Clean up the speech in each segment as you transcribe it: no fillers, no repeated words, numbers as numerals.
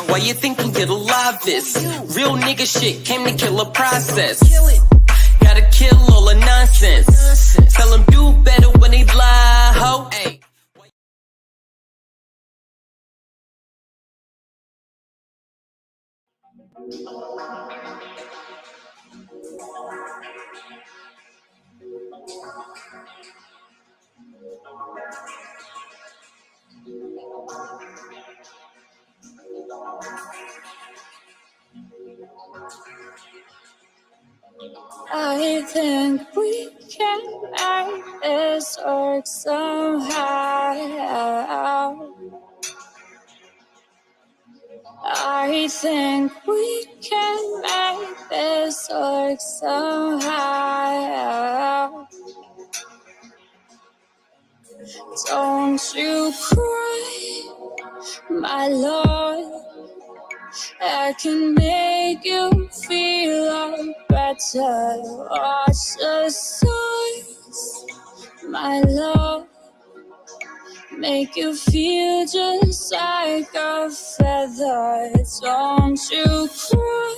Why you think you get alive this? Real nigga shit came to kill a process. Gotta kill all the nonsense. Tell them do better when they lie, ho. Ay. I think we can make this work somehow. I think we can make this work somehow. Don't you cry, my lord. I can make you feel better. Watch the stars, my love. Make you feel just like a feather. Don't you cry,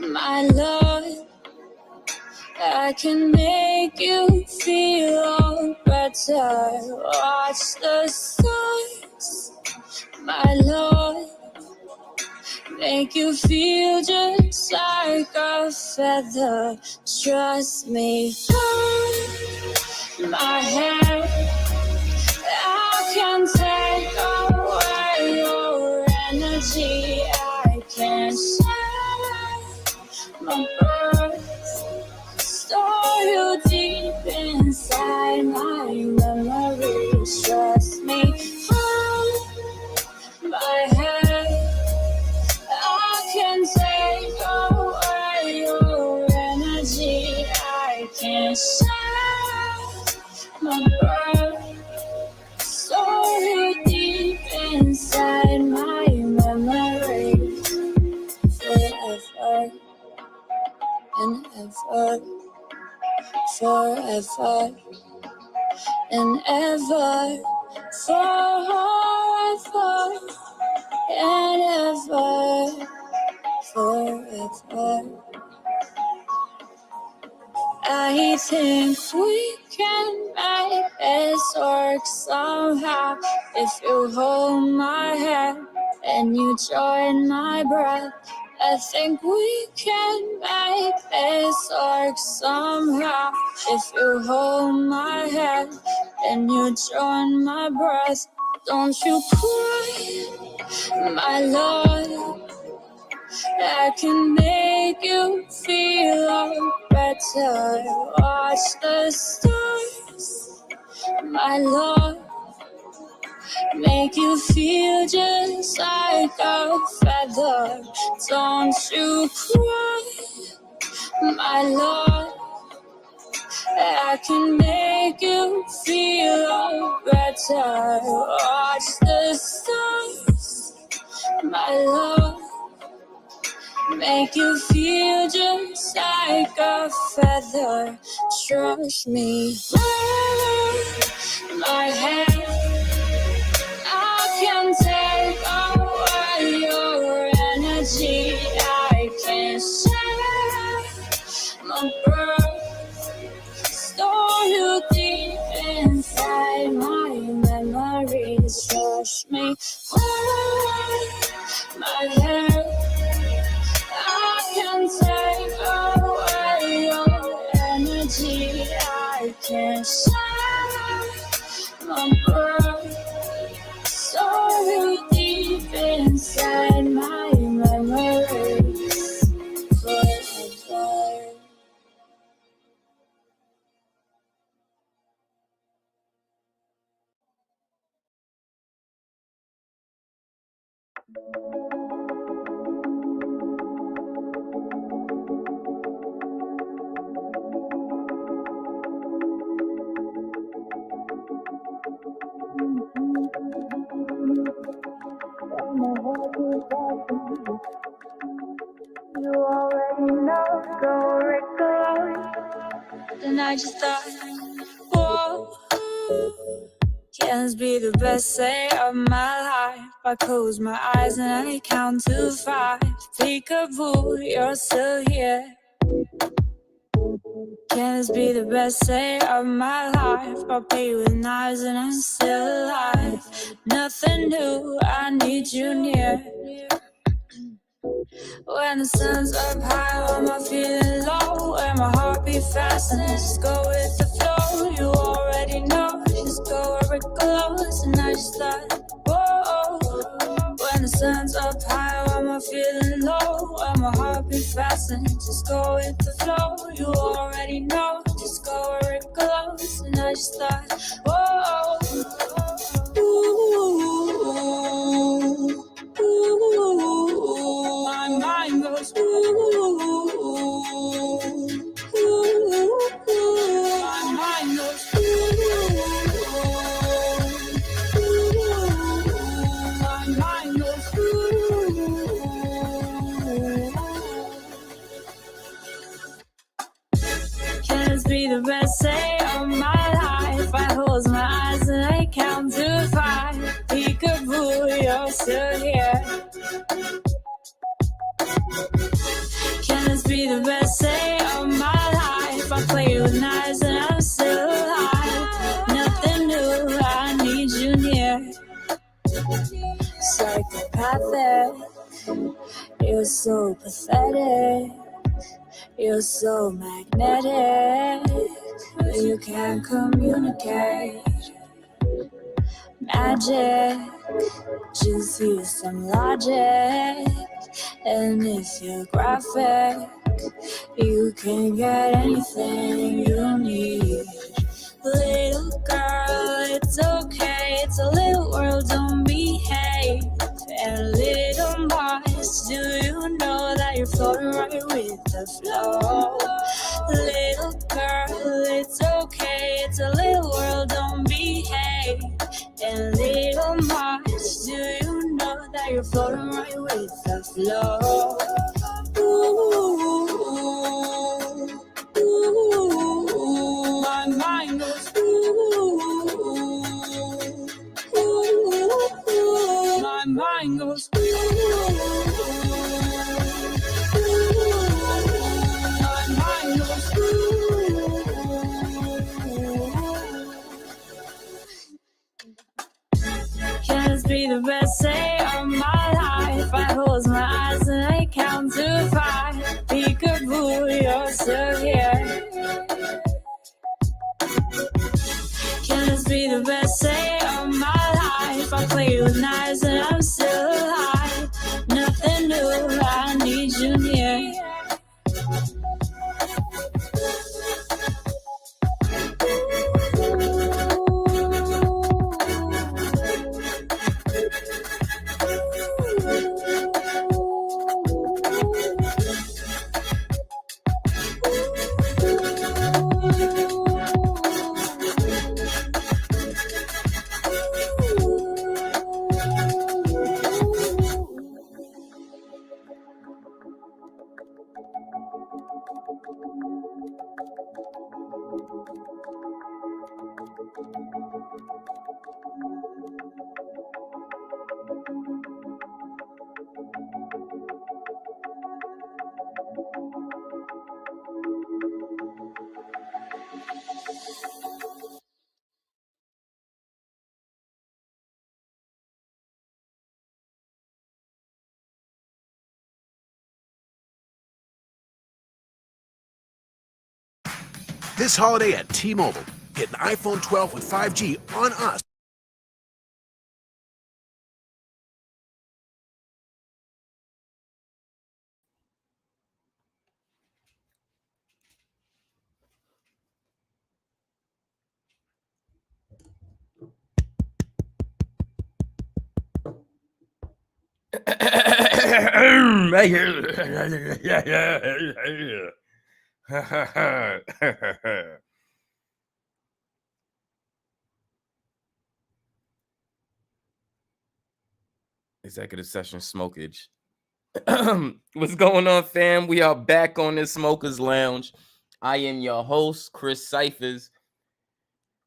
my love. I can make you feel better. Watch the stars, my love. Make you feel just like a feather. Trust me, hold my hand. I can take away your energy. I can share my breath. Store you deep inside my memories. Trust me, hold my hand. I can take away your energy. I can share my breath. Store you deep inside my memory. Forever and ever. Forever and ever. Forever and ever. Forever. I think we can make this work somehow. If you hold my hand and you join my breath, I think we can make this work somehow. If you hold my hand and you join my breath, don't you cry, my lord. I can make you feel better. Watch the stars, my love. Make you feel just like a feather. Don't you cry, my love. I can make you feel better. Watch the stars, my love. Make you feel just like a feather. Trust me, hold my hand. I can take away your energy. I can share my breath. Store you deep inside my memories. Trust me, hold my hand. I can take away your energy. I can share my breath. Store you deep inside my memories. Forever. You already know, go record. And I just thought, whoa, can't be the best day of my life. I close my eyes and I count to 5. Peekaboo, you're still here. Can this be the best day of my life? I play with knives and I'm still alive. Nothing new, I need you near. When the sun's up high, when I'm feeling low, and my heart beats fast, and I just go with the flow. You already know, just go where it goes, and I just thought, whoa. When the sun's up high, when I'm feeling low, and my heart beats fast, and just go with the flow. You already know, just go where it goes, and I just thought, whoa. Ooh. Ooh, my mind goes ooh, my mind goes my mind goes Can this be the best day of my life? I close my eyes and I count to 5. Peekaboo, you're still here. Can this be the best day of my life? I play with knives and I'm still alive. Nothing new, I need you near. Psychopathic, you're so pathetic. You're so magnetic, but you can't communicate. Magic, just use some logic. And if you're graphic, you can get anything you need. Little girl, it's okay, it's a little world, don't behave. And little mice, do you know that you're floating right with the flow? Little girl, it's okay, it's a little world, don't behave. And little mice, do you know that you're floating right with the flow? Ooh, ooh, my mind goes ooh, my mind goes my mind goes Can this be the best day of my life? I close my eyes and I count to 5. Peekaboo, you're still here. Can this be the best day of my life? I play with knives and I'm still alive. Nothing new, I need you near. This holiday at T-Mobile, get an iPhone 12 with 5G on us. Executive session smokage. What's going on, fam? We are back on this Smokers Lounge. I am your host, Chris Cyphers.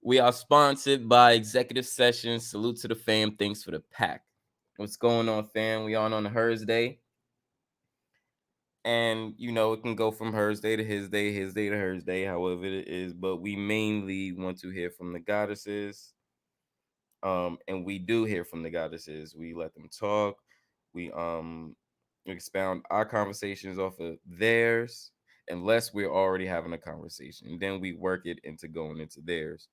We are sponsored by Executive Sessions. Salute to the fam. Thanks for the pack. What's going on, fam? We on the Hursday. And, you know, it can go from Hursday to Hisday, Hisday to Hursday, however it is. But we mainly want to hear from the goddesses. And we do hear from the goddesses. We let them talk. We expound our conversations off of theirs, unless we're already having a conversation. Then we work it into going into theirs.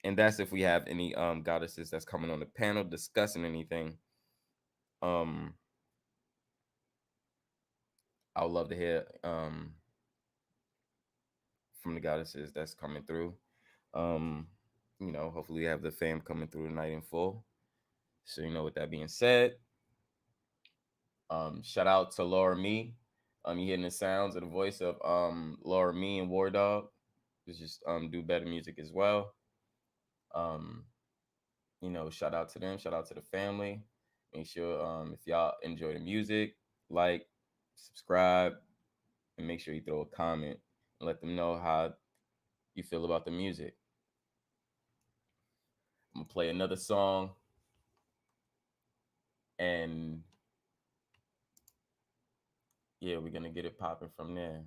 And that's if we have any goddesses that's coming on the panel discussing anything. I would love to hear from the goddesses that's coming through. You know, hopefully we have the fam coming through tonight in full. So, you know, with that being said, shout out to Laura Me. You hearing the sounds of the voice of Laura Me and War Dog. Just do better music as well. You know, shout out to them, shout out to the family. Make sure if y'all enjoy the music, like, subscribe, and make sure you throw a comment and let them know how you feel about the music. I'm gonna play another song, and yeah, we're gonna get it popping from there.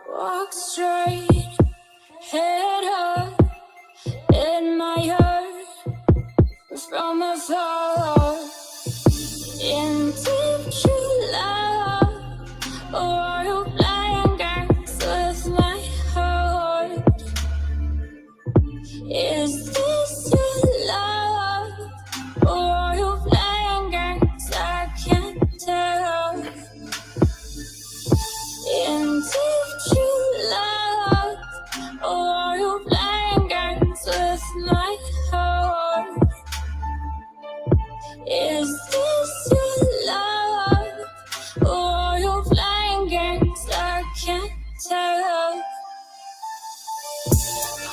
Walk straight, head up, in my heart, from afar, in deep true love, or are you playing games with my heart? Is this your love, or are you playing games? I can't tell. In deep true love, or are you playing games with my heart? Is this your love, or are you playing games? I can't tell. I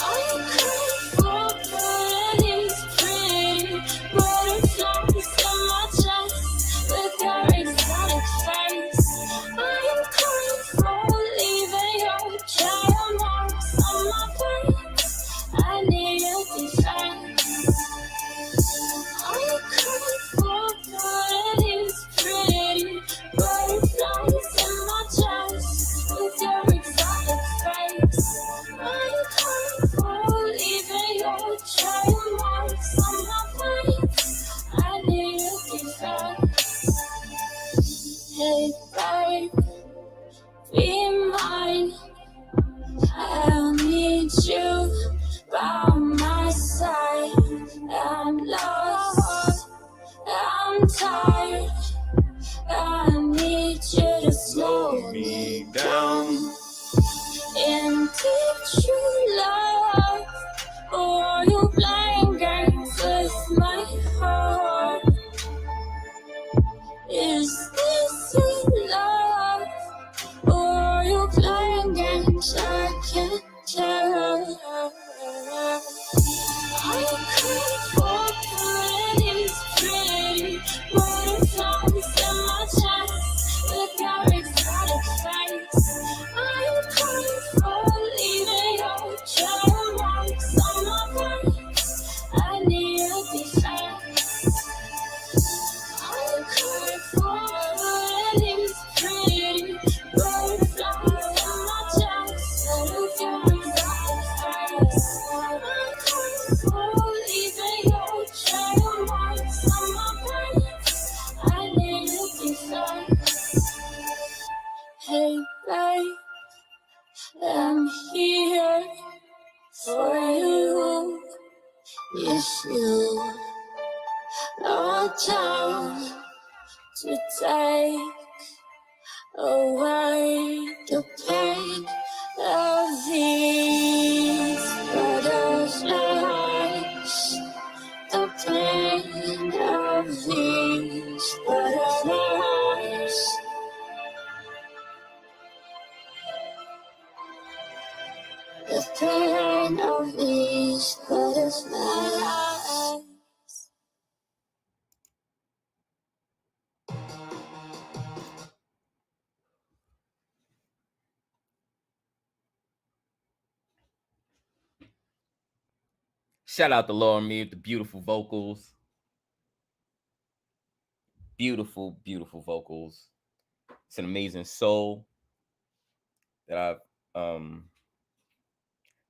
could fall, but it is pretty butterflies in my chest with your exotic face. I am coming for leaving your giant marks on my face. I need a defense. I could fall, but it is pretty butterflies in my chest with your exotic face. I'm coming for leaving your giant marks on my face. I need a defense. Hey, babe, be mine. I need you by my side. I'm lost, I'm tired. I need you to slow me down. In deep true love, or are you playing games with my heart? Is this your love, or are you playing games? I can't tell. I could fall, but it is pretty butterflies in my chest with your to take away the pain of these butterflies. The pain of these butterflies. The pain of these butterflies. Shout out to Laura Me with the beautiful vocals. Beautiful, beautiful vocals. It's an amazing soul that I'm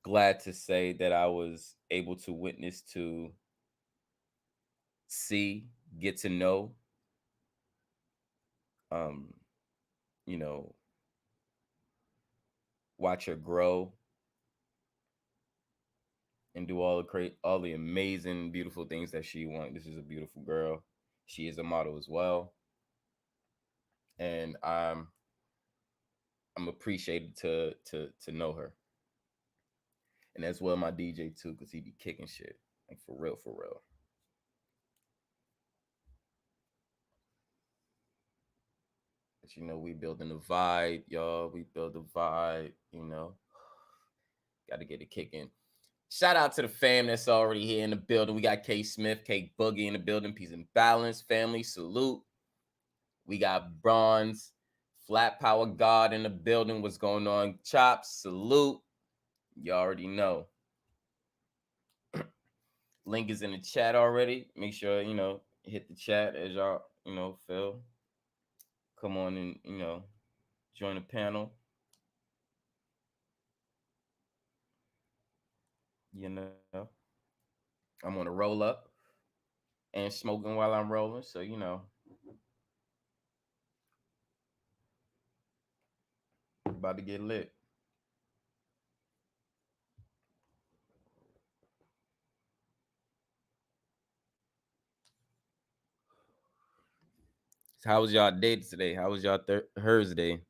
glad to say that I was able to witness, to see, get to know, um, you know, watch her grow and do all the amazing, beautiful things that she wants. This is a beautiful girl. She is a model as well, and I'm appreciated to know her, and as well my DJ too, because he be kicking shit like for real, for real. But we building a vibe, y'all. We build a vibe. Got to get it kicking. Shout out to the fam that's already here in the building. We got K Smith, K Boogie in the building. Peace and balance, family. Salute. We got Bronze, Flat Power God in the building. What's going on? Chops, salute. You already know. Link is in the chat already. Make sure, hit the chat as y'all, feel. Come on and, join the panel. You know, I'm on a roll up and smoking while I'm rolling. So, about to get lit. So how was y'all day today? How was y'all Hursday?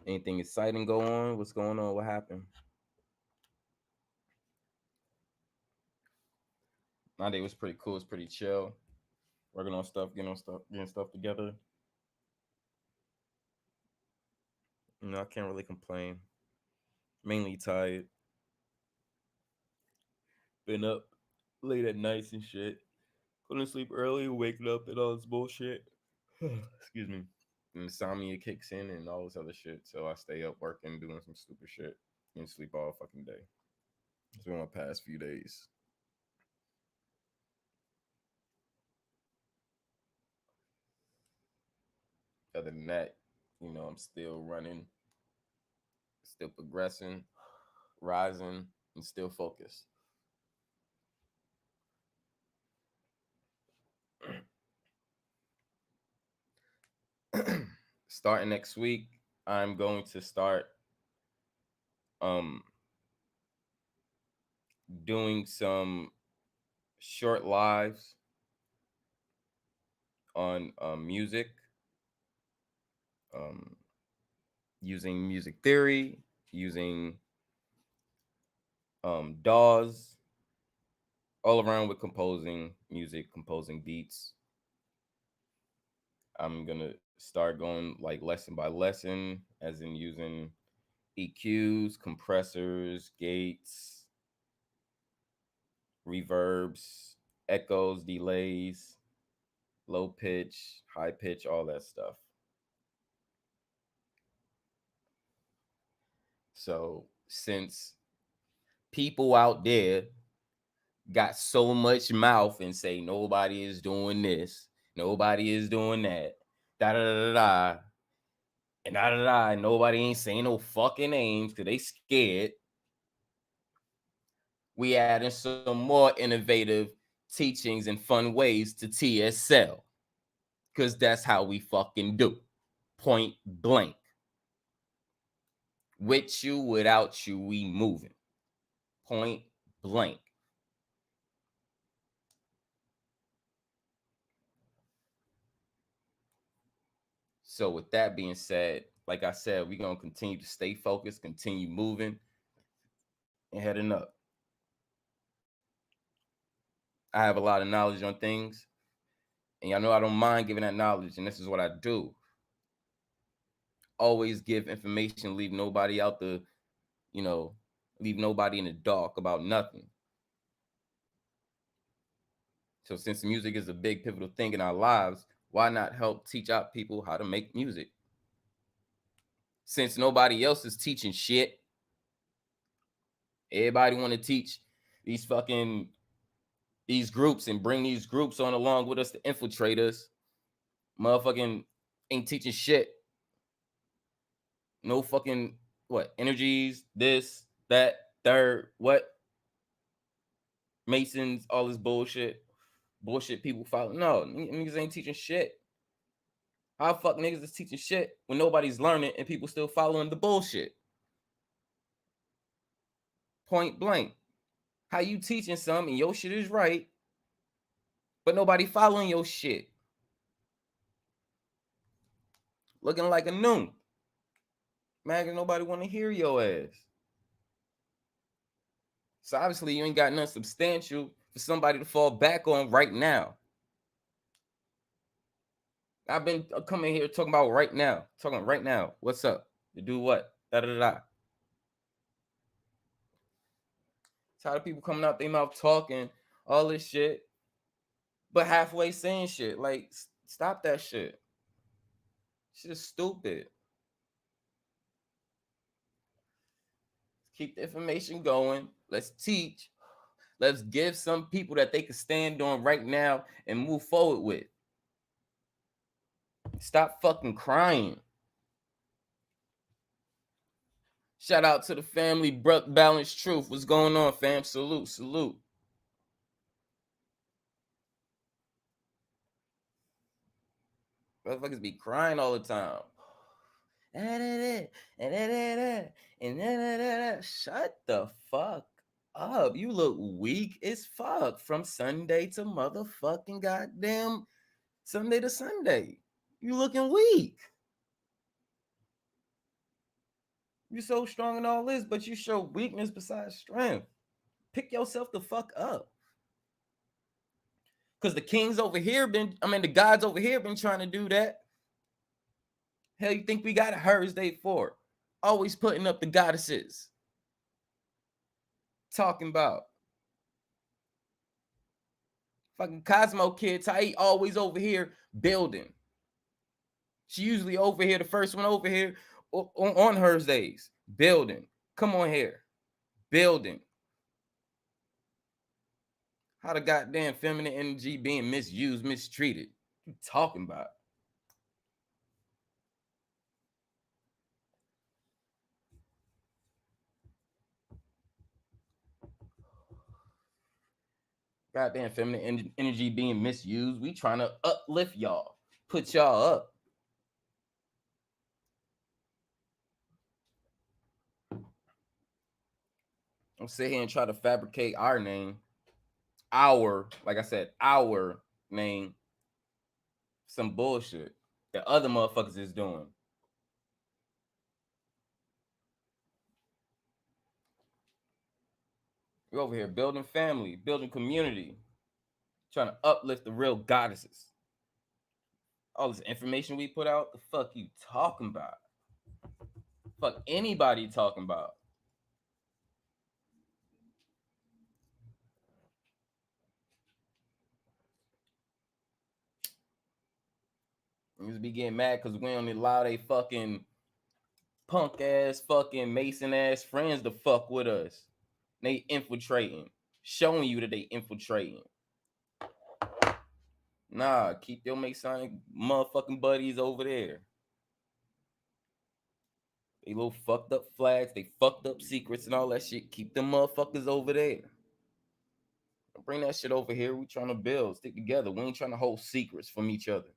Anything exciting go on? What's going on? What happened? My day was pretty cool. It's pretty chill. Working on stuff, getting stuff together. I can't really complain. Mainly tired. Been up late at nights and shit. Going to sleep early, waking up and all this bullshit. Excuse me. Insomnia kicks in and all this other shit. So I stay up working, doing some stupid shit, and sleep all fucking day. It's been my past few days. Other than that, I'm still running, still progressing, rising, and still focused. Starting next week, I'm going to start um doing some short lives on music, um, using music theory, using DAWs, all around with composing music, composing beats. I'm gonna start going like lesson by lesson, as in using EQs, compressors, gates, reverbs, echoes, delays, low pitch, high pitch, all that stuff. So since people out there got so much mouth and say nobody is doing this, nobody is doing that, da da da da, and da da da, nobody ain't saying no fucking names because they scared. We adding some more innovative teachings and fun ways to TSL, because that's how we fucking do. Point blank. With you, without you, we moving. Point blank. So with that being said, like I said, we're gonna continue to stay focused, continue moving and heading up. I have a lot of knowledge on things, and y'all know I don't mind giving that knowledge, and this is what I do. Always give information, leave nobody out the, you know, leave nobody in the dark about nothing. So since music is a big pivotal thing in our lives, why not help teach out people how to make music? Since nobody else is teaching shit, everybody want to teach these fucking these groups and bring these groups on along with us to infiltrate us. Motherfucking ain't teaching shit. No fucking what energies, this, that, third, what Masons, all this bullshit. Bullshit people follow. No, niggas ain't teaching shit. How fuck niggas is teaching shit when nobody's learning and people still following the bullshit? Point blank. How you teaching some and your shit is right, but nobody following your shit? Looking like a noon. Man, nobody want to hear your ass. So obviously you ain't got nothing substantial for somebody to fall back on right now. I've been coming here talking about right now. Talking right now. What's up? To do what? Da da da. Tired of people coming out their mouth talking all this shit, but halfway saying shit. Like, stop that shit. Shit is stupid. Keep the information going. Let's teach. Let's give some people that they can stand on right now and move forward with. Stop fucking crying. Shout out to the family, Balanced Truth. What's going on, fam? Salute, salute. Motherfuckers be crying all the time. Shut the fuck up. You look weak as fuck from Sunday to motherfucking goddamn Sunday to Sunday. You looking weak. You so strong and all this, but you show weakness besides strength. Pick yourself the fuck up. Because the kings over here the gods over here been trying to do that. Hell, you think we got a Hursday for? Always putting up the goddesses. Talking about. Fucking Cosmo kid, Tai always over here building. She usually over here, the first one over here on Hursdays. Building. Come on here. Building. How the goddamn feminine energy being misused, mistreated. What you talking about? Goddamn feminine energy being misused. We trying to uplift y'all. Put y'all up. Don't sit here and try to fabricate our name. Like I said, our name. Some bullshit that other motherfuckers is doing. We're over here building family, building community, trying to uplift the real goddesses. All this information we put out, the fuck you talking about? Fuck anybody talking about? Niggas be getting mad because we don't allow they fucking punk ass, fucking Mason ass friends to fuck with us. They infiltrating, showing you that they infiltrating. Nah, keep your Masonic motherfucking buddies over there. They little fucked up flags, they fucked up secrets and all that shit. Keep them motherfuckers over there. Don't bring that shit over here. We trying to build, stick together. We ain't trying to hold secrets from each other.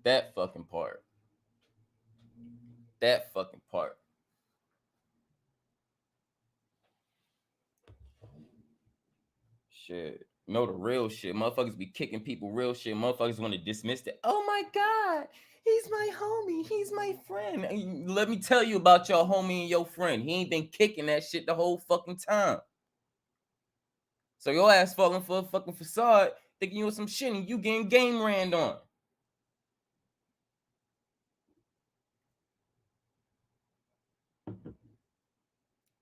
That fucking part. That fucking part. Shit. Know the real shit. Motherfuckers be kicking people real shit. Motherfuckers want to dismiss that. Oh my God. He's my homie. He's my friend. And let me tell you about your homie and your friend. He ain't been kicking that shit the whole fucking time. So your ass falling for a fucking facade, thinking you was some shit and you getting game ran on.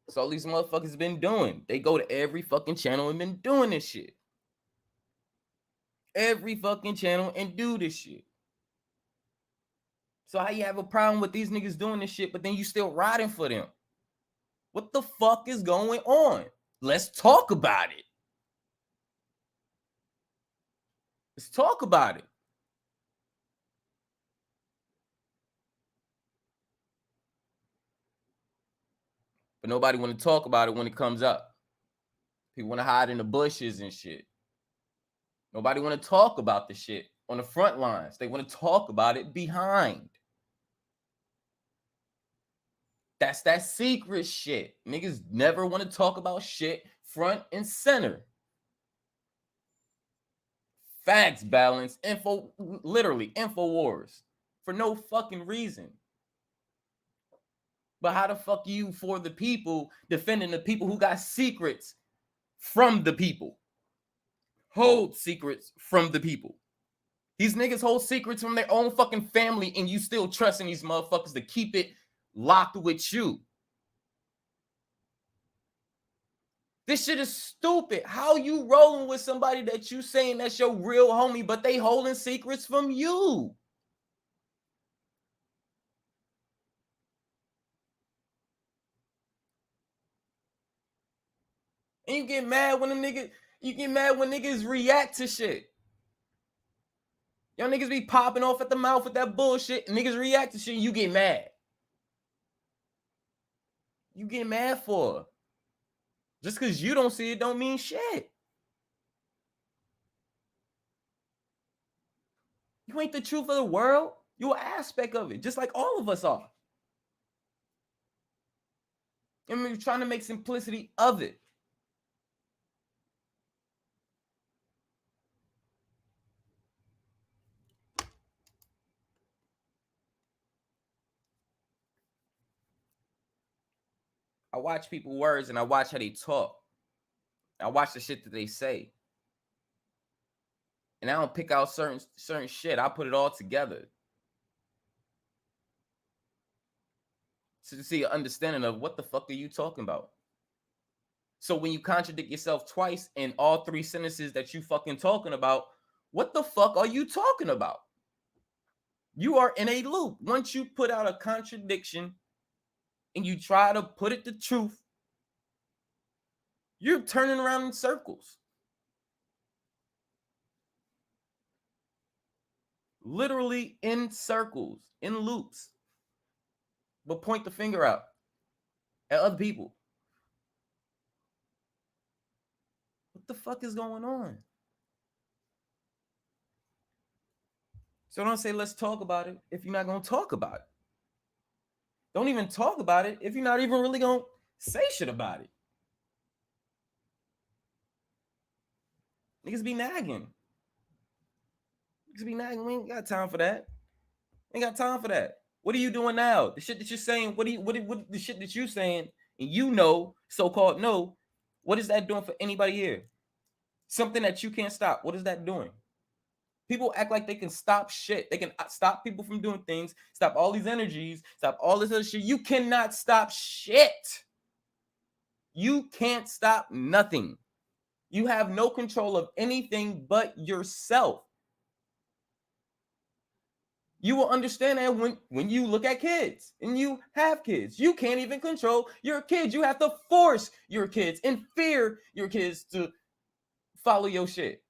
So all these motherfuckers been doing. They go to every fucking channel and been doing this shit. Every fucking channel and do this shit. So how you have a problem with these niggas doing this shit, but then you still riding for them? What the fuck is going on? Let's talk about it. Let's talk about it. But nobody want to talk about it when it comes up. People want to hide in the bushes and shit. Nobody want to talk about the shit on the front lines. They want to talk about it behind. That's that secret shit. Niggas never want to talk about shit front and center. Facts, balance, info, literally info wars for no fucking reason. But how the fuck you for the people defending the people who got secrets from the people? Hold secrets from the people. These niggas hold secrets from their own fucking family and you still trusting these motherfuckers to keep it locked with you. This shit is stupid. How you rolling with somebody that you saying that's your real homie, but they holding secrets from you? And you get mad when niggas react to shit. Y'all niggas be popping off at the mouth with that bullshit, and niggas react to shit, and you get mad. You get mad for? Just because you don't see it don't mean shit. You ain't the truth of the world. You're an aspect of it, just like all of us are. And we're trying to make simplicity of it. I watch people's words and I watch how they talk. I watch the shit that they say. And I don't pick out certain shit. I put it all together to see an understanding of what the fuck are you talking about. So when you contradict yourself twice in all three sentences that you fucking talking about, what the fuck are you talking about? You are in a loop. Once you put out a contradiction and you try to put it the truth, you're turning around in circles. Literally in circles, in loops. But point the finger out at other people. What the fuck is going on? So don't say, let's talk about it if you're not going to talk about it. Don't even talk about it if you're not even really going to say shit about it. Niggas be nagging. We ain't got time for that. Ain't got time for that. What are you doing now? The shit that you're saying, what the shit that you're saying, and you know, so-called know, what is that doing for anybody here? Something that you can't stop. What is that doing? People act like they can stop shit. They can stop people from doing things, stop all these energies, stop all this other shit. You cannot stop shit. You can't stop nothing. You have no control of anything but yourself. You will understand that when you look at kids and you have kids, you can't even control your kids. You have to force your kids and fear your kids to follow your shit.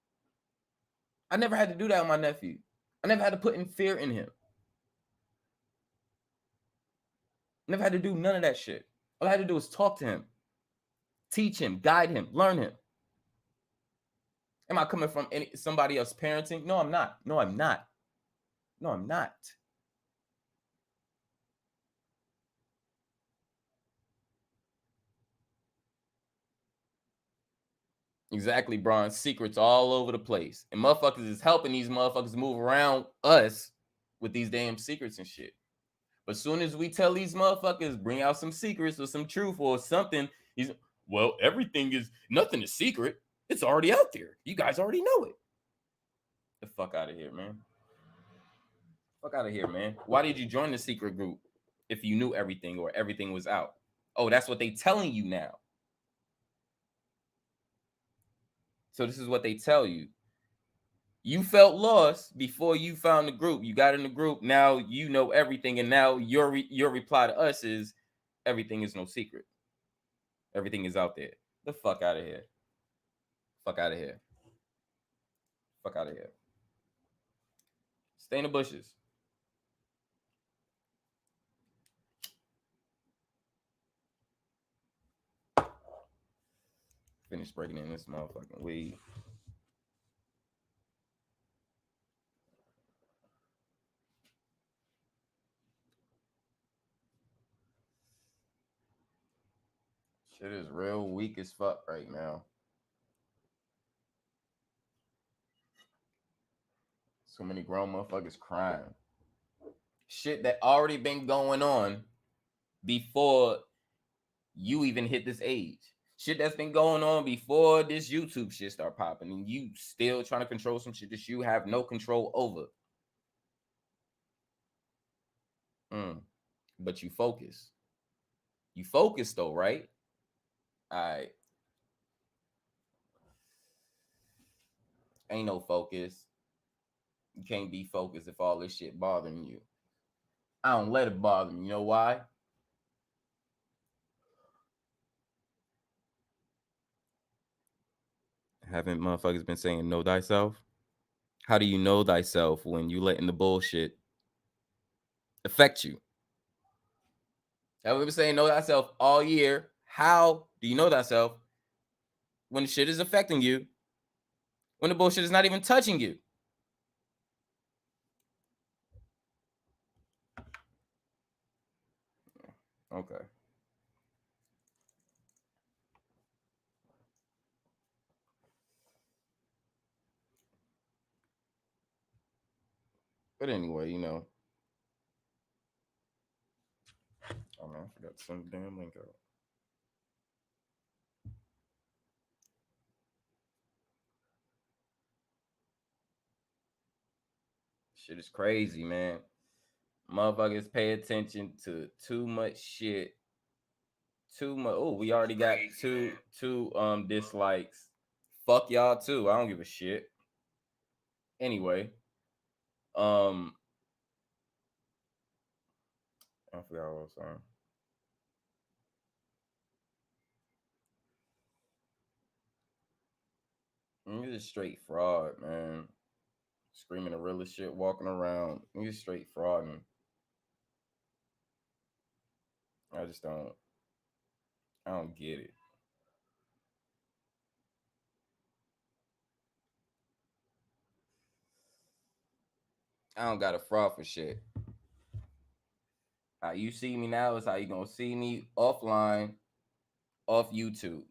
I never had to do that with my nephew. I never had to put in fear in him. Never had to do none of that shit. All I had to do was talk to him, teach him, guide him, learn him. Am I coming from somebody else parenting? No, I'm not. No, I'm not. No, I'm not. Exactly, Bron. Secrets all over the place. And motherfuckers is helping these motherfuckers move around us with these damn secrets and shit. But soon as we tell these motherfuckers, bring out some secrets or some truth or something, well, nothing is secret. It's already out there. You guys already know it. The fuck out of here, man. Fuck out of here, man. Why did you join the secret group if you knew everything or everything was out? Oh, that's what they telling you now. So this is what they tell you. You felt lost before you found the group. You got in the group. Now you know everything. And now your reply to us is everything is no secret. Everything is out there. The fuck out of here. Fuck out of here. Fuck out of here. Stay in the bushes. Finish breaking in this motherfucking weed. Shit is real weak as fuck right now. So many grown motherfuckers crying. Shit that already been going on before you even hit this age. Shit that's been going on before this YouTube shit start popping, and you still trying to control some shit that you have no control over. But you focus. You focus though, right? All right. Ain't no focus. You can't be focused if all this shit bothering you. I don't let it bother me. You know why? Haven't motherfuckers been saying know thyself? How do you know thyself when you letting the bullshit affect you? I've been saying know thyself all year. How do you know thyself when shit is affecting you? When the bullshit is not even touching you? Okay. But anyway, you know. Oh man, I forgot to send the damn link out. Shit is crazy, man. Motherfuckers pay attention to too much shit. Too much. Oh, we already got two dislikes. Fuck y'all too. I don't give a shit. Anyway, I forgot what I was saying. Niggas is straight fraud, man. Screaming the realest shit, walking around. Niggas straight frauding. I just don't. I don't get it. I don't got a fraud for shit. How you see me now is how you gonna see me offline, off YouTube.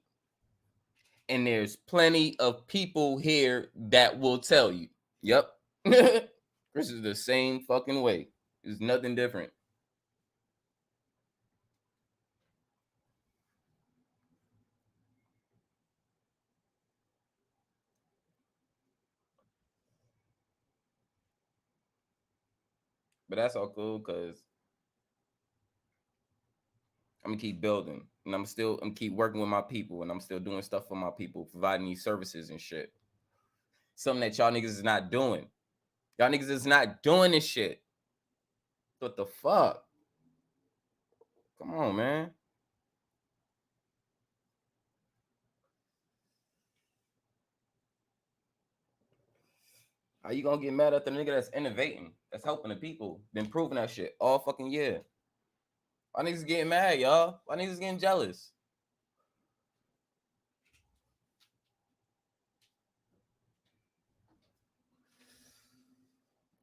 And there's plenty of people here that will tell you. Yep. This is the same fucking way. There's nothing different. But that's all cool because I'm gonna keep building, and I'm keep working with my people, and I'm still doing stuff for my people, providing these services and shit. Something that y'all niggas is not doing. Y'all niggas is not doing this shit. What the fuck? Come on, man. How you gonna get mad at the nigga that's innovating, that's helping the people, been proving that shit all fucking year? Why niggas getting mad, y'all? Why niggas getting jealous?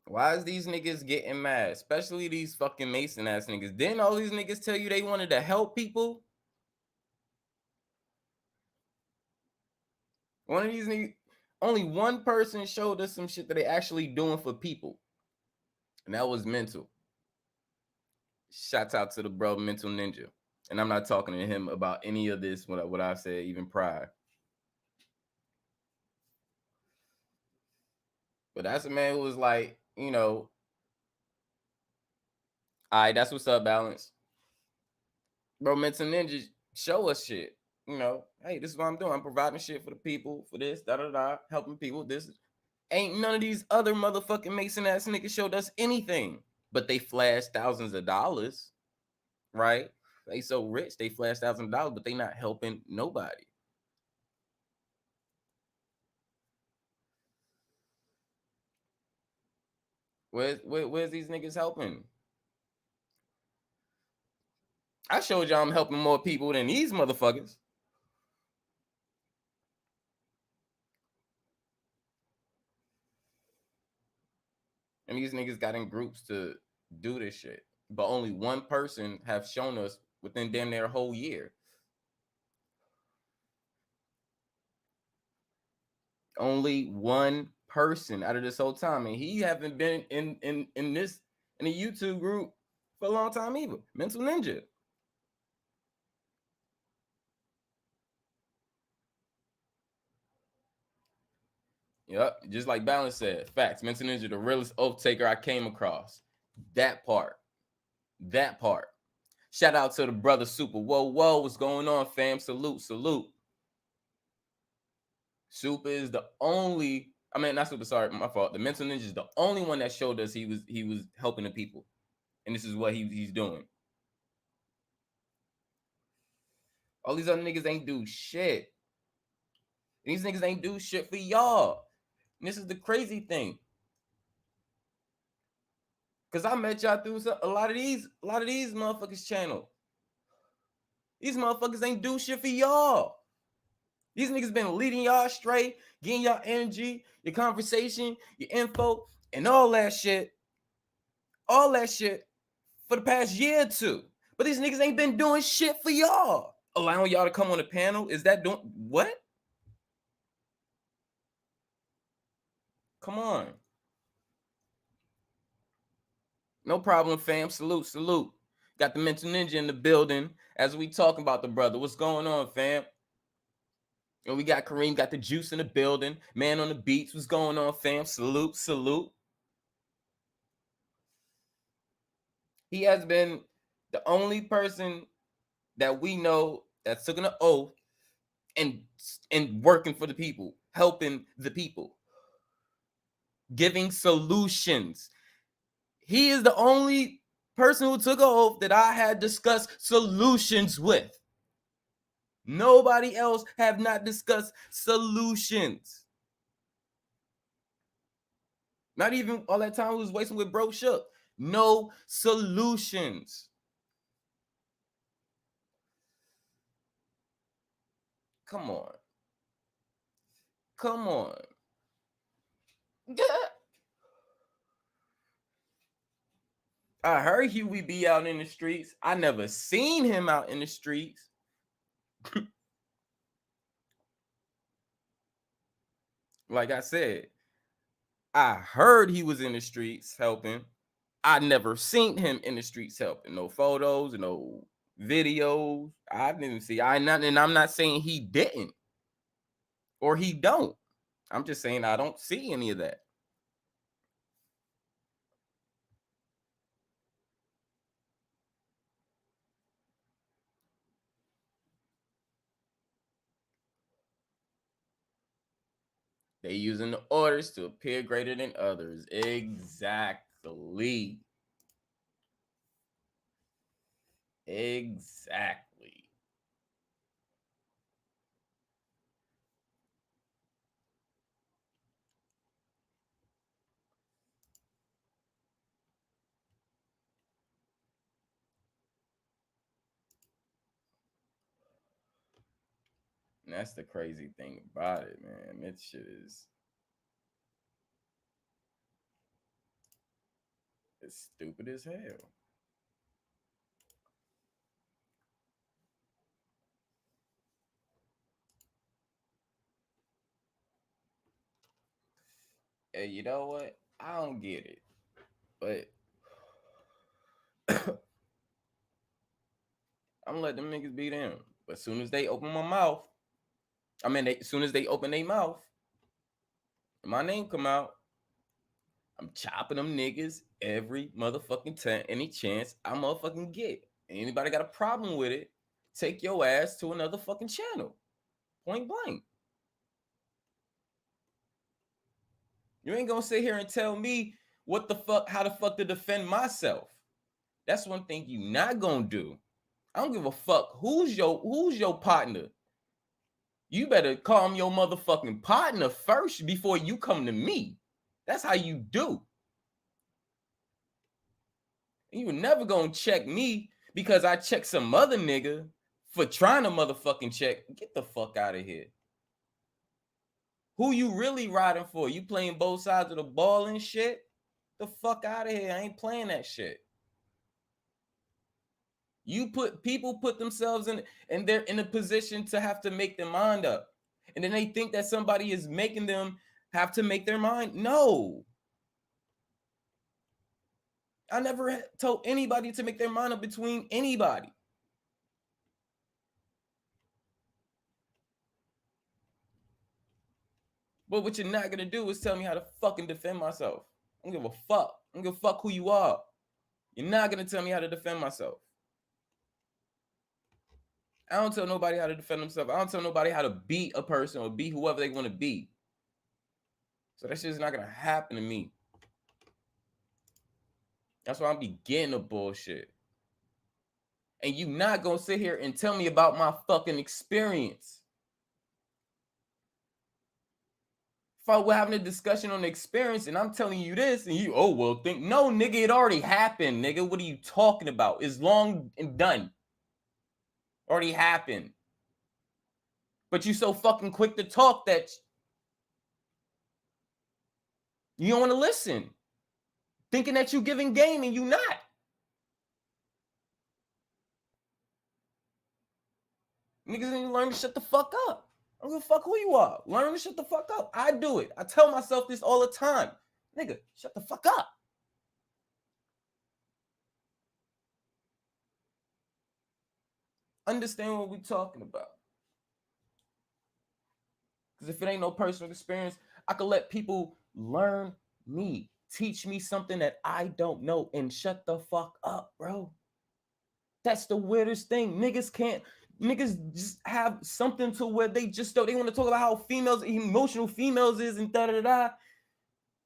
Why is these niggas getting mad? Especially these fucking Mason ass niggas. Didn't all these niggas tell you they wanted to help people? One of these niggas, only one person showed us some shit that they actually doing for people, and that was Mental. Shouts out to the bro Mental Ninja, and I'm not talking to him about any of this. What I said even prior. But that's a man who was like, all right, that's what's up, Balance. Bro, Mental Ninja, show us shit. Hey, this is what I'm doing. I'm providing shit for the people, for this, helping people. This ain't none of these other motherfucking Mason ass niggas showed us anything. But they flash thousands of dollars, right? They so rich, they flash thousands of dollars, but they not helping nobody. Where's these niggas helping? I showed y'all I'm helping more people than these motherfuckers. And these niggas got in groups to do this shit. But only one person have shown us within damn near a whole year. Only one person out of this whole time. And he haven't been in a YouTube group for a long time either. Mental Ninja. Yep, just like Balance said. Facts. Mental Ninja, the realest oath taker I came across. That part. Shout out to the brother Super. Whoa, what's going on, fam? Salute. Super is the only, not Super, sorry, my fault. The Mental Ninja is the only one that showed us he was helping the people. And this is what he's doing. All these other niggas ain't do shit. These niggas ain't do shit for y'all. And this is the crazy thing. Cause I met y'all through a lot of these motherfuckers' channel. These motherfuckers ain't do shit for y'all. These niggas been leading y'all straight, getting y'all energy, your conversation, your info, and all that shit for the past year or two. But these niggas ain't been doing shit for y'all. Allowing y'all to come on the panel, is that doing what? Come on. No problem, fam. Salute. Got the Mental Ninja in the building as we talking about the brother. What's going on, fam? And we got Kareem, got the juice in the building. Man on the beats. What's going on, fam? Salute. He has been the only person that we know that's taking an oath and working for the people, helping the people, giving solutions. He is the only person who took an oath that I had discussed solutions with. Nobody else have not discussed solutions. Not even all that time we was wasting with Bro Shook. No solutions. Come on. I heard Huey be out in the streets. I never seen him out in the streets. Like I said, I heard he was in the streets helping. I never seen him in the streets helping. No photos, no videos. I didn't see. I'm not saying he didn't or he don't. I'm just saying I don't see any of that. They using the orders to appear greater than others. Exactly. And that's the crazy thing about it, man. It shit is, it's stupid as hell. Hey, you know what? I don't get it, but I'm gonna let them niggas be them. But as soon as they open my mouth, as soon as they open their mouth, and my name come out, I'm chopping them niggas every motherfucking time, any chance I motherfucking get. Anybody got a problem with it? Take your ass to another fucking channel. Point blank. You ain't gonna sit here and tell me what the fuck, how the fuck to defend myself. That's one thing you not gonna do. I don't give a fuck who's your partner. You better calm your motherfucking partner first before you come to me. That's how you do. You were never gonna check me because I checked some other nigga for trying to motherfucking check. Get the fuck out of here. Who you really riding for? You playing both sides of the ball and shit? The fuck out of here. I ain't playing that shit. People put themselves in, and they're in a position to have to make their mind up. And then they think that somebody is making them have to make their mind. No. I never told anybody to make their mind up between anybody. But what you're not gonna do is tell me how to fucking defend myself. I don't give a fuck. I don't give a fuck who you are. You're not gonna tell me how to defend myself. I don't tell nobody how to defend themselves. I don't tell nobody how to be a person or be whoever they want to be. So that shit's not gonna happen to me. That's why I'm beginning the bullshit. And you not gonna sit here and tell me about my fucking experience. If I were having a discussion on the experience and I'm telling you this and you, oh, well, think, no, nigga, it already happened, nigga. What are you talking about? It's long and done. Already happened. But you so fucking quick to talk that you don't want to listen. Thinking that you giving game and you not. Niggas need to learn to shut the fuck up. I don't give a fuck who you are. Learn to shut the fuck up. I do it. I tell myself this all the time. Nigga, shut the fuck up. Understand what we talking about. Because if it ain't no personal experience, I could let people learn me, teach me something that I don't know, and shut the fuck up, bro. That's the weirdest thing. Niggas just have something to where they just don't, they want to talk about how females, emotional females is and da da da.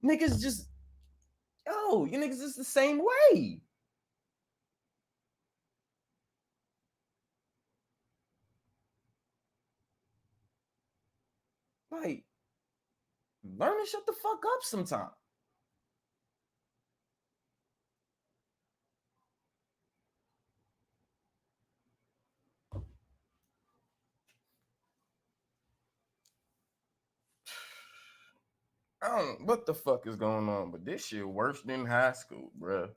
Niggas just, yo, you niggas just the same way. Like, learn to shut the fuck up sometime. I don't know what the fuck is going on, but this shit worse than high school, bruh.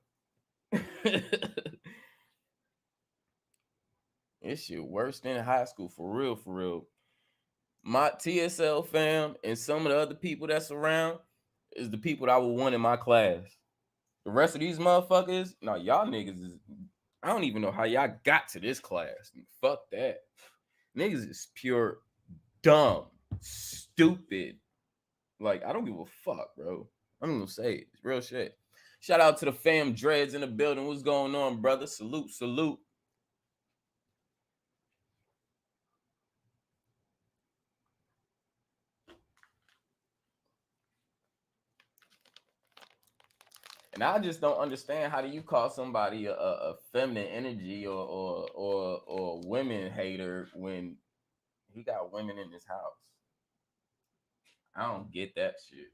This shit worse than high school, for real, for real. My TSL fam and some of the other people that's around is the people that I would want in my class. The rest of these motherfuckers, no, y'all niggas is, I don't even know how y'all got to this class. Fuck that. Niggas is pure dumb, stupid. Like, I don't give a fuck, bro. I'm gonna say it. It's real shit. Shout out to the fam dreads in the building. What's going on, brother? Salute, salute. And I just don't understand, how do you call somebody a feminine energy or women hater when he got women in his house? I don't get that shit.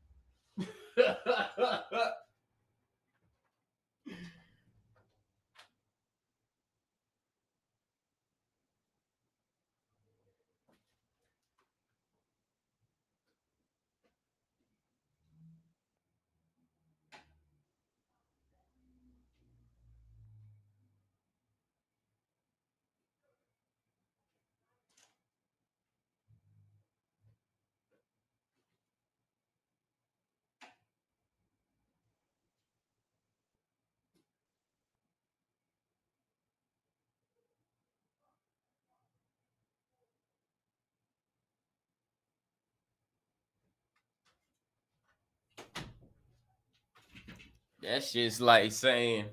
That shit's like saying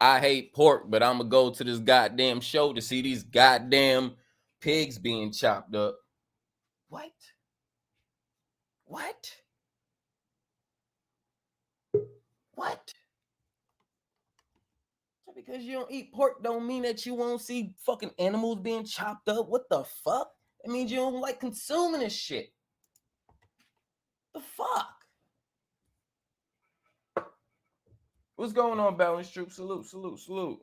I hate pork, but I'm gonna go to this goddamn show to see these goddamn pigs being chopped up. What? What? What? Just because you don't eat pork don't mean that you won't see fucking animals being chopped up. What the fuck? That means you don't like consuming this shit. The fuck? What's going on, Balance Troop? Salute, salute, salute.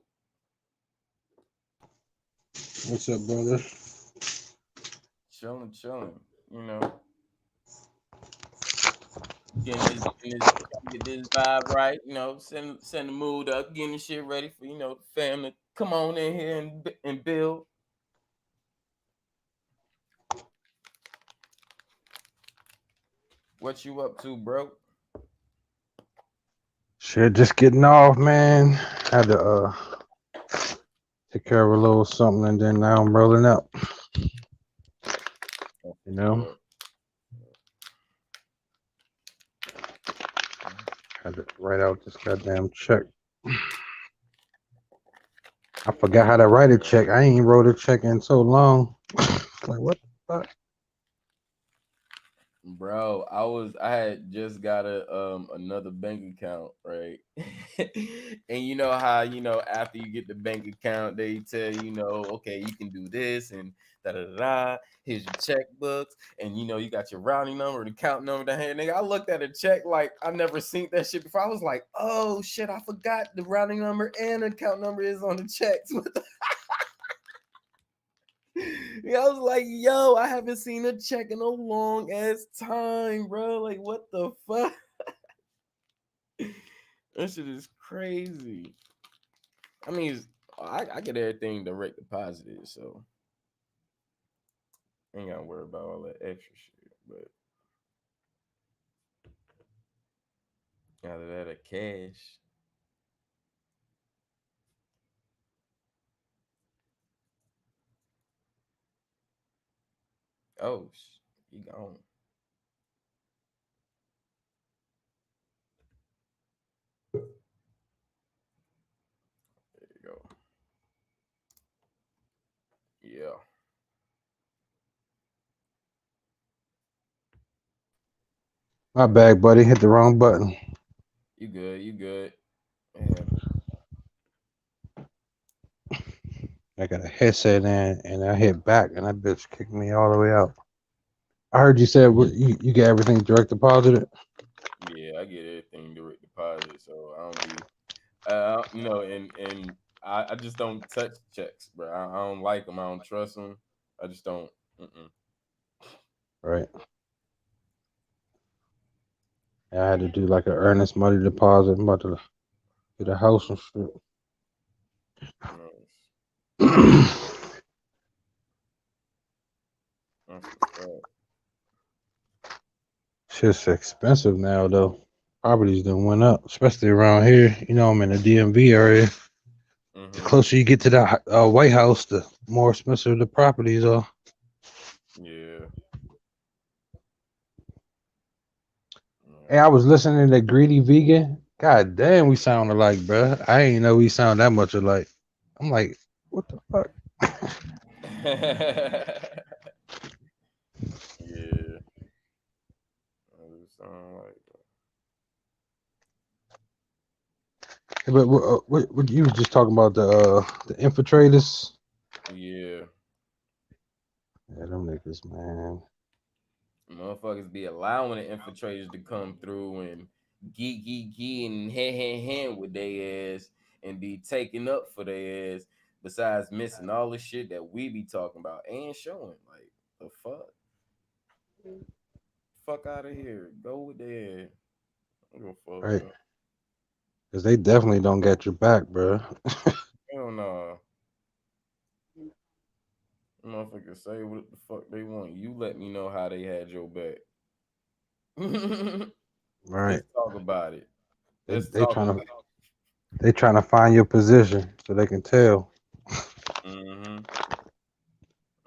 What's up, brother? Chilling, chilling. You know, get this vibe right. You know, send the mood up, getting the shit ready for the family. Come on in here and build. What you up to, bro? Shit, just getting off, man. Had to take care of a little something, and then now I'm rolling up. You know, Yeah. had to write out this goddamn check. I forgot how to write a check. I ain't wrote a check in so long. Like what the fuck? Bro, I had just got another bank account, right? And you know how, after you get the bank account, they tell okay, you can do this and da da da. Da. Here's your checkbooks, and you got your routing number, the account number, the hand. Nigga, I looked at a check like I never seen that shit before. I was like, oh shit, I forgot the routing number and account number is on the checks. What the Yeah, I was like, yo, I haven't seen a check in a long ass time, bro. Like, what the fuck? That shit is crazy. I mean, I get everything direct deposited, so I ain't gotta worry about all that extra shit. But out of that, a cash. Oh, he gone. There you go. Yeah. My bad, buddy. Hit the wrong button. You good. You good. Yeah. I got a headset in, and I hit back, and that bitch kicked me all the way out. I heard you said you get everything direct deposited. Yeah, I get everything direct deposit, so I don't be and I just don't touch checks, bro. I don't like them. I don't trust them. I just don't. Mm-mm. Right. I had to do like an earnest money deposit. I'm about to get a house and shit. No, that's what's up. Shit's expensive now though. Properties done went up, especially around here. You know, I'm in the DMV area. The Mm-hmm. closer you get to the White House, the more expensive the properties are. Yeah. Hey, I was listening to Greedy Vegan. God damn, we sound alike, bruh. I ain't know we sound that much alike. I'm like, what the fuck? Yeah. Yeah. That sound like But what you was just talking about the infiltrators? yeah. Yeah, them niggas, man. Motherfuckers be allowing the infiltrators to come through and geek and hand with their ass and be taken up for their ass. Besides missing all the shit that we be talking about and showing, like the fuck out of here. Go with their ass. I don't give a fuck, Right? bro. Because they definitely don't get your back, bruh. Hell no. Motherfuckers say what the fuck they want. You let me know how they had your back. Right? Let's talk about it. They Let's they talk trying to about it. they trying to find your position so they can tell. Mm-hmm.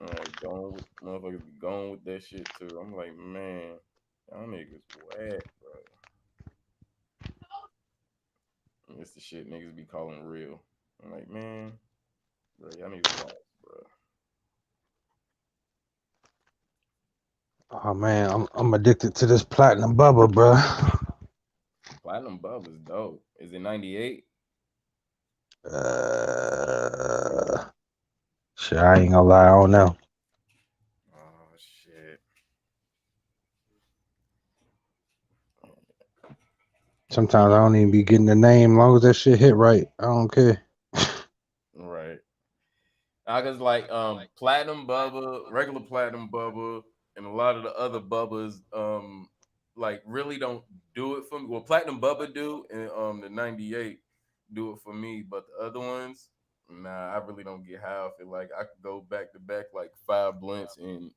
Like going with motherfuckers be going with that shit too. I'm like, man, y'all niggas whack, bro. It's the shit niggas be calling real. I'm like, man, bro, y'all need to pause, bro. Oh man, I'm addicted to this platinum bubble, bro. Platinum Bub is dope. Is it 98? Uh, shit, I ain't gonna lie, I don't know. Oh shit. Sometimes I don't even be getting the name. As long as that shit hit right, I don't care. Right. I cause like platinum bubba, regular platinum bubba, and a lot of the other bubbas like really don't do it for me. Well, platinum bubba do, and the 98 do it for me, but the other ones, nah, I really don't get high off it. Like I could go back to back like 5 blunts, and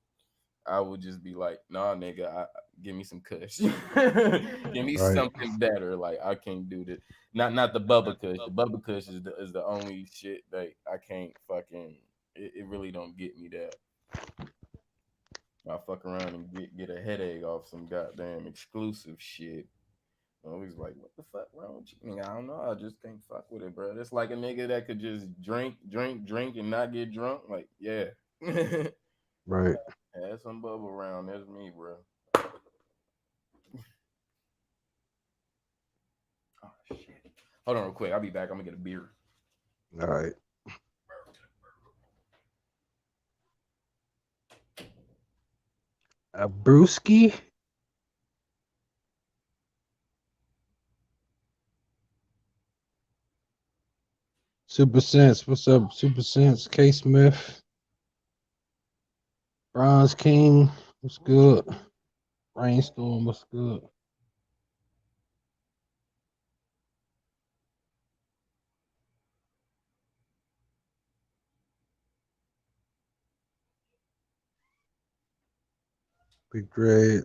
I would just be like, nah, nigga, give me some kush. Give me Right, something better. Like I can't do this. Not the Bubba Kush. The Bubba Kush is the only shit that I can't fucking. It really don't get me that. I fuck around and get a headache off some goddamn exclusive shit. I was like, what the fuck wrong with you? Nigga, I don't know. I just can't fuck with it, bro. It's like a nigga that could just drink, and not get drunk. Like, yeah. right. Have some bubble around. That's me, bro. Oh shit. Hold on real quick. I'll be back. I'm gonna get a beer. All right. A brewski. Super Sense. What's up, Super Sense? K Smith. Bronze King. What's good? Brainstorm. What's good? Big Dread.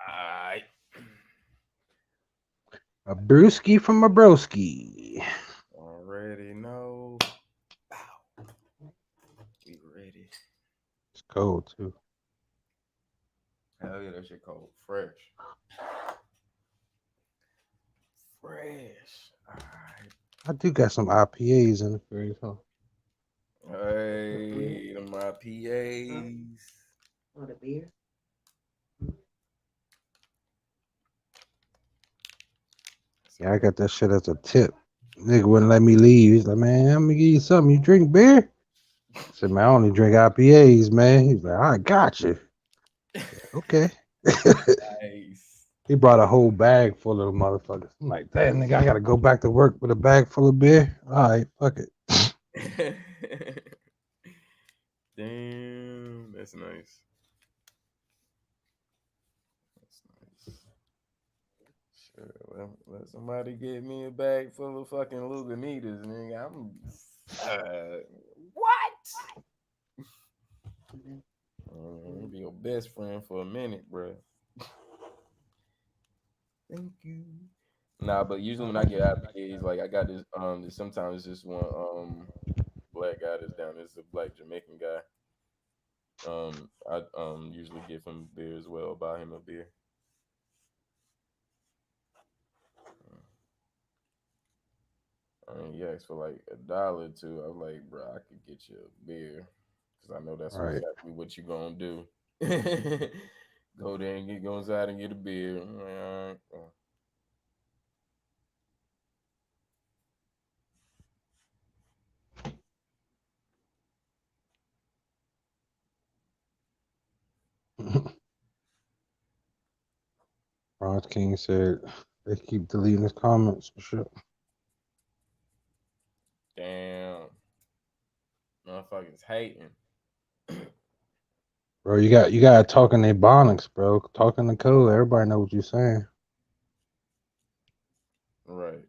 Alright. A brewski from a broski. Already know. Bow. We ready. It's cold too. Hell yeah, that shit cold. Fresh. Fresh. Alright. I do got some IPAs in the fridge, huh? Hey, them my PAs. Yeah, I got that shit as a tip. Nigga wouldn't let me leave. He's like, man, I'm gonna give you something. You drink beer? I said, man, I only drink IPAs, man. He's like, I got you. Okay. Nice. He brought a whole bag full of the motherfuckers. I'm like, damn, nigga, I gotta go back to work with a bag full of beer. All right, fuck it. Damn, that's nice. That's nice. Sure, let somebody get me a bag full of fucking Luganitas, nigga. What? Be your best friend for a minute, bro. Thank you. Nah, but usually when I get IPAs, like I got this sometimes this one black guy that's down. This is a black Jamaican guy. I usually give him beer as well, buy him a beer. I mean, he asked for like $1 too. I was like, bro, I could get you a beer because I know that's All right. exactly what you gonna do. Go there and go inside and get a beer. I'm like, all right. Bronze King said they keep deleting his comments for sure. Damn, motherfuckers hating. Bro, you gotta talk in Ebonics, bro. Talk in the code. Everybody know what you're saying. Right.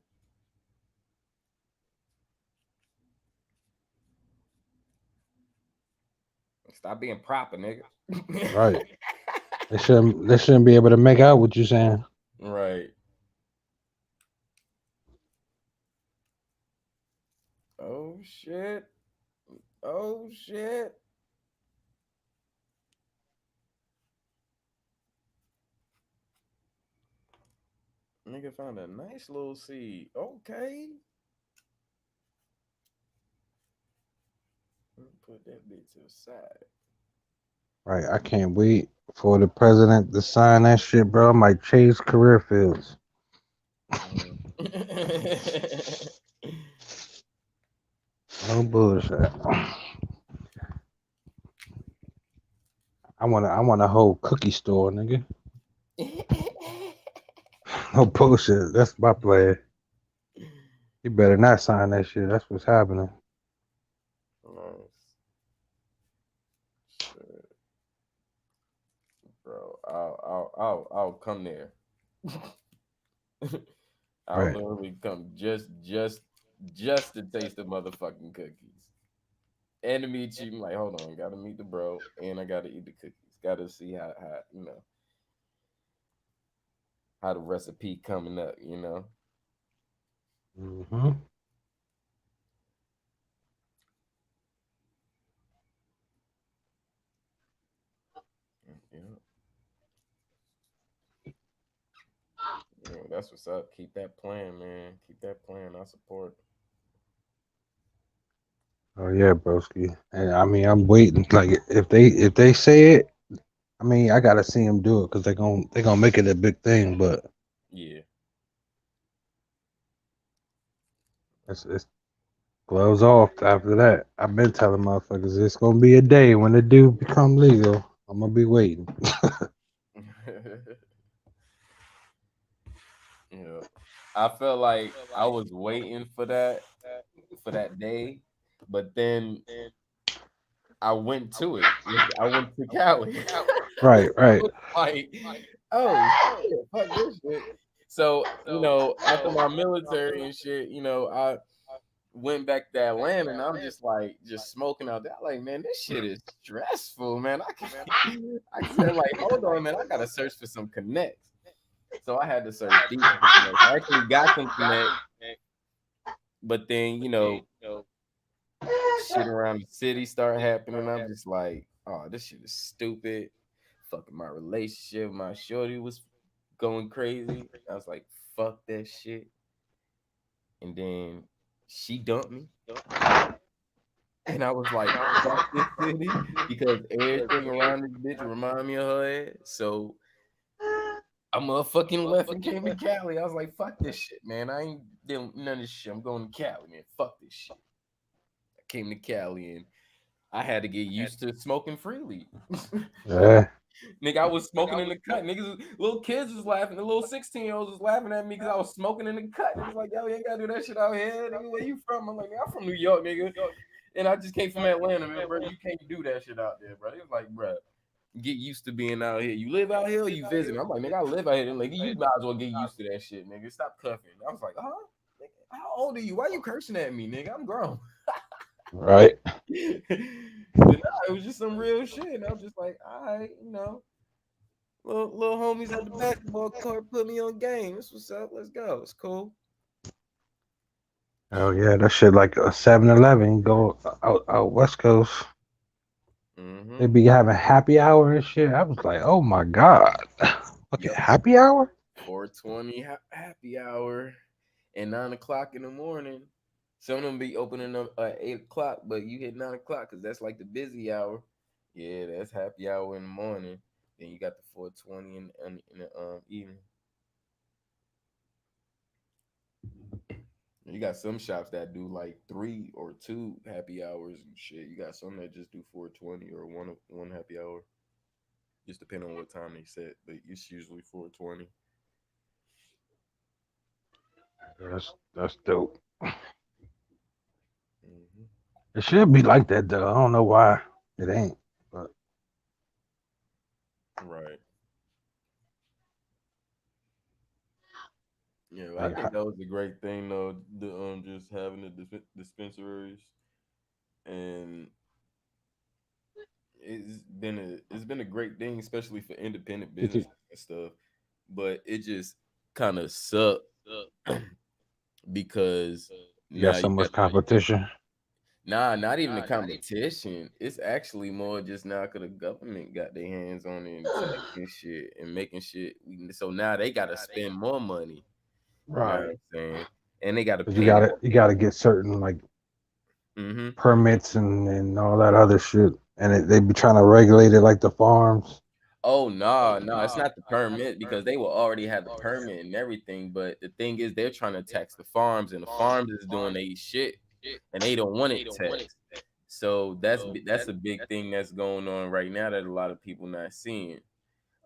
Stop being proper, nigga. Right. They shouldn't be able to make out what you're saying. Right. Oh shit. Oh shit. Nigga found a nice little seed. Okay. Put that bitch to the side. Right. I can't wait for the president to sign that shit, bro. I might change career fields. Mm. No bullshit. I want a whole cookie store, nigga. No bullshit. That's my plan. You better not sign that shit. That's what's happening. Nice. Shit, bro. I'll come there. I'll Right. literally come just to taste the motherfucking cookies. And to meet you, I'm like, hold on, gotta meet the bro, and I gotta eat the cookies. Gotta see how how the recipe coming up. Hmm. Yeah, yeah, that's what's up. Keep that plan, man. Keep that plan. I support. Oh yeah, broski. And I mean, I'm waiting. Like if they say it, I mean, I gotta see them do it because they gonna make it a big thing. But Yeah. it's gloves off after that. I've been telling motherfuckers it's gonna be a day when the do become legal. I'm gonna be waiting. Yeah. I felt like I was waiting for that day, but then I went to it. I went to Cali. Right, right, Was like, oh shit, fuck this shit. So, after my military and shit, I went back to Atlanta and I'm just like just smoking out there. I'm like, man, this shit is stressful, man. I can't I said, like, hold on, man, I gotta search for some connects. So I had to search deep for connects. I actually got some connects, but then, shit around the city start happening. I'm just like, oh, this shit is stupid. Fucking my relationship, my shorty was going crazy. I was like, fuck that shit. And then she dumped me. And I was like, fuck this city because everything around this bitch remind me of her ass. So I motherfucking left and came to Cali. I was like, fuck this shit, man. I ain't doing none of this shit. I'm going to Cali, man. Fuck this shit. I came to Cali and I had to get used to smoking freely. yeah. Nigga, I was smoking in the cut. Niggas, little kids was laughing. The little 16-year-olds was laughing at me because I was smoking in the cut. Niggas like, yo, you ain't gotta do that shit out here. Nigga, where you from? I'm like, I'm from New York, nigga. And I just came from Atlanta, man, bro. You can't do that shit out there, bro. He was like, bro, get used to being out here. You live out here or you visit? I'm like, nigga, I live out here. They're like, you might as well get used to that shit, nigga. Stop cuffing. I was like, huh? Nigga, how old are you? Why you cursing at me, nigga? I'm grown. Right. But nah, it was just some real shit. And I was just like, all right, little homies at the basketball court put me on game. This what's up. Let's go. It's cool. Oh yeah, that shit like a 7-Eleven. Go out West Coast. Mm-hmm. They be having happy hour and shit. I was like, oh my god, fucking Yep. happy hour. 420 happy hour and 9 o'clock in the morning. Some of them be opening up at 8 o'clock, but you hit 9 o'clock because that's like the busy hour. Yeah, that's happy hour in the morning. Then you got the 420 in the evening. You got some shops that do like 3 or 2 happy hours and shit. You got some that just do 420 or one happy hour. Just depending on what time they set, but it's usually 420. That's dope. Mm-hmm. It should be like that though. I don't know why it ain't. But Right. Yeah, I like, think that was a great thing though. The just having the dispensaries, and it's been a great thing, especially for independent you business and stuff. But it just kind of sucked because got now so you got much competition. not even the competition. It's actually more just now because the government got their hands on it and taxing shit and making shit. So now they got to spend more money. You know what Right. I'm saying? And they got to Cause you pay gotta more. you gotta get certain like Hmm. permits and all that other shit, and they be trying to regulate it like the farms. Oh no, no, it's not the permit because they will already have the permit and everything. But the thing is, they're trying to tax the farms, and the farms is doing they shit, and they don't want it taxed. So that's a big thing that's going on right now that a lot of people not seeing.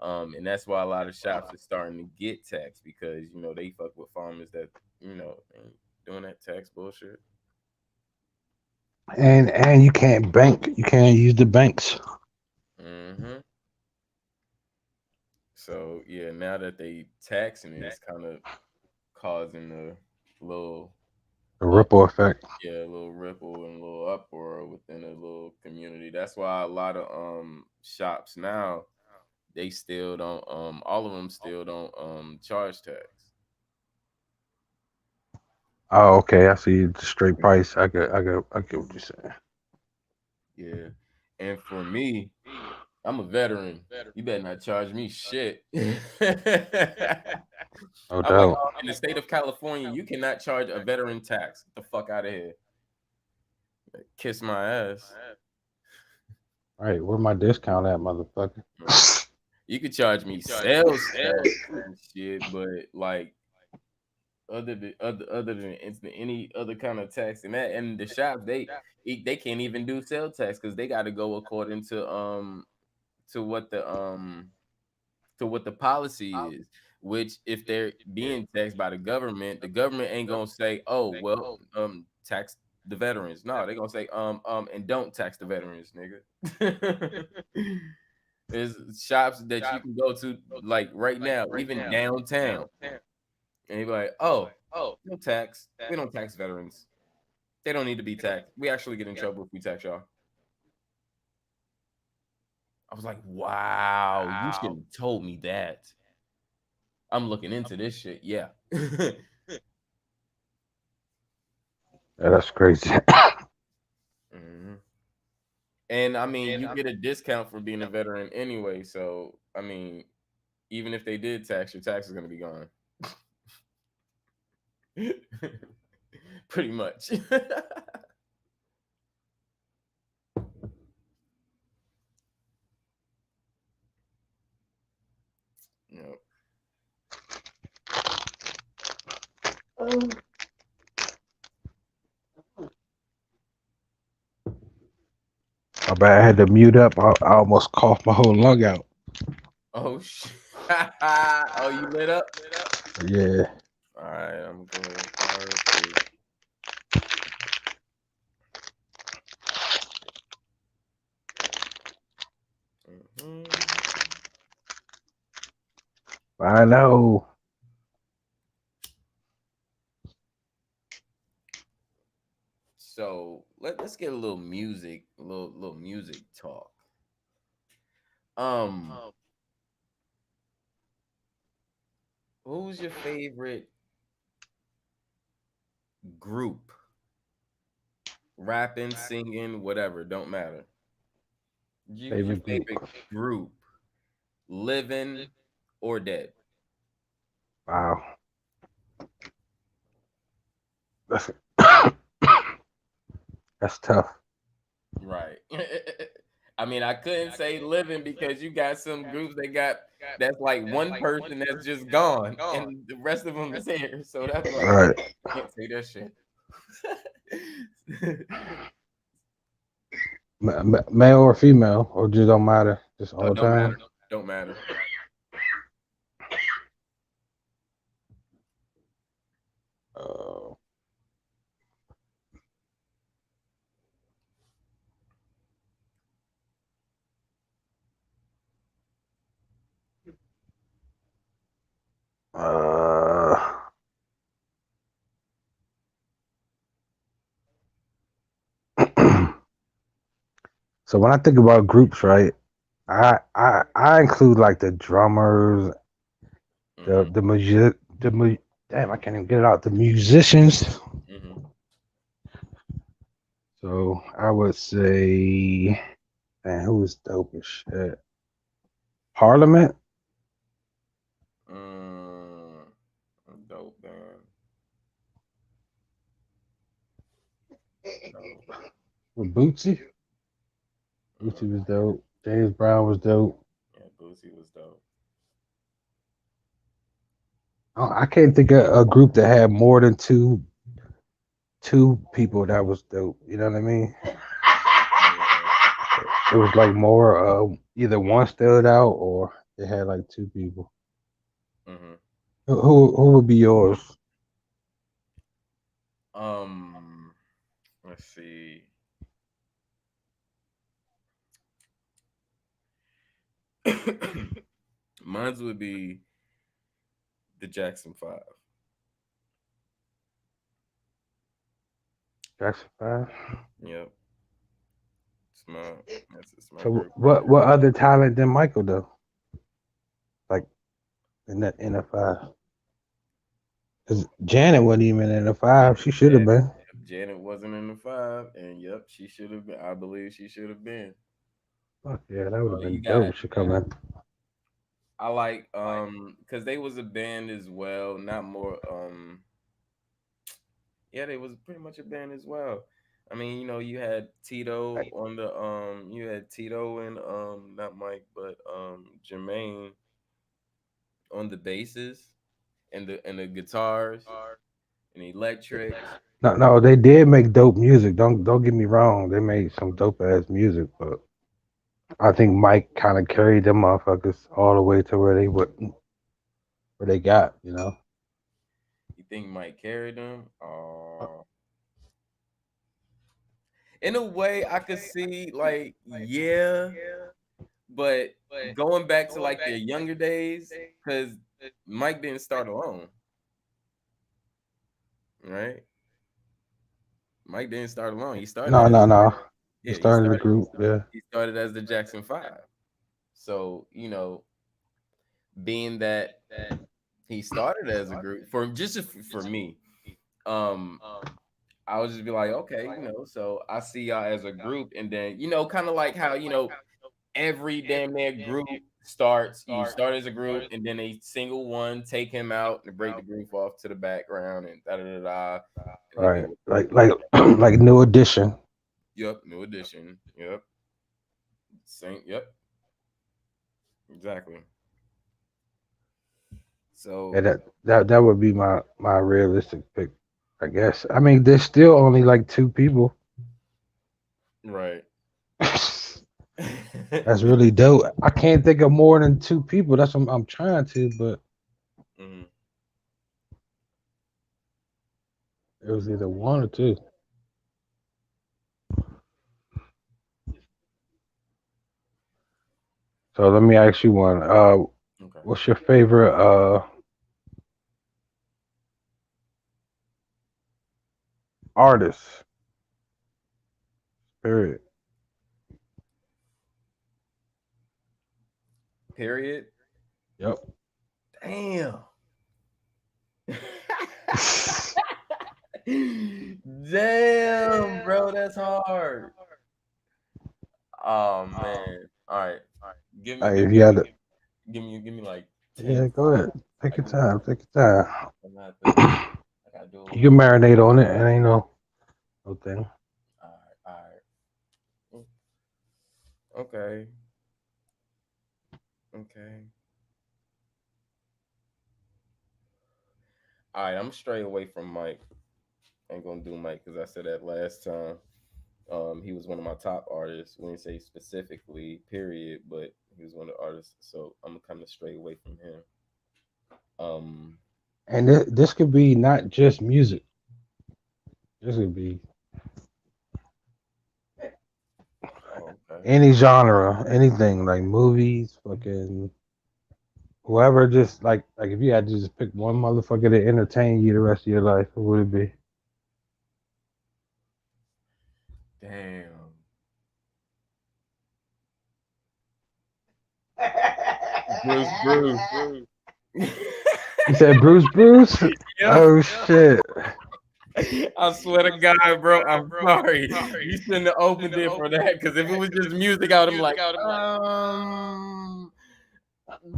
And that's why a lot of shops are starting to get taxed because they fuck with farmers that ain't doing that tax bullshit. And you can't bank. You can't use the banks. Hmm. So yeah, now that they taxing it, it's kind of causing a little The up, ripple effect. yeah, a little ripple and a little uproar within a little community. That's why a lot of shops now they still don't all of them still don't charge tax. Oh, okay. I see the straight price. I get what you're saying. Yeah, and for me, I'm a veteran. You better not charge me shit. I'm No like, doubt. oh, in the state of California, you cannot charge a veteran tax. Get the fuck out of here. Kiss my ass. All right, where my discount at, motherfucker? Right. You could charge me sales tax and shit, but like other than any other kind of tax and that and the shops they can't even do sales tax because they got to go according to what the policy is. Which if they're being taxed by the government ain't gonna say, oh well, tax the veterans. No, they're gonna say and don't tax the veterans, nigga. There's shops that you can go to like right now, even downtown, and you're like, oh, no tax. We don't tax veterans. They don't need to be taxed. We actually get in trouble if we tax y'all. I was like, wow, you should have told me that. I'm looking into this shit. Yeah. Yeah, that's crazy. Mhm. And I mean, you get a discount for being a veteran anyway. So, I mean, even if they did tax, your tax is going to be gone. Pretty much. Yep. My bad. I had to mute up. I almost coughed my whole lung out. Oh, shit. Oh, you lit up? Yeah. All right, I'm going to go ahead and fire up too. Mhm. I know. So let's get a little music, a little music talk. Um, who's your favorite group? Rapping, singing, whatever, don't matter. Your Favorite group. favorite group, living or dead? Wow. That's that's tough. Right. I mean, I couldn't say living because you got some groups that's like one person that's just gone and the rest of them is here. So that's like, Right. can't say that shit. Male or female, or just don't matter. Just all the Don't time. matter. Don't matter. Uh, uh, so when I think about groups, right, I include like the drummers, Hmm. the music, damn, I can't even get it out. The musicians. Hmm. So I would say, man, who was dope as shit? Parliament. Mm, dope, man. With Bootsy. Mm, Bootsy was dope. James Brown was dope. yeah, Boosie was dope. I can't think of a group that had more than two people that was dope. You know what I mean? Yeah. It was like more either one stood out or they had like two people. Hmm. Who would be yours? Um, let's see. Mine's would be the Jackson Five. Jackson Five. Yep, it's my it's my So group right what other talent than Michael though? Like in the five? Because Janet wasn't even in the there. five. She should have Janet, been. Janet wasn't in the five, and yep, she should have been. I believe she should have been. Fuck yeah, that would have You been got. dope. She come in. I like because they was a band as well, not more yeah, they was pretty much a band as well. I mean, you had Tito Like, on the you had Tito and not Mike, but Jermaine on the basses and the guitars and electrics. no, they did make dope music. Don't get me wrong. They made some dope ass music, but I think Mike kind of carried them motherfuckers all the way to where they got. You know. You think Mike carried them? In a way, I could see like yeah, but going back to like their younger days, because Mike didn't start alone, right? Mike didn't start alone. He started as No. He yeah, started a group. Yeah. he started as the Jackson Five. So, being that he started as a group for me, um, I would just be like, okay, so I see y'all as a group, and then kind of like how every damn near group starts. You start as a group, and then a single one take him out and break the group off to the background, and da da da da, and they Right. do what they Like do. like like New Edition. Yep, new edition. Yep, same. Yep, exactly. Yeah, So that would be my realistic pick. I guess. I mean, there's still only like two people. right. That's really dope. I can't think of more than two people. That's what I'm trying to, but Mhm. it was either one or two. So let me ask you one. Okay. What's your favorite artist? Period. Period. Yep. Damn. Damn, bro, that's hard. Oh man. All right. Give me Hey, give if me you had to, give me like 10 yeah, go seconds. ahead. Take I your give me like time. Take your time. I'm gonna have to I gotta do a You little can marinate on it. It ain't no thing. all right. Okay. Okay. All right, I'm straight away from Mike. Ain't gonna do Mike because I said that last time. He was one of my top artists. We didn't say specifically, period, but he was one of the artists. So I'm kind of straight away from him. Um, And this could be not just music. This could be oh, okay. any genre, anything like movies, fucking whoever. Just like if you had to just pick one motherfucker to entertain you the rest of your life, who would it be? Damn. Bruce. You said Bruce. Yep. Oh shit. I swear to God, bro. I'm sorry. You shouldn't have opened it for that. Because if it was just music, I would have been like,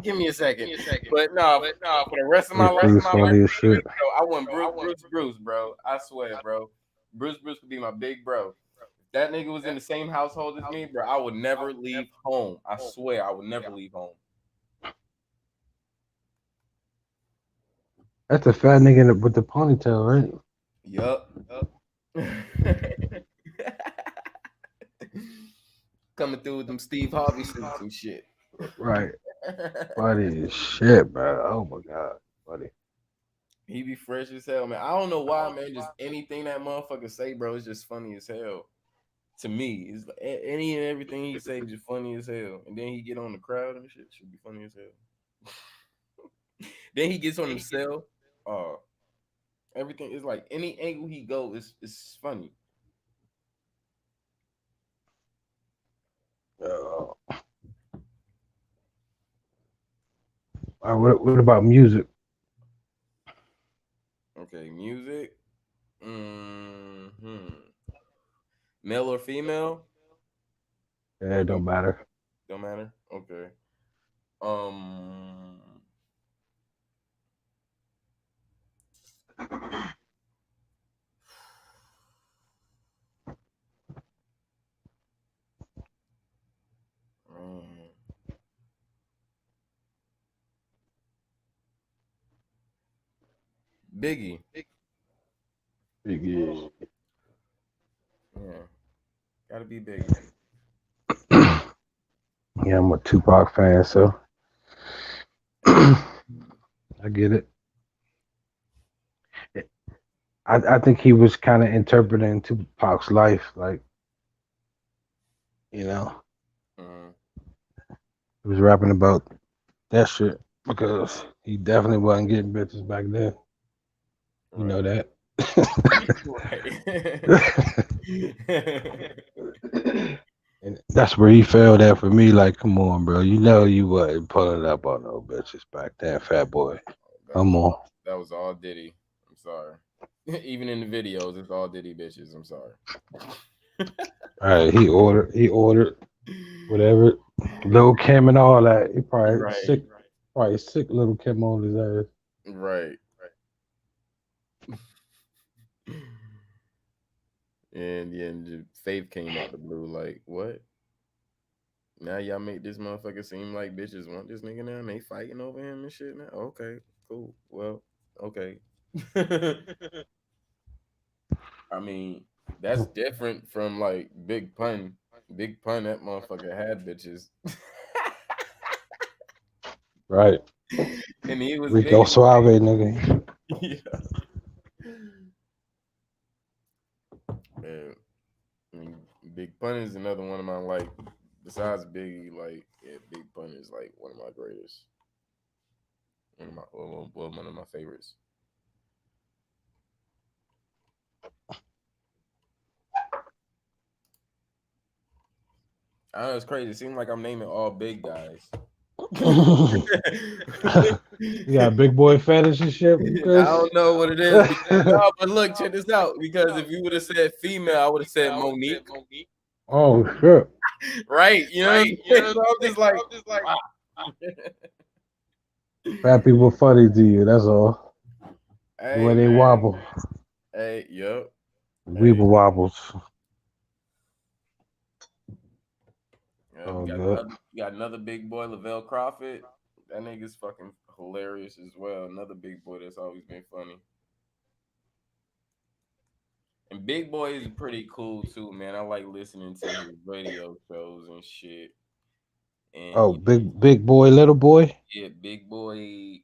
give me a second. But no, for the rest of my life, Bruce funny as shit. bro, I want Bruce, bro. I swear, bro. Bruce could be my big bro. that nigga was in the same household as me, bro, I would never leave home. I swear, I would never leave home. That's a fat nigga with the ponytail, right? Yup. Coming through with them Steve Harvey suits and shit. Right. Funny as shit, bro. Oh my god. Funny. He be fresh as hell, man. I don't know why, man. Just anything that motherfucker say, bro, is just funny as hell. To me, it's like any and everything he say just funny as hell. And then he get on the crowd and shit, should be funny as hell. Then he gets on himself. Uh, everything is like any angle he go is funny. Uh, what about music? Okay, music. Male or female? Yeah, Or it don't matter. don't matter. Okay. Um. mm, Biggie. Biggie. Yeah, gotta be Biggie. Yeah, I'm a Tupac fan, so I get it. I think he was kind of interpreting Tupac's life, like you know, Mhm. he was rapping about that shit because he definitely wasn't getting bitches back then. You know Right. that. Right. And that's where he failed at for me. Like, come on, bro. You know you wasn't pulling up on no bitches back then, fat boy. that Come was on. all. That was all Diddy. I'm sorry. Even in the videos, it's all Diddy bitches. I'm sorry. All right, he ordered whatever. Lil Kim and all that. He Right. probably sick little Kim on his ass. Right. And yeah, and Faith came out the blue like, what? Now y'all make this motherfucker seem like bitches want this nigga now and they fighting over him and shit now? Okay, cool. Well, okay. I mean, that's different from like Big Pun. Big Pun, that motherfucker had bitches. Right. And he was big Rico in Suave, nigga. yeah. Man, I mean, Big Pun is another one of my like besides Biggie, like yeah, Big Pun is like one of my greatest. One of my favorites. I know it's crazy. It seems like I'm naming all big guys. You got big boy fetish and shit, I Chris? don't know what it is. No, but look, check this out. Because if you would have said female, I would have said Monique. Oh shit. Right? You know what I'm saying? So I'm just like, wow. Fat people funny to you, that's all. The way Hey they man. wobble. Hey, yep. Hey, Weeble wobbles. yeah, Oh good. you got another big boy, Lavelle Crawford. That nigga's fucking hilarious as well. Another big boy that's always been funny. And Big Boy is pretty cool too, man. I like listening to his radio shows and shit. And Oh, big boy, little boy? yeah, Big Boy.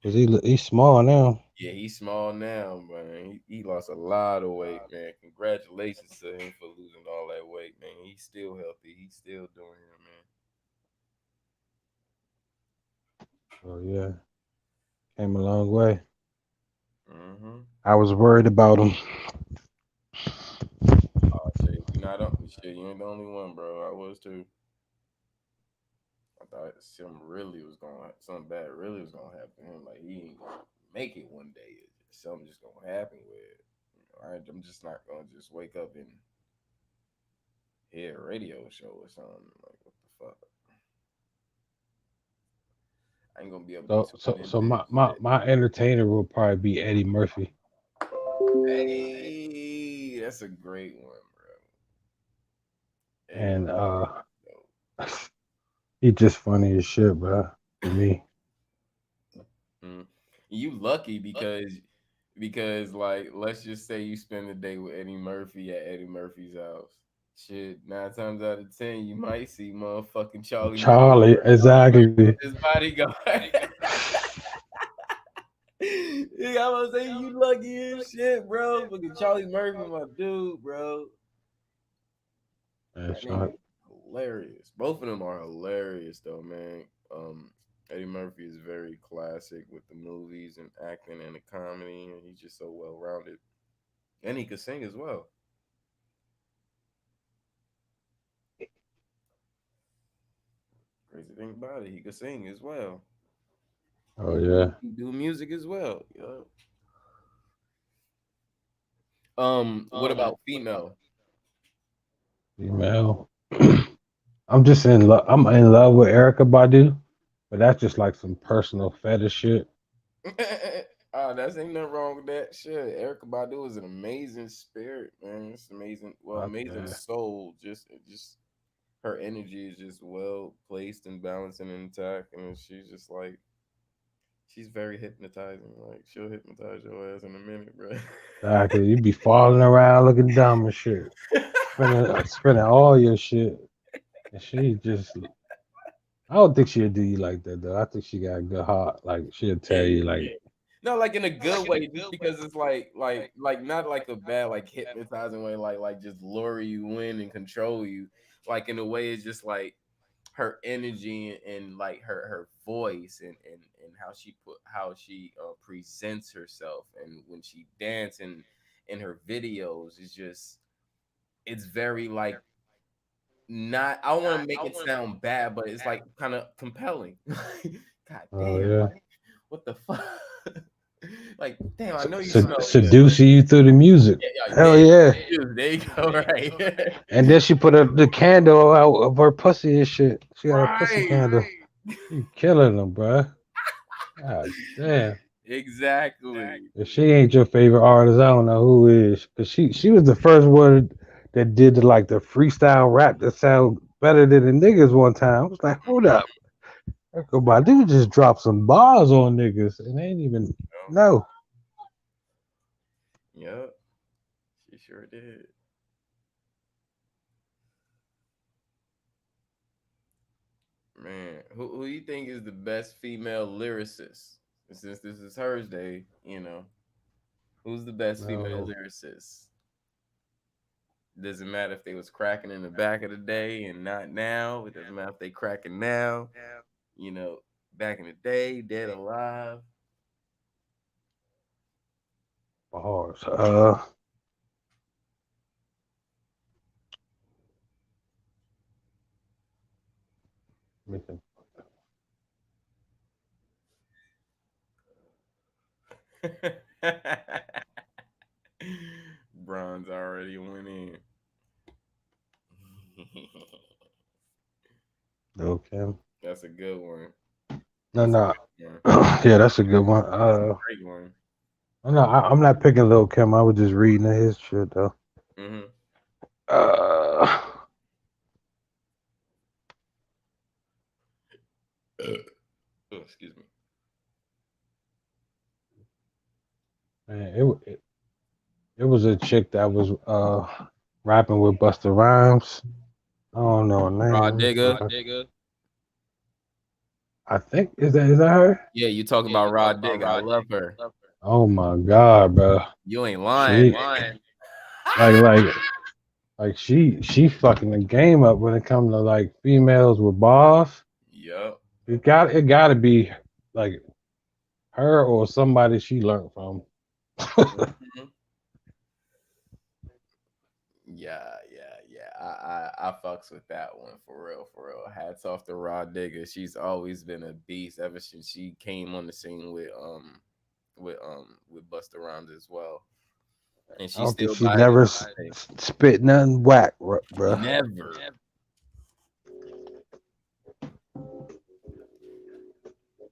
Cause he's small now. Yeah, he's small now, man. He lost a lot of weight, man. Congratulations to him for losing all that weight, man. He's still healthy. He's still doing it, Oh yeah. Came a long way. man. Mm-hmm. I was worried about him. Oh shit, you not up? Shit, you ain't the only one, bro. I was too. I thought something bad really was gonna happen to him. Like he ain't gonna make it one day. Something just gonna happen with it. I'm just not gonna just wake up and hear a radio show or something. Like what the fuck? I ain't gonna be able to tune So into his shit. my entertainer will probably be Eddie Murphy. Hey, that's a great one, bro. and Eddie. he just funny as shit, bro. To me, Mm. You lucky because like let's just say you spend the day with Eddie Murphy at Eddie Murphy's house. Shit, 9 times out of 10, you might see motherfucking Charlie Murphy. Charlie, Charlie Murphy exactly. with his bodyguard. Yeah, I'm gonna say you lucky as shit, bro. Fucking Charlie Murphy, my dude, bro. Man, That nigga Char- hilarious. Both of them are hilarious though, man. Um, Eddie Murphy is very classic with the movies and acting and the comedy, and he's just so well rounded. And he could sing as well. Crazy thing about it, he could sing as well. oh yeah, He do music as well. Yeah. What about female? female. I'm just in love. I'm in love with Erica Badu, but that's just like some personal fetish shit. That's ain't nothing wrong with that. Shit, Erica Badu is an amazing spirit, man. It's amazing. Well, amazing Yeah, soul. Just her energy is just well placed and balanced and intact, and she's just like she's very hypnotizing. Like she'll hypnotize your ass in a minute, bro. exactly. You be falling around looking dumb and shit, spending all your shit, and she just. I don't think she'll do you like that though. I think she got a good heart. Like she'll tell Yeah, you like, no, like in a good way, just because it's like not like a bad like hypnotizing way, like just lure you in and control you. Like in a way, it's just like her energy and like her voice and how she presents herself and when she dance and in her videos is just it's very like not I don't want to make it sound bad, but it's like kind of compelling. God oh damn, yeah, like what the fuck? Like, damn, I know you smell good. seducing you through the music. Yeah, yeah, Hell damn, yeah. there you go, right, And then she put the candle out of her pussy and shit. She got a pussy right, candle. You killing them, bruh. God damn. exactly. If she ain't your favorite artist, I don't know who is. Cause she was the first one that did the freestyle rap that sound better than the niggas one time. I was like, hold up. Erykah Badu just dropped some bars on niggas and they ain't even know. Yep, she sure did. Man, who you think is the best female lyricist? Since this is Hursday, who's the best female No. lyricist? Doesn't matter if they was cracking in the back of the day and not now. It doesn't matter if they cracking now. You know, back in the day, dead alive. Bars. Let me think. Bronze already went in. Okay. That's a good one. No, That's a no. good one. Yeah, that's a good one. That's a great one. No, I'm not picking Lil Kim. I was just reading his shit though. Hmm. Uh, Oh, excuse me. man, it was a chick that was rapping with Busta Rhymes. I don't know her name. Raw Let me see if Digger. I think is that her? Yeah, you talking about Raw Digger. I love her. Oh my god, bro. You ain't lying. She like like she fucking the game up when it comes to like females with bars. Yep. It gotta be like her or somebody she learned from. Mhm. Yeah. I fucks with that one for real, for real. Hats off to Raw Digger. She's always been a beast ever since she came on the scene with Busta Rhymes as well. And I she don't think still she got it never today. spit nothing whack, bruh. Never.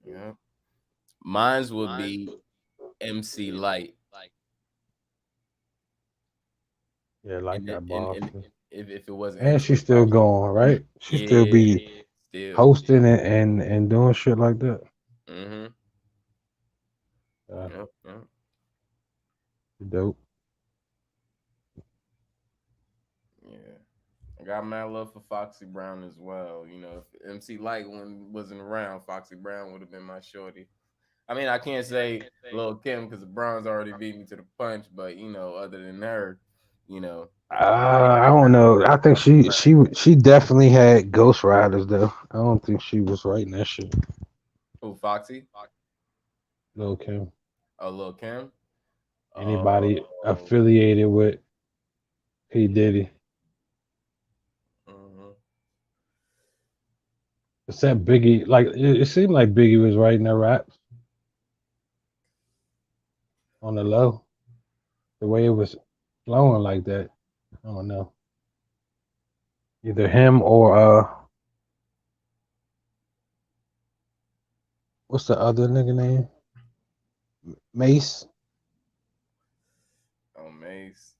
Yeah. Mine's would be MC Light. Yeah, like And that and boss. and if it wasn't And she's Antoine still Foxy. going, right? She still Yeah, be still. hosting and doing shit like that. Mm-hmm. Uh, Yep, yep. dope. Yeah. I got mad love for Foxy Brown as well. You know, if MC Light one wasn't around, Foxy Brown would have been my shorty. I mean, I can't say Lil Kim because the Browns already beat me to the punch, but you know, other than her, you know, I don't know. I think she definitely had Ghost Riders though. I don't think she was writing that shit. who Foxy? Lil Kim. Oh, Lil Kim. Anybody Oh, affiliated with P Diddy? mhm. Except Biggie. Like it seemed like Biggie was writing the raps on the low. The way it was flowing like that. I don't know. Either him or what's the other nigga name? Mace. Oh, Mace.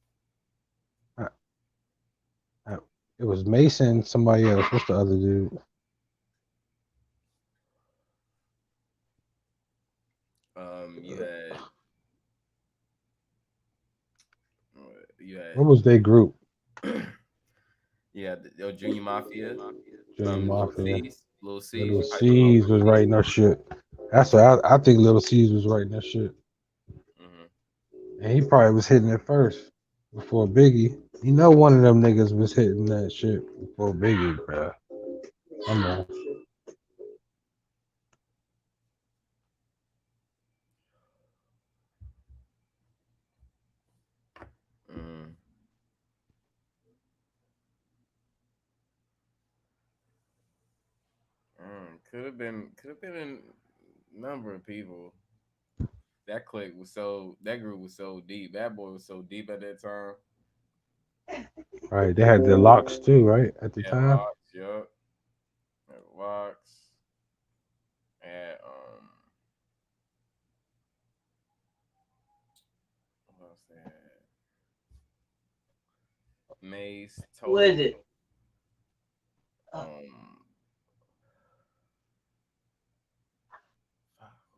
Uh, uh, It was Mace and somebody else. What's the other dude? You had you What was their group? had yeah, your Junior Mafia. Junior Little Mafia. C's, Little C's, Little Hyper Low C's was writing that shit. That's what I think Little C's was writing that shit. hmm And he probably was hitting it first before Biggie. You know one of them niggas was hitting that shit before Biggie, bro. Come on. mm could have been a number of people. That group was so deep. That boy was so deep at that time. Right. They had the locks too, right? At the Had time. locks, yup. Had locks. Had what else they had? Mace, Total. Um,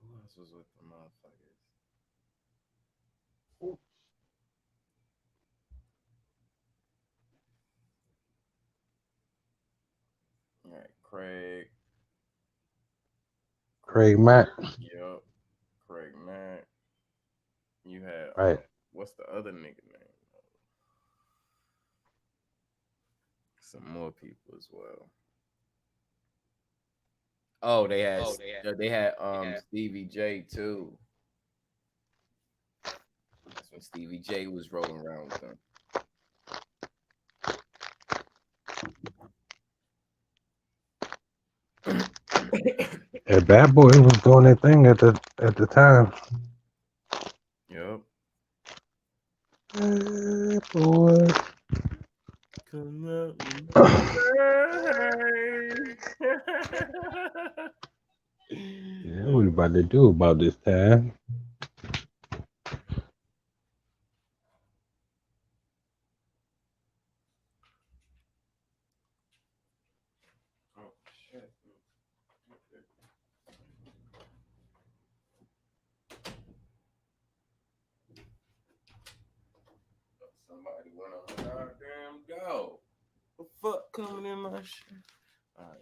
who else was with the motherfuckers? All right, Craig. Craig Craig. Mack. Yup. Craig Mack. You had Right. what's the other nigga name? Some more people as well. Oh, they had Stevie J too. That's when Stevie J was rolling around with them. And Bad Boy was doing their thing at the time. Yep. Bad Boy. Come out and Yeah, what we about to do about this time? Oh shit. Somebody went on a goddamn go. The fuck coming in my shit? Alright.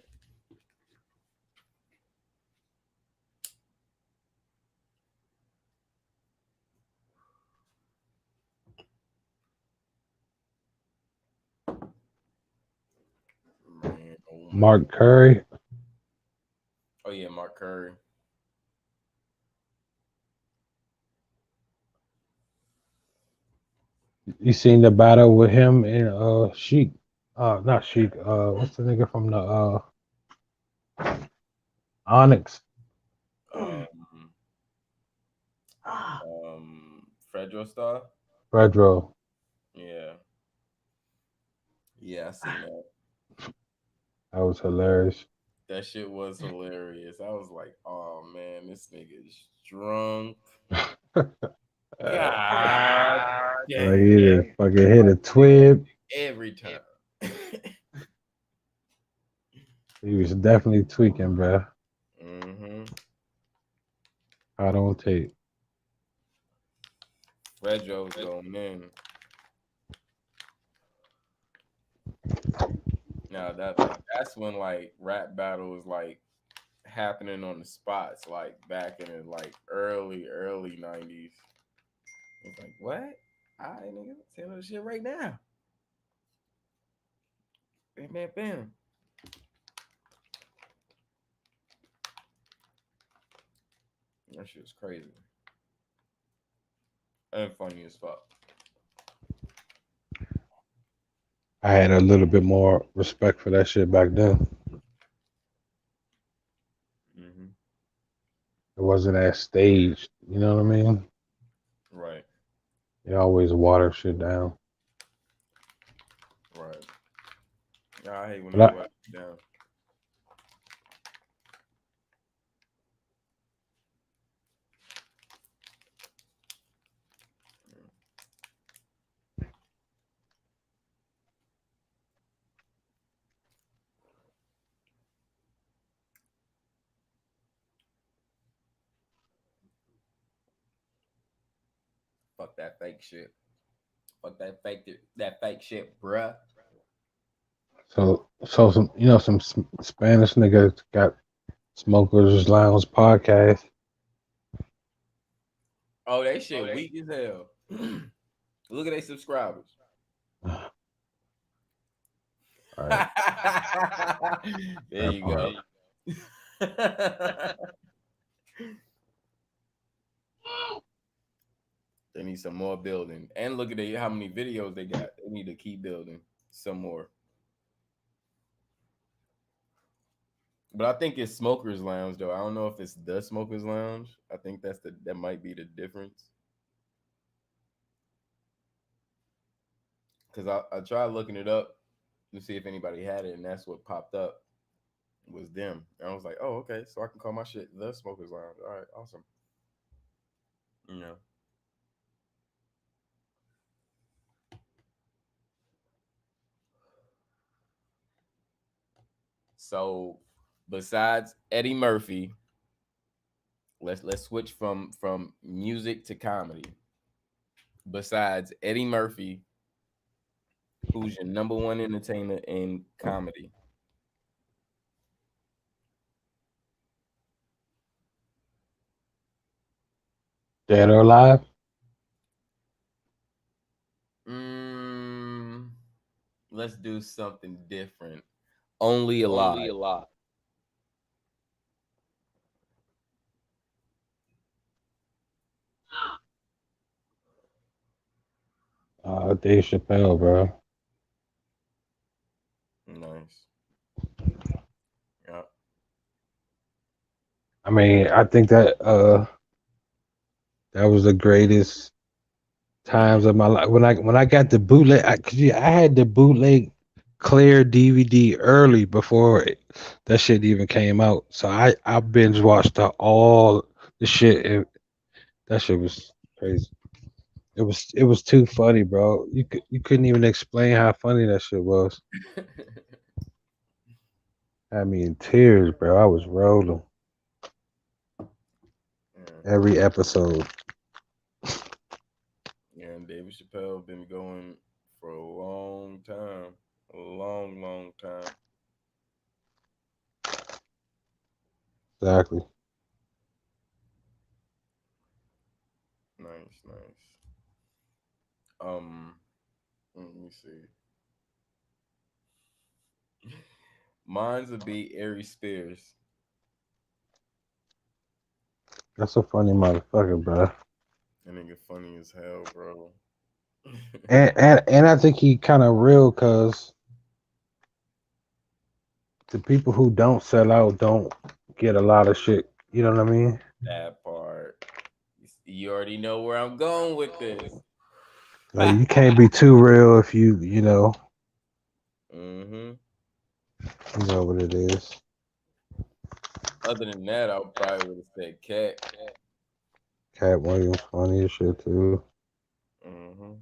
Man, oh man. Mark Curry. Oh yeah, Mark Curry. You seen the battle with him and Sheik. Not Sheik. What's the nigga from the Onyx? Um Fredro Star. Pedro. Yeah. Yeah, I seen that. That was hilarious. That shit was hilarious. I was like, oh man, this nigga is drunk. God Like damn. he fucking hit a twib. Every time. He was definitely tweaking, bro. Mm-hmm. I don't tape. Fredro was going in. Now that's when like rap battle was like happening on the spots, like back in the like early 90s. It's like, what? All right, nigga, tell this shit right now. Bam, bam, bam. That shit's crazy and funny as fuck. I had a little bit more respect for that shit back then. Mm-hmm. It wasn't as staged. You know what I mean? Right, They always water shit down. right. Yeah, I hate when they But work down. Fuck that fake shit. Fuck that fake shit, bruh. so some some Spanish niggas got Smokers Lounge podcast. Oh, they shit weak as hell. Look at they subscribers. All right, There that you part. go. They need some more building. And look at how many videos they got. They need to keep building some more. But I think it's Smokers Lounge though. I don't know if it's the Smokers Lounge. I think that might be the difference. Cause I tried looking it up to see if anybody had it, and that's what popped up was them. And I was like, oh, okay, so I can call my shit the Smokers Lounge. All right, awesome. You know. So besides Eddie Murphy, let's switch from music to comedy. Besides Eddie Murphy, who's your number one entertainer in comedy? Dead or alive? Mm, let's do something different. Only alive. Dave Chappelle, bro. Nice. Yeah. I mean, I think that was the greatest times of my life when I got the bootleg. I had the bootleg clear DVD early before that shit even came out. So I binge watched all the shit. And that shit was crazy. It was too funny, bro. You couldn't even explain how funny that shit was. Had me in tears, bro. I was rolling Yeah. every episode. Yeah, and David Chappelle been going for a long time. A long, long time. Exactly. Nice, nice. Let me see. Mine's would be Ari Spears. That's a funny motherfucker, bro. That nigga funny as hell, bro. And I think he kind of real because the people who don't sell out don't get a lot of shit. You know what I mean? That part. You already know where I'm going with this. Like you can't be too real if Mm-hmm. you know what it is. Other than that, I probably would have said Cat. Cat Williams funny as shit too. Mm-hmm.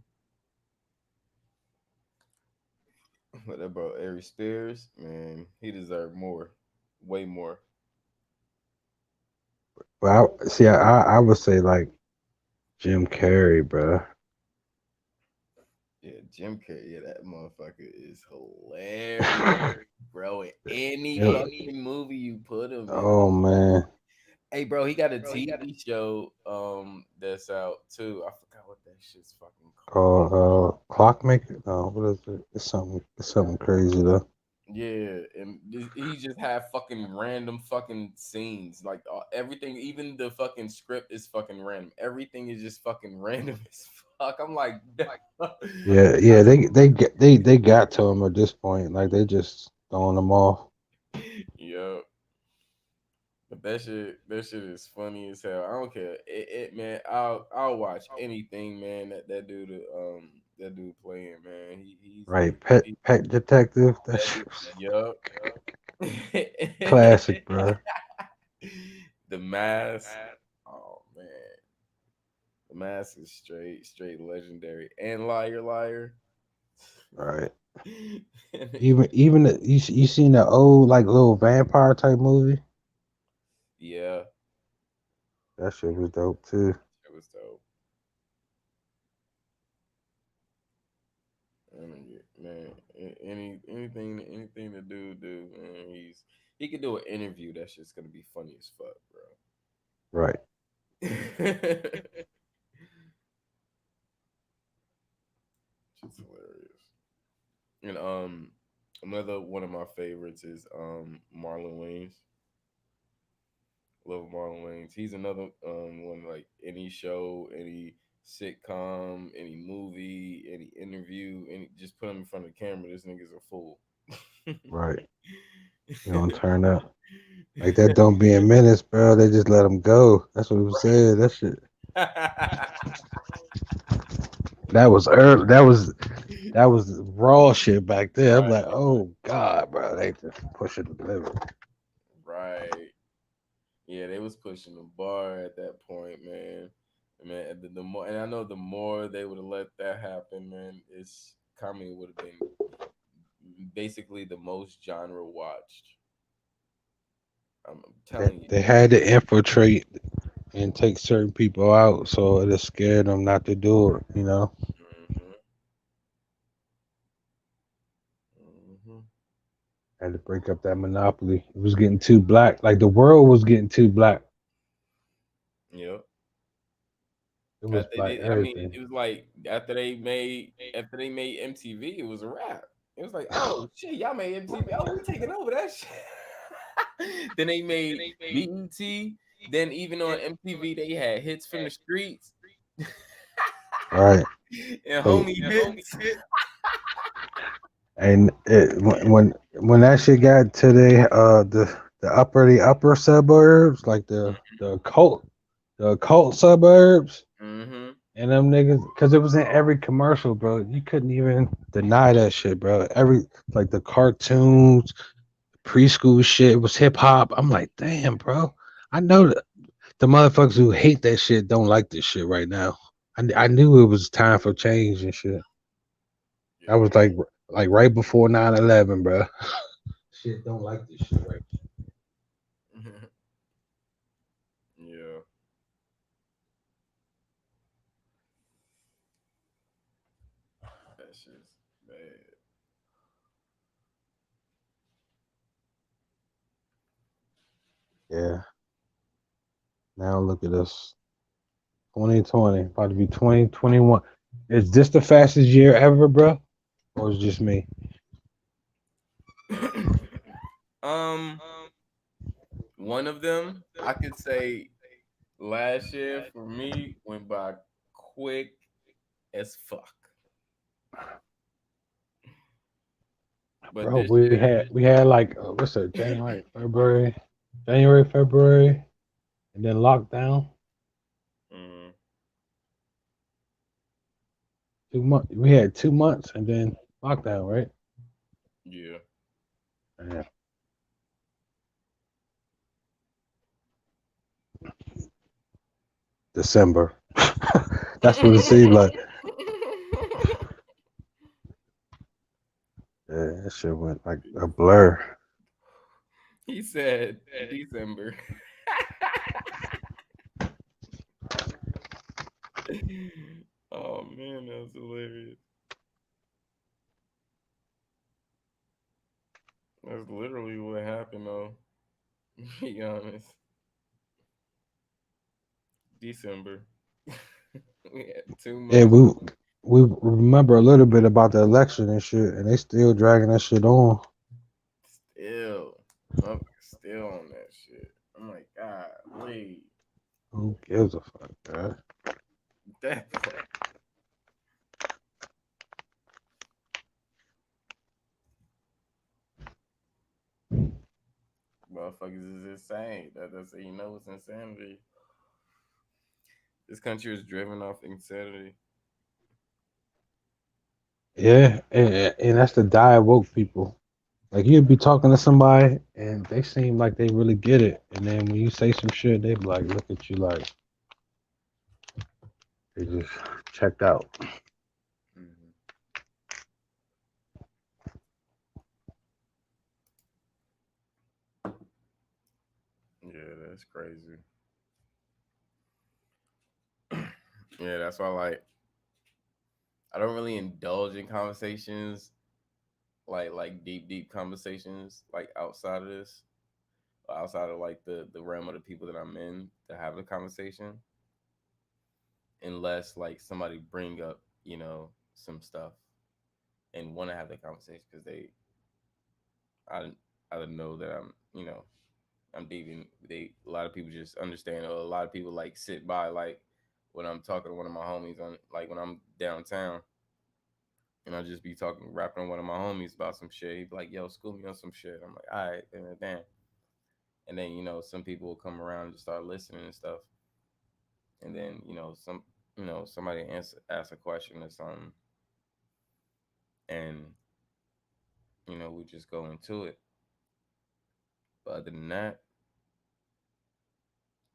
But that bro, Ari Spears, man, he deserved more, way more. Well, I would say like Jim Carrey, bro. Yeah, Jim Carrey, yeah, that motherfucker is hilarious, bro. In any Yeah. fucking movie you put him in. Oh man, Hey, bro, he got a TV show that's out too. I forgot what that shit's fucking called. called Clockmaker. No, what is it? It's something crazy though. Yeah, and he just have fucking random fucking scenes, like everything. Even the fucking script is fucking random. Everything is just fucking random as fuck. I'm like, Yeah. They got to him at this point. Like they just throwing him off. yeah. But that shit is funny as hell. I don't care. Man, I'll watch anything, man. That dude playing, man. Right, He Pet Detective. That that shit dude, was yup. classic, bro. The mask. Oh man, the mask is straight legendary. And liar. Right. You seen the old like little vampire type movie? Yeah, That shit was dope too. it was dope. I mean, man, anything to do, man. He could do an interview. That shit's gonna be funny as fuck, Right. bro. It's hilarious. And another one of my favorites is Marlon Wayans. Love Marlon Wayans. He's another one like any show, any sitcom, any movie, any interview, any just put him in front of the camera. This nigga's a fool. Right. You don't turn up. Like that don't be in minutes, bro. They just let him go. That's what he was saying. That shit. That was early. That was raw shit back there. I'm like, Right, oh god, bro. They just pushing the limit. right. Yeah, they was pushing the bar at that point, man. Man, the more, and I know the more they would have let that happen, man, it's comedy would have been basically the most genre watched. I'm They, telling you. they had to infiltrate and take certain people out, so it scared them not to do it. You know, Hmm. Hmm. had to break up that monopoly. It was getting too black. Like the world was getting too black. Yep. It was They like did. I mean, everything. it was like after they made MTV, it was a wrap. It was like, oh shit, y'all made MTV. Oh, we taking over that shit. Then they made BET. Then even on MTV, they had hits from the streets Right. and So homie hits. and when that shit got to the upper suburbs, like the cult suburbs, Mm-hmm. and them niggas, because it was in every commercial, bro. You couldn't even deny that shit, bro. Every like the cartoons, preschool shit was hip hop. I'm like, damn, bro. I know that the motherfuckers who hate that shit don't like this shit right now. I knew it was time for change and shit. That Yeah. was like right before 9/11, bro. Shit, don't like this shit right. Yeah. That shit's bad. Yeah. Now look at us. 2020, about to be 2021. Is this the fastest year ever, bro? Or is it just me? um, one of them I could say last year for me went by quick as fuck. But Bro, this we had like what's it, January, February, and then lockdown. year, 2 months. We had 2 months and then lockdown, right? yeah. Yeah. December. That's what it seemed like. Yeah. That shit went like a blur. He said December. Oh man, that was hilarious. That's literally what happened though. Be honest. December. We had two Yeah, months. we remember a little bit about the election and shit, and they still dragging that shit on. Still. Still on that shit. I'm like, God, wait. Who gives a fuck, bro? That part. Motherfuckers is insane. That's you know it's insanity. This country is driven off insanity. Yeah, and that's the die woke people. Like you'd be talking to somebody and they seem like they really get it, and then when you say some shit, they be like, look at you like they just checked out. Hmm. Yeah, that's crazy. Yeah, that's why like I don't really indulge in conversations like deep conversations like outside of this, outside of like the realm of the people that I'm in to have the conversation, unless like somebody bring up some stuff and want to have the conversation because I I know that I'm deep in they a lot of people just understand, or a lot of people like sit by like when I'm talking to one of my homies on like when I'm downtown and I'll just be talking rapping to one of my homies about some shit. He'd be like, yo, school me on some shit. I'm like, all right, damn. And then, some people will come around and just start listening and stuff. And then, somebody ask a question or something and, we just go into it. But other than that,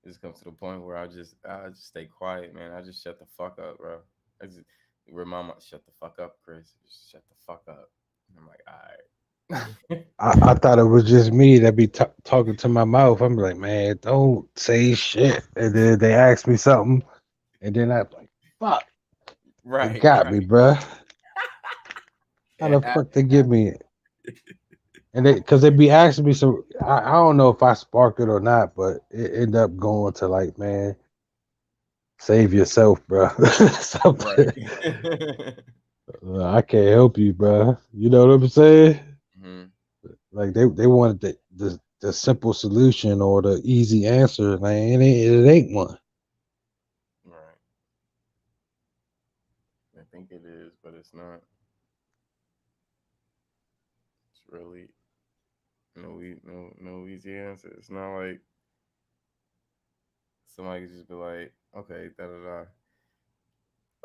it's come to the point where I just stay quiet, man. I just shut the fuck up, bro. I just remind my shut the fuck up, Chris. Just shut the fuck up. And I'm like, all right. I thought it was just me that be talking to my mouth. I'm like, man, don't say shit. And then they ask me something, and then I'm like, fuck, they Right, got me, right. bruh. How It the happened. fuck they get me? And because they be asking me some, I don't know if I spark it or not, but it end up going to like, man, save yourself, bro. Right. Something. I can't help you, bro. You know what I'm saying? Hmm. Like they wanted the simple solution or the easy answer. Like it ain't one. Right. I think it is, but it's not. It's really no easy answer. It's not like somebody can just be like, okay, da da da.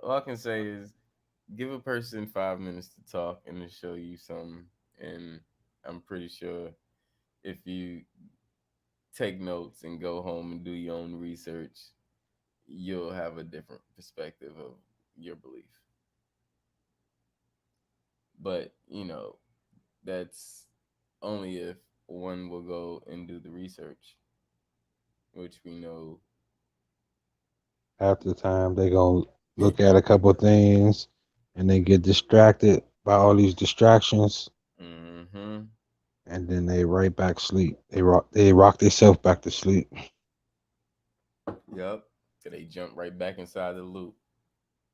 All I can say is give a person 5 minutes to talk and to show you something, and I'm pretty sure if you take notes and go home and do your own research, you'll have a different perspective of your belief. But that's only if one will go and do the research, which we know. Half the time they gonna look at a couple things and they get distracted by all these distractions, Mm-hmm. and then they right back sleep. They rock themselves back to sleep. Yep. So they jump right back inside the loop.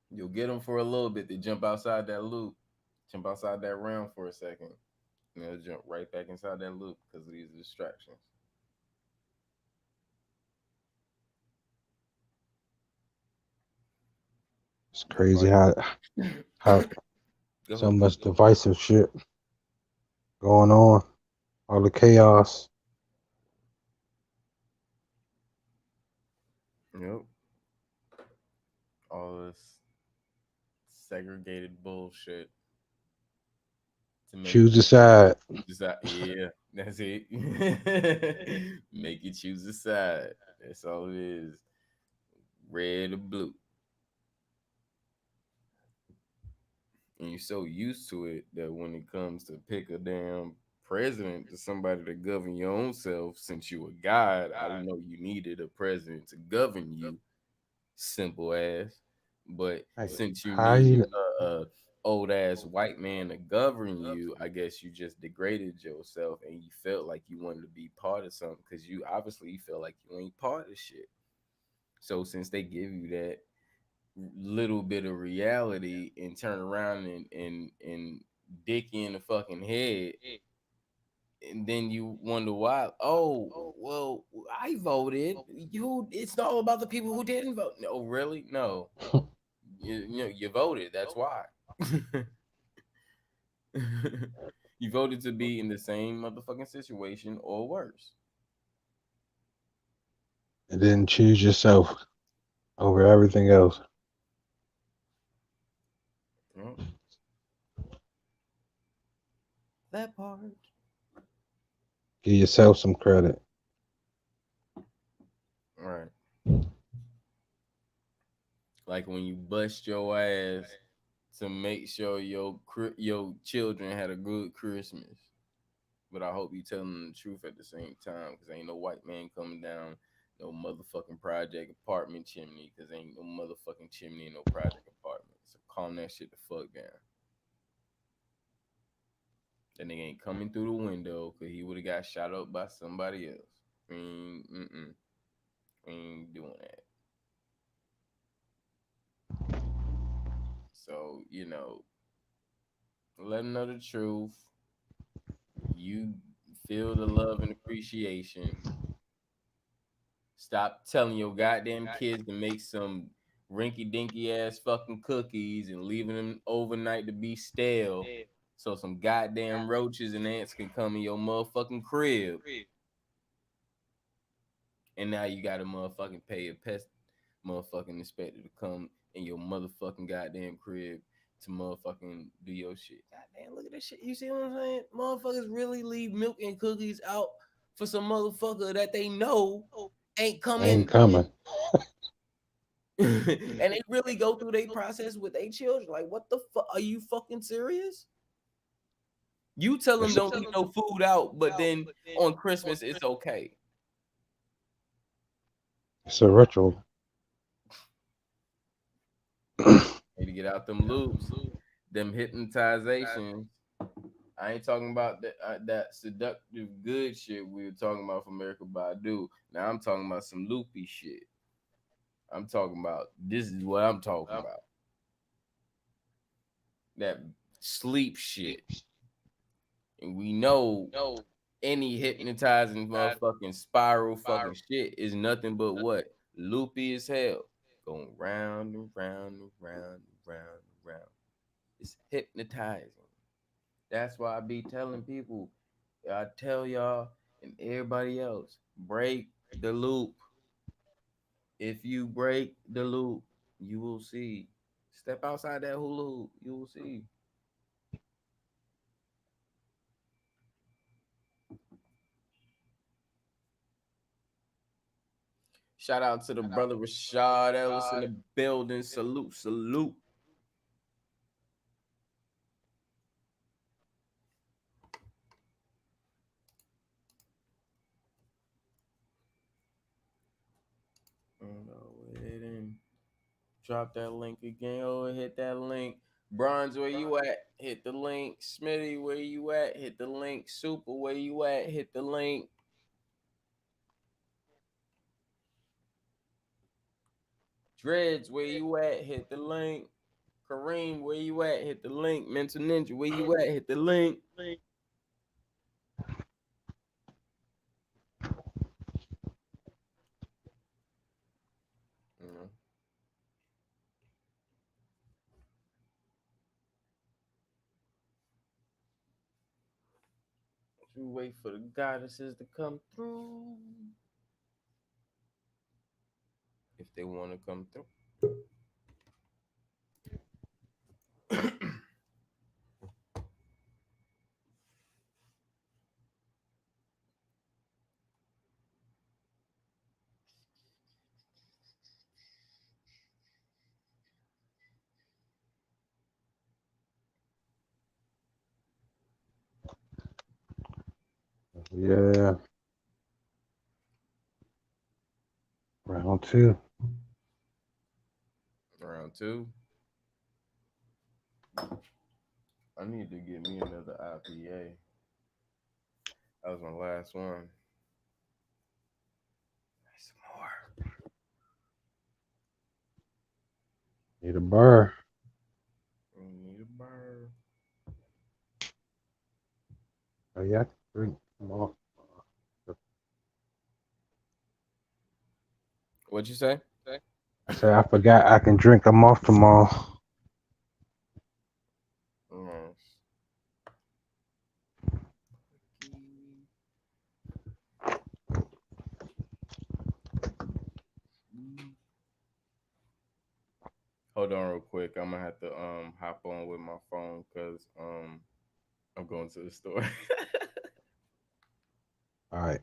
You'll get them for a little bit. They jump outside that loop, jump outside that realm for a second, and they'll jump right back inside that loop because of these distractions. It's That's crazy why. how Go so ahead. much divisive shit going on. All the chaos. Yep. All this segregated bullshit to make Choose a side. you decide. Yeah, that's it. Make you choose a side. That's all it is. Red or blue. And you're so used to it that when it comes to pick a damn president to somebody to govern your own self, since you a god, I didn't know you needed a president to govern you, simple ass. But Like, since you how need you a old ass white man to govern you, I guess you just degraded yourself and you felt like you wanted to be part of something because you obviously feel like you ain't part of shit. So since they give you that little bit of reality and turn around and dick you in the fucking head, and then you wonder why. Oh, well, I voted. You, it's all about the people who didn't vote. No, really, no. You voted. That's why. You voted to be in the same motherfucking situation or worse. and then choose yourself over everything else. Yep, that part. Give yourself some credit. Right. Like when you bust your ass to make sure your children had a good Christmas. But I hope you tell them the truth at the same time, because ain't no white man coming down no motherfucking project apartment chimney, because ain't no motherfucking chimney in no project apartment. So calm that shit the fuck down. That nigga ain't coming through the window because he would have got shot up by somebody else. We ain't doing that. So, let them know the truth. You feel the love and appreciation. Stop telling your goddamn kids to make some rinky dinky ass fucking cookies and leaving them overnight to be stale. So some goddamn roaches and ants can come in your motherfucking crib. And now you gotta motherfucking pay a pest motherfucking inspector to come in your motherfucking goddamn crib to motherfucking do your shit. Goddamn, look at this shit. You see what I'm saying? Motherfuckers really leave milk and cookies out for some motherfucker that they know ain't Ain't coming. coming. And they really go through their process with their children. Like, what the fuck? Are you fucking serious? You tell them It's, don't leave no food out, but then on Christmas it's okay. it's a ritual. Need to get out them loops, them hypnotizations. I ain't talking about that seductive good shit we were talking about from America Badu. Now I'm talking about some loopy shit. I'm talking about, this is what I'm talking about. That sleep shit. And we know any hypnotizing motherfucking spiral fucking shit is nothing but what? Loopy as hell. Going round and round and round and round and round. It's hypnotizing. That's why I be telling people, I tell y'all and everybody else, break the loop. If you break the loop, you will see. Step outside that hula hoop, you will see. Shout out to the brother Rashad Ellis in the building. Salute, salute. Go ahead and drop that link again. Oh, hit that link. Bronze, where you at? Hit the link. Smitty, where you at? Hit the link. Super, where you at? Hit the link. Dreads, where you at? Hit the link. Kareem, where you at? Hit the link. Mental Ninja, where you at? Hit the link. You know, you wait for the goddesses to come through if they want to come through. Yeah. Round two. Round two. I need to get me another IPA. That was my last one. Some more. Need a burr. Need a burr. Oh yeah, I can drink them all. What'd you say? I said I forgot I can drink them off tomorrow. Nice. Hold on real quick. I'm gonna have to hop on with my phone because I'm going to the store. All right.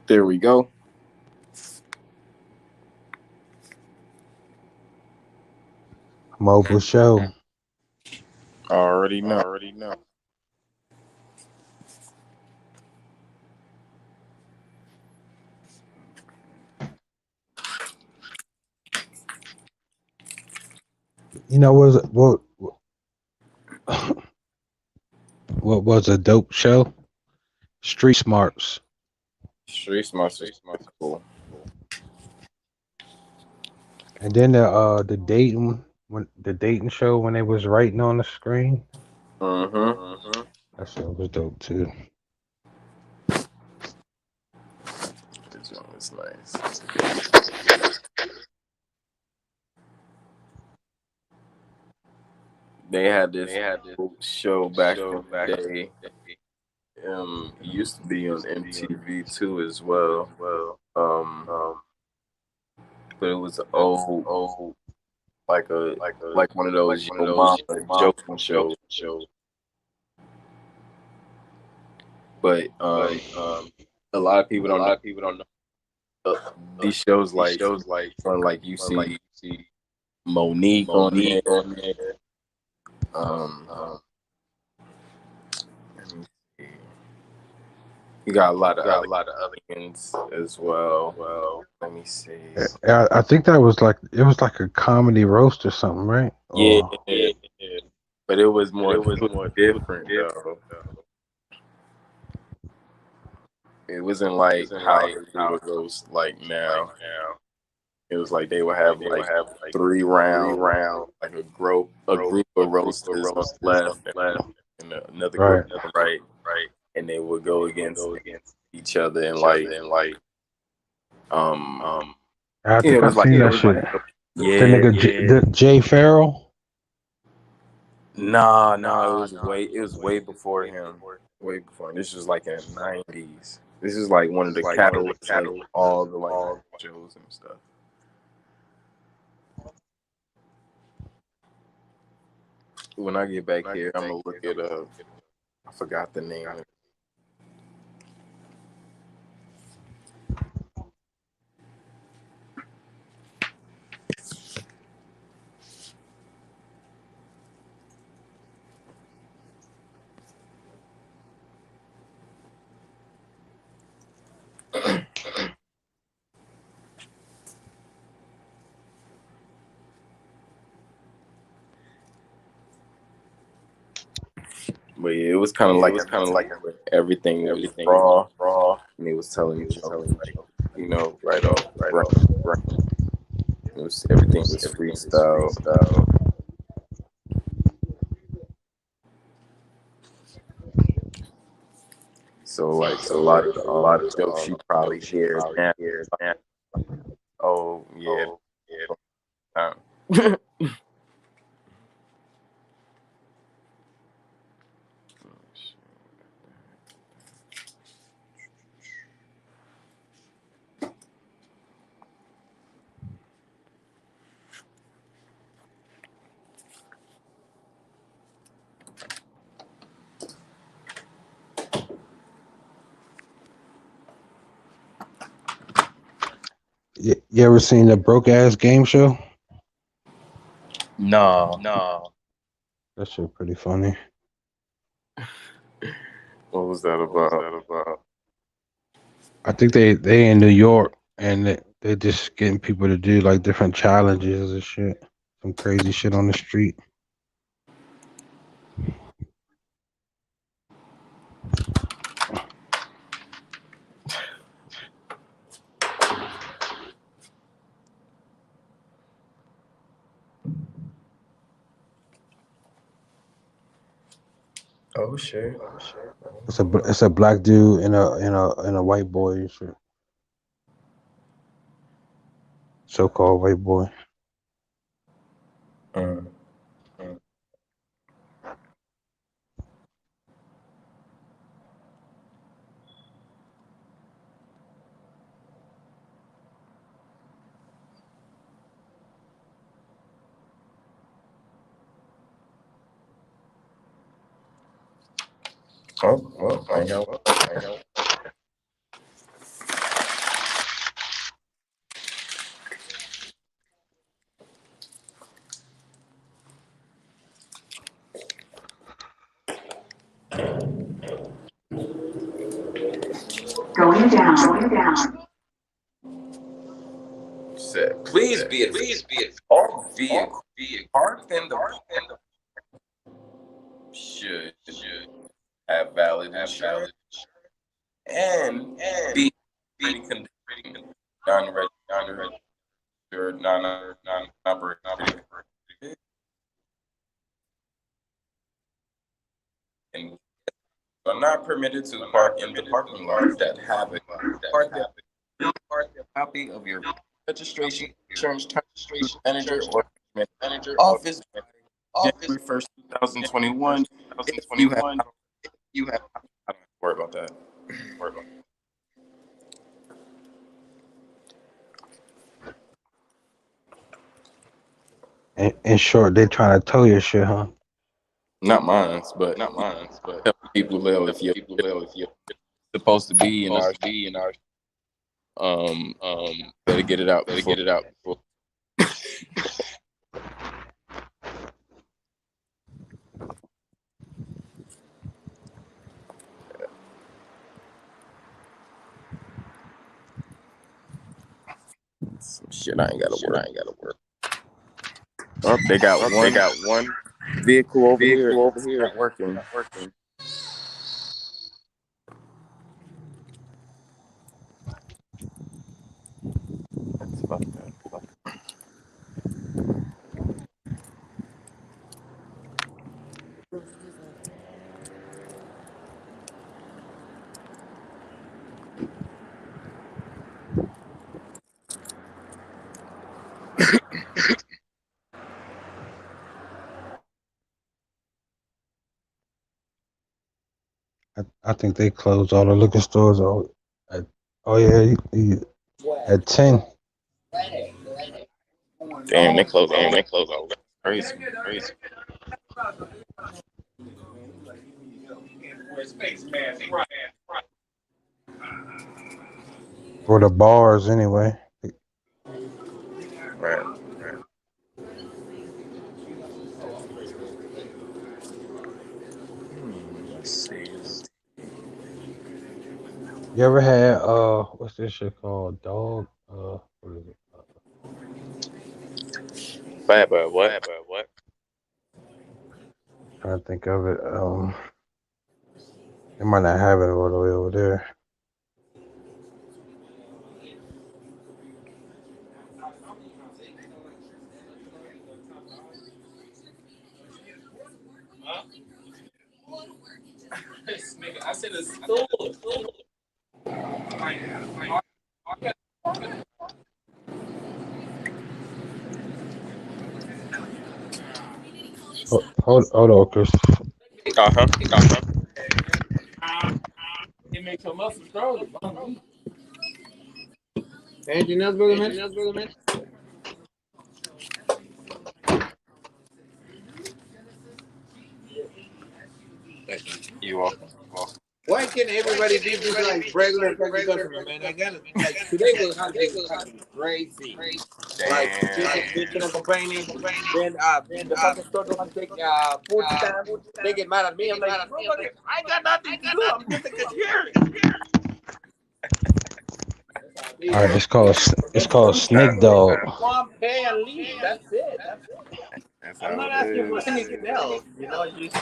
There we go. Mobile show. Already know. You know what was a dope show? Street Smarts. Street Smarts was cool. And then the dating show when they was writing on the screen. Mm-hmm. That show was dope too. This one was nice. They had this show back in the day. It used to be on MTV too as well. Um, but it was old, like one of those Yo Mama joking shows. But a lot of people don't know these shows like you see Monique on there. Um, let me see. You got a lot of other comedians as well. Let me see. I think it was like a comedy roast or something, right? Yeah, Or but it was different though. It wasn't like how they do the roast like now. It was like they would have like 3 rounds, like a group of roasters on the left and another group right. on the right, and they would go against each other and like um I yeah, think it I was like seen that shit. The yeah. nigga the Jay Farrell. Nah, it was way before him. Way before him. This was like in the 90s. This is like one of the catalysts of all the like shows and stuff. When I get back here, I'm gonna look it up. I forgot the name of it. But yeah, it was kind of like everything was raw, and he was telling jokes like, right off. Everything was freestyle. So like a lot of the jokes you probably hear now. Oh yeah. Uh, You ever seen the broke ass game show? No. That shit pretty funny. What was that about? I think they in New York and they just getting people to do like different challenges and shit. Some crazy shit on the street. Oh shit. It's a black dude and a white boy and shit. So called white boy. Mm. Oh, well, I know. Going down. Said, please be advised. All vehicles parked in the should have valid insurance and be pretty condition non-registered, non-operating, and are not permitted to park in the parking lot that have a copy of your registration, insurance, manager, or office January 1st, 2021. If you have, I don't have to worry about that. In short, they trying to tow your shit, huh? Not mine, but tell people live if you're supposed to be in our better get it out before. Some shit I ain't gotta work. Oh, they got one vehicle over here not working. That's fucked up. I think they closed all the liquor stores. Oh yeah, at 10. Damn, they close all. Crazy. For the bars anyway. Right. Let's see. You ever had what's this shit called? Dog? What is it? Bad, but what? Trying to think of it. They might not have it all the way over there. Hold on, Chris. It makes your muscles stronger. Anything else, brother man? You welcome. What? can't everybody be just like regular fucking customer, man? I gotta like today was fucking crazy. Like bitching and complaining. Then the fucking store doesn't take food stamps. They get mad at me. I'm like, motherfucker, I ain't got nothing to do. I'm just a cashier. All right, it's called Snake Dog. Come, pay, and leave. That's it. I'm not asking for anything else. You know, just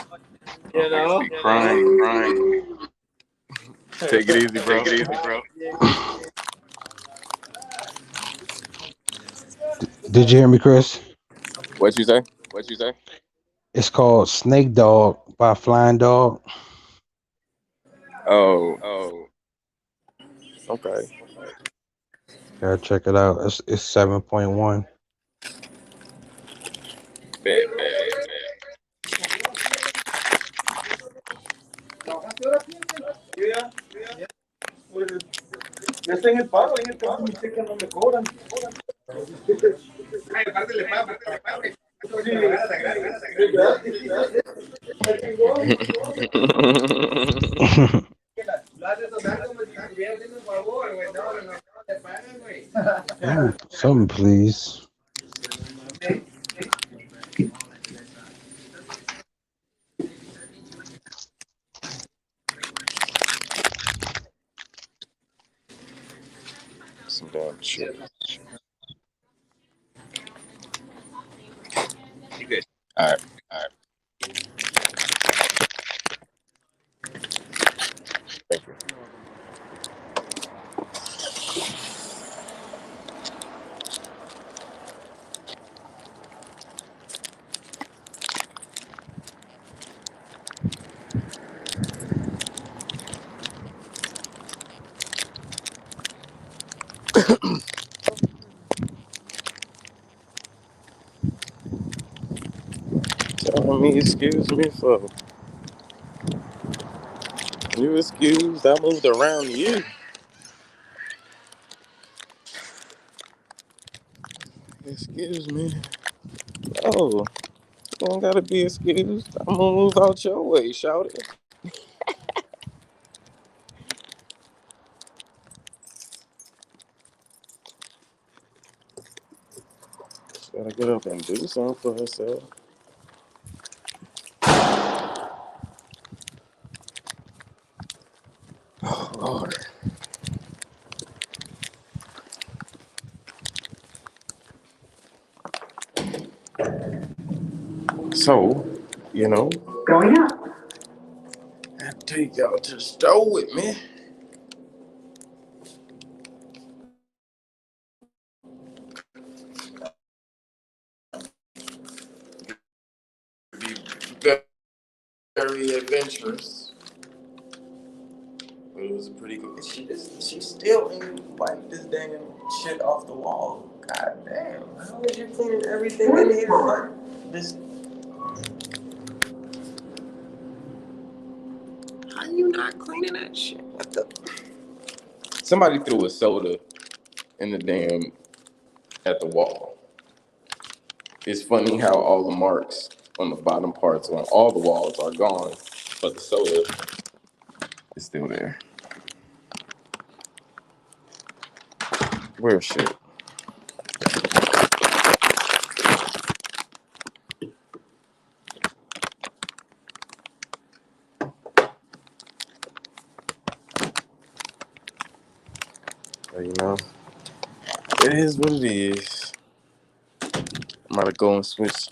Niggas be crying. Take it easy, bro. Did you hear me, Chris? What you say? It's called Snake Dog by Flying Dog. Oh, okay. Gotta check it out. It's 7.1. Bet. este en el paro, ahí casi mi cheque no me cobran. Ay, aparte le pagan para trabajar. Lo haces sonar como si estuvieras haciendo un favor, güey. No, te pagan, güey. Something, please. Some damn shit. You good? All right. Thank you. Telling me excuse me for you excused. I moved around you. Excuse me. Oh, you don't gotta be excused. I'm gonna move out your way, shout it. Gotta get up and do something for herself. Oh, Lord. So, Going up. I have to take y'all to the store with me. Be very adventurous. But it was a pretty good. She still ain't wiped this damn shit off the wall. God damn. How is you cleaning everything in here? Like this. How you not cleaning that shit? What the? Somebody threw a soda in the damn at the wall. It's funny how all the marks on the bottom parts on all the walls are gone, but the soda is still there. Where's shit? But, it is what it is. I'm about to go and switch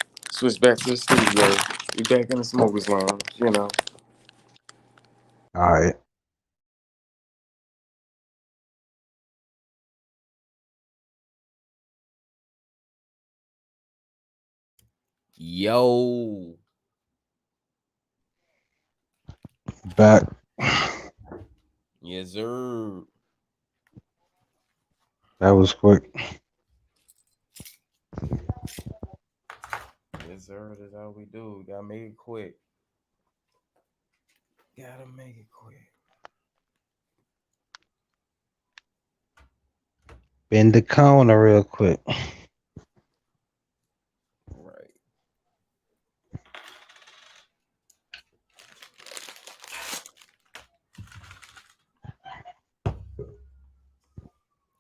back to the studio. Be back in the smokers lounge. All right. Yo. Back. Yes, sir. That was quick. Yes, sir. That's how we do. Gotta make it quick. Gotta make it quick. Bend the corner real quick. Right.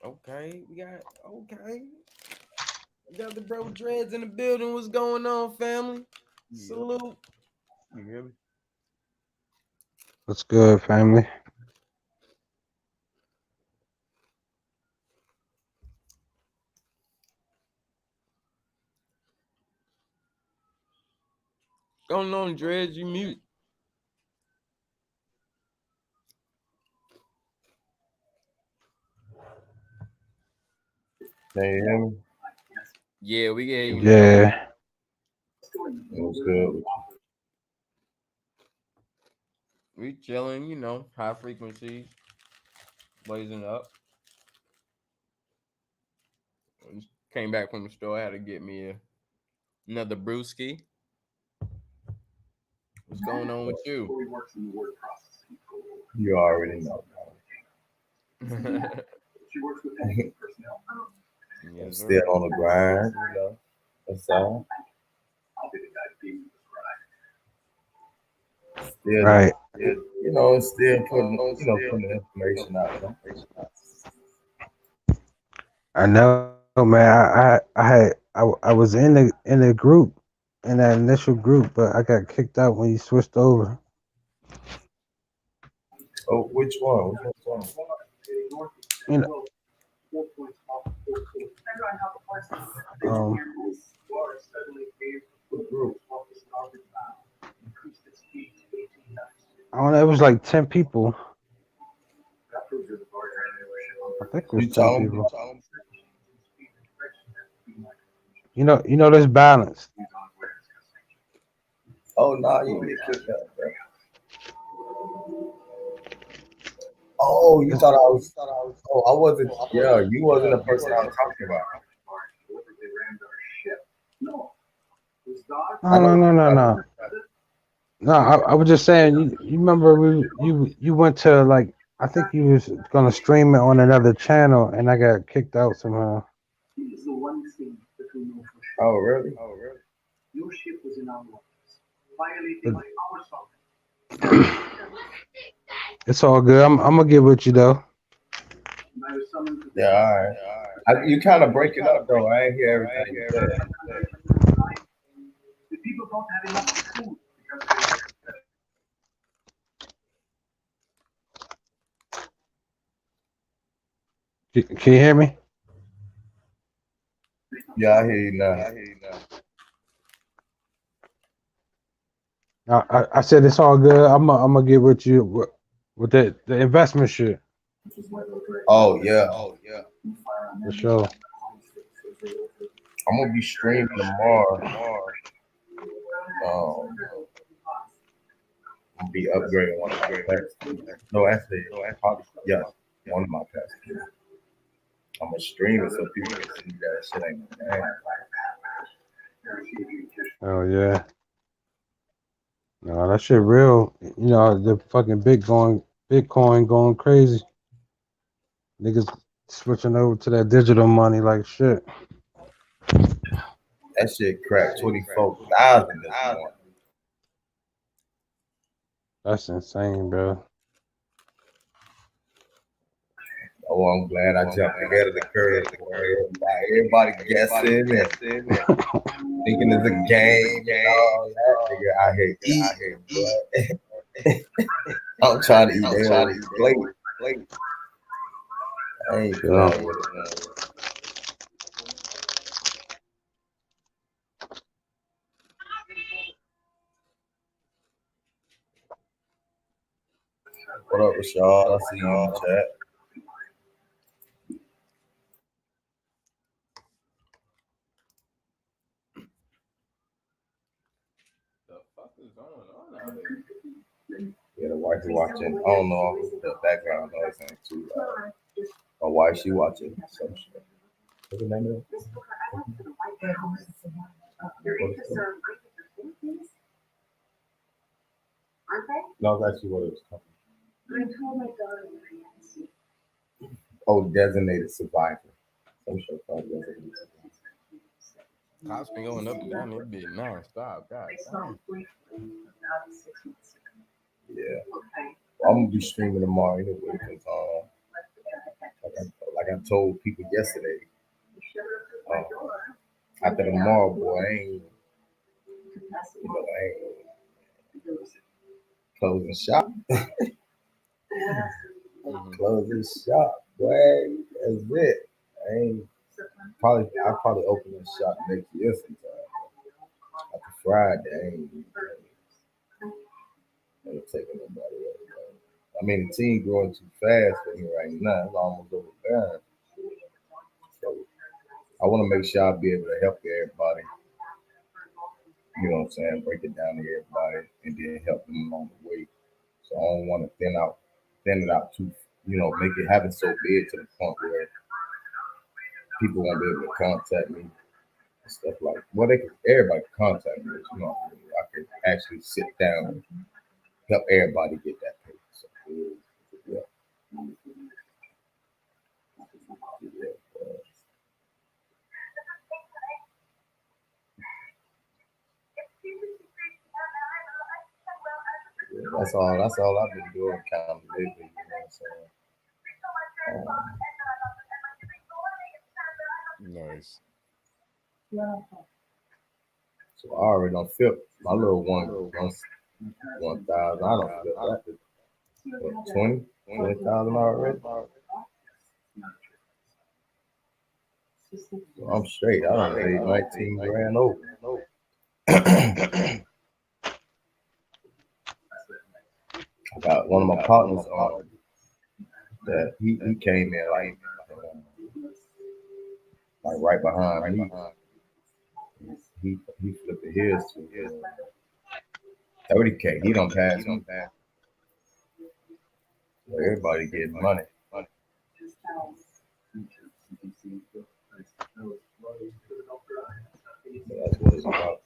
Okay, we got okay. We got the bro dreads in the building. What's going on, family? Salute. You hear me? What's good, family? Going on, dreads? You mute. Can you hear me? Yeah, we can hear you now. Yeah. What's good? We chilling, you know, high frequencies, blazing up. Just came back from the store. I had to get me another brewski. What's going on with you? You already know. Yes, I'm sir. still on the grind, you know. That's all. Still, Right. you know, still putting the information out there. I know, man. I was in the group, in that initial group, but I got kicked out when you switched over. Oh, which one? Which one? You know, um, What group? I don't know. It was like 10 people. I think it was You 10 talking? people. You know, there's balance. Oh no, you get kicked out, bro. Oh, you It's, thought I was? Oh, I wasn't. Yeah, you wasn't the person I was talking about. I no, know no, what no, you're no, talking no. No, I was just saying. You remember you went to, like, I think you was gonna stream it on another channel, and I got kicked out somehow. about. Oh, really? But it's all good. I'm gonna get with you though. Yeah, all right. You kind of break it up though. I ain't hear everything you said. Can you hear me? Yeah, I hear you now. I said it's all good. I'm gonna get with you with the investment shit Oh yeah, for sure. I'm gonna be streaming tomorrow. Um, I'm gonna be upgrading one of my pets. No, actually, probably yes, one of my pets. I'm gonna stream it so people can see that shit ain't no game. Oh yeah. No, that shit real. You know, the fucking Bitcoin going crazy. Niggas switching over to that digital money like shit. That shit cracked 24,000 this morning. That's insane, bro. Oh, I'm glad I jumped ahead of the curve. Everybody guessing and thinking it's a game and all that. Nigga, I hate eating, but I'm trying to eat their whole plate. I ain't Yeah. playing with it. What up, Rashad? I see you in the chat. The fuck is going on out here? Yeah, the wife is watching. I don't know if the background noise ain't too loud. My wife, she watching some shit. What's the name of it? No, that's actually what it was called. Oh, Designated Survivor. Some show called Designated Survivor. Cops been going up and down this bitch non-stop. God damn. Yeah. Well, I'm gonna be streaming tomorrow anyway because like I told people yesterday, after tomorrow, boy, I ain't closing shop. Closing shop, boy. That's it. I'll probably open this shop next year sometime. After Friday, I ain't taking nobody else. I mean, the team growing too fast for me right now. It's almost over time. So I want to make sure I'll be able to help everybody. You know what I'm saying? Break it down to everybody and then help them along the way. So I don't want to thin it out too, make it happen so big to the point where people won't be able to contact me and stuff like. Well, everybody can contact me, I can actually sit down and help everybody get that paper. So, yeah. That's all I've been doing kind of lately, you know what I'm saying? Nice. So I already done flipped my little 1,000. I don't flip that to 20,000 already. So I'm straight. I done paid 19 grand over. I got one of my partners on that he came in like right behind me. He flipped his to 30K. He don't pass me. So everybody getting money. So that's what it's about.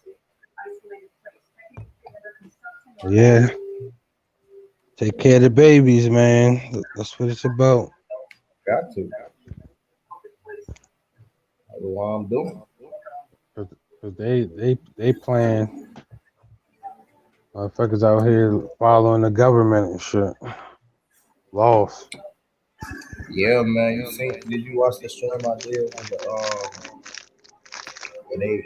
Yeah. Take care of the babies, man. That's what it's about. Got to. That's what I'm doing. Cause they playing motherfuckers out here following the government and shit. Lost. Yeah, man. Did you watch the stream I did when they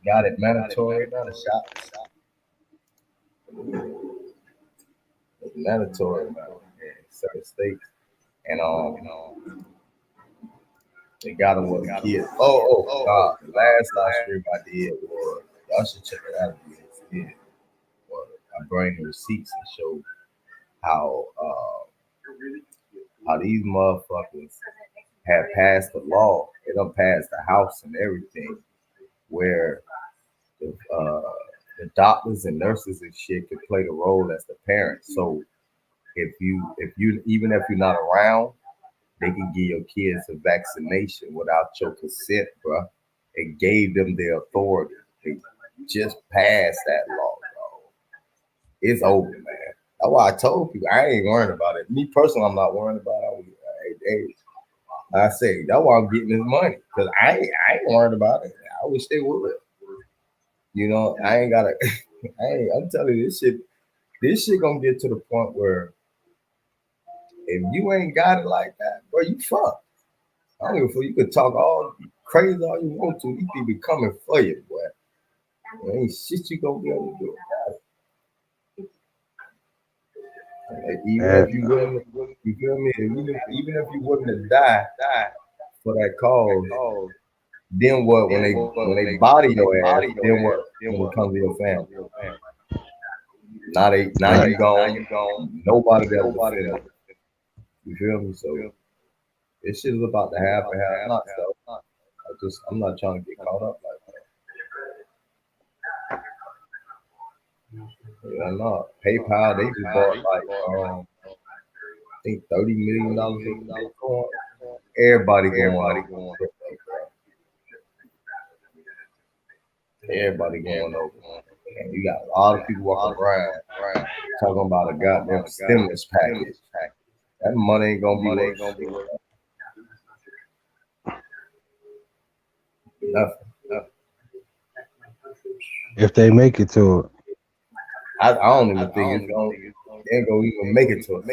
got it mandatory now the shots? It's mandatory now in certain states. And they got them with the kids. Oh God. The last live stream I did was y'all should check it out if you did. I bring the receipts and show how these motherfuckers have passed the law. They done passed the House and everything, where the doctors and nurses and shit could play the role as the parents. So if you even if you're not around, they can give your kids a vaccination without your consent, bro. It gave them the authority. They just passed that law, bro. It's over, man. That's why I told people I ain't worrying about it. Me personally, I'm not worrying about it. I say that's why I'm getting this money, because I ain't worried about it. I wish they would. I ain't gotta. I'm telling you, this shit gonna get to the point where if you ain't got it like that, bro, you fucked. I don't give a fuck. You could talk all crazy all you want to. These people coming for you, boy. There ain't shit you gonna be able to do about it. Even if you wouldn't, you feel me? Even if you wouldn't have died for that cause, then what? When they body your ass, then what? When it comes to your family, now you gone. Nobody there to defend you. You feel me? So this shit is about to happen. Not so. I'm not trying to get caught up like that. Yeah, no. PayPal, they just bought like I think $30 million of Bitcoin. Everybody going over. Everybody going over. And you got a lot of people walking around talking about a goddamn stimulus package. That money ain't gonna be worth nothing. If they make it to it. I don't even think they ain't gonna even make it to it.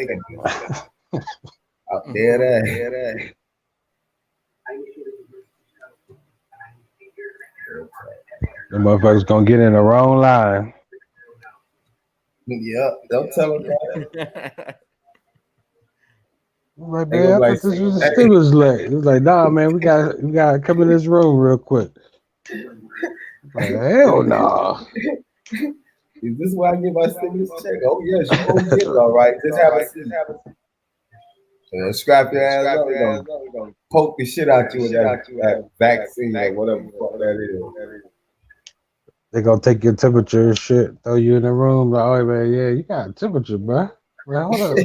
Out there, that. The motherfuckers gonna get in the wrong line. Yeah, don't tell them that. I'm like, They man, gonna I be like, thought this was a hey, stimulus leg. It was like, nah, man, we gotta come in this room real quick. Like, hell no. is this where I get my stimulus check? Oh yes, you gonna get it all right. Just have a seat. Scrap your ass up. We're gonna poke the shit out you with that vaccine or whatever the fuck that is. They gonna take your temperature and shit, throw you in the room. Like, oh man, yeah, you got a temperature, bro. Well, hold up.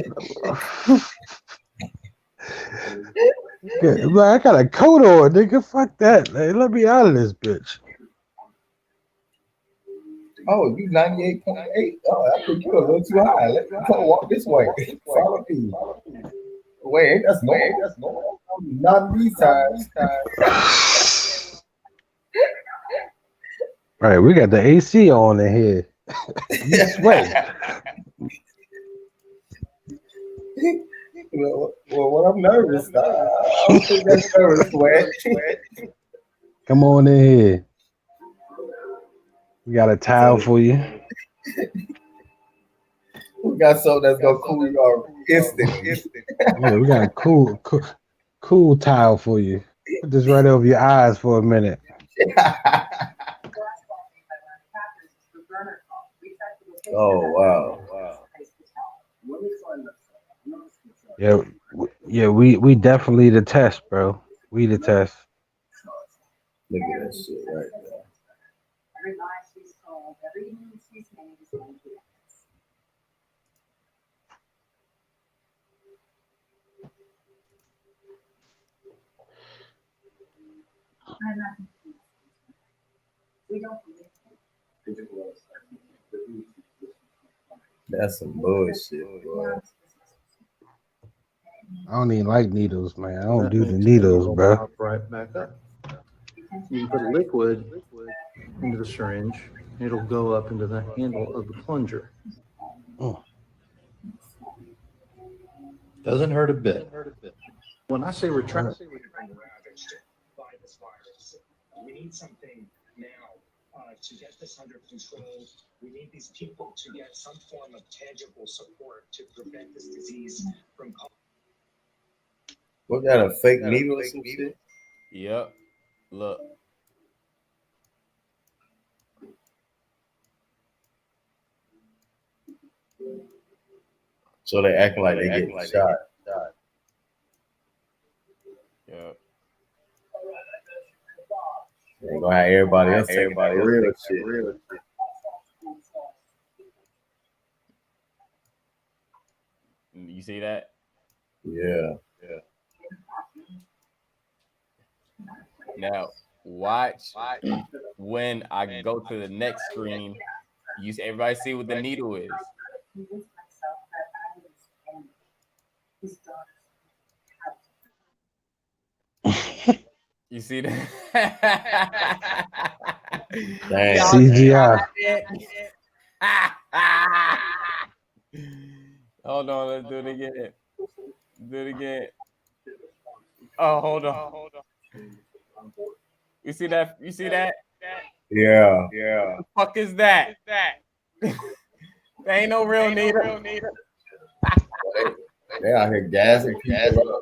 Okay, man, I got a coat on, nigga. Fuck that. Hey, let me out of this bitch. Oh, you 98.8. Oh, I think you're a little too high. Let's walk this way. Follow me. Wait, ain't that's normal? Not these times. All right, we got the AC on in here. You sweat. Well, I'm nervous. I don't think that's nervous, sweat. Come on in here. We got a towel for you. We got something that's gonna cool you off instantly. Yeah, we got a cool towel for you. Put this right over your eyes for a minute. Oh wow. Yeah, we definitely the test, bro. We the test. Look at that shit right there. That's some bullshit, bro. I don't even like needles, man. I don't do the needles, bro. Pop right back up. You put liquid into the syringe. It'll go up into the handle of the plunger. Doesn't hurt a bit. When I say retract, we need something now to get this under control. We need these people to get some form of tangible support to prevent this disease from. What got a fake needle or some shit? Yep. Look. So they acting like they getting shot. Yep. They gonna have everybody else taking that real shit. You see that? Yeah. Now watch when I go to the next screen. Everybody see what the needle is. You see that? CGI. Hold on, let's do it again. Do it again. Oh, hold on. You see that? Yeah. What the fuck is that? There ain't no real needle. They out here gassing people.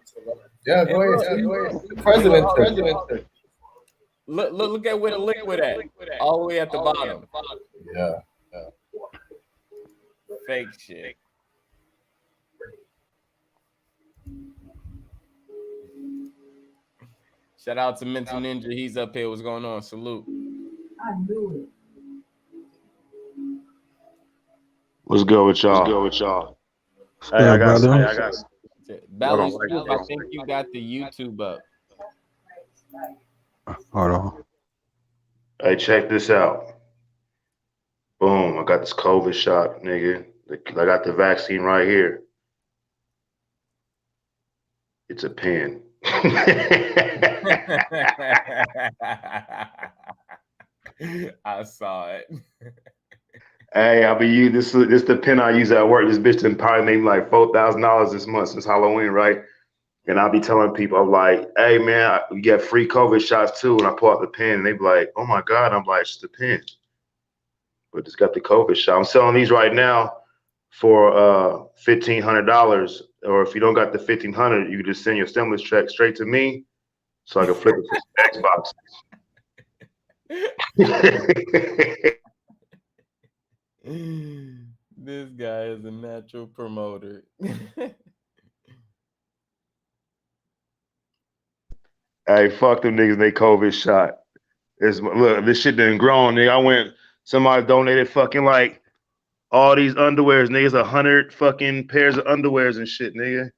Yeah, go ahead. The president. Look at where the liquid at. All the way at the bottom. Yeah. Fake shit. Shout out to Mental Ninja. He's up here. What's going on? Salute. I knew it. What's good with y'all? Hey, I got Balance, I think you got the YouTube up. Hold on. Hey, check this out. Boom, I got this COVID shot, nigga. I got the vaccine right here. It's a pen. I saw it. Hey, I'll be using this the pen I use at work. This bitch done probably made me like $4,000 this month since Halloween, right? And I'll be telling people, I'm like, hey man, you get free COVID shots too. And I pull out the pen and they be like, oh my God. I'm like, it's just a pen. But it's got the COVID shot. I'm selling these right now for $1,500. Or if you don't got the 1,500, you can just send your stimulus check straight to me so I can flip it for Xbox. This guy is a natural promoter. Hey, fuck them niggas, they COVID shot. Look, this shit done grown, nigga. Somebody donated fucking like all these underwears, niggas, 100 fucking pairs of underwears and shit, nigga.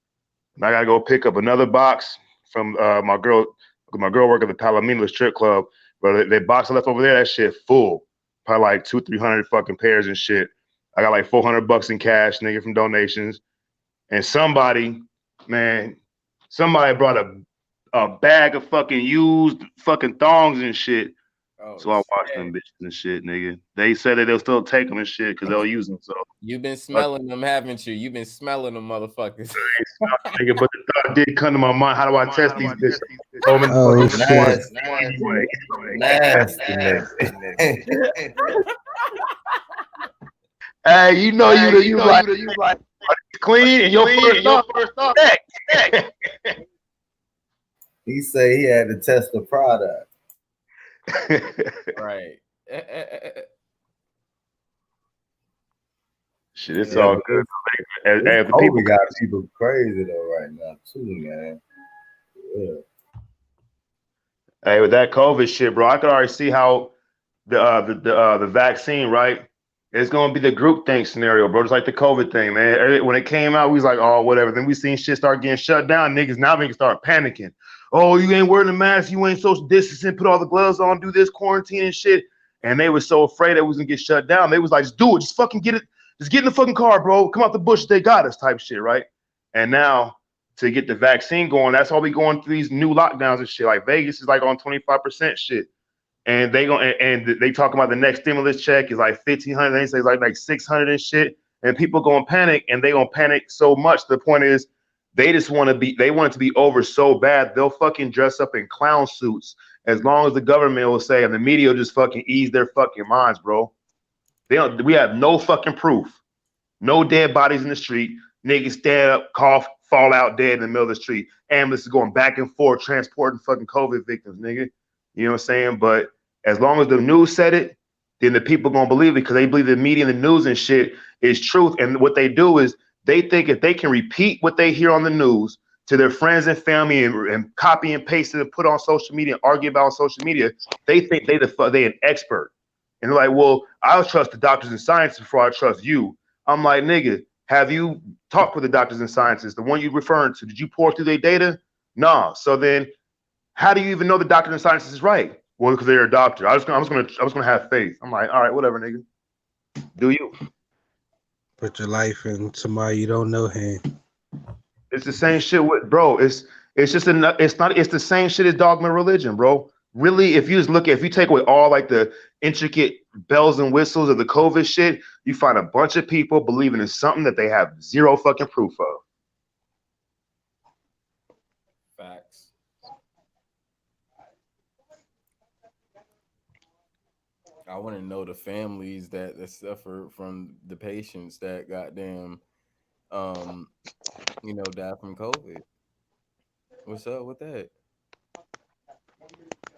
And I gotta go pick up another box from my girl. My girl work at the Palomino strip club, but they box left over there, that shit full. Probably like 200-300 fucking pairs and shit. I got like $400 in cash, nigga, from donations. And somebody brought a bag of fucking used fucking thongs and shit. Oh, so I watched them bitches and shit, nigga. They said that they'll still take them and shit because they'll use them. So you've been smelling them, haven't you? You've been smelling them, motherfuckers. Nigga, but the thought did come to my mind. How do I test these bitches? Oh shit! Anyway. Nasty. Hey, you like clean and your first thought. He said he had to test the product. Right. Shit, it's all good. As people got people crazy though right now too, man. Yeah. Hey, with that COVID shit, bro, I could already see how the vaccine, right? It's gonna be the group think scenario, bro. Just like the COVID thing, man. When it came out, we was like, oh, whatever. Then we seen shit start getting shut down. Niggas now they can start panicking. Oh, you ain't wearing a mask, you ain't social distancing, put all the gloves on, do this quarantine and shit. And they were so afraid that we was gonna get shut down. They was like, just do it, just fucking get it, just get in the fucking car, bro. Come out the bush, they got us, type shit, right? And now to get the vaccine going, that's why we going through these new lockdowns and shit. Like Vegas is like on 25% shit. And they talk about the next stimulus check is like 1,500. They say it's like 600 and shit. And people gonna panic, and they gonna panic so much. The point is, they want it to be over so bad they'll fucking dress up in clown suits as long as the government will say, and the media will just fucking ease their fucking minds, bro. We have no fucking proof, no dead bodies in the street. Niggas stand up, cough, fall out dead in the middle of the street. Ambulances going back and forth transporting fucking COVID victims, nigga. You know what I'm saying? But as long as the news said it, then the people gonna believe it because they believe the media and the news and shit is truth. And what they do is they think if they can repeat what they hear on the news to their friends and family and copy and paste it and put on social media and argue about on social media, they think they an expert. And they're like, well, I'll trust the doctors and scientists before I trust you. I'm like, nigga, have you talked with the doctors and scientists? The one you referring to, did you pour through their data? Nah. So then how do you even know the doctor and scientist is right? Well, because they're a doctor. I was gonna have faith. I'm like, all right, whatever, nigga. Do you? Put your life in somebody you don't know hand. It's the same shit with bro. It's the same shit as dogma religion, bro. Really, if you take away all like the intricate bells and whistles of the COVID shit, you find a bunch of people believing in something that they have zero fucking proof of. Facts. I want to know the families that suffer from the patients that goddamn, died from COVID. What's up with that?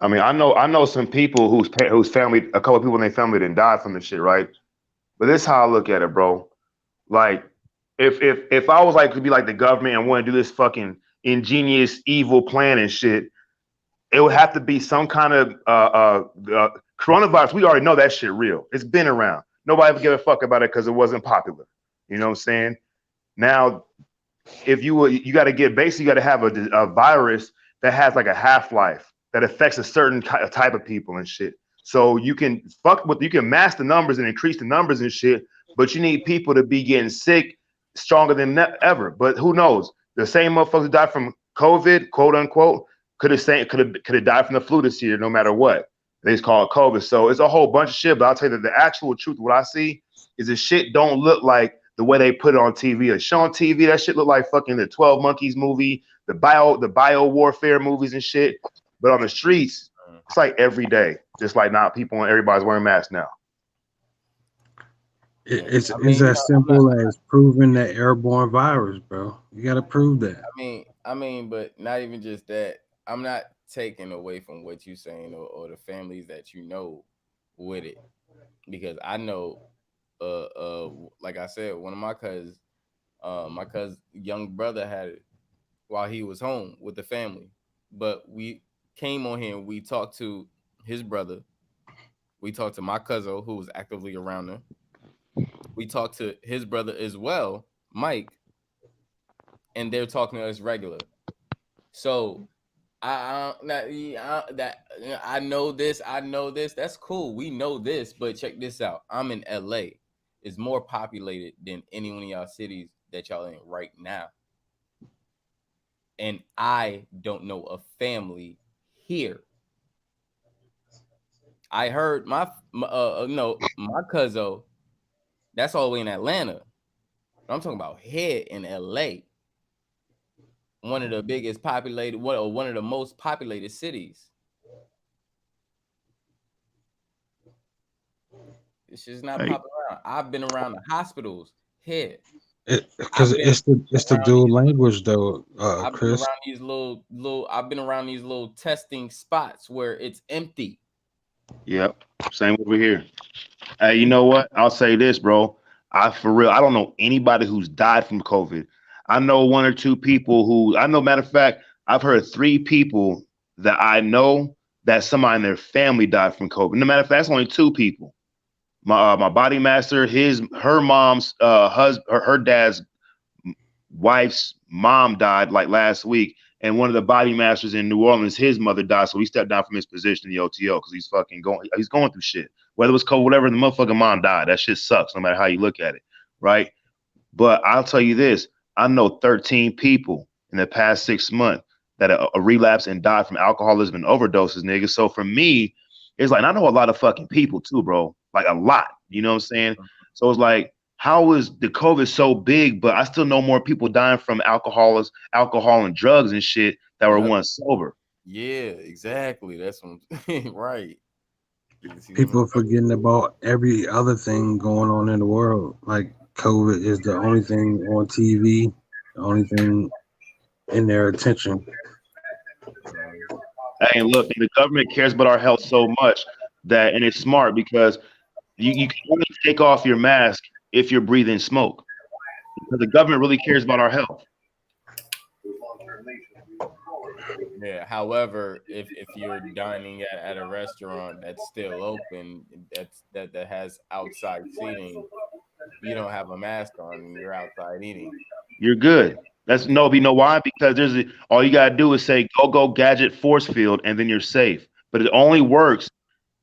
I mean, I know some people whose family, a couple of people in their family didn't die from this shit, right? But this is how I look at it, bro. Like, if I was like to be like the government and want to do this fucking ingenious evil plan and shit, it would have to be some kind of coronavirus. We already know that shit real. It's been around. Nobody ever give a fuck about it because it wasn't popular. You know what I'm saying? Now, if you got to get basically, you got to have a virus that has like a half-life that affects a certain type of people and shit. So you can mask the numbers and increase the numbers and shit, but you need people to be getting sick stronger than ever. But who knows? The same motherfuckers who died from COVID, quote unquote, could have died from the flu this year, no matter what. They just call it COVID. So it's a whole bunch of shit. But I'll tell you that the actual truth, what I see, is the shit don't look like the way they put it on TV. The show on TV, that shit look like fucking the 12 Monkeys movie, the bio warfare movies and shit. But on the streets, it's like every day, just like now, everybody's wearing masks now. It's I mean, as simple as proving that airborne virus, bro. You got to prove that. I mean, but not even just that. I'm not taking away from what you're saying or the families that you know with it, because I know, like I said, one of my cousins, young brother had it while he was home with the family, but we came on here and we talked to his brother, we talked to my cousin who was actively around him, we talked to his brother as well, Mike, and they're talking to us regular. So I know this. I know this. That's cool. We know this, but check this out. I'm in LA. It's more populated than any one of y'all cities that y'all in right now, and I don't know a family here. I heard my cousin. That's all the way in Atlanta. I'm talking about here in LA, one of the biggest populated, one of the most populated cities. It's just not popping around. I've been around the hospitals here. Because it's the dual language though, I've been Chris. around these I've been around these little testing spots where it's empty. Yep, same over here. Hey, you know what? I'll say this, bro. For real, I don't know anybody who's died from COVID. I know one or two people matter of fact, I've heard 3 people that I know that somebody in their family died from COVID. No matter of fact, that's only 2 people. My body master, her mom's husband, her dad's wife's mom died like last week, and one of the body masters in New Orleans, his mother died, so he stepped down from his position in the OTO because he's going through shit. Whether it was COVID, whatever, the motherfucking mom died. That shit sucks, no matter how you look at it, right? But I'll tell you this: I know 13 people in the past 6 months that are relapsed and died from alcoholism and overdoses, nigga. So for me, it's like I know a lot of fucking people too, bro. Like a lot. You know what I'm saying? So it's like, how is the COVID so big, but I still know more people dying from alcohol and drugs and shit that were once sober. Yeah, exactly. That's what I'm right. People forgetting about every other thing going on in the world. Like COVID is the only thing on TV, the only thing in their attention. Hey, look, the government cares about our health so much and it's smart because you can only take off your mask if you're breathing smoke. Because the government really cares about our health. Yeah. However, if you're dining at a restaurant that's still open, that has outside seating, you don't have a mask on and you're outside eating. You're good. You know why? Because all you gotta do is say go gadget force field and then you're safe. But it only works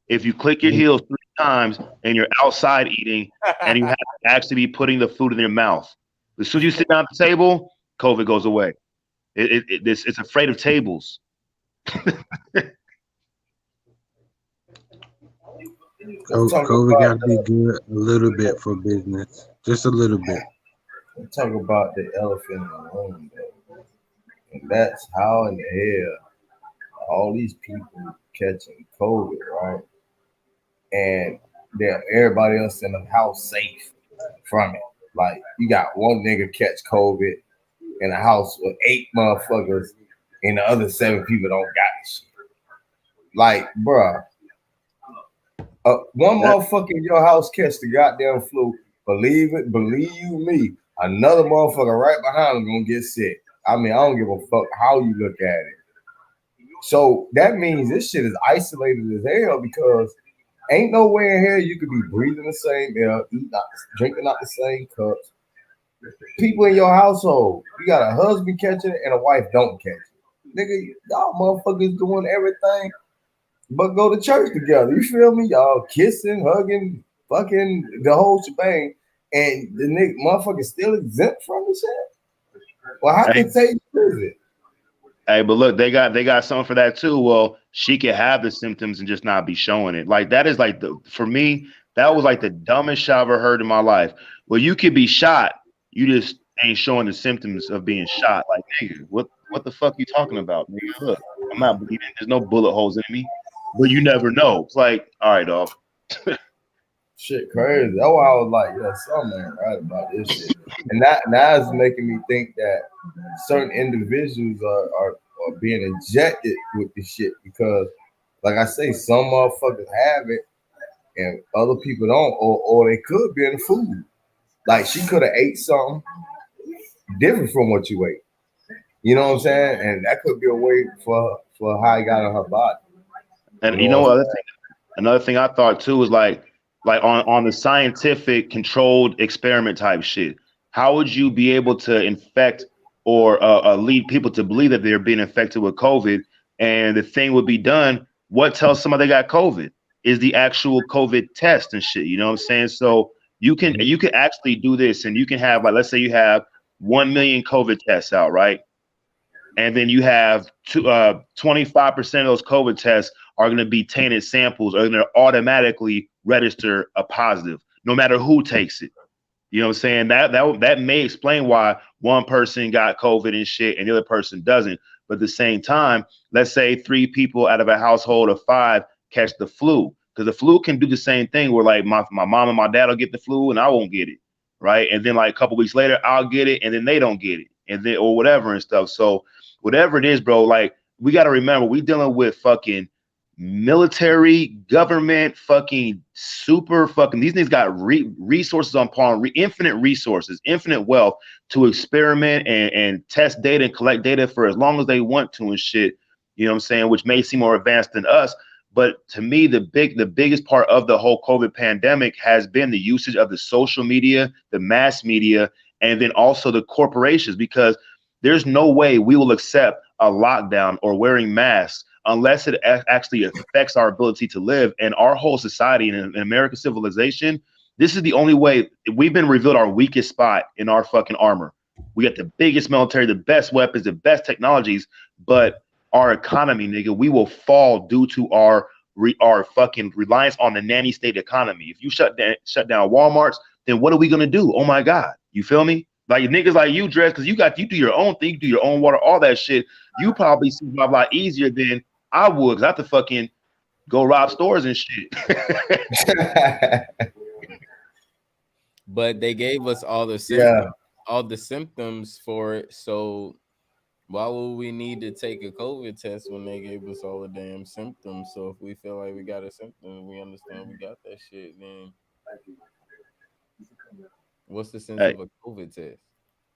if you click your heels 3 times and you're outside eating and you have to actually be putting the food in your mouth. As soon as you sit down at the table, COVID goes away. It's afraid of tables. COVID got to be good a little bit for business, just a little bit. Let's talk about the elephant in the room, though. And that's how in the hell all these people catching COVID, right? And everybody else in the house safe from it. Like, you got one nigga catch COVID in a house with 8 motherfuckers, and the other 7 people don't got the shit. Like, bruh, one motherfucker in your house catch the goddamn flu. Believe you me, another motherfucker right behind him gonna get sick. I mean, I don't give a fuck how you look at it. So that means this shit is isolated as hell because ain't no way in hell you could be breathing the same air, drinking out the same cups. People in your household, you got a husband catching it and a wife don't catch it. Nigga, y'all motherfuckers doing everything but go to church together. You feel me? Y'all kissing, hugging, fucking the whole shebang, and the nigga motherfucker still exempt from the shit. Well, how contagious is it? Hey, but look, they got something for that too. Well, she could have the symptoms and just not be showing it. Like that is like for me, that was like the dumbest shot I've ever heard in my life. Well, you could be shot, you just ain't showing the symptoms of being shot. Like, nigga, what What the fuck you talking about, nigga? Look, I'm not bleeding. There's no bullet holes in me. But you never know. It's like, all right, dog. Shit crazy. That's why I was like, yeah, something ain't right about this shit. And now it's making me think that certain individuals are being injected with this shit because, like I say, some motherfuckers have it and other people don't, or they could be in the food. Like she could have ate something different from what you ate. You know what I'm saying? And that could be a way for how it got on her body. And You you know know what I'm what? Another thing I thought too is like on the scientific controlled experiment type shit. How would you be able to infect or lead people to believe that they're being infected with COVID? And the thing would be done. What tells somebody they got COVID is the actual COVID test and shit. You know what I'm saying? So you can actually do this, and you can have like let's say you have 1 million COVID tests out, right? And then you have 25% of those COVID tests are going to be tainted samples, are going to automatically register a positive, no matter who takes it. You know what I'm saying? That may explain why one person got COVID and shit and the other person doesn't. But at the same time, let's say 3 people out of a household of 5 catch the flu. Because the flu can do the same thing where like my mom and my dad will get the flu and I won't get it. Right. And then like a couple weeks later, I'll get it and then they don't get it. And then or whatever and stuff. So whatever it is, bro, like we gotta remember we dealing with fucking military, government, fucking super fucking. These niggas got resources on par, infinite resources, infinite wealth to experiment and test data and collect data for as long as they want to and shit. You know what I'm saying? Which may seem more advanced than us, but to me, the biggest part of the whole COVID pandemic has been the usage of the social media, the mass media, and then also the corporations, because there's no way we will accept a lockdown or wearing masks unless it actually affects our ability to live and our whole society and in American civilization. This is the only way. We've been revealed our weakest spot in our fucking armor. We got the biggest military, the best weapons, the best technologies, but our economy, nigga, we will fall due to our fucking reliance on the nanny state economy. If you shut down Walmarts, then what are we gonna do? Oh my God, you feel me? Like niggas like you, Dress, because you do your own thing, you do your own water, all that shit. You probably survive a lot easier than I would, because I have to fucking go rob stores and shit. But they gave us all the symptoms for it. So why would we need to take a COVID test when they gave us all the damn symptoms? So if we feel like we got a symptom, we understand we got that shit, then what's the sense of a COVID test?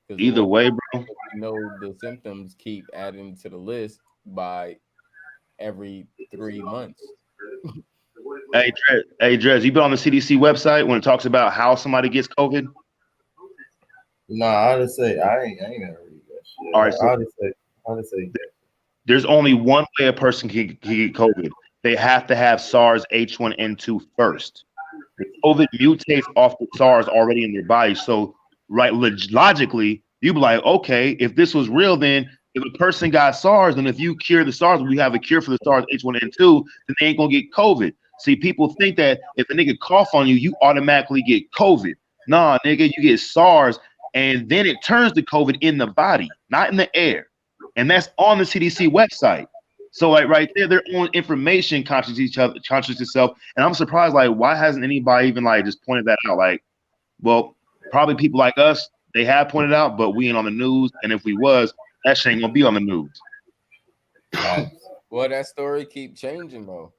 Because Either way, bro. You know the symptoms keep adding to the list by every 3 months. Hey, Drez, you been on the CDC website when it talks about how somebody gets COVID? Nah, I just say I ain't never read that shit. All right, so I just say there's only one way a person can get COVID. They have to have SARS H1N2 first. The COVID mutates off the SARS already in their body. So, right, logically, you'd be like, okay, if this was real, then if a person got SARS, and if you cure the SARS, we have a cure for the SARS H1N2, then they ain't gonna get COVID. See, people think that if a nigga cough on you, you automatically get COVID. Nah, nigga, you get SARS, and then it turns to COVID in the body, not in the air. And that's on the CDC website. So like right there, their own information conscious itself. And I'm surprised, like, why hasn't anybody even like just pointed that out? Like, well, probably people like us, they have pointed out, but we ain't on the news. And if we was, that shit ain't gonna be on the news. Well, that story keep changing though.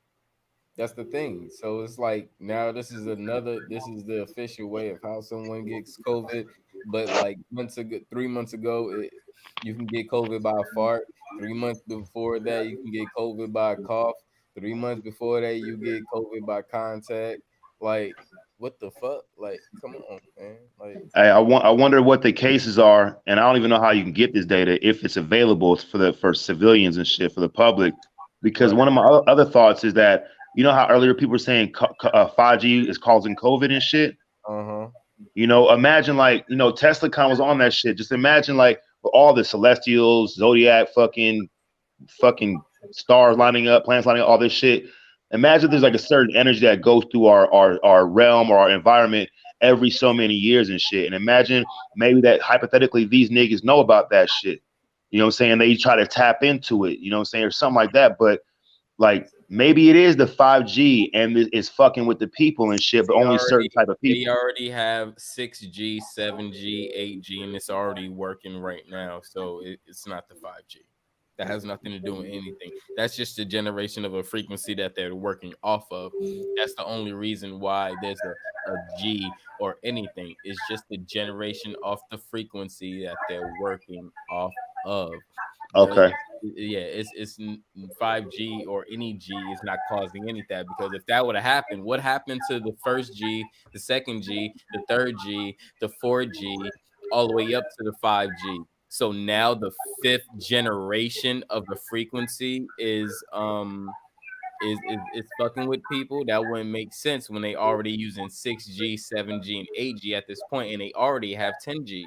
That's the thing. So it's like now this is the official way of how someone gets COVID. But like 3 months ago, you can get COVID by a fart. 3 months before that, you can get COVID by a cough. 3 months before that, you get COVID by contact. Like, what the fuck? Like, come on, man. Like, I wonder what the cases are, and I don't even know how you can get this data if it's available for civilians and shit for the public. Because one of my other thoughts is that you know how earlier people were saying 5G is causing COVID and shit. You know, imagine like TeslaCon was on that shit. Just imagine like all the celestials, zodiac, fucking stars lining up, planets lining up, all this shit. Imagine there's like a certain energy that goes through our realm or our environment every so many years and shit. And imagine maybe that hypothetically these niggas know about that shit. You know what I'm saying? They try to tap into it, you know what I'm saying, or something like that. But like maybe it is the 5G and it's fucking with the people and shit, but only certain type of They people. already have 6G, 7G, 8G, and it's already working right now. So it's not the 5G. That has nothing to do with anything. That's just a generation of a frequency that they're working off of. That's the only reason why there's a G or anything. It's just the generation off the frequency that they're working off of. The Okay. yeah, it's 5G or any G is not causing any of that, because if that would have happened, what happened to the first G, the second G, the third G, the 4G, all the way up to the 5G? So now the fifth generation of the frequency is fucking with people. That wouldn't make sense when they already using 6G, 7G, and 8G at this point, and they already have 10G.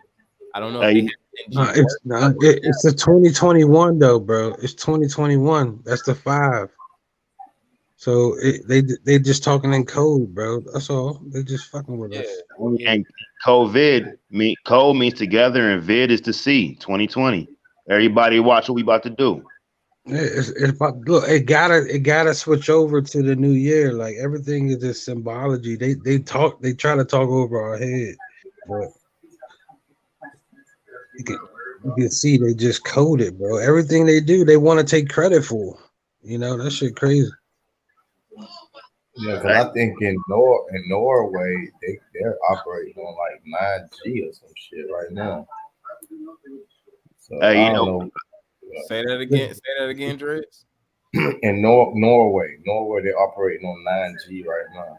I don't know if they Hey, have 10G It's the 2021 though, bro. It's 2021. That's the 5. So they just talking in code, bro. That's all. They just fucking with us. and code means together and vid is to see. 2020. Everybody watch what we about to do. Yeah, look. It gotta switch over to the new year. Like everything is just symbology. They try to talk over our head, but you can you can see they just code it, bro. Everything they do, they want to take credit for. You know that shit crazy. Yeah, because I think in Norway they're operating on like 9G or some shit right now. So Hey, I you don't know, know. Say that again. Say that again, Drex. In Norway they're operating on 9G right now.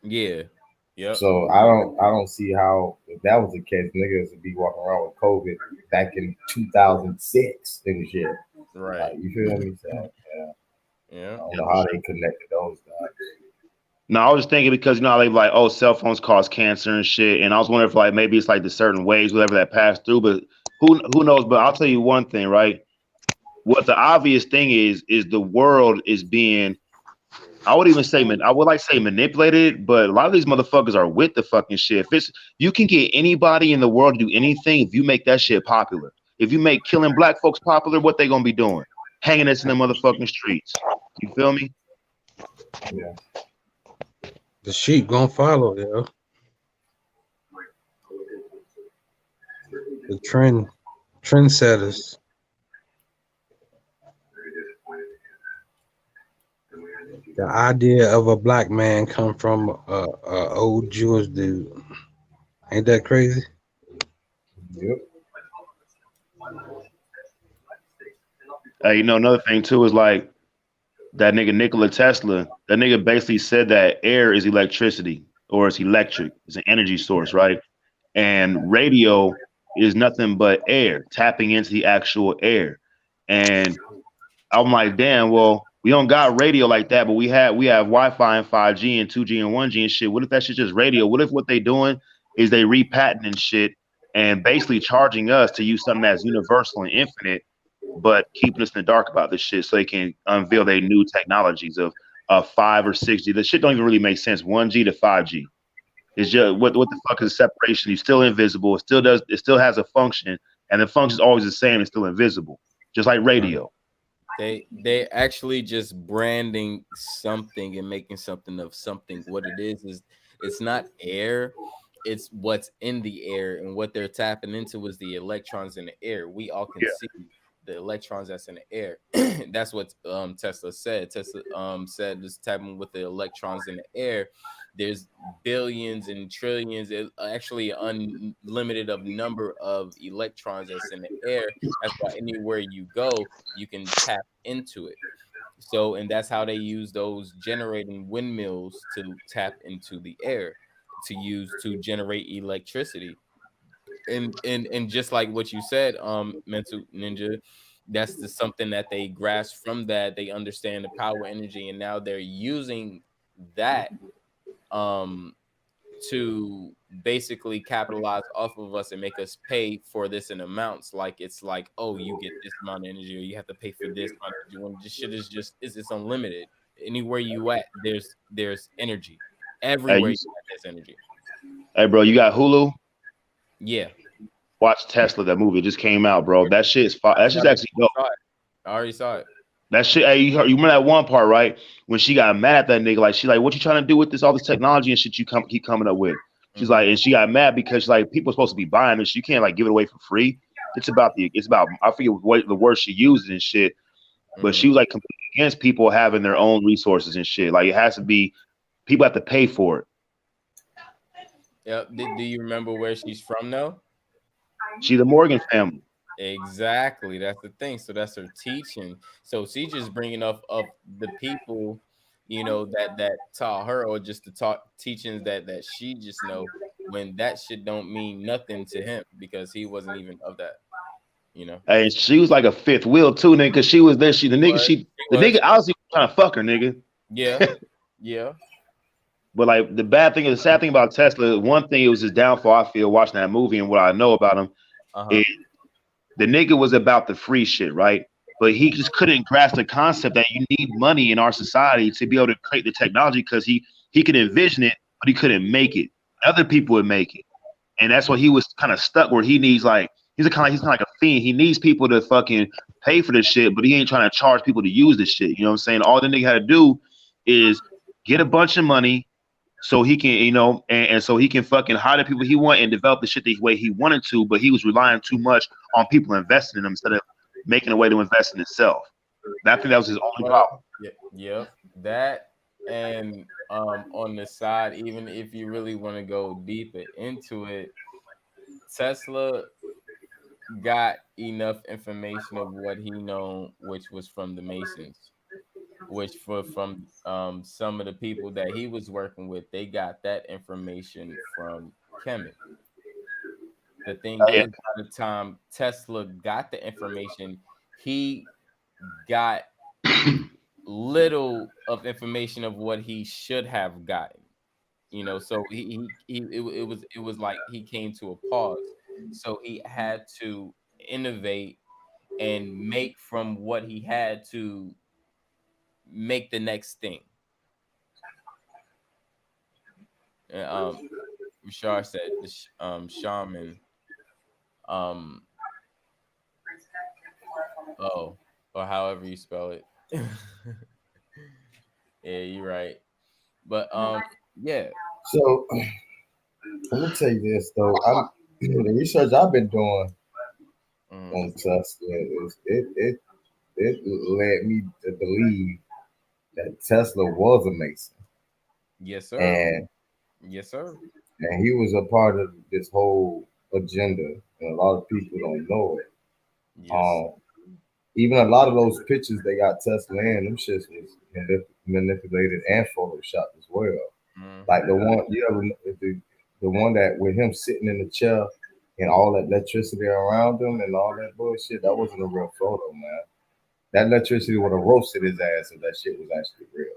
Yeah. Yep. So I don't see how, if that was the case, niggas would be walking around with COVID back in 2006 and shit. Right. Like, you feel me? So yeah. Yeah. I don't know how they connected those dots. no, I was just thinking because you know how they like, oh, cell phones cause cancer and shit, and I was wondering if like maybe it's like the certain waves, whatever that passed through, but who knows? But I'll tell you one thing, right? What the obvious thing is the world is being, I would even say, I would like to say manipulated, but a lot of these motherfuckers are with the fucking shit. If it's, you can get anybody in the world to do anything if you make that shit popular. If you make killing black folks popular, what they gonna be doing? Hanging us in the motherfucking streets. You feel me? Yeah. The sheep gonna follow, yo. The trendsetters. The idea of a black man come from a old Jewish dude. Ain't that crazy? Yep. You know, another thing too is like that nigga Nikola Tesla. That nigga basically said that air is electricity or it's electric. It's an energy source, right? And radio is nothing but air, tapping into the actual air. And I'm like, damn, well, we don't got radio like that, but we have Wi-Fi and 5G and 2G and 1G and shit. What if that shit just radio? What if what they doing is they repatenting shit and basically charging us to use something that's universal and infinite, but keeping us in the dark about this shit so they can unveil their new technologies of 5 or 6G. The shit don't even really make sense. 1G to 5G. It's just what the fuck is separation? You're still invisible. It still has a function, and the function is always the same. It's still invisible, just like radio. They actually just branding something and making something of something. What it is it's not air, it's what's in the air, and what they're tapping into is the electrons in the air. We all can Yeah. see the electrons that's in the air. That's what Tesla said. Tesla said just tapping with the electrons in the air. There's billions and trillions, actually unlimited of number of electrons that's in the air. That's why anywhere you go, you can tap into it. So, and that's how they use those generating windmills to tap into the air to use to generate electricity. And just like what you said, mental ninja, that's the something that they grasp from that. They understand the power energy, and now they're using that um to basically capitalize off of us and make us pay for this in amounts. Like it's like, oh, you get this amount of energy, or you have to pay for this amount of energy. When this shit is just it's unlimited. Anywhere you at, there's energy. Hey, Everywhere you at, there's energy. hey, bro, you got Hulu? Yeah. watch Tesla. That movie just came out, bro. That shit's that shit's actually dope. I already saw it. That shit. Hey, you remember that one part, right? When she got mad at that nigga, like she like, what you trying to do with all this technology and shit you keep coming up with? She's like, and she got mad because she's like, people are supposed to be buying this. You can't like give it away for free. It's about I forget what the word she used and shit, but she was like completely against people having their own resources and shit. Like it has to be, people have to pay for it. Yep. Do you remember where she's from though? She's the Morgan family. Exactly. That's the thing. So that's her teaching. So she's just bringing up of the people, that taught her, or just the teachings that she just know, when that shit don't mean nothing to him because he wasn't even of that. And she was like a fifth wheel too, nigga. Cause she was there. The nigga obviously was trying to fuck her, nigga. Yeah, yeah. But like the sad thing about Tesla, one thing, it was his downfall. I feel watching that movie and what I know about him is the nigga was about the free shit, right? But he just couldn't grasp the concept that you need money in our society to be able to create the technology, because he could envision it, but he couldn't make it. Other people would make it, and that's why he was kind of stuck where he needs like he's kind of like a fiend. He needs people to fucking pay for this shit, but he ain't trying to charge people to use this shit. You know what I'm saying? All the nigga had to do is get a bunch of money, so he can, and so he can fucking hire the people he want and develop the shit the way he wanted to, but he was relying too much on people investing in him instead of making a way to invest in himself. I think that was his only problem. Yeah, that, and on the side, even if you really want to go deeper into it, Tesla got enough information of what he known, which was from the Masons, which from some of the people that he was working with, they got that information from Kemet. The thing is, by the time Tesla got the information, he got little of information of what he should have gotten. So it was like he came to a pause. So he had to innovate and make from what he had to make the next thing. Rashard said the shaman. Or however you spell it. Yeah, you're right. But yeah. So let me tell you this though. The research I've been doing on Tesla is it led me to believe that Tesla was a Mason. Yes, sir. And yes, sir. And he was a part of this whole agenda, and a lot of people don't know it. Yes. Even a lot of those pictures they got Tesla in, them shits was manipulated and photoshopped as well. Like the one, the one that with him sitting in the chair and all that electricity around him and all that bullshit, that wasn't a real photo, man. That electricity would have roasted his ass if that shit was actually real.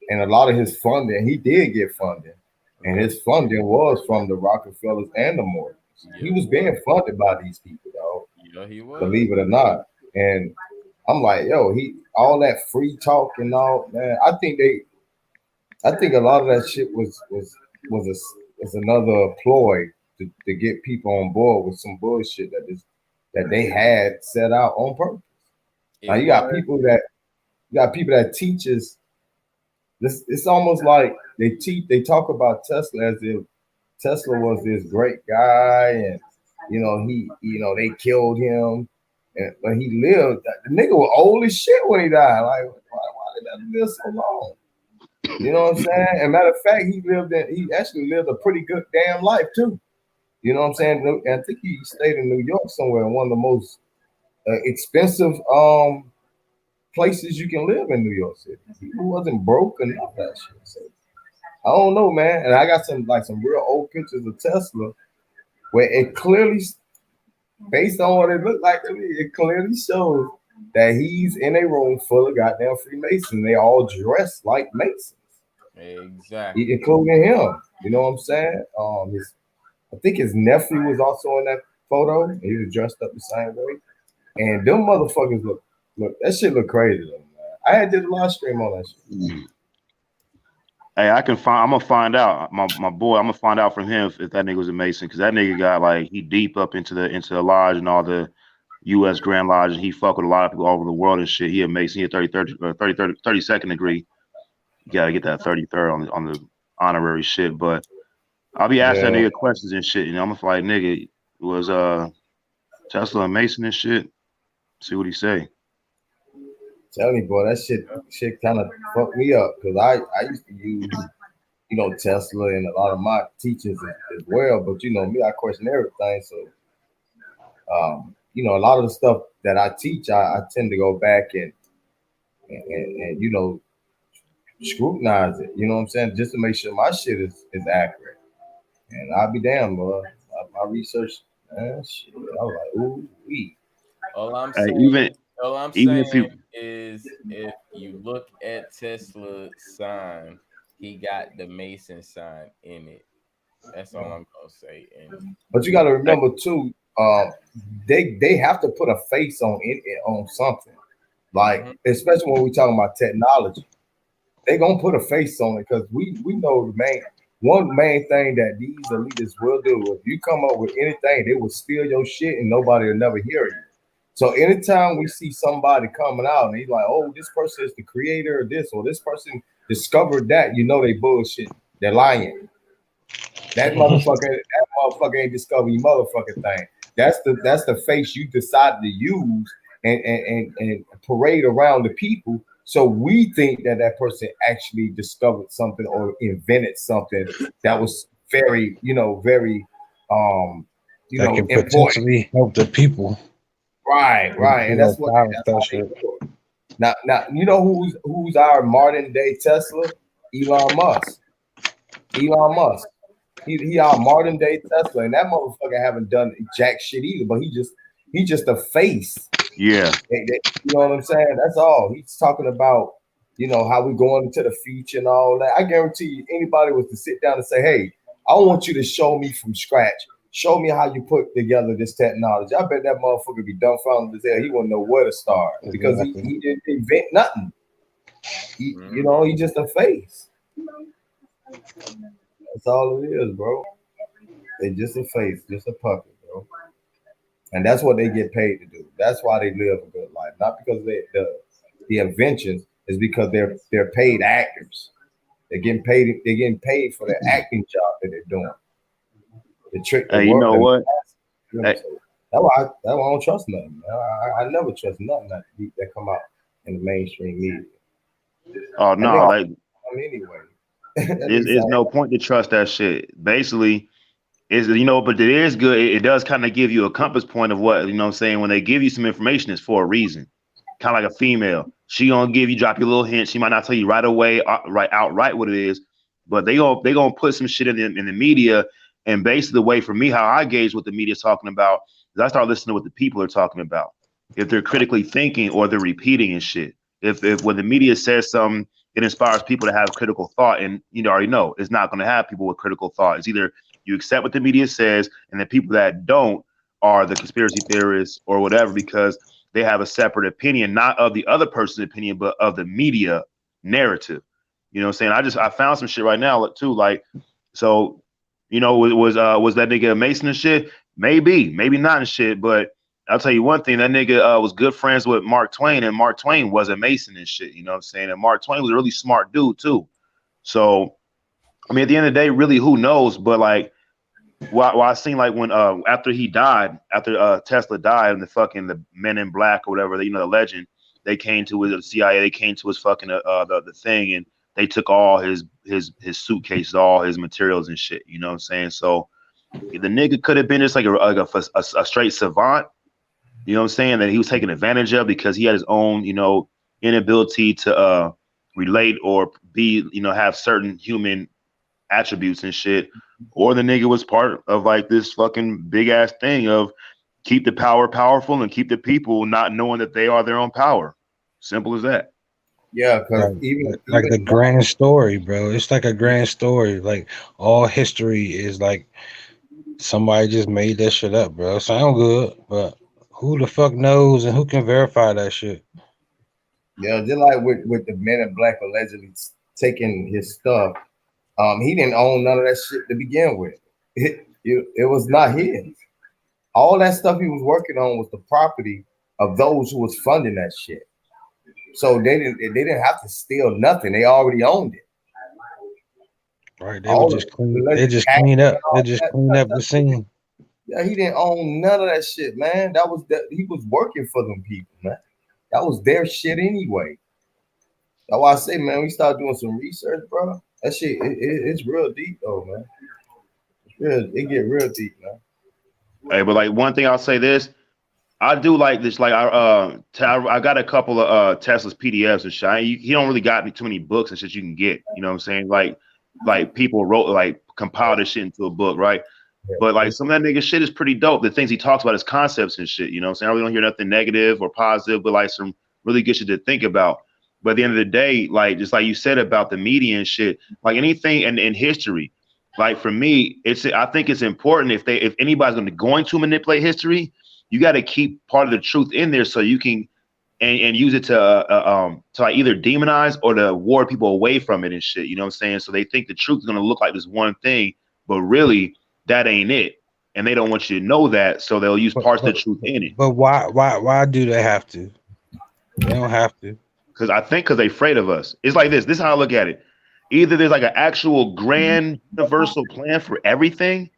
And a lot of his funding, he did get funding, and his funding was from the Rockefellers and the Morgans. He was being funded by these people, dog. Yeah, he was. Believe it or not. And I'm like, yo, all that free talk and all, man. I think a lot of that shit was another ploy to get people on board with some bullshit that they had set out on purpose. Now you got people that teaches. It's almost like they talk about Tesla as if Tesla was this great guy, and they killed him, but he lived. The nigga was old as shit when he died. Like, why did that live so long? You know what I'm saying? And matter of fact, he actually lived a pretty good damn life too. You know what I'm saying? And I think he stayed in New York somewhere, in one of the most expensive places you can live in New York City. He wasn't broke enough that shit. So I don't know, man. And I got some real old pictures of Tesla where it clearly, based on what it looked like to me, it clearly shows that he's in a room full of goddamn Freemasons. They all dressed like Masons. Exactly. Including him. You know what I'm saying? I think his nephew was also in that photo. He was dressed up the same way. And them motherfuckers look, that shit look crazy though, man. I had did a live stream on that shit. Hey, I can find. I'm gonna find out. My boy. I'm gonna find out from him if that nigga was a Mason, because that nigga got like he deep up into the lodge and all the U.S. Grand Lodge, and he fuck with a lot of people all over the world and shit. He a Mason. He a 32nd degree. You gotta get that 33rd on the honorary shit. But I'll be asking that Yeah, nigga questions and shit. You know, I'm gonna like, nigga, was Tesla a Mason and shit? See what he say. tell me, boy, that shit kind of fucked me up because I used to use Tesla and a lot of my teachings as well. But me, I question everything. So a lot of the stuff that I teach, I tend to go back and scrutinize it. You know what I'm saying? Just to make sure my shit is accurate. And I'll be damned, bro. My research, shit. I was like, ooh, wee. All I'm Hey, saying, even if you is if you look at Tesla's sign, he got the Mason sign in it. That's all I'm gonna say. And But you got to remember too, they have to put a face on it on something. Like especially when we talking about technology, they gonna put a face on it because we know one main thing that these elitists will do. If you come up with anything, they will steal your shit and nobody will never hear you. So anytime we see somebody coming out and he's like, "Oh, this person is the creator of this," or "This person discovered that," they bullshit. They're lying. That motherfucker ain't discover your motherfucking thing. That's the face you decided to use and parade around the people. So we think that person actually discovered something or invented something that was very, very That can important. potentially help the people. Right. And that's how they do it. Now you know who's our modern day Tesla? Elon Musk. Elon Musk. He our modern day Tesla, and that motherfucker haven't done jack shit either. But he just a face. yeah. You know what I'm saying? That's all. He's talking about how we going into the future and all that. I guarantee you, anybody was to sit down and say, "Hey, I want you to show me from scratch. Show me how you put together this technology." I bet that motherfucker be dumbfounded as hell. He wouldn't know where to start because he didn't invent nothing. He just a face. That's all it is, bro. They just a face, just a puppet, bro. And that's what they get paid to do. That's why they live a good life. Not because the inventions, is because they're paid actors. They're getting paid for their acting job that they're doing. The trick the Hey, you world. know what? That's why I don't trust nothing. I never trust nothing that come out in the mainstream media. Oh no, like anyway. there's no point to trust that shit. Basically, but it is good. It does kind of give you a compass point of what, what I'm saying, when they give you some information, it's for a reason. Kind of like a female. She gonna drop you a little hint. She might not tell you right away, outright what it is, but they gonna put some shit in the media. And basically the way for me, how I gauge what the media is talking about is I start listening to what the people are talking about. If they're critically thinking or they're repeating and shit. If when the media says something, it inspires people to have critical thought, and already know it's not going to have people with critical thought. It's either you accept what the media says, and the people that don't are the conspiracy theorists or whatever, because they have a separate opinion, not of the other person's opinion, but of the media narrative. You know what I'm saying? I found some shit right now too. Like, so, was that nigga Mason and shit? Maybe not and shit. But I'll tell you one thing, that nigga was good friends with Mark Twain, and Mark Twain was a Mason and shit. You know what I'm saying? And Mark Twain was a really smart dude too. So, I mean, at the end of the day, really, who knows? But like, well, I seen like when after Tesla died, and the Men in Black or whatever, the legend, they came to his CIA, they came to his fucking the thing, and they took all his suitcases, all his materials and shit. You know what I'm saying? So the nigga could have been just like a straight savant. You know what I'm saying? That he was taken advantage of because he had his own inability to relate or be have certain human attributes and shit, or the nigga was part of like this fucking big ass thing of keep the power powerful and keep the people not knowing that they are their own power. Simple as that. Yeah, because like the grand story, bro. It's like a grand story. Like all history is like somebody just made that shit up, bro. Sound good, but who the fuck knows and who can verify that shit? Yeah, just like with the Men in Black allegedly taking his stuff. He didn't own none of that shit to begin with. It was not his. All that stuff he was working on was the property of those who was funding that shit. So they didn't have to steal nothing. They already owned it. Right. They would just clean. They just clean up. They just clean up the scene. Yeah, he didn't own none of that shit, man. He was working for them people, man. That was their shit anyway. That's why I say, man, we start doing some research, bro. That shit, it's real deep, though, man. It get real deep, man. Hey, but like one thing I'll say this, I do like this. Like I got a couple of Tesla's PDFs and shit. He don't really got too many books and shit you can get. You know what I'm saying? Like people wrote compiled this shit into a book, right? But like some of that nigga shit is pretty dope. The things he talks about is concepts and shit. You know what I'm saying? I really don't hear nothing negative or positive, but like some really good shit to think about. But at the end of the day, like just like you said about the media and shit, like anything in history, like for me, I think it's important if anybody's going to manipulate history, you got to keep part of the truth in there so you can and use it to like either demonize or to ward people away from it and shit. You know what I'm saying? So they think the truth is gonna look like this one thing, but really that ain't it. And they don't want you to know that, so they'll use parts of the truth in it. But why do they have to? They don't have to. Because they're afraid of us. It's like this. This is how I look at it. Either there's like an actual grand universal plan for everything,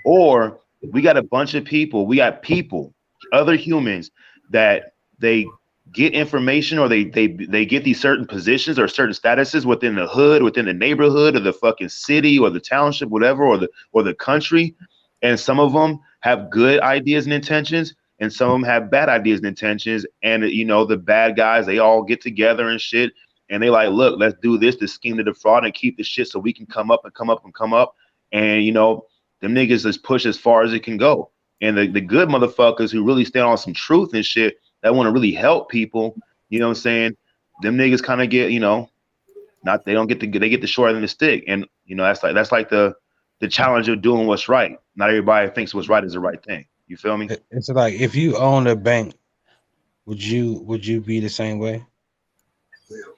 or we got a bunch of people. We got people, other humans that they get information or they get these certain positions or certain statuses within the hood, within the neighborhood, or the fucking city, or the township, whatever, or the country. And some of them have good ideas and intentions, and some of them have bad ideas and intentions. And you know, the bad guys, they all get together and shit, and they like, look, let's do this to scheme to defraud and keep the shit so we can come up and come up and come up. And you know, them niggas just push as far as it can go. And the good motherfuckers who really stand on some truth and shit that want to really help people, you know what I'm saying? Them niggas kind of get, you know, they get the short end of the stick. And you know, that's like the challenge of doing what's right. Not everybody thinks what's right is the right thing. You feel me? It's like if you own a bank, would you be the same way?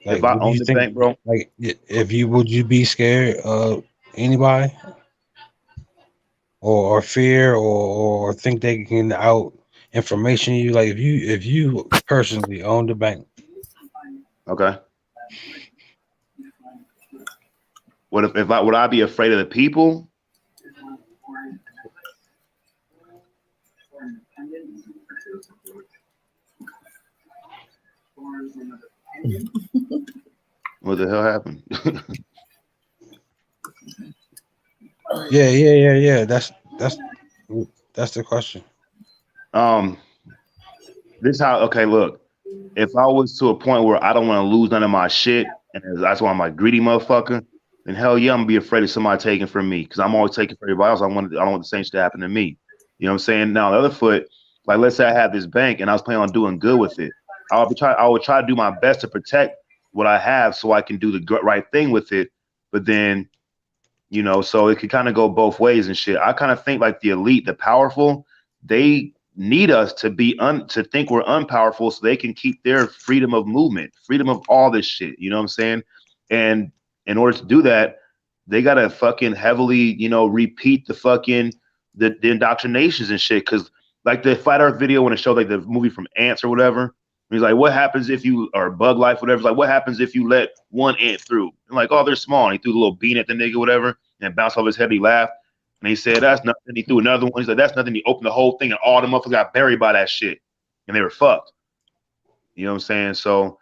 Like, if I own the bank, bro, like would you be scared of anybody? Or fear or think they can out information you, like if you personally own the bank. Okay. Would I be afraid of the people? What the hell happened? Yeah. That's the question. This how, okay, look, if I was to a point where I don't want to lose none of my shit, and that's why I'm a greedy motherfucker, then hell yeah, I'm gonna be afraid of somebody taking from me, because I'm always taking for everybody else. I don't want the same shit to happen to me. You know what I'm saying? Now, on the other foot, like let's say I have this bank and I was planning on doing good with it. I would try to do my best to protect what I have so I can do the right thing with it. But then, you know, so it could kind of go both ways and shit. I kind of think like the elite, the powerful, they need us to be to think we're unpowerful so they can keep their freedom of movement, freedom of all this shit. You know what I'm saying? And in order to do that, they gotta fucking heavily, you know, repeat the fucking the indoctrinations and shit. Cause like the Flat Earth video when it showed like the movie from Ants or whatever, he's like, what happens if you, or Bug Life, whatever, like what happens if you let one ant through? And like, oh, they're small. And he threw the little bean at the nigga, whatever, and bounced off his head. He laughed. And he said, that's nothing. He threw another one. He's like, that's nothing. He opened the whole thing and all the motherfuckers got buried by that shit. And they were fucked. You know what I'm saying? So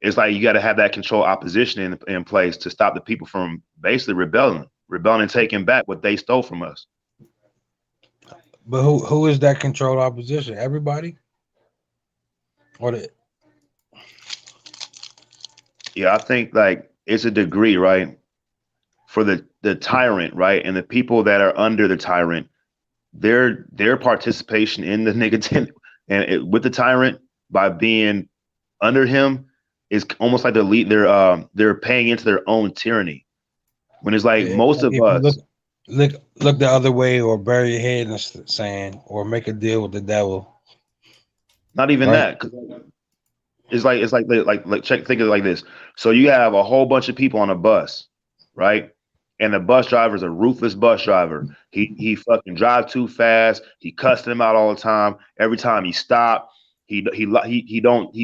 it's like you got to have that control opposition in place to stop the people from basically rebelling and taking back what they stole from us. But who is that control opposition? Everybody? Yeah, I think like it's a degree, right? For the tyrant, right? And the people that are under the tyrant, their participation in the nigga with the tyrant by being under him is almost like they're paying into their own tyranny. When it's like most of us look the other way or bury your head in the sand or make a deal with the devil. Not even right? that. It's like check think of it like this. So you have a whole bunch of people on a bus, right? And the bus driver is a ruthless bus driver. He fucking drive too fast. He cussing them out all the time. Every time he stop, he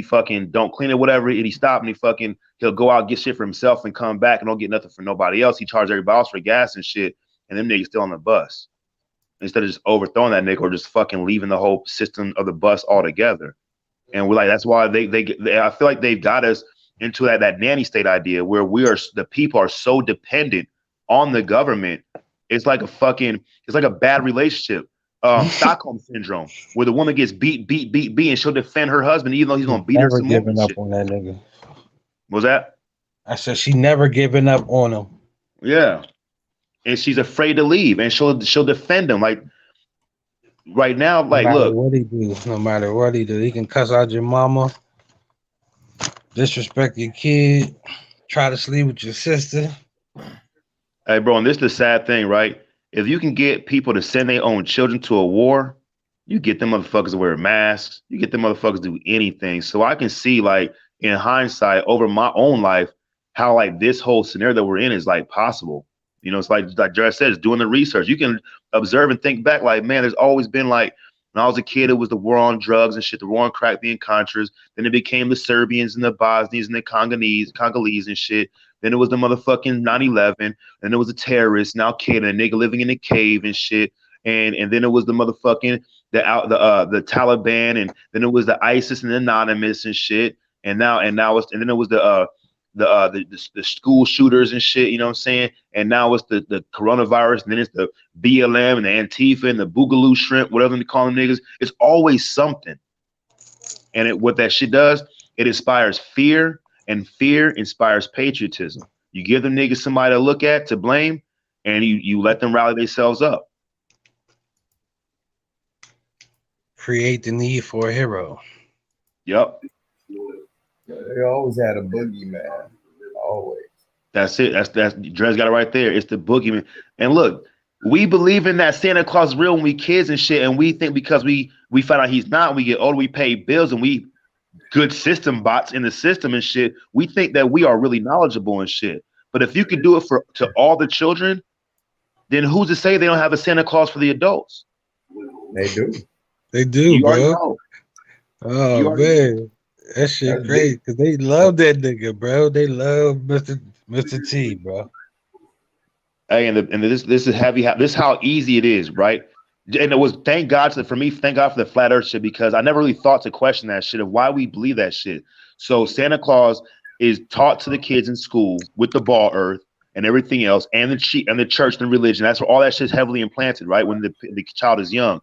fucking don't clean it, whatever. And he stop and he'll go out and get shit for himself and come back and don't get nothing for nobody else. He charge everybody else for gas and shit, and them niggas still on the bus instead of just overthrowing that nigga or just fucking leaving the whole system of the bus altogether. And we're like, that's why I feel like they've got us into that nanny state idea where the people are so dependent on the government. It's like a bad relationship. Stockholm syndrome, where the woman gets beat, and she'll defend her husband even though he's gonna beat her Never some more. giving up on that nigga. Was that? I said she never giving up on him. Yeah, and she's afraid to leave, and she'll defend him. Like right now, like look, No matter what he do, he can cuss out your mama, disrespect your kid, try to sleep with your sister. hey, bro, and this is the sad thing, right? If you can get people to send their own children to a war, you get them motherfuckers to wear masks. You get them motherfuckers to do anything. So I can see, like, in hindsight, over my own life, how like this whole scenario that we're in is like possible. You know, it's like Jared said, it's doing the research. You can observe and think back, like, man, there's always been like when I was a kid, it was the war on drugs and shit, the war on crack being Contras. Then it became the Serbians and the Bosnians and the Congolese and shit. Then it was the motherfucking 9/11. Then it was a terrorist, now kid, and a nigga living in a cave and shit. And then it was the motherfucking the Taliban, and then it was the ISIS and Anonymous and shit. And then it was the school shooters and shit, you know what I'm saying? And now it's the coronavirus, and then it's the BLM and the Antifa and the Boogaloo shrimp, whatever they call them niggas. It's always something. And what that shit does, it inspires fear, and fear inspires patriotism. You give them niggas somebody to look at, to blame, and you let them rally themselves up. Create the need for a hero. Yep. They always had a boogeyman. Always. That's it. That's Dred's got it right there. It's the boogeyman. And look, we believe in that Santa Claus is real when we kids and shit, and we think because we find out he's not, when we get older, we pay bills and we good system bots in the system and shit. We think that we are really knowledgeable and shit. But if you could do it to all the children, then who's to say they don't have a Santa Claus for the adults? They do. They do, bro. Oh man, that shit great because they love that nigga, bro. They love Mr. T, bro. Hey, and this is heavy. This is how easy it is, right? And it was thank God for the flat Earth shit, because I never really thought to question that shit of why we believe that shit. So Santa Claus is taught to the kids in school with the ball Earth and everything else, and the church and religion. That's where all that shit's heavily implanted, right? When the child is young.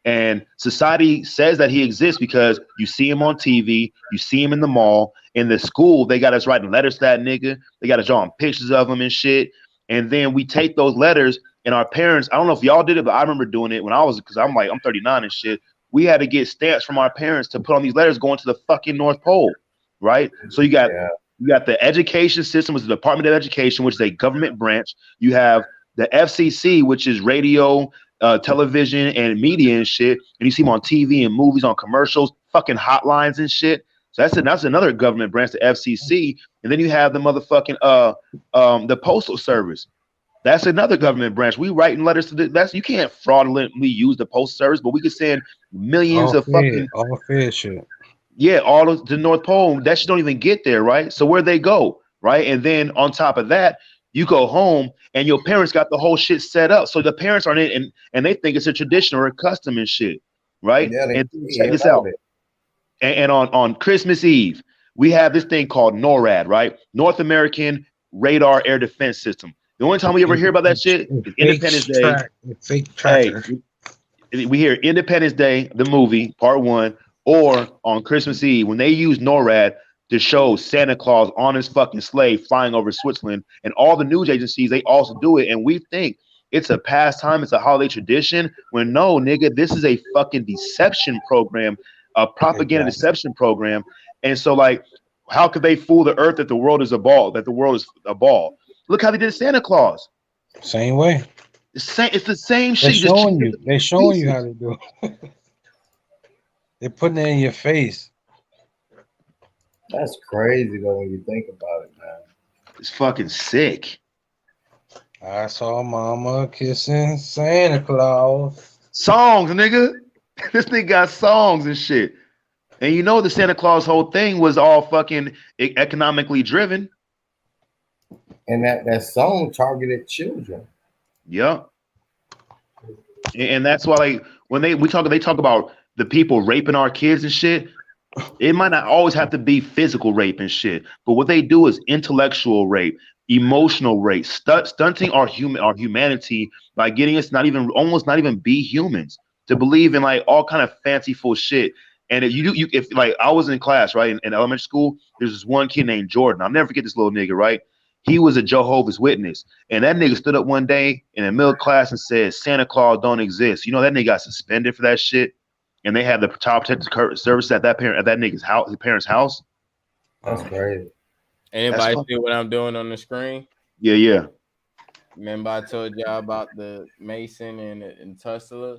And society says that he exists because you see him on TV, you see him in the mall, in the school. They got us writing letters to that nigga. They got us drawing pictures of him and shit. And then we take those letters, and our parents, I don't know if y'all did it, but I remember doing it when I was, because I'm 39 and shit. We had to get stamps from our parents to put on these letters going to the fucking North Pole, right? So you got the education system, which is the Department of Education, which is a government branch. You have the FCC, which is radio, television and media and shit, and you see them on TV and movies, on commercials, fucking hotlines and shit. So that's another government branch, the FCC. And then you have the motherfucking the Postal Service. That's another government branch. We writing letters to you can't fraudulently use the Postal Service, but we could send millions of fucking all fair shit. Yeah, all of the North Pole. That shit don't even get there, right? So where they go, right? And then on top of that, you go home and your parents got the whole shit set up. So the parents aren't in, and they think it's a tradition or a custom and shit, right? Yeah, and check this out. And on Christmas Eve, we have this thing called NORAD, right? North American Radar Air Defense System. The only time we ever hear about that shit is Independence Day. Fake tracker. Hey, we hear Independence Day, the movie, part 1, or on Christmas Eve when they use NORAD to show Santa Claus on his fucking sleigh flying over Switzerland, and all the news agencies, they also do it. And we think it's a pastime, it's a holiday tradition, when no, nigga, this is a fucking deception program, a propaganda deception program. And so, like, how could they fool the earth that the world is a ball, that the world is a ball? Look how they did Santa Claus. Same way. It's the same shit. They're showing you how to do it. They're putting it in your face. That's crazy though when you think about it, man. It's fucking sick. I saw Mama kissing Santa Claus. Songs, nigga. This nigga got songs and shit. And you know the Santa Claus whole thing was all fucking economically driven. And that song targeted children. Yep. And that's why, like, when they talk about the people raping our kids and shit. It might not always have to be physical rape and shit, but what they do is intellectual rape, emotional rape, stunting our humanity by getting us almost not even be humans, to believe in like all kind of fanciful shit. And if like I was in class right in elementary school, there's this one kid named Jordan. I'll never forget this little nigga. Right, he was a Jehovah's Witness, and that nigga stood up one day in the middle of class and said Santa Claus don't exist. You know that nigga got suspended for that shit, and they had the child protective service at that nigga's house, his parents' house. That's crazy. Anybody see what I'm doing on the screen? Yeah. Remember I told y'all about the Mason and Tesla?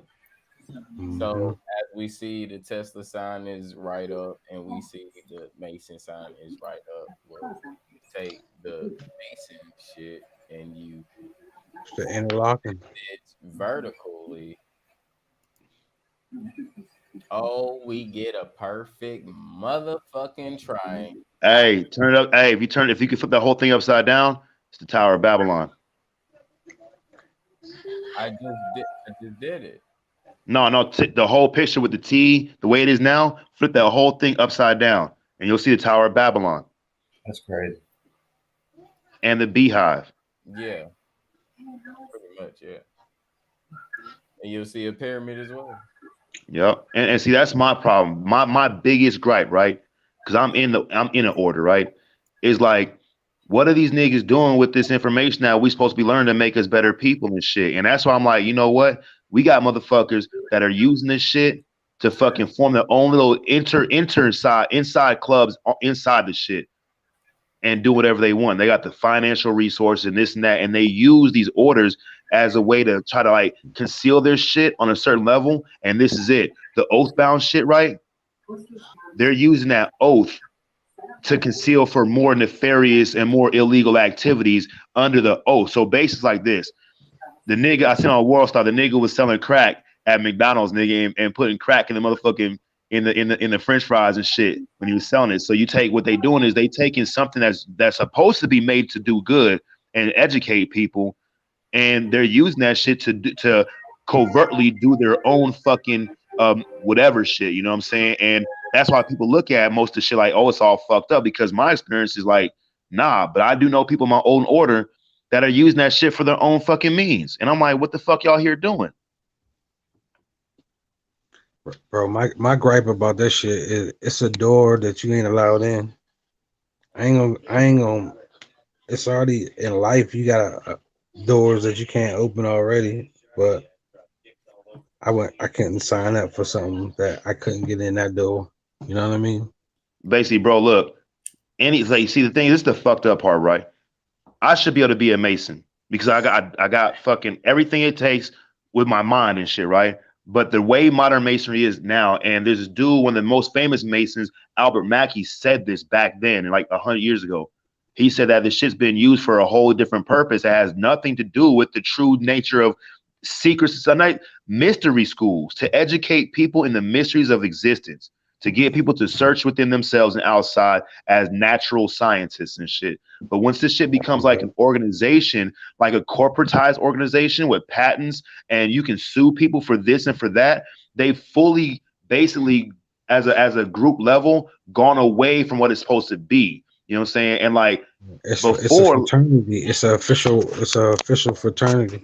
So as we see, the Tesla sign is right up, and we see the Mason sign is right up. Well, you take the Mason shit and you the interlocking it vertically. Oh, we get a perfect motherfucking triangle. Hey, turn it up. Hey, if you could flip that whole thing upside down, it's the Tower of Babylon. I just did it. No, the whole picture with the T, the way it is now, flip that whole thing upside down, and you'll see the Tower of Babylon. That's crazy. And the beehive. Yeah. Pretty much, yeah. And you'll see a pyramid as well. Yep. And see, that's my problem. My biggest gripe, right? Because I'm in an order, right? Is like, what are these niggas doing with this information that we supposed to be learning to make us better people and shit? And that's why I'm like, you know what? We got motherfuckers that are using this shit to fucking form their own little inside clubs inside the shit and do whatever they want. They got the financial resources and this and that, and they use these orders as a way to try to like conceal their shit on a certain level. And this is it. The oath-bound shit, right? They're using that oath to conceal for more nefarious and more illegal activities under the oath. So basically like this. The nigga I seen on World Star, the nigga was selling crack at McDonald's, nigga, and putting crack in the motherfucking in the French fries and shit when he was selling it. So you take what they doing is they taking something that's supposed to be made to do good and educate people, and they're using that shit to covertly do their own fucking whatever shit. You know what I'm saying? And that's why people look at most of the shit like, oh, it's all fucked up. Because my experience is like, nah. But I do know people in my own order that are using that shit for their own fucking means. And I'm like, what the fuck y'all here doing? Bro, my gripe about that shit is it's a door that you ain't allowed in. I ain't gonna it's already in life, you got doors that you can't open already, but I couldn't sign up for something that I couldn't get in that door. You know what I mean? Basically, bro, look, like, see, the thing, this is the fucked up part, right? I should be able to be a Mason because I got fucking everything it takes with my mind and shit, right? But the way modern masonry is now, and there's this dude, one of the most famous Masons, Albert Mackey, said this back then, like 100 years ago. He said that this shit's been used for a whole different purpose. It has nothing to do with the true nature of secret society, mystery schools, to educate people in the mysteries of existence, to get people to search within themselves and outside as natural scientists and shit. But once this shit becomes like an organization, like a corporatized organization with patents, and you can sue people for this and for that, they fully basically as a group level gone away from what it's supposed to be. You know what I'm saying? And like it's a fraternity. It's a official fraternity.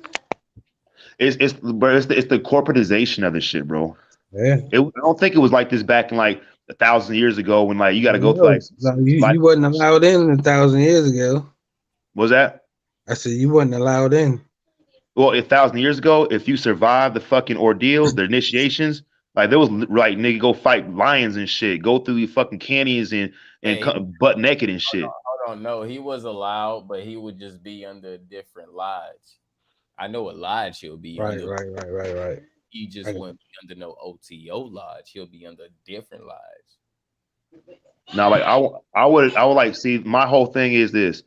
It's the corporatization of this shit, bro. Yeah. I don't think it was like this back in like 1,000 years ago when like you got to go through you wasn't allowed in 1,000 years ago. What was that? I said you wasn't allowed in. Well, 1,000 years ago, if you survived the fucking ordeals, the initiations, like there was like nigga go fight lions and shit, go through the fucking canyons and butt naked and shit. Hold on, no, he was allowed, but he would just be under a different lodge. I know what lodge he'll be under. Right. He just wouldn't be under no OTO lodge. He'll be under a different lodge. Now, like I would like see my whole thing is this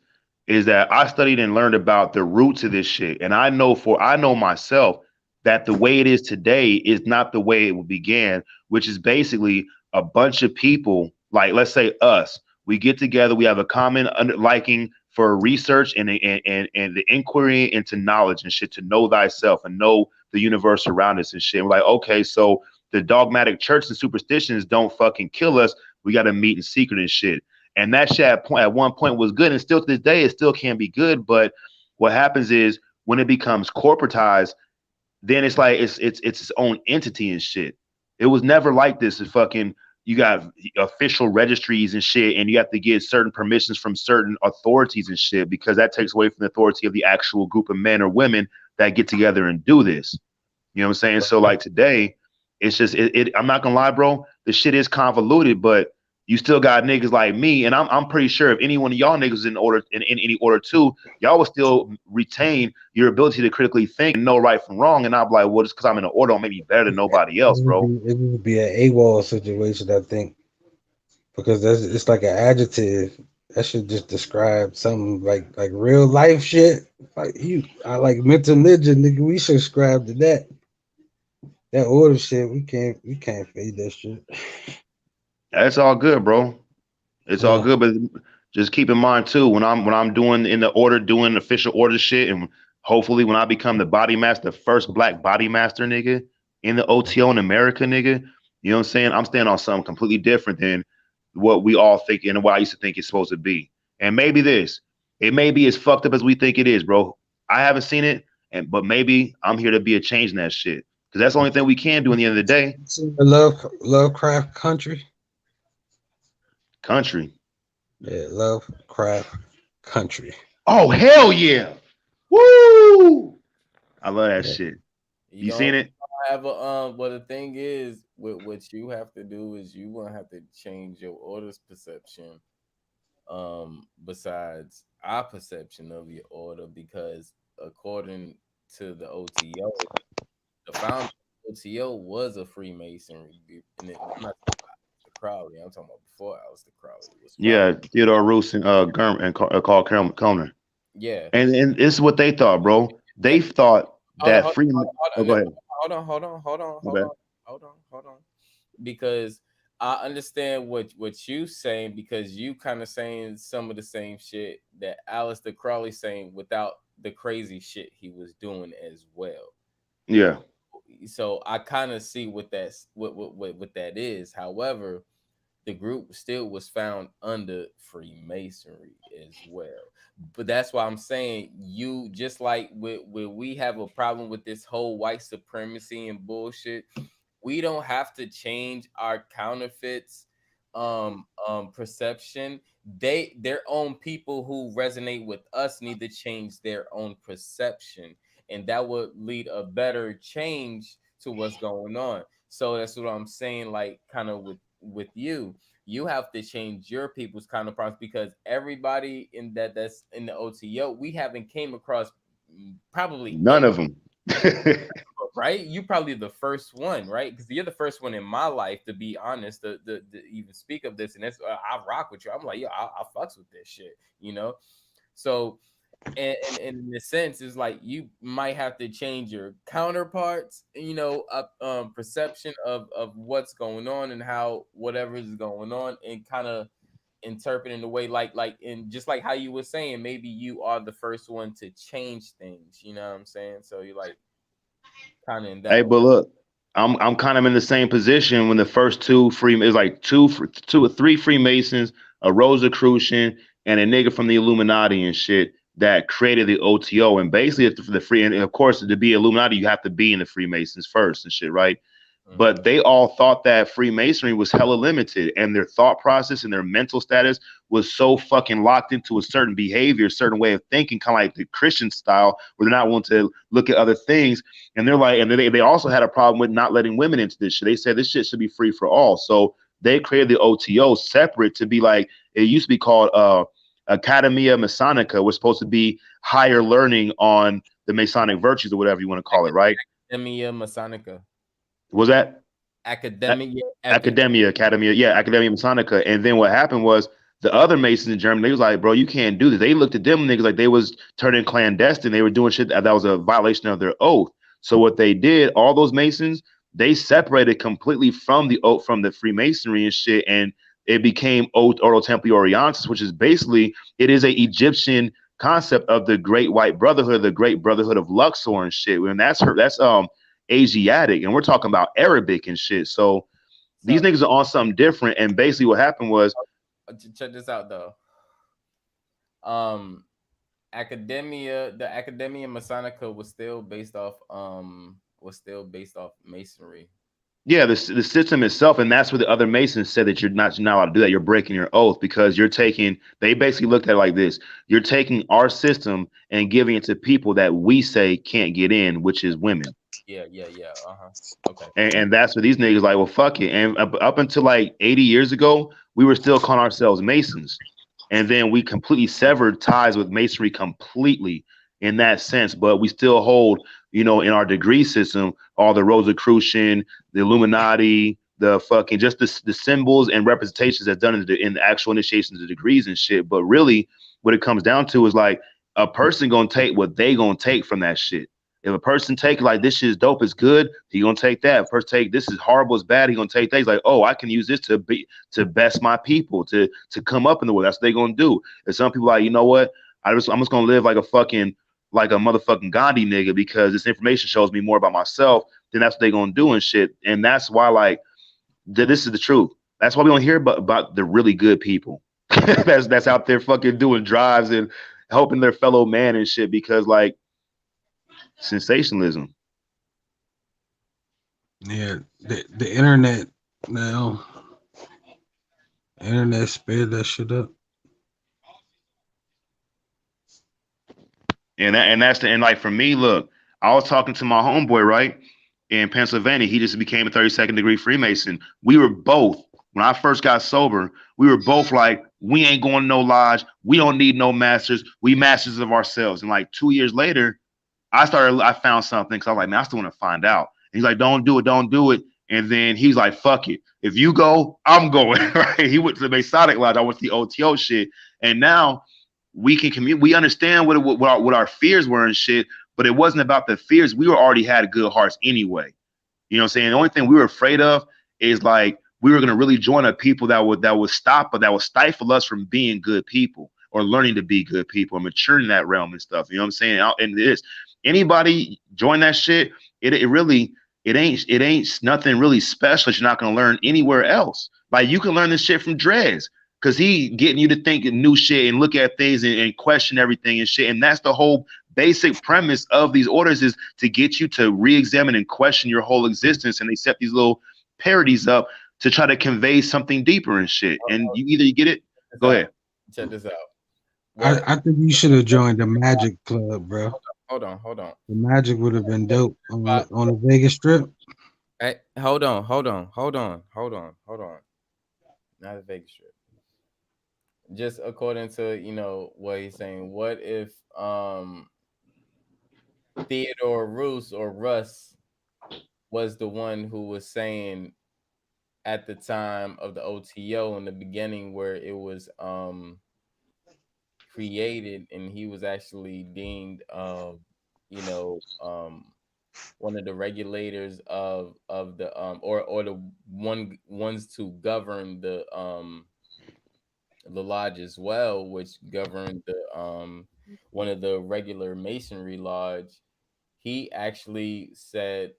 is that I studied and learned about the roots of this shit, and I know myself that the way it is today is not the way it began, which is basically a bunch of people, like let's say us, we get together, we have a common liking for research and the inquiry into knowledge and shit to know thyself and know the universe around us and shit. We're like, okay, so the dogmatic church and superstitions don't fucking kill us. We got to meet in secret and shit. And that shit at one point was good, and still to this day, it still can be good. But what happens is when it becomes corporatized, then it's like it's its own entity and shit. It was never like this. It's fucking you got official registries and shit, and you have to get certain permissions from certain authorities and shit because that takes away from the authority of the actual group of men or women that get together and do this. You know what I'm saying? So like today, it's just I'm not gonna lie, bro. The shit is convoluted, but you still got niggas like me, and I'm pretty sure if any one of y'all niggas in any order too, y'all will still retain your ability to critically think and know right from wrong. And I'm like, well, just because I'm in an order don't make me better than nobody else, bro. It would be an AWOL situation, I think, because it's like an adjective that should just describe something like real life shit. Like I like mental ninja, nigga. We should subscribe to that. That order shit, we can't fade that shit. That's all good, bro. It's all Yeah. good, but just keep in mind too when I'm doing in the order, doing official order shit, and hopefully when I become the body master, first black body master nigga in the OTO in America, nigga. You know what I'm saying? I'm standing on something completely different than what we all think and what I used to think it's supposed to be. And maybe it may be as fucked up as we think it is, bro. I haven't seen it, but maybe I'm here to be a change in that shit because that's the only thing we can do in the end of the day. Lovecraft Country. Country. Yeah, Lovecraft Country. Oh hell yeah! Woo! I love that Yeah. shit. You You don't seen it? have a But the thing is, what you have to do is you gonna have to change your order's perception. Besides our perception of your order, because according to the OTO, the founder of OTO was a Freemasonry group, and I'm not talking about Aleister Crowley. I'm talking about before Aleister Crowley was Yeah, founded. Theodore Roos and Gurm and Carl Kellner. Yeah. And this is what they thought, bro. They And thought hold on, that freedom. Oh, go ahead. Okay. hold on, because I understand what you saying, because you kind of saying some of the same shit that Aleister Crowley saying without the crazy shit he was doing as well. Yeah. So I kind of see what that is. However, the group still was found under Freemasonry as well. But that's why I'm saying, you just like with we have a problem with this whole white supremacy and bullshit. We don't have to change our counterfeits perception. Their own people who resonate with us need to change their own perception, and that would lead a better change to what's going on. So that's what I'm saying, like kind of with you have to change your people's counterparts, because everybody in that's in the OTO, we haven't came across probably None any, of them. right? You probably the first one, right? Because you're the first one in my life, to be honest, to even speak of this, and that's I rock with you. I'm like, yo, I fucks with this shit, you know. So, and in a sense, it's like you might have to change your counterparts, perception of what's going on and how whatever is going on, and kind of interpret in a way like and just like how you were saying, maybe you are the first one to change things. You know what I'm saying? So you're like kind of in Hey, that way. but look, I'm kind of in the same position when the first two free it's like two or three Freemasons, a Rosicrucian, and a nigga from the Illuminati and shit that created the OTO. And basically, if the free and of course to be Illuminati, you have to be in the Freemasons first and shit, right? But they all thought that Freemasonry was hella limited, and their thought process and their mental status was so fucking locked into a certain behavior, certain way of thinking, kind of like the Christian style, where they're not willing to look at other things. And they're like, and they also had a problem with not letting women into this shit. They said this shit should be free for all. So they created the OTO separate to be like, it used to be called Academia Masonica, was supposed to be higher learning on the Masonic virtues or whatever you want to call it, right? Academia Masonica. Was that? Academia, Academia Masonica. And then what happened was the other Masons in Germany, they was like, bro, you can't do this. They looked at them niggas like they was turning clandestine. They were doing shit that was a violation of their oath. So what they did, all those Masons, they separated completely from the oath, from the Freemasonry and shit, and it became Ordo Templi Orientis, which is basically, it is a Egyptian concept of the Great White Brotherhood, the Great Brotherhood of Luxor and shit. And that's Asiatic, and we're talking about Arabic and shit. So these niggas are on something different. And basically what happened was, check this out though. The Academia Masonica was still based off Masonry. Yeah, the system itself, and that's what the other Masons said, that you're not allowed to do that. You're breaking your oath, because you're taking. They basically looked at it like this: you're taking our system and giving it to people that we say can't get in, which is women. Yeah. Okay. And that's what these niggas like. Well, fuck it. And up until like 80 years ago, we were still calling ourselves Masons, and then we completely severed ties with Masonry completely in that sense. But we still hold, in our degree system, all the Rosicrucian, the Illuminati, the fucking just the symbols and representations that's done in the actual initiations of degrees and shit. But really, what it comes down to is like a person gonna take what they gonna take from that shit. If a person take like, this shit is dope, it's good, he gonna take that. If a person take, this is horrible, it's bad, he gonna take that. He's like, oh, I can use this to best my people, to come up in the world. That's what they gonna do. And some people like, you know what? I'm just gonna live like a motherfucking Gandhi nigga, because this information shows me more about myself. Then that's what they gonna do and shit. And that's why, like, this is the truth. That's why we don't hear about the really good people that's out there fucking doing drives and helping their fellow man and shit, because like, sensationalism. Yeah, the internet now. Internet sped that shit up. And that's like, for me, look, I was talking to my homeboy, right, in Pennsylvania. He just became a 32nd degree Freemason. We were both, when I first got sober, we were both like, we ain't going to no lodge. We don't need no masters. We masters of ourselves. And like 2 years later, I found something, because I'm like, man, I still want to find out. And he's like, don't do it. And then he's like, fuck it. If you go, I'm going. Right? He went to the Masonic Lodge. I went to the OTO shit. And now we can communicate. We understand what our fears were and shit, but it wasn't about the fears. We already had good hearts anyway. You know what I'm saying? The only thing we were afraid of is like, we were going to really join a people that would stifle us from being good people, or learning to be good people, and maturing in that realm and stuff. You know what I'm saying? And this, anybody join that shit, it ain't nothing really special that you're not going to learn anywhere else. Like, you can learn this shit from Drez, because he getting you to think new shit and look at things and question everything and shit. And that's the whole basic premise of these orders, is to get you to re-examine and question your whole existence. And they set these little parodies up to try to convey something deeper and shit. And you get it. Go ahead. Check this out. I think you should have joined the Magic Club, bro. Hold on. The Magic would have been dope on the Vegas Strip. Hey, hold on. Not the Vegas Strip. Just according to what he's saying. What if Theodore Roos or Russ was the one who was saying at the time of the OTO in the beginning, where it was created, and he was actually deemed one of the regulators of the or the ones to govern the lodge as well, which governed the one of the regular masonry lodge. He actually said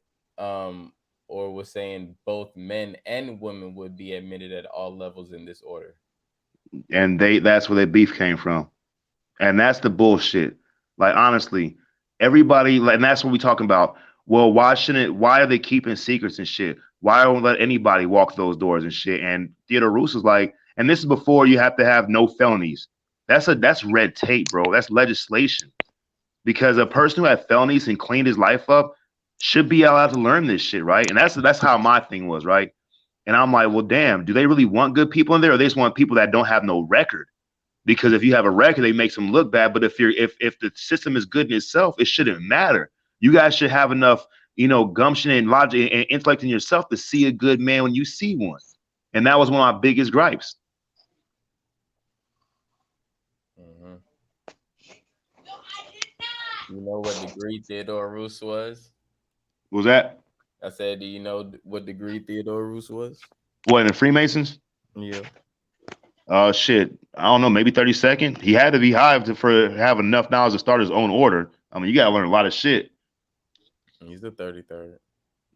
or was saying both men and women would be admitted at all levels in this order. And that's where their beef came from. And that's the bullshit. Like, honestly, everybody, and that's what we talking about. Well, why are they keeping secrets and shit? Why don't let anybody walk those doors and shit? And Theodore Roos was like, and this is before you have to have no felonies. That's red tape, bro. That's legislation. Because a person who had felonies and cleaned his life up should be allowed to learn this shit, right? And that's how my thing was, right? And I'm like, well, damn, do they really want good people in there, or they just want people that don't have no record? Because if you have a record, they make them look bad. But if the system is good in itself, it shouldn't matter. You guys should have enough gumption and logic and intellect in yourself to see a good man when you see one. And that was one of my biggest gripes. Mm-hmm. You know what degree Theodore Roos was? What was that? I said, do you know what degree Theodore Roos was? What, in the Freemasons? Yeah. Shit. I don't know, maybe 32nd. He had to be high for have enough knowledge to start his own order. I mean, you gotta learn a lot of shit. He's the 33rd.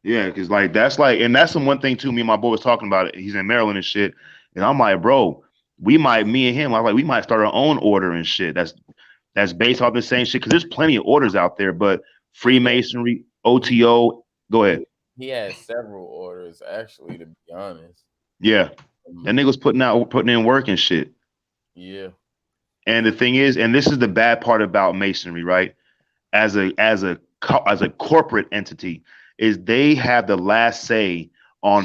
Yeah, because like and that's the one thing too. Me and my boy was talking about it. He's in Maryland and shit, and I'm like, bro, me and him, I was like, we might start our own order and shit. That's based off the same shit. Because there's plenty of orders out there, but Freemasonry, OTO. Go ahead. He had several orders, actually, to be honest. Yeah, that nigga was putting in work and shit. Yeah. And the thing is, and this is the bad part about Masonry, right? As a corporate entity, is they have the last say on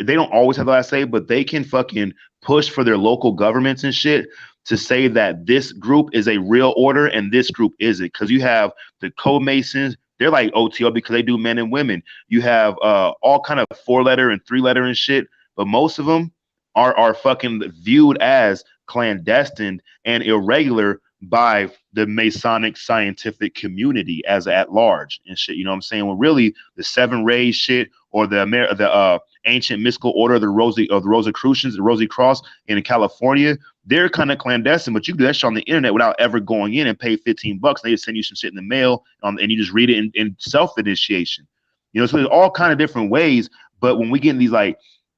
they don't always have the last say, but they can fucking push for their local governments and shit to say that this group is a real order and this group isn't. Because you have the co-masons, they're like OTO because they do men and women. You have all kind of 4-letter and 3-letter and shit, but most of them are fucking viewed as clandestine and irregular by the Masonic scientific community as at large and shit. You know what I'm saying? Well, really, the Seven Rays shit or the ancient mystical order of the Rosicrucians, the Rosy Cross in California, they're kind of clandestine, but you can do that shit on the internet without ever going in and pay $15. They just send you some shit in the mail, and you just read it in self-initiation. So there's all kind of different ways. But when we get in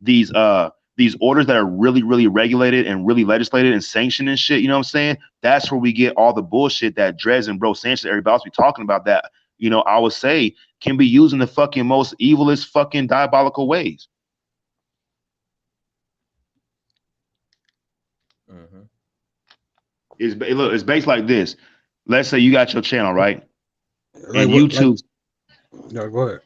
these orders that are really, really regulated and really legislated and sanctioned and shit, you know what I'm saying? That's where we get all the bullshit that Drez and Bro Sanchez, everybody else be talking about that, I would say can be used in the fucking most evilest fucking diabolical ways. Mm-hmm. It's based like this. Let's say you got your channel, right? Like and what? YouTube, No, go ahead.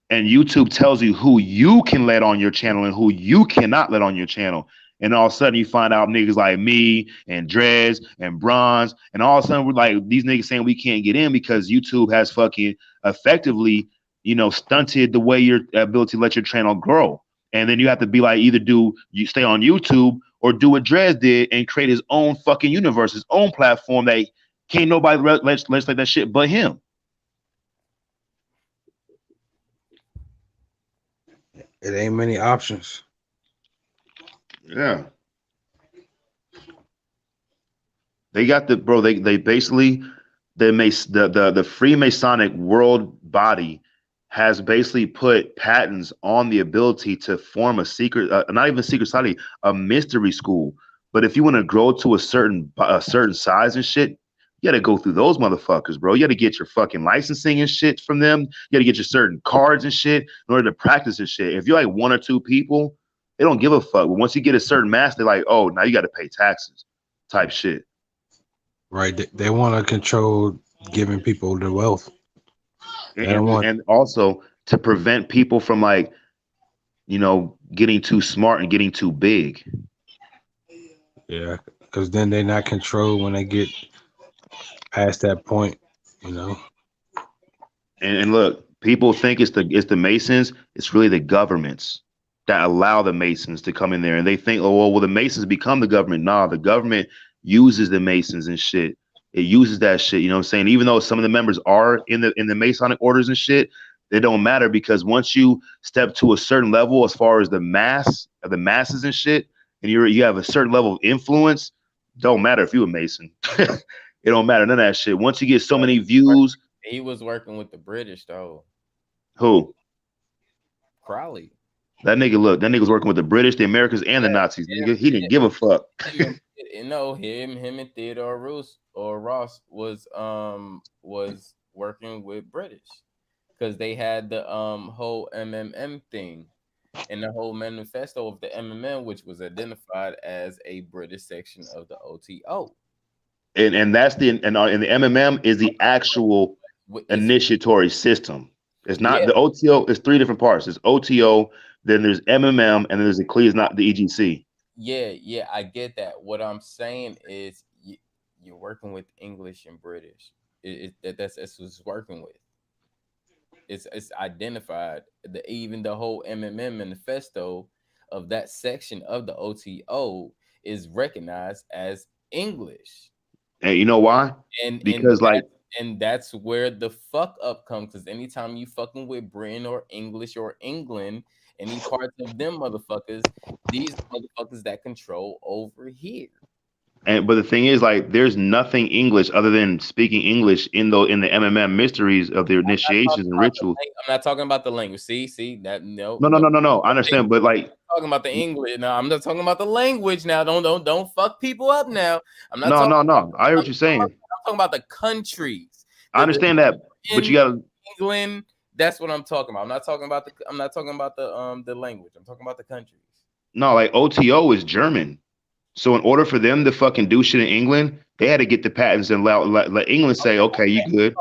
and YouTube tells you who you can let on your channel and who you cannot let on your channel. And all of a sudden you find out niggas like me and Drez and Bronze, and all of a sudden we're like these niggas saying we can't get in because YouTube has fucking effectively, stunted the way your ability to let your channel grow. And then you have to be like, either you stay on YouTube or do what Drez did and create his own fucking universe, his own platform that can't nobody legislate that shit but him. It ain't many options. Yeah. They got they basically the Freemasonic world body has basically put patents on the ability to form a secret, not even a secret society, a mystery school. But if you want to grow to a certain size and shit, you got to go through those motherfuckers, bro. You got to get your fucking licensing and shit from them. You got to get your certain cards and shit in order to practice this shit. If you're like one or two people, they don't give a fuck. But once you get a certain mass, they're like, oh, now you got to pay taxes, type shit. Right. They want to control giving people the wealth. And also to prevent people from getting too smart and getting too big. Yeah, because then they're not controlled when they get past that point, And look, people think it's the Masons. It's really the governments that allow the Masons to come in there, and they think, oh well, the Masons become the government. Nah, the government uses the Masons and shit. It uses that shit. You know what I'm saying? Even though some of the members are in the Masonic orders and shit, they don't matter because once you step to a certain level as far as the masses and shit, and you have a certain level of influence, don't matter if you're a Mason. It don't matter none of that shit. Once you get so many views. He was working with the British though. Who? Crowley. That nigga was working with the British, the Americans, and the Nazis. Nigga. He didn't give a fuck. Him and Theodore Ross was working with British because they had the whole MMM thing and the whole manifesto of the MMM, which was identified as a British section of the OTO. And that's the MMM is the actual initiatory system. It's not the OTO. It's three different parts. It's OTO, then there's MMM, and then there's the CLE, is not the EGC. Yeah, I get that. What I'm saying is you're working with English and British. That's what it's working with. It's identified. Even the whole MMM manifesto of that section of the OTO is recognized as English. And you know why? And Because like, that's where the fuck up comes. Because anytime you fucking with Britain or English or England, any parts of them motherfuckers, these motherfuckers that control over here. and but the thing is, like, there's nothing English other than speaking English in the MMM mysteries of their initiations and rituals. I'm not talking about the language. See that no No, no, no, no, no. I understand, but like, talking about the English. No, I'm not talking about the language now. Don't fuck people up now. I'm not no, talking no, about no. I hear what you're saying. I'm talking about the countries. I The understand that, but you in gotta England, that's what I'm talking about. I'm not talking about the language. I'm talking about the countries. no, like OTO is German. So in order for them to fucking do shit in England, they had to get the patents and let England say, okay, you good.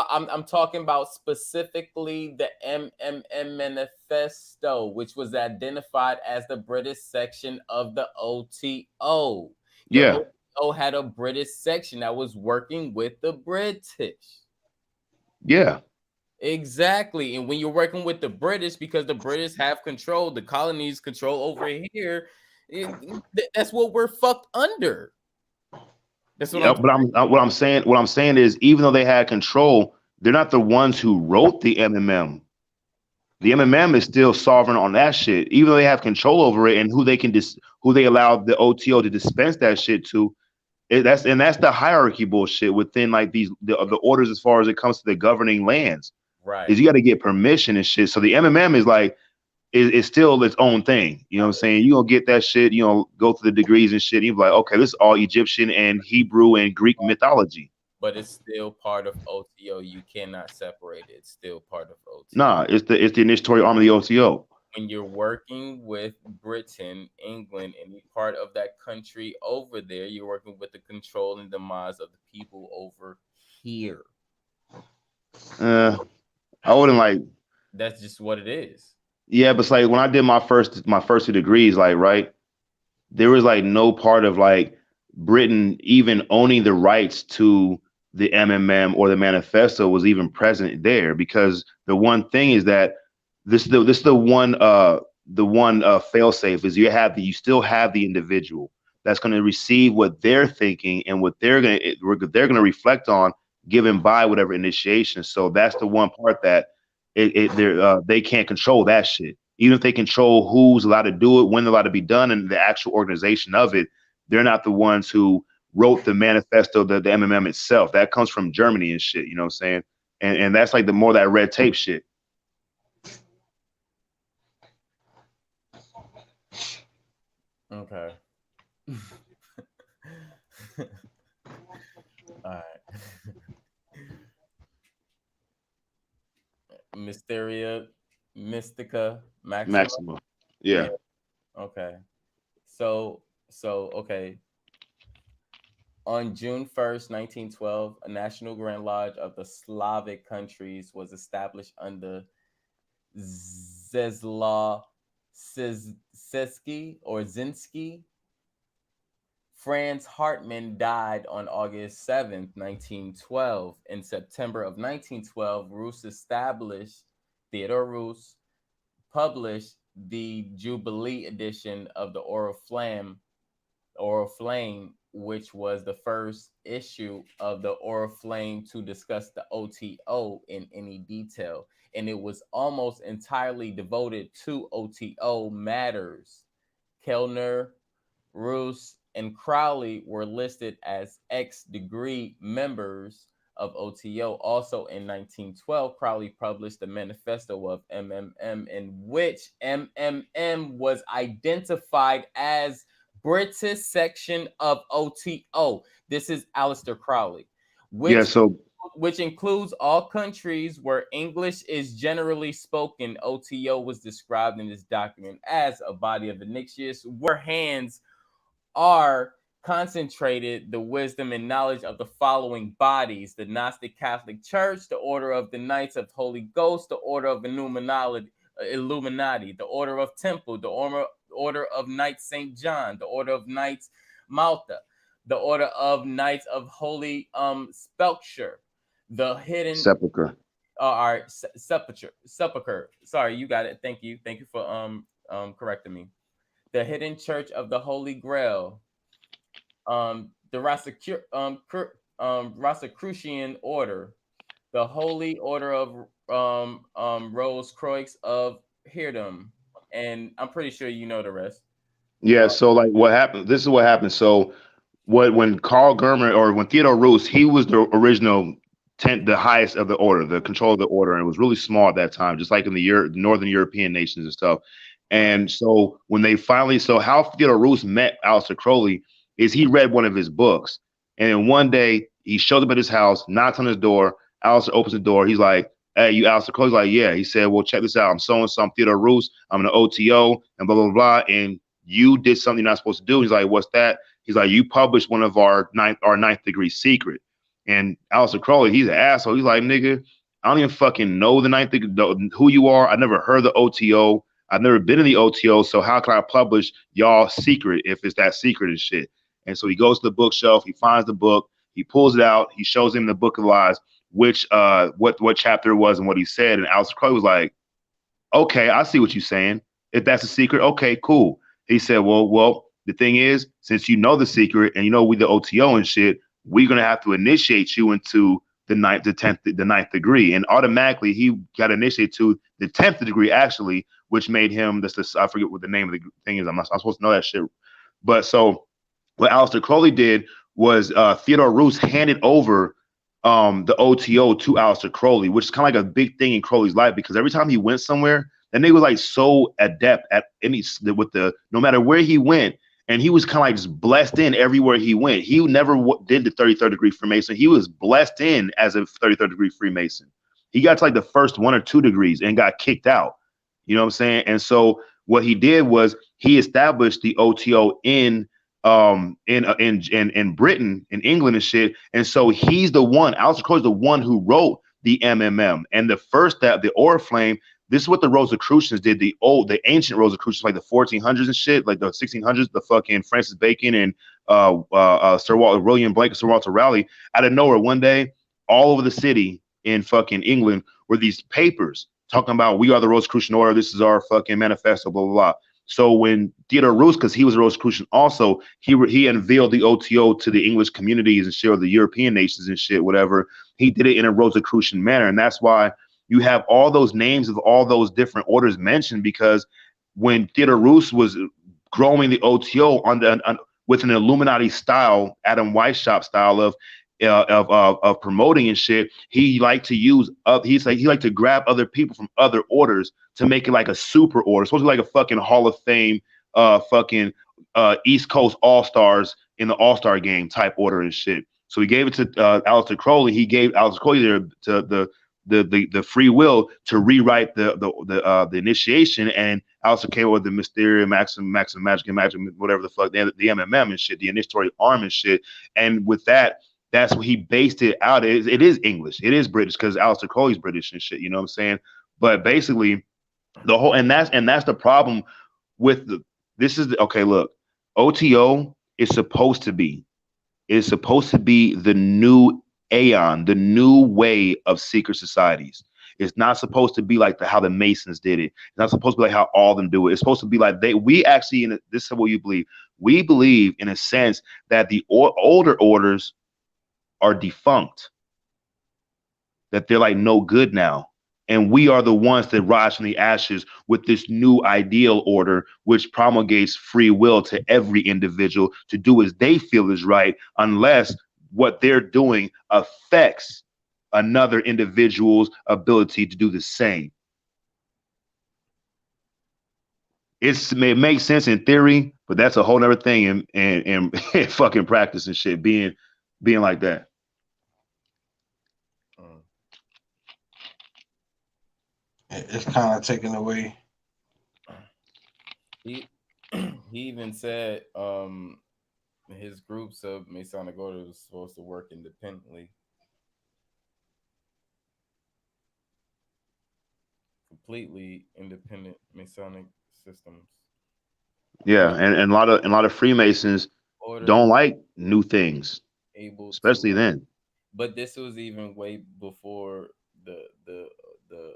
I'm talking about specifically the MMM Manifesto, which was identified as the British section of the OTO. The Yeah. OTO had a British section that was working with the British. Yeah. Exactly. And when you're working with the British, because the British have control, the colonies control over here, that's what we're fucked under. That's what Yeah, but what I'm saying is, even though they had control, they're not the ones who wrote the MMM. The MMM is still sovereign on that shit, even though they have control over it and who they allow the OTO to dispense that shit to. That's the hierarchy bullshit within like the orders as far as it comes to the governing lands. Right. Is you got to get permission and shit. So the MMM is like is still its own thing. You know what I'm saying? You gonna get that shit. You know, go through the degrees and shit. And you're like, okay, this is all Egyptian and Hebrew and Greek mythology. But it's still part of OTO. You cannot separate it. It's still part of OTO. Nah, it's the initiatory arm of the OTO. When you're working with Britain, England, any part of that country over there, you're working with the control and demise of the people over here. I wouldn't like. That's just what it is. Yeah, but it's like when I did my first 2 degrees, like right, there was like no part of like Britain even owning the rights to the MMM or the manifesto was even present there because the one thing is that this the one fail safe is you still have the individual that's going to receive what they're thinking and what they're going to reflect on given by whatever initiation. So that's the one part that they can't control that shit. Even if they control who's allowed to do it, when they're allowed to be done, and the actual organization of it, they're not the ones who wrote the manifesto, the MMM itself. That comes from Germany and shit. You know what I'm saying? And that's like the more that red tape shit. Okay. All right. Mystica Maxima. Yeah. Okay. So okay. On June 1st, 1912, a National Grand Lodge of the Slavic countries was established under Zeslaw Seski or Zinsky. Franz Hartmann died on August 7th, 1912. In September of 1912, Theodore Roos published the Jubilee edition of the Oriflamme, which was the first issue of the Oriflamme to discuss the OTO in any detail. And it was almost entirely devoted to OTO matters. Kellner, Roos, and Crowley were listed as X-degree members of OTO. Also in 1912, Crowley published the Manifesto of MMM, in which MMM was identified as British section of OTO. This is Aleister Crowley, which includes all countries where English is generally spoken. OTO was described in this document as a body of iniquitous where hands are concentrated the wisdom and knowledge of the following bodies: the Gnostic Catholic Church, the Order of the Knights of Holy Ghost, the Order of Illuminati, the Order of Temple, the Order of Knights St. John, the Order of Knights Malta, the Order of Knights of Holy Spelcher, the Hidden Sepulchre. all right, sepulcher. Sorry, you got it. Thank you for correcting me. The hidden church of the Holy Grail. The Rosicrucian order, the Holy Order of Rose Croix of Hirdom, and I'm pretty sure you know the rest. Yeah, so like what happened, this is what happened. So when Carl Gurman or when Theodore Roos, he was the original the highest of the order, the control of the order, and it was really small at that time, just like in the Northern European nations and stuff. And so when they finally, so how Theodore Roos met Aleister Crowley is he read one of his books, and then one day he shows up at his house, knocks on his door. Aleister opens the door. He's like, "Hey, you Aleister Crowley?" He's like, "Yeah." He said, "Well, check this out. I'm so and so. I'm Theodore Roos. I'm an OTO, and blah blah blah. And you did something you're not supposed to do." He's like, "What's that?" He's like, "You published one of our ninth degree secret." And Aleister Crowley, he's an asshole. He's like, "Nigga, I don't even fucking know the ninth degree, who you are. I never heard the OTO. I've never been in the OTO. So how can I publish y'all secret if it's that secret and shit?" And so he goes to the bookshelf. He finds the book. He pulls it out. He shows him the Book of Lies, which what chapter it was and what he said. And Aleister Crowley was like, "Okay, I see what you're saying. If that's a secret, okay, cool." He said, well, the thing is, since you know the secret and you know we the OTO and shit, we're gonna have to initiate you into the ninth degree. And automatically he got initiated to the 10th degree, actually, which made him this I forget what the name of the thing is. I'm supposed to know that shit. But so what Aleister Crowley did was Theodore Roos handed over the OTO to Aleister Crowley, which is kind of like a big thing in Crowley's life because every time he went somewhere, that nigga was like so adept at no matter where he went, and he was kind of like just blessed in everywhere he went. He never did the 33rd degree Freemason. He was blessed in as a 33rd degree Freemason. He got to like the first 1 or 2 degrees and got kicked out. You know what I'm saying? And so what he did was he established the OTO in Britain, in England and shit. And so he's the one, Aleister Crowley's the one who wrote the MMM. And the Oriflame, this is what the Rosicrucians did. The ancient Rosicrucians, like the 1400s and shit, like the 1600s, the fucking Francis Bacon and William Blake and Sir Walter Raleigh. Out of nowhere, one day, all over the city in fucking England were these papers talking about we are the Rosicrucian order. This is our fucking manifesto, blah blah blah. So when Theodore Roos, because he was a Rosicrucian also, he unveiled the OTO to the English communities and shit, or the European nations and shit, whatever. He did it in a Rosicrucian manner, and that's why you have all those names of all those different orders mentioned, because when Theodore Roos was growing the OTO with an Illuminati style, Adam Weishaupt style of promoting and shit, he liked to use he liked to grab other people from other orders to make it like a super order, supposed to be like a fucking Hall of Fame, East Coast All Stars in the All Star game type order and shit. So he gave it to Aleister Crowley. He gave Aleister Crowley the free will to rewrite the initiation, and Aleister came with the Mysterium, Maxim Magic and Magic, whatever the fuck, the MMM and shit, the initiatory arm and shit. And with that, that's what he based it out. It is English. It is British because Aleister Crowley's British and shit. You know what I'm saying? But basically, the whole and that's the problem with okay. Look, OTO is supposed to be the new aeon, the new way of secret societies. It's not supposed to be like how the Masons did it. It's not supposed to be like how all of them do it. It's supposed to be like we actually, this is what you believe. We believe in a sense that the older orders are defunct, that they're like no good now. And we are the ones that rise from the ashes with this new ideal order, which promulgates free will to every individual to do as they feel is right, unless what they're doing affects another individual's ability to do the same. It makes sense in theory, but that's a whole other thing in fucking practice and shit, being like that. It's kind of taken away. He even said his groups of Masonic orders was supposed to work independently. Completely independent Masonic systems. Yeah, and a lot of Freemasons don't like new things, especially then. But this was even way before the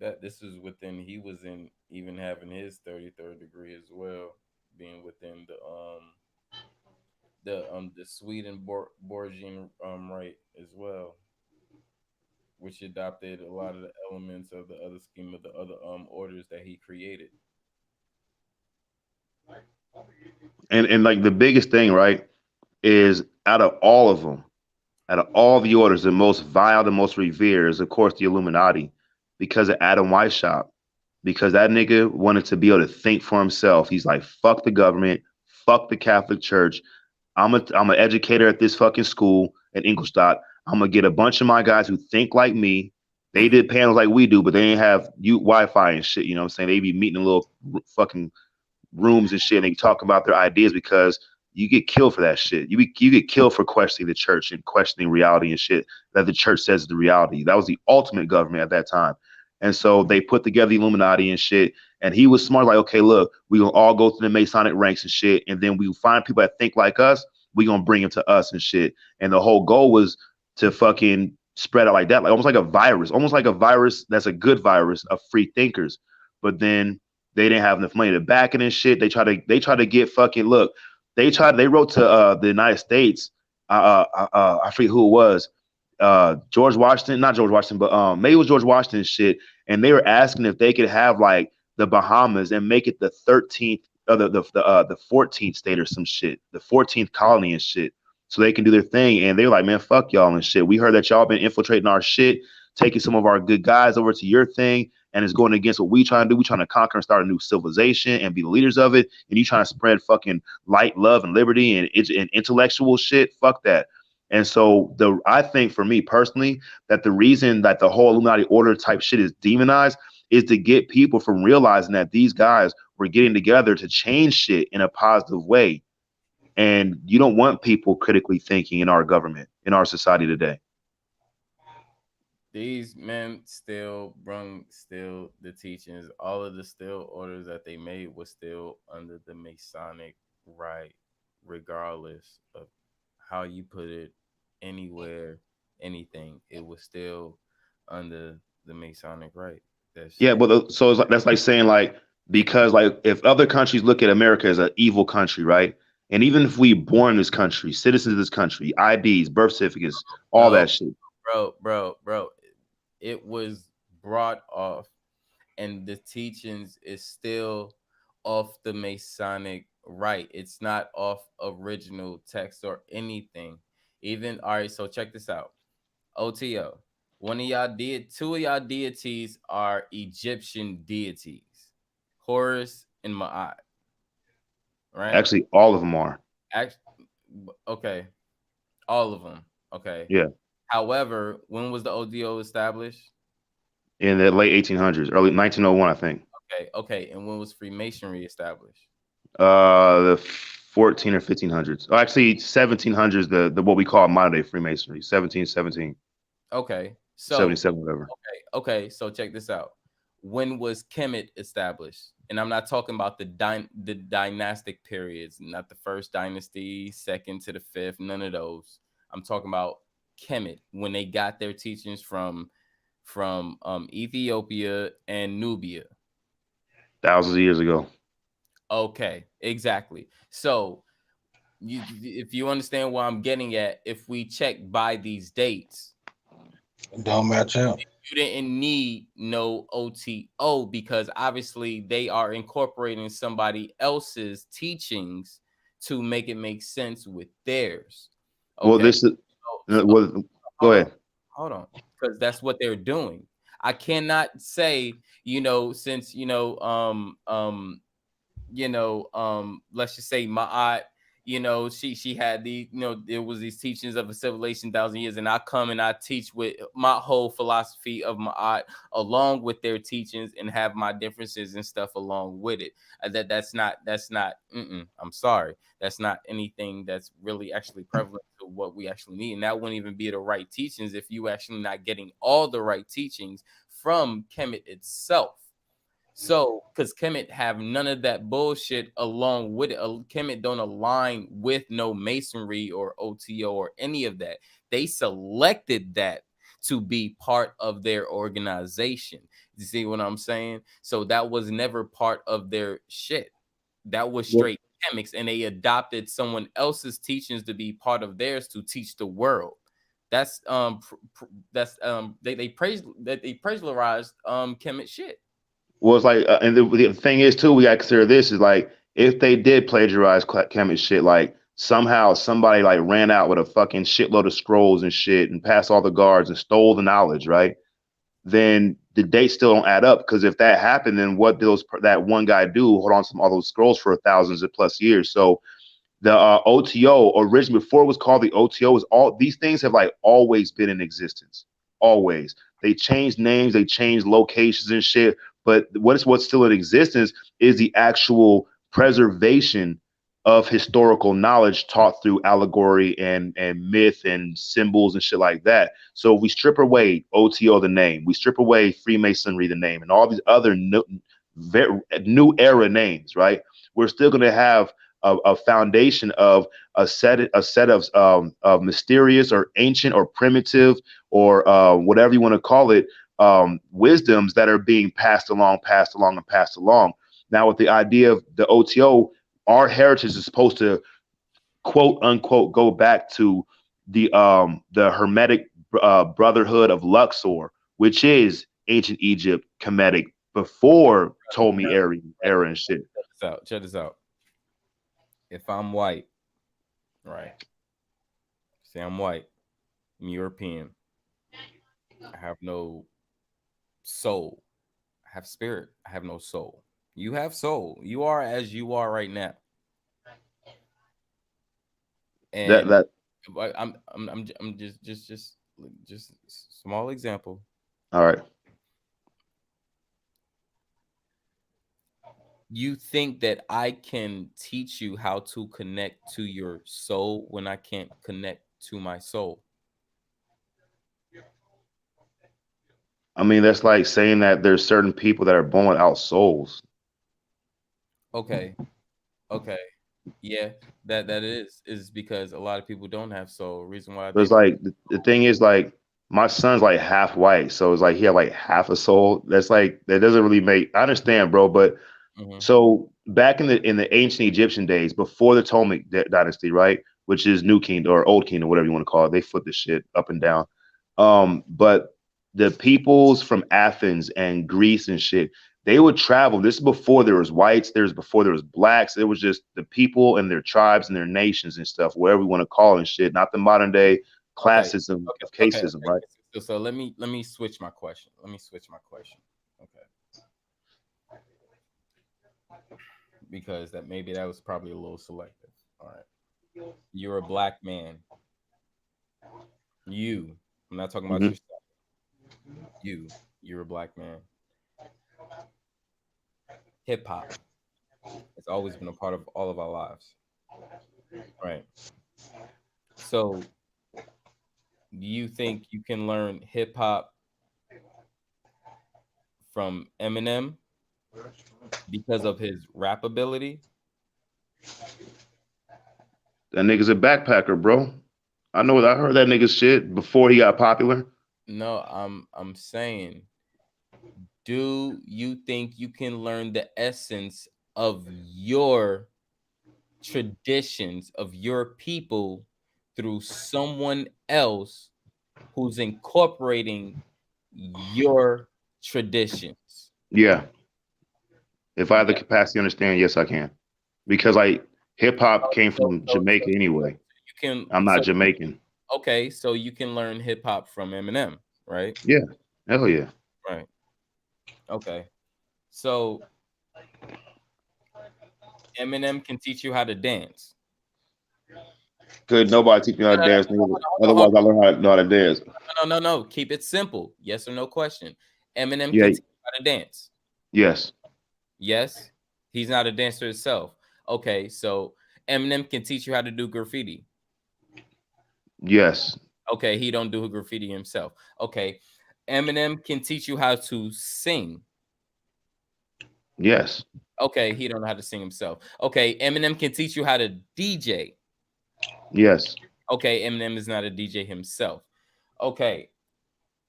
that this is within he was in even having his 33rd degree as well, being within the Sweden Borgian right as well, which adopted a lot of the elements of the other scheme of the other orders that he created. And like the biggest thing, right, is out of all of them, out of all the orders, the most vile, the most revered is, of course, the Illuminati, because of Adam Weishaupt. Because that nigga wanted to be able to think for himself. He's like, fuck the government, fuck the Catholic Church. I'm an educator at this fucking school at Ingolstadt. I'm gonna get a bunch of my guys who think like me. They did panels like we do, but they ain't have Wi-Fi and shit. You know what I'm saying? They be meeting in little fucking rooms and shit, and they talk about their ideas because you get killed for that shit. You get killed for questioning the church and questioning reality and shit that the church says is the reality. That was the ultimate government at that time. And so they put together the Illuminati and shit. And he was smart, like, okay, look, we gonna all go through the Masonic ranks and shit, and then we find people that think like us. We gonna bring them to us and shit. And the whole goal was to fucking spread out like that, like almost like a virus that's a good virus of free thinkers. But then they didn't have enough money to back it and shit. They try to get fucking look. They wrote to the United States. I forget who it was. George Washington, not George Washington, but maybe it was George Washington shit. And they were asking if they could have like the Bahamas and make it the 13th, the 14th state or some shit, the 14th colony and shit, so they can do their thing. And they were like, man, fuck y'all and shit. We heard that y'all been infiltrating our shit, taking some of our good guys over to your thing, and it's going against what we trying to do. We trying to conquer and start a new civilization and be the leaders of it. And you trying to spread fucking light, love, and liberty and intellectual shit. Fuck that. And so I think for me personally that the reason that the whole Illuminati order type shit is demonized is to get people from realizing that these guys were getting together to change shit in a positive way. And you don't want people critically thinking in our government, in our society today. These men still brung still the teachings. All of the still orders that they made was still under the Masonic rite, regardless of how you put it, anywhere, anything. It was still under the Masonic rite. Yeah, but so it's like, that's like saying like, because like if other countries look at America as an evil country, right? And even if we born in this country, citizens of this country, IDs, birth certificates, all that shit. Bro, it was brought off, and the teachings is still off the Masonic rite. It's not off original text or anything. Even all right, so check this out. OTO. Two of y'all deities are Egyptian deities, Horus and Ma'at. Right? Actually, all of them are. Okay, all of them. Okay. Yeah. However, when was the ODO established? In the late 1800s, early 1901, I think. Okay. And when was Freemasonry established? The 14 or 1500s. Oh, actually, 1700s. The what we call modern day Freemasonry. 1717. Okay. So 77, whatever. Okay. So check this out. When was Kemet established? And I'm not talking about the dynastic periods, not the first dynasty, second to the fifth, none of those. I'm talking about Kemet, when they got their teachings from Ethiopia and Nubia. Thousands of years ago. Okay, exactly. So if you understand what I'm getting at, if we check by these dates, don't match up. You didn't need no OTO because obviously they are incorporating somebody else's teachings to make it make sense with theirs. Okay? Well, this is go ahead. Hold on, because that's what they're doing. I cannot say, since let's just say Ma'at, she had there was these teachings of a civilization 1,000 years, and I come and I teach with my whole philosophy of Ma'at along with their teachings and have my differences and stuff along with it. That's not I'm sorry, that's not anything that's really actually prevalent to what we actually need, and that wouldn't even be the right teachings if you actually not getting all the right teachings from Kemet itself. So, because Kemet have none of that bullshit along with it. Kemet don't align with no masonry or OTO or any of that. They selected that to be part of their organization. You see what I'm saying? So that was never part of their shit. That was straight chemics, and they adopted someone else's teachings to be part of theirs to teach the world. That's they praise that they plagiarized chemic shit. Well, it's like, and the thing is too, we got to consider this is like if they did plagiarize Kemet shit, like somehow somebody like ran out with a fucking shitload of scrolls and shit and passed all the guards and stole the knowledge, right? Then the dates still don't add up because if that happened, then what did that one guy do? Hold on to all those scrolls for thousands of plus years. So the OTO originally before it was called the OTO was all these things have like always been in existence. Always. They changed names, they changed locations and shit. But what's still in existence is the actual preservation of historical knowledge taught through allegory and myth and symbols and shit like that. So if we strip away OTO the name, we strip away Freemasonry the name, and all these other new era names, right? We're still going to have a foundation of a set of mysterious or ancient or primitive or whatever you want to call it, wisdoms that are being passed along. Now, with the idea of the OTO, our heritage is supposed to quote unquote go back to the Hermetic Brotherhood of Luxor, which is ancient Egypt, Kemetic, before Ptolemy era and shit. Check this out. If I'm white, right? Say I'm white, I'm European. I have no soul. I have spirit. I have no soul. You have soul. You are as you are right now. And I'm just small example. All right. You think that I can teach you how to connect to your soul when I can't connect to my soul? I mean, that's like saying that there's certain people that are born without souls. Okay. Yeah, that is because a lot of people don't have soul. Reason why But it's like the thing is like my son's like half white, so it's like he had like half a soul. That's like that doesn't really make. I understand, bro, but so back in the ancient Egyptian days, before the Ptolemaic dynasty, right, which is New Kingdom or Old Kingdom, whatever you want to call it, they flip this shit up and down. But the peoples from Athens and Greece and shit, they would travel. This is before there was whites. Before there was blacks. It was just the people and their tribes and their nations and stuff, whatever we want to call it and shit. Not the modern day classism of caseism, right? So let me switch my question. Okay. Because that was probably a little selective. All right. You're a black man. I'm not talking about yourself. You're a black man. Hip hop has always been a part of all of our lives. Right. So do you think you can learn hip hop from Eminem because of his rap ability? That nigga's a backpacker, bro. I heard that nigga's shit before he got popular. No, I'm saying, do you think you can learn the essence of your traditions of your people through someone else who's incorporating your traditions? Yeah. If I have the capacity to understand, yes, I can. Because like hip hop came from Jamaica anyway. I'm not Jamaican. Okay, so you can learn hip hop from Eminem, right? Yeah. Hell yeah. Right. Okay. So Eminem can teach you how to dance. Could nobody teach me how to dance? Otherwise, I learn how to dance. No. Keep it simple. Yes or no question. Eminem can teach you how to dance. Yes. Yes. He's not a dancer himself. Okay, so Eminem can teach you how to do graffiti. Yes. Okay, he don't do graffiti himself. Okay, Eminem can teach you how to sing. Yes. Okay, he don't know how to sing himself. Okay, Eminem can teach you how to DJ. Yes. Okay, Eminem is not a DJ himself. Okay,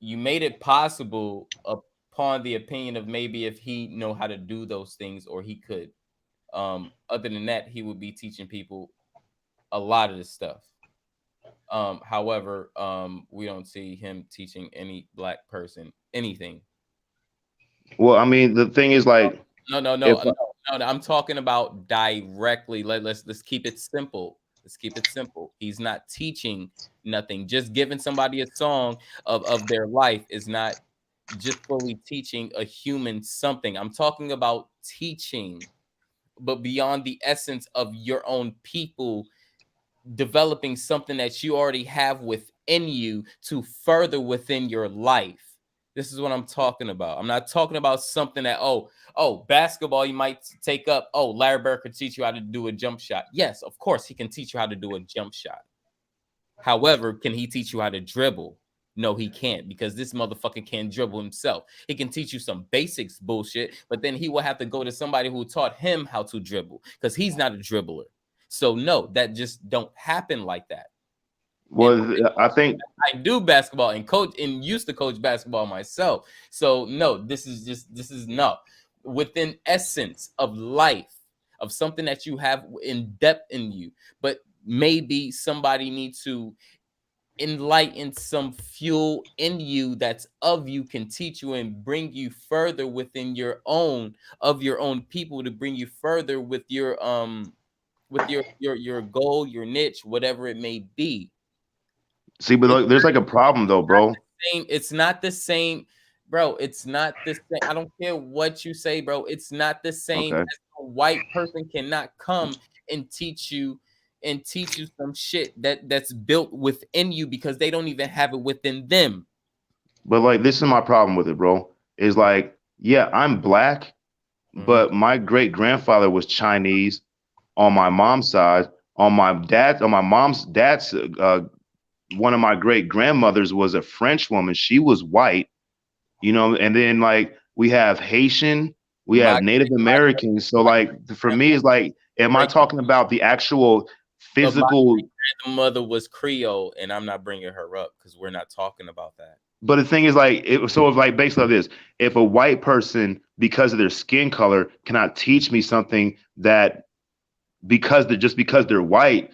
you made it possible upon the opinion of maybe if he know how to do those things or he could. Other than that, he would be teaching people a lot of this stuff. However, we don't see him teaching any black person anything. Well, I mean, the thing is like, No. I'm talking about directly. Let's keep it simple. Let's keep it simple. He's not teaching nothing. Just giving somebody a song of their life is not just fully teaching a human something. I'm talking about teaching, but beyond the essence of your own people developing something that you already have within you to further within your life. This is what I'm talking about. I'm not talking about something that, basketball you might take up. Oh, Larry Bird could teach you how to do a jump shot. Yes, of course, he can teach you how to do a jump shot. However, can he teach you how to dribble? No, he can't, because this motherfucker can't dribble himself. He can teach you some basics bullshit, but then he will have to go to somebody who taught him how to dribble because he's not a dribbler. So no, that just don't happen like that. well, I think I do basketball and coach and used to coach basketball myself. So no, this is no within essence of life, of something that you have in depth in you, but maybe somebody needs to enlighten some fuel in you that's of you, can teach you and bring you further within your own people, to bring you further with your goal, your niche, whatever it may be. see, but like, there's like a problem though, bro. It's not the same, bro. It's not the same. I don't care what you say, bro. It's not the same. Okay. As a white person cannot come and teach you some shit that's built within you because they don't even have it within them. But like, this is my problem with it, bro. Is like, yeah, I'm black, but my great grandfather was Chinese on my mom's side. On my mom's dad's, one of my great grandmothers was a French woman. She was white, and then like we have Haitian, we have Native Americans. So like for me, it's like, am I talking about the actual physical? My mother was Creole, and I'm not bringing her up because we're not talking about that. But the thing is, like, so it's like based on this, if a white person, because of their skin color, cannot teach me something that because they're white,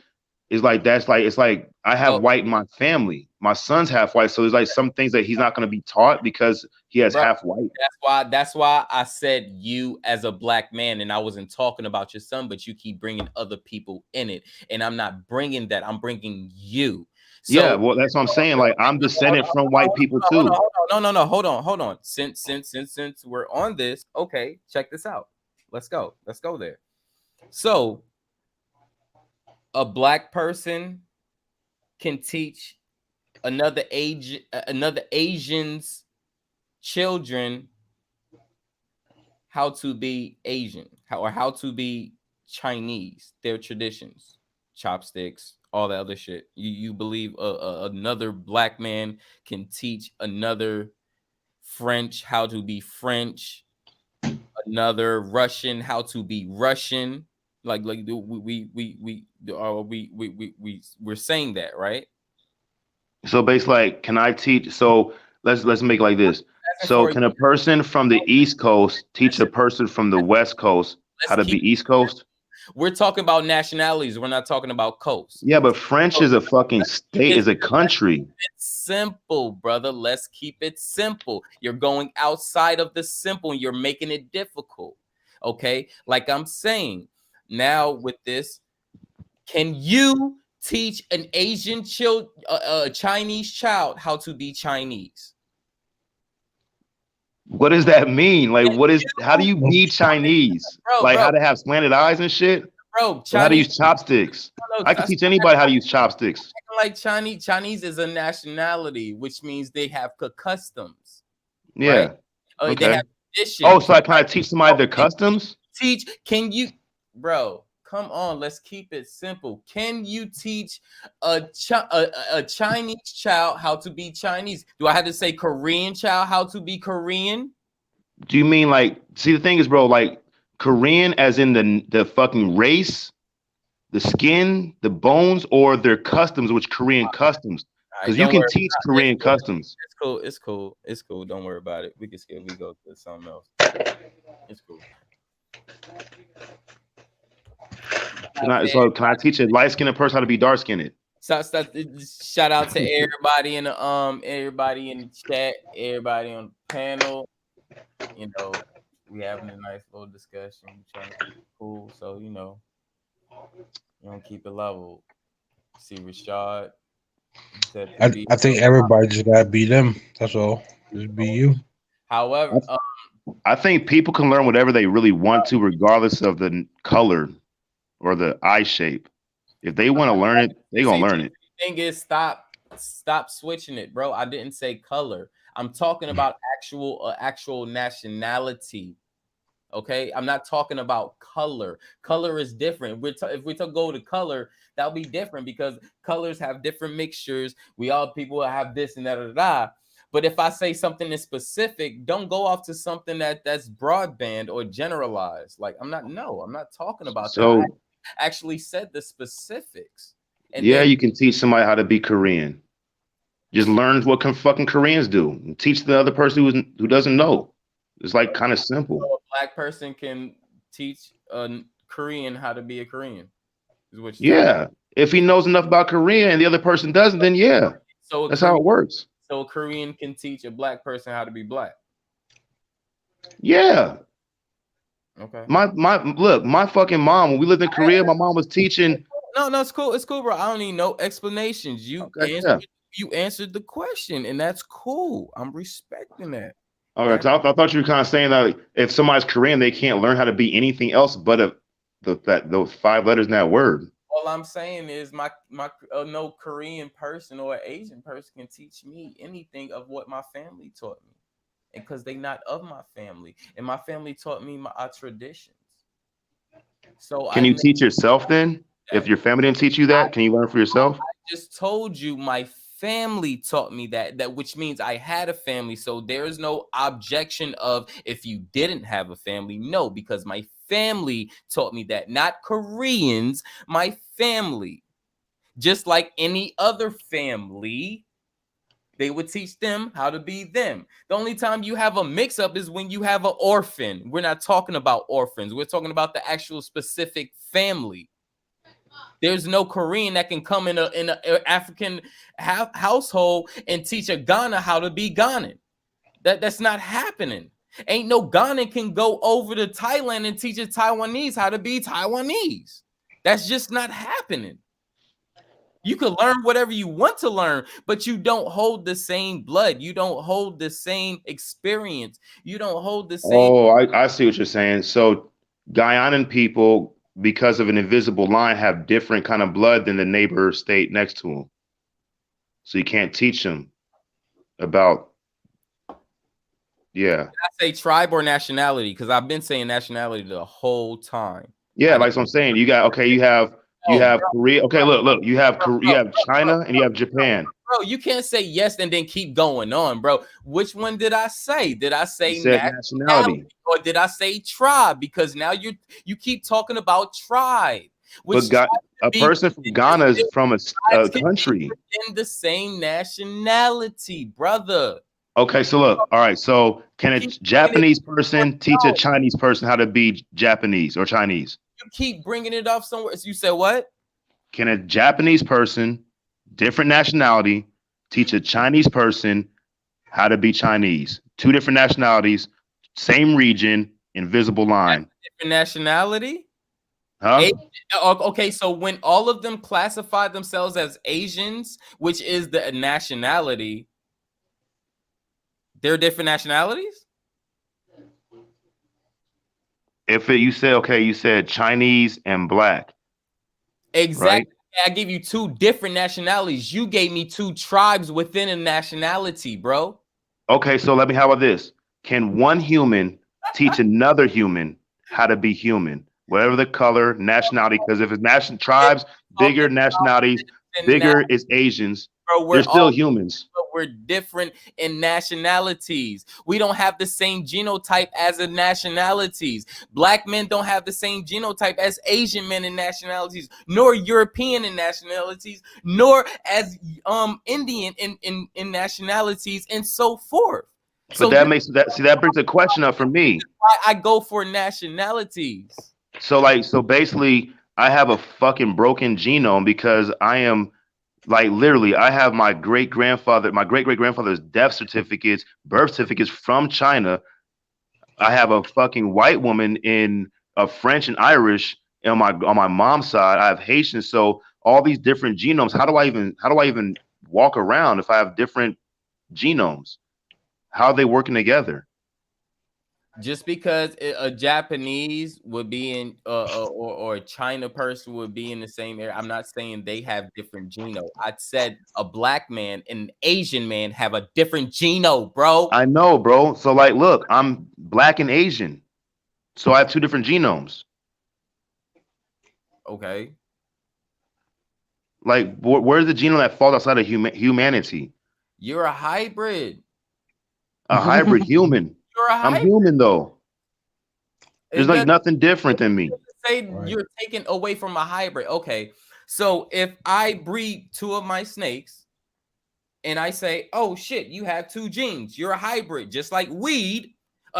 is like, that's like, it's like I have white in my family. My son's half white, so there's like some things that he's not going to be taught because he has half white. That's why I said you as a black man, and I wasn't talking about your son, but you keep bringing other people in it, and I'm not bringing that. I'm bringing you. So, yeah, well, that's what I'm saying. Like, I'm descended from white people too. No, hold on. Since we're on this, okay, check this out. Let's go there. So, a black person can teach another Asian's children how to be Asian, how to be Chinese, their traditions, chopsticks, all that other shit. You believe another black man can teach another French how to be French, another Russian how to be Russian? Like we're saying that, right? So basically, like, can I teach? So let's make it like this. So can a person from the East Coast teach a person from the West Coast how to be East Coast? We're talking about nationalities. We're not talking about coast. Yeah, but French is a fucking state, is a country. It's simple, brother. Let's keep it simple. You're going outside of the simple and you're making it difficult. Okay, like I'm saying now with this, can you teach an Asian child, a Chinese child, how to be Chinese? What does that mean? Like, how do you be Chinese? Like, how to have slanted eyes and shit? Bro, how to use chopsticks? I can teach anybody how to use chopsticks. Like Chinese is a nationality, which means they have customs. Yeah. Right? Okay. They have traditions. Oh, so can I teach somebody their customs? Can you, bro? Come on, let's keep it simple. Can you teach a Chinese child how to be Chinese? Do I have to say Korean child how to be Korean? Do you mean like, see, the thing is, bro, like Korean as in the fucking race, the skin, the bones, or their customs, which Korean customs? Because you don't can worry. teach It's Korean cool. customs. It's cool. It's cool. It's cool. Don't worry about it. We can skip. We go to something else. It's cool. Can I teach a light skinned person how to be dark skinned? Shout out to everybody in the everybody in the chat, everybody on the panel. You know, we having a nice little discussion. We trying to keep it cool, so you know, keep it level. See Rashad. He said to be. I think everybody just gotta be them. That's all. Just be you. However, I think people can learn whatever they really want to, regardless of the color or the eye shape. If they want to learn it, they gonna learn it. The thing is, stop switching it, bro. I didn't say color. I'm talking about actual nationality. Okay, I'm not talking about color. Color is different. If we go to color, that'll be different because colors have different mixtures. People have this and that. But if I say something is specific, don't go off to something that's broadband or generalized. Like I'm not talking about that. I actually said the specifics. And yeah, then you can teach somebody how to be Korean. Just learn what fucking Koreans do and teach the other person who doesn't know. It's like kind of simple. So a black person can teach a Korean how to be a Korean. Is what if he knows enough about Korean and the other person doesn't, then yeah. So that's how it works. So a Korean can teach a black person how to be black. Yeah. Okay. My fucking mom, when we lived in Korea, my mom was teaching. No, it's cool. It's cool, bro. I don't need no explanations. You answered the question, and that's cool. I'm respecting that. All right, I thought you were kind of saying that if somebody's Korean, they can't learn how to be anything else but those 5 letters in that word. All I'm saying is no Korean person or Asian person can teach me anything of what my family taught me, and because they not of my family, and my family taught me our traditions. So can you teach yourself then? If your family didn't teach you that, can you learn for yourself? I just told you my family taught me that which means I had a family. So there is no objection of if you didn't have a family. No, because my family taught me that, not Koreans, my family. Just like any other family, they would teach them how to be them. The only time you have a mix-up is when you have an orphan. We're not talking about orphans. We're talking about the actual specific family. There's no Korean that can come in an African household and teach a Ghana how to be Ghanan. That's not happening. Ain't no Ghanan can go over to Thailand and teach a Taiwanese how to be Taiwanese. That's just not happening. You can learn whatever you want to learn, but you don't hold the same blood. You don't hold the same experience. You don't hold the same. Oh, I see what you're saying. So Guyanan people, because of an invisible line, have different kind of blood than the neighbor state next to them. So you can't teach them about, Did I say tribe or nationality? Because I've been saying nationality the whole time. Yeah, like I'm saying, you have Korea. Okay, look, you have China and you have Japan. Bro, you can't say yes and then keep going on, bro. Which one did I say? Did I say nationality or did I say tribe? Because now you keep talking about tribe. But a person from Ghana is from a country in the same nationality, brother. Okay, so look, all right. So can a Japanese person teach a Chinese person how to be Japanese or Chinese? You keep bringing it off somewhere. You said what? Can a Japanese person, different nationality, teach a Chinese person how to be Chinese? 2 different nationalities, same region, invisible line. Different nationality? Huh? Okay, so when all of them classify themselves as Asians, which is the nationality, they're different nationalities? You said Chinese and black. Exactly. Right? I give you 2 different nationalities. You gave me 2 tribes within a nationality, bro. Okay, so how about this? Can one human teach another human how to be human? Whatever the color, nationality, because if it's tribes, bigger nationalities, bigger is Asians, bro, they're still humans. But we're different in nationalities. We don't have the same genotype as the nationalities. Black men don't have the same genotype as Asian men in nationalities, nor European in nationalities, nor as Indian in nationalities, and so forth. But that makes that that brings a question up for me. Why I go for nationalities. So basically, I have a fucking broken genome because I am like literally, I have my great great grandfather's death certificates, birth certificates from China. I have a fucking white woman in French and Irish on my mom's side. I have Haitian. So all these different genomes. How do I even walk around if I have different genomes? How are they working together? Just because a Japanese would be in or a China person would be in the same area, I'm not saying they have different genome. I said a black man and an Asian man have a different genome, bro. I know, bro. So like, look, I'm black and Asian, so I have two different genomes. Okay. Like, where's the genome that falls outside of humanity? You're a hybrid. A hybrid human. You're a hybrid. I'm human though. There's like nothing different than me. Say you're taken away from a hybrid. Okay. So if I breed two of my snakes and I say, oh shit, you have two genes, you're a hybrid, just like weed,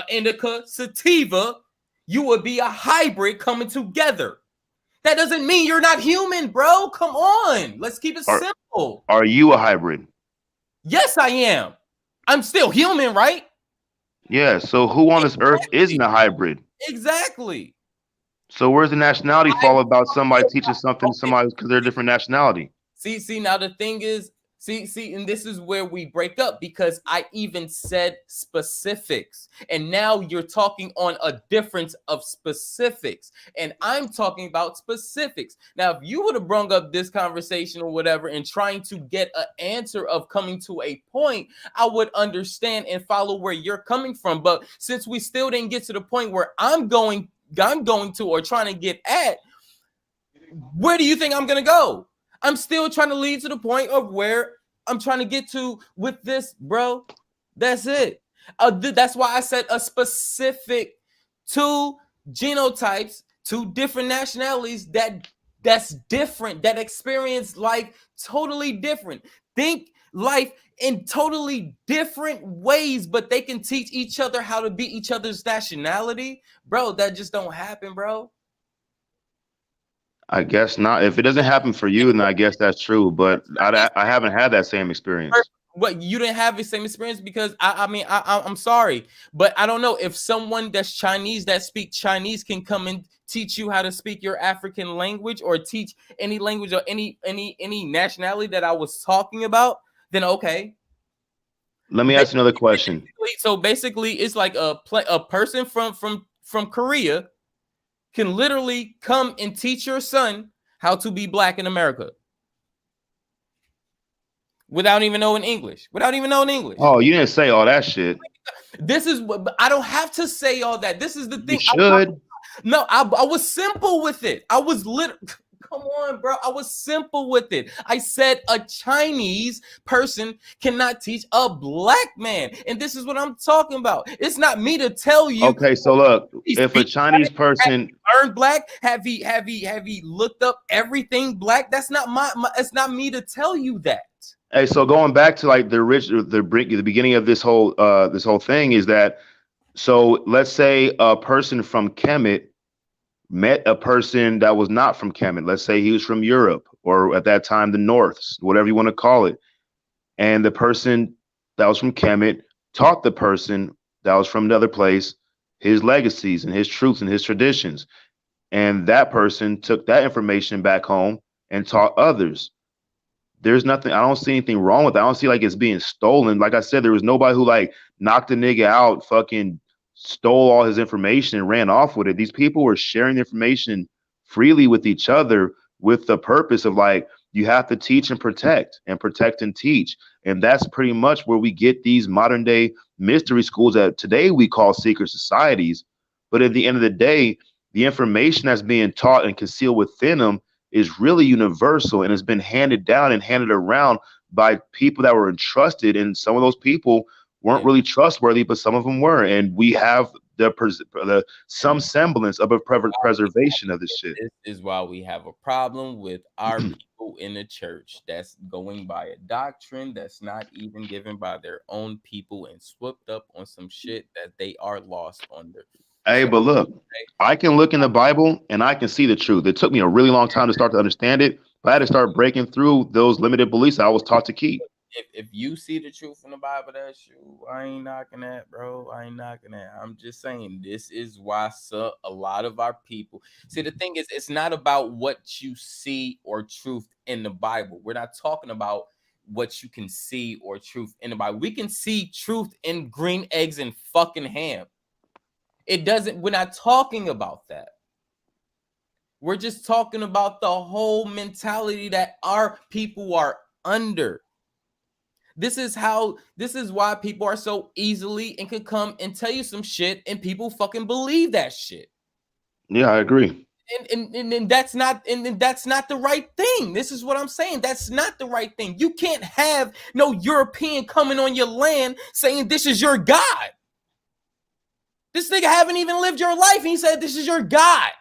indica, sativa, you would be a hybrid coming together. That doesn't mean you're not human, bro. Come on. Let's keep it simple. Are you a hybrid? Yes, I am. I'm still human, right? Yeah. So who on this earth isn't a hybrid? Exactly. So where's the nationality fall about somebody teaching something to somebody because they're a different nationality? See, now the thing is, see, and this is where we break up because I even said specifics. And now you're talking on a difference of specifics. And I'm talking about specifics. Now, if you would have brought up this conversation or whatever and trying to get an answer of coming to a point, I would understand and follow where you're coming from. But since we still didn't get to the point where I'm going to or trying to get at, where do you think I'm going to go? I'm still trying to lead to the point of where I'm trying to get to with this, bro. That's it. That's why I said a specific two genotypes, two different nationalities that's different, that experience life totally different. Think life in totally different ways, but they can teach each other how to be each other's nationality. Bro, that just don't happen, bro. I guess not. If it doesn't happen for you, then I guess that's true. But I haven't had that same experience. What, you didn't have the same experience? Because I'm sorry, but I don't know if someone that's Chinese that speak Chinese can come and teach you how to speak your African language or teach any language or any nationality that I was talking about. Then okay. Let me ask you another question. So basically, it's like a person from Korea can literally come and teach your son how to be black in America without even knowing English. Oh, you didn't say all that shit. This is what I don't have to say all that. This is the thing. You should. I was simple with it. I was come on, bro. I was simple with it. I said a Chinese person cannot teach a black man. And this is what I'm talking about. It's not me to tell you. Okay, so look, if a Chinese person learned black, have he looked up everything black? That's not it's not me to tell you that. Hey, so going back to like the beginning of this whole thing is that, so let's say a person from Kemet met a person that was not from Kemet. Let's say he was from Europe or at that time the North, whatever you want to call it. And the person that was from Kemet taught the person that was from another place his legacies and his truths and his traditions. And that person took that information back home and taught others. There's nothing, I don't see anything wrong with that. I don't see like it's being stolen. Like I said, there was nobody who like knocked a nigga out, fucking stole all his information and ran off with it. These people were sharing information freely with each other with the purpose of like, you have to teach and protect and teach. And that's pretty much where we get these modern day mystery schools that today we call secret societies. But at the end of the day, the information that's being taught and concealed within them is really universal and has been handed down and handed around by people that were entrusted, and some of those people weren't really trustworthy, but some of them were, and we have the some semblance of a preservation of this shit. This is why we have a problem with our people in the church that's going by a doctrine that's not even given by their own people and swept up on some shit that they are lost under. Hey, but look, I can look in the Bible and I can see the truth. It took me a really long time to start to understand it, but I had to start breaking through those limited beliefs I was taught to keep. If you see the truth in the Bible, that's you. I ain't knocking that, bro. I ain't knocking that. I'm just saying this is why a lot of our people see. The thing is, it's not about what you see or truth in the Bible. We're not talking about what you can see or truth in the Bible. We can see truth in green eggs and fucking ham. It doesn't. We're not talking about that. We're just talking about the whole mentality that our people are under. This is why people are so easily and could come and tell you some shit and people fucking believe that shit. Yeah, I agree. And that's not the right thing. This is what I'm saying. That's not the right thing. You can't have no European coming on your land saying this is your God. This nigga haven't even lived your life and he said this is your God.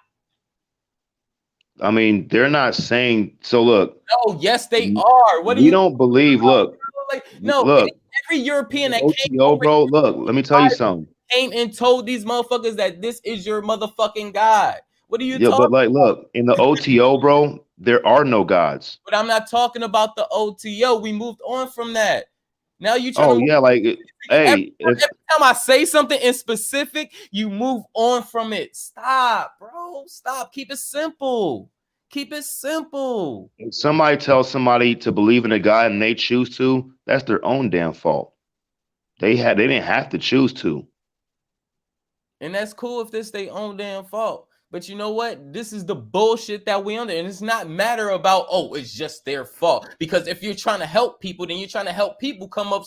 I mean, they're not saying so. Look, no, yes, they are. What do you don't believe? Look, look, every European that came over, bro. Look, let me tell you something. Came and told these motherfuckers that this is your motherfucking God. What are you talking but like, look, in the OTO, bro, there are no gods. But I'm not talking about the OTO. We moved on from that. Now you trying to yeah, like, hey, every time I say something in specific, you move on from it. Stop, bro. Stop. Keep it simple. Keep it simple. If somebody tells somebody to believe in a God and they choose to, that's their own damn fault. They didn't have to choose to. And that's cool if this their own damn fault. But you know what? This is the bullshit that we under. And it's not matter about, oh, it's just their fault. Because if you're trying to help people, then you're trying to help people come up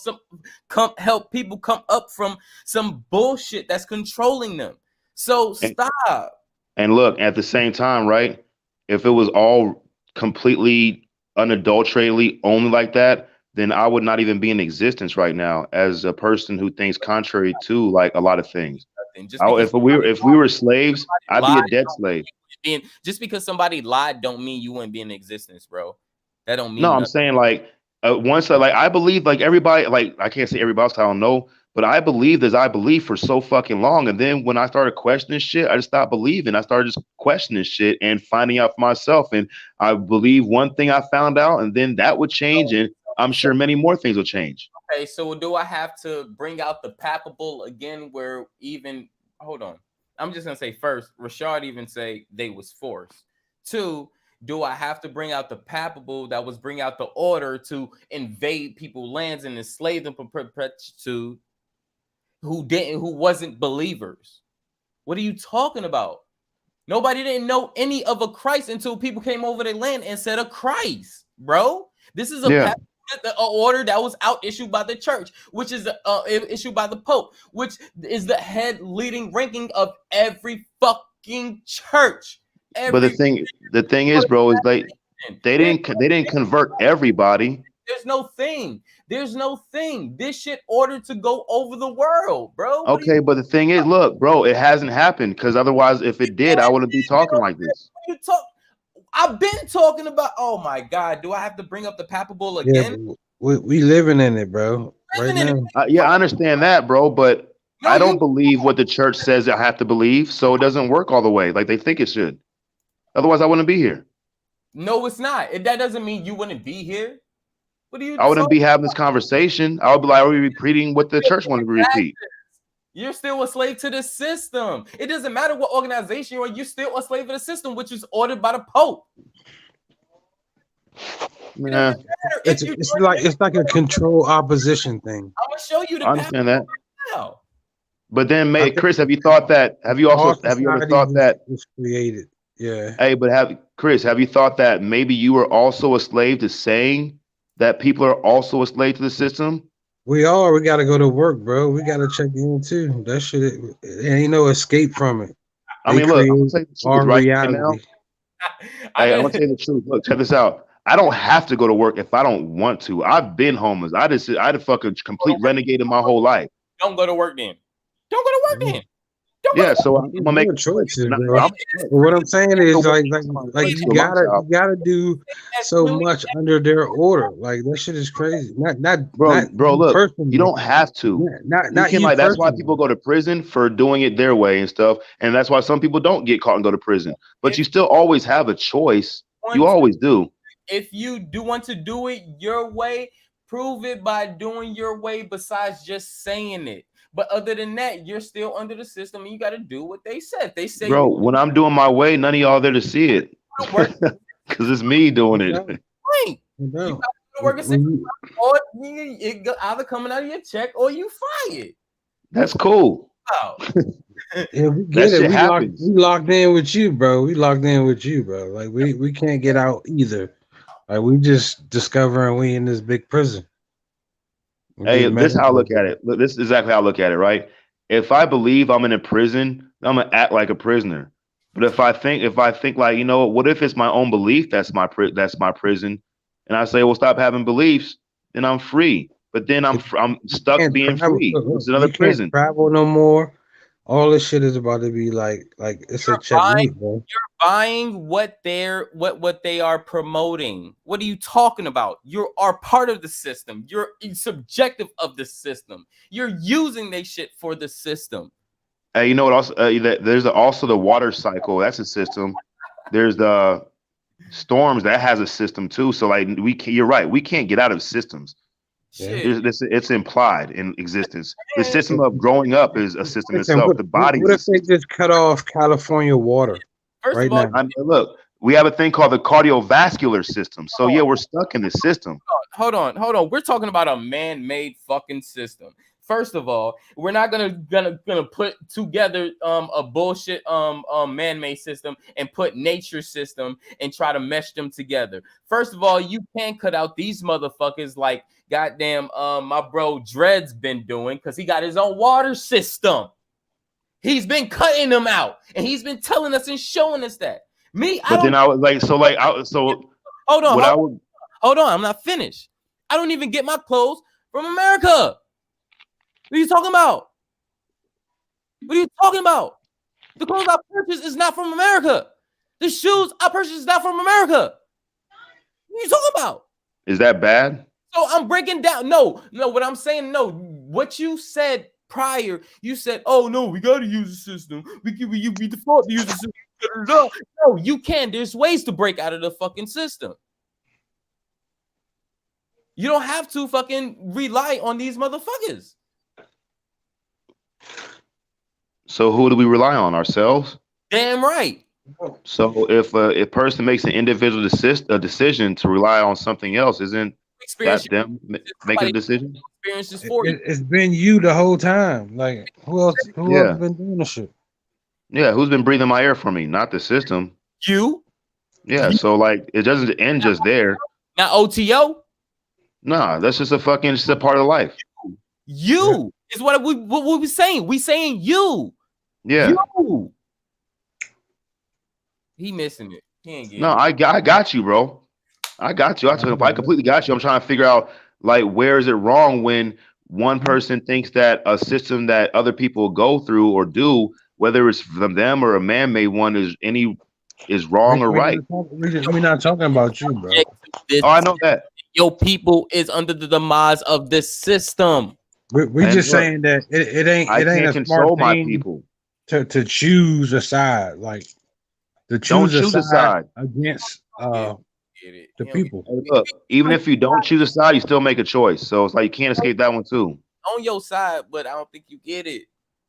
from some bullshit that's controlling them. So stop. And look, at the same time, right? If it was all completely unadulteratedly only like that, then I would not even be in existence right now as a person who thinks contrary to like a lot of things. If we were slaves, I'd be a dead slave. Just because somebody lied don't mean you wouldn't be in existence, bro. That don't mean no. I'm saying like I believe like everybody, like I can't say everybody else, I don't know, but I believed as I believed for so fucking long, and then when I started questioning shit, I just stopped believing. I started just questioning shit and finding out for myself, and I believe one thing I found out, and then that would change, and I'm sure many more things will change. Okay, so do I have to bring out the papal again? Where even hold on, I'm just gonna say first, Rashad even say they was forced. 2, do I have to bring out the papal that was bring out the order to invade people's lands and enslave them for perpetuity, who wasn't believers? What are you talking about? Nobody didn't know any of a Christ until people came over their land and said a Christ, bro. This is a order that was issued by the church, which is issued by the Pope, which is the head leading ranking of every fucking church. But the thing is, bro, is they didn't convert everybody. There's no thing. This shit ordered to go over the world, bro. Okay, but the thing is, look, bro, it hasn't happened, because otherwise, if it did, I wouldn't be talking like this. I've been talking about. Oh my God, do I have to bring up the papal again? Yeah, we living in it, bro. Right now. Yeah, I understand that, bro, but I don't believe what the church says I have to believe, so it doesn't work all the way like they think it should. Otherwise, I wouldn't be here. No, it's not. That doesn't mean you wouldn't be here. What are you? I wouldn't be having this conversation. I would be like, are we repeating what the church wanted to repeat? You're still a slave to the system. It doesn't matter what organization you are. You're still a slave of the system, which is ordered by the Pope. Yeah, it's like a control opposition thing. I'm gonna show you the. I understand that. Now. But then, Chris, have you thought that? Have you ever thought that was created? Yeah. Hey, but have you thought that maybe you were also a slave to saying that people are also a slave to the system? We are. We got to go to work, bro. We got to check in too. That shit, it ain't no escape from it. I mean, look, I'm gonna say the truth right now. Hey, I'm gonna tell you the truth. Look, check this out. I don't have to go to work if I don't want to. I've been homeless. I had fucking complete renegade in my whole life. Don't go to work then. Don't go to work then. Don't go Yeah, to so work. I'm There's gonna make more a choice. choices, And bro. I'm But what I'm saying go is work like place you for my job. gotta do That's so really much under their order. Like that shit is crazy. Not Bro, you look, you personally. don't have to. You Not can you like that's why personally. people go to prison for doing it their way and stuff, and that's why some people don't get caught and go to prison. But you if still always have a choice. you You want to, always do. if you do want to do it your way, prove it by doing your way. Besides just saying it. But other than that, you're still under the system, and you got to do what they said. If they say you Bro, when I'm doing my way, none of y'all there to see it. don't work, Cause it's me doing No, it. fine. no. You got to work a 6 or it either coming out of your check or you fired. That's cool. Wow. Yeah, we That get it. shit happens. We locked in with you, bro. We locked in with you, bro. Like we can't get out either. Like we just discovering we in this big prison. We Hey, get this is how I look at medical. it. Look, this is exactly how I look at it, right? If I believe I'm in a prison, I'm gonna act like a prisoner. But if I think like, you know, what if it's my own belief that's my prison, and I say, well, stop having beliefs, then I'm free. But then I'm stuck Can't being travel. free. Look, look, It's another you can't prison. travel no more. All this shit is about to be like it's a Buying, checkmate, bro. you're buying what they are promoting. What are you talking about? You are part of the system. You're subjective of the system. You're using their shit for the system. Hey, you know what? Also, there's also the water cycle. That's a system. There's the storms that has a system too. So like you're right. We can't get out of systems. Shit. It's implied in existence. The system of growing up is a system Listen, itself. The body what is a if they system. just cut off California water First right of all, now? I mean, look, we have a thing called the cardiovascular system. So yeah, we're stuck in this system. hold on. We're talking about a man-made fucking system. First of all, we're not gonna put together a bullshit man-made system and put nature system and try to mesh them together. First of all, you can't cut out these motherfuckers like goddamn my bro Dred's been doing because he got his own water system. He's been cutting them out and he's been telling us and showing us that. But then I was like, hold on. Hold on, I'm not finished. I don't even get my clothes from America. What are you talking about? What are you talking about? The clothes I purchased is not from America. The shoes I purchased is not from America. What are you talking about? Is that bad? So I'm breaking down. No, what I'm saying, no. What you said prior, you said, oh, no, we got to use the system. We default to use the system. No, you can. There's ways to break out of the fucking system. You don't have to fucking rely on these motherfuckers. So who do we rely on? Ourselves? Damn right. So if a person makes an individual decision to rely on something else, isn't that them making a decision? Experiences for you. It's been you the whole time. Like who else Yeah. been doing this shit? Yeah, who's been breathing my air for me? Not the system. You? Yeah, so like it doesn't end just there. Not OTO? Nah, that's just just a part of life. You is what we saying. We saying you. Yeah. You. He missing it. He ain't getting No, it. I got you, bro. I got you. I completely got you. I'm trying to figure out like where is it wrong when one person thinks that a system that other people go through or do, whether it's from them or a man-made one, is wrong or right. We're not talking about you, bro. Oh, I know that. Your people is under the demise of this system. We're just saying that it ain't a smart thing people to choose a side, like to choose a side against the people. Hey, look, even if you don't choose a side, you still make a choice. So it's like you can't escape that one too. On your side, but I don't think you get it.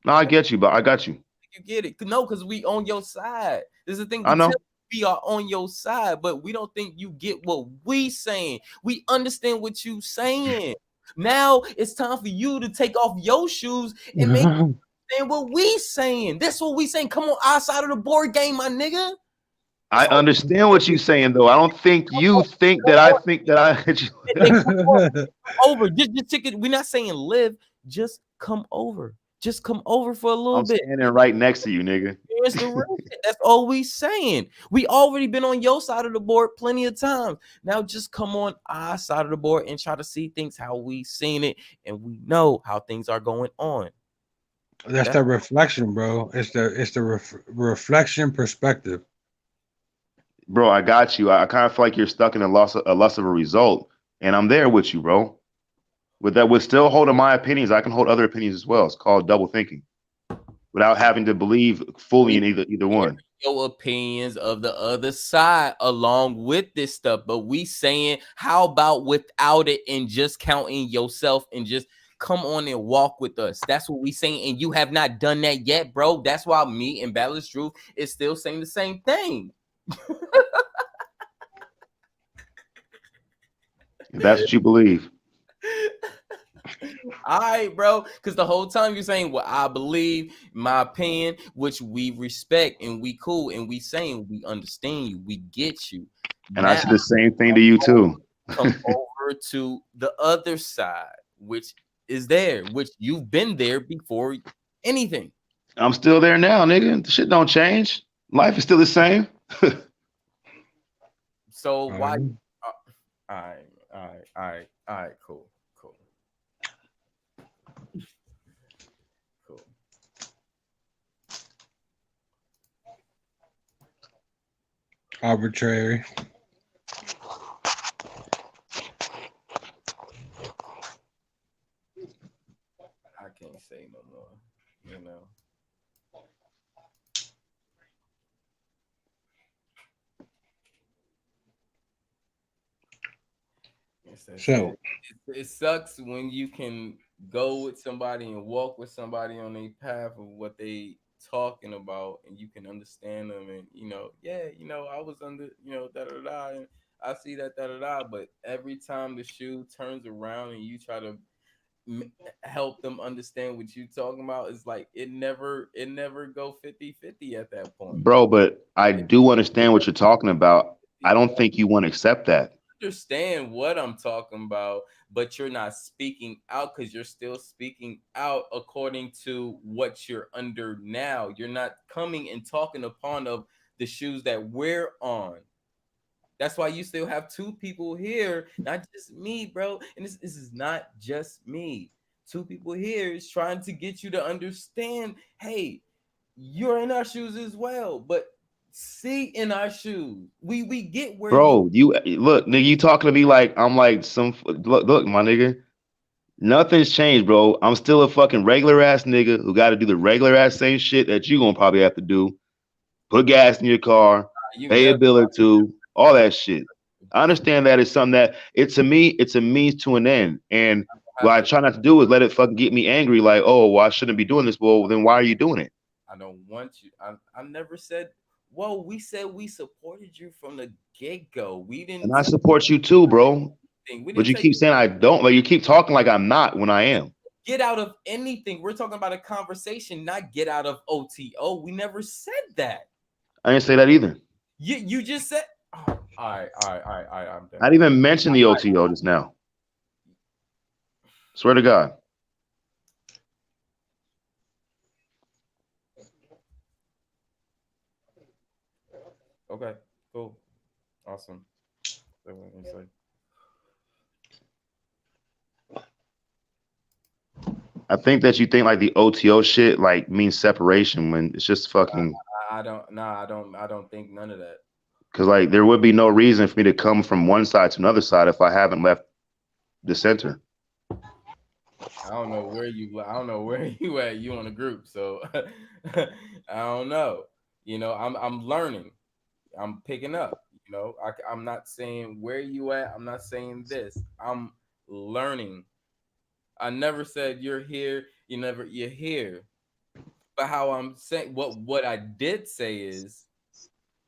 No, I get you, but I got you. You get it? No, because we on your side. This is the thing. I know. We are on your side, but we don't think you get what we saying. We understand what you saying. Now it's time for you to take off your shoes and make understand what we saying. That's what we saying. Come on, our side of the board game, my nigga. I understand what you're saying, though. I don't think you think that I think that I. Over. Just take it. We're not saying live. Just come over. Just come over for a little I'm bit. standing right next to you, nigga. It's the real shit. That's all we saying. We already been on your side of the board plenty of times. Now just come on our side of the board and try to see things how we seen it, and we know how things are going on. That's the reflection, bro. It's the reflection perspective. Bro, I got you. I kind of feel like you're stuck in a loss of a result, and I'm there with you, bro. With still holding my opinions, I can hold other opinions as well. It's called double thinking, without having to believe fully in either one. Your opinions of the other side along with this stuff, but we saying how about without it and just counting yourself and just come on and walk with us. That's what we saying, and you have not done that yet, bro. That's why me and Balanced Truth is still saying the same thing. If that's what you believe. All right, bro. Because the whole time you're saying what I believe, my opinion, which we respect and we cool and we saying we understand you, we get you. And I say the same thing to you too. Come over to the other side, which is there, which you've been there before anything. I'm still there now, nigga. The shit don't change. Life is still the same. So why? All right, cool. Arbitrary. I can't say no more, you know. So it sucks when you can go with somebody and walk with somebody on a path of what they talking about, and you can understand them, and I was under da da da, and I see that da da da, but every time the shoe turns around and you try to help them understand what you talking about, it's like it never go 50-50 at that point. Bro, but I do understand what you're talking about. I don't think you want to accept that. Understand what I'm talking about, but you're not speaking out because you're still speaking out according to what you're under now. You're not coming and talking upon of the shoes that we're on. That's why you still have two people here, not just me, bro. And this is not just me. Two people here is trying to get you to understand, hey, you're in our shoes as well, but see in our shoes. We get where Bro, you look, nigga, you talking to me like I'm like some look, my nigga. Nothing's changed, bro. I'm still a fucking regular ass nigga who got to do the regular ass same shit that you gonna probably have to do. Put gas in your car, pay a bill or two, all that shit. I understand that it's something that it's a means to an end. And what I try not to do is let it fucking get me angry, like, oh, well, I shouldn't be doing this. Well, then why are you doing it? I don't want you. I never said. Well, we said we supported you from the get-go. We didn't. And I support you too, bro. But you keep saying I don't. Like you keep talking like I'm not when I am. Get out of anything. We're talking about a conversation, not get out of OTO. We never said that. I didn't say that either. You just said. Oh, all right. I'm done. I didn't even mention the OTO just now. Swear to God. Okay, cool. Awesome. I think that you think like the OTO shit like means separation when it's just fucking. I don't think none of that. Because like there would be no reason for me to come from one side to another side if I haven't left the center. I don't know where you at. You on a group, so I don't know. I'm learning. I'm picking up. I'm not saying where you at. I'm not saying this. I'm learning. I never said you're here. You're here. But how I'm saying what I did say is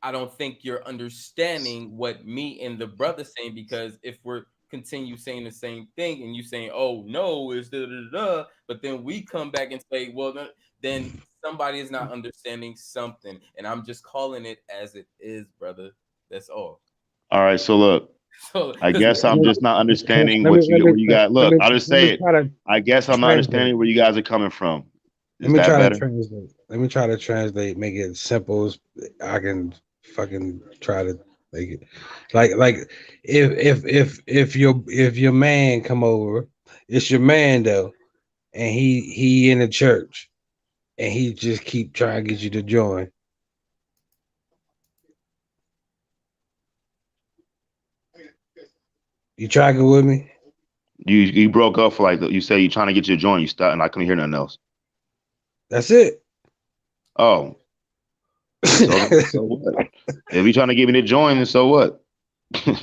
I don't think you're understanding what me and the brother saying, because if we're continue saying the same thing and you saying, oh no, it's da da da, but then we come back and say, well, then somebody is not understanding something, and I'm just calling it as it is, brother. That's all. All right, so look, I guess I'm just not understanding where you got. Look, I'll just say it. I guess I'm not understanding where you guys are coming from. Let me try to translate. Let me try to translate. Make it simple as I can fucking try to make it. Like if your man come over, it's your man though, and he in the church, and he just keep trying to get you to join. You tracking with me? You broke up for like you say you trying to get your joint. You start and I couldn't hear nothing else. That's it. Oh, so what? If you trying to give me the joint, then so what? All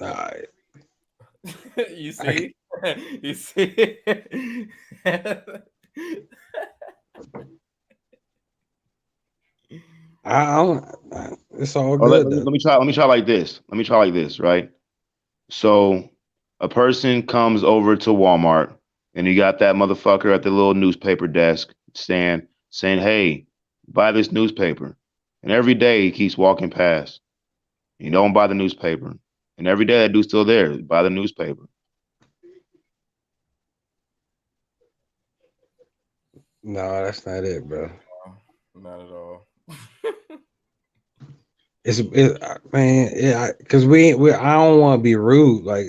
right. You see? You see? I don't. It's all Or good. let me try. Let me try like this. Let me try like this. Right. So a person comes over to Walmart, and you got that motherfucker at the little newspaper desk saying, "Hey, buy this newspaper." And every day he keeps walking past. You don't buy the newspaper. And every day that dude's still there. Buy the newspaper. No, that's not it, bro. Not at all. Man, because we I don't want to be rude. Like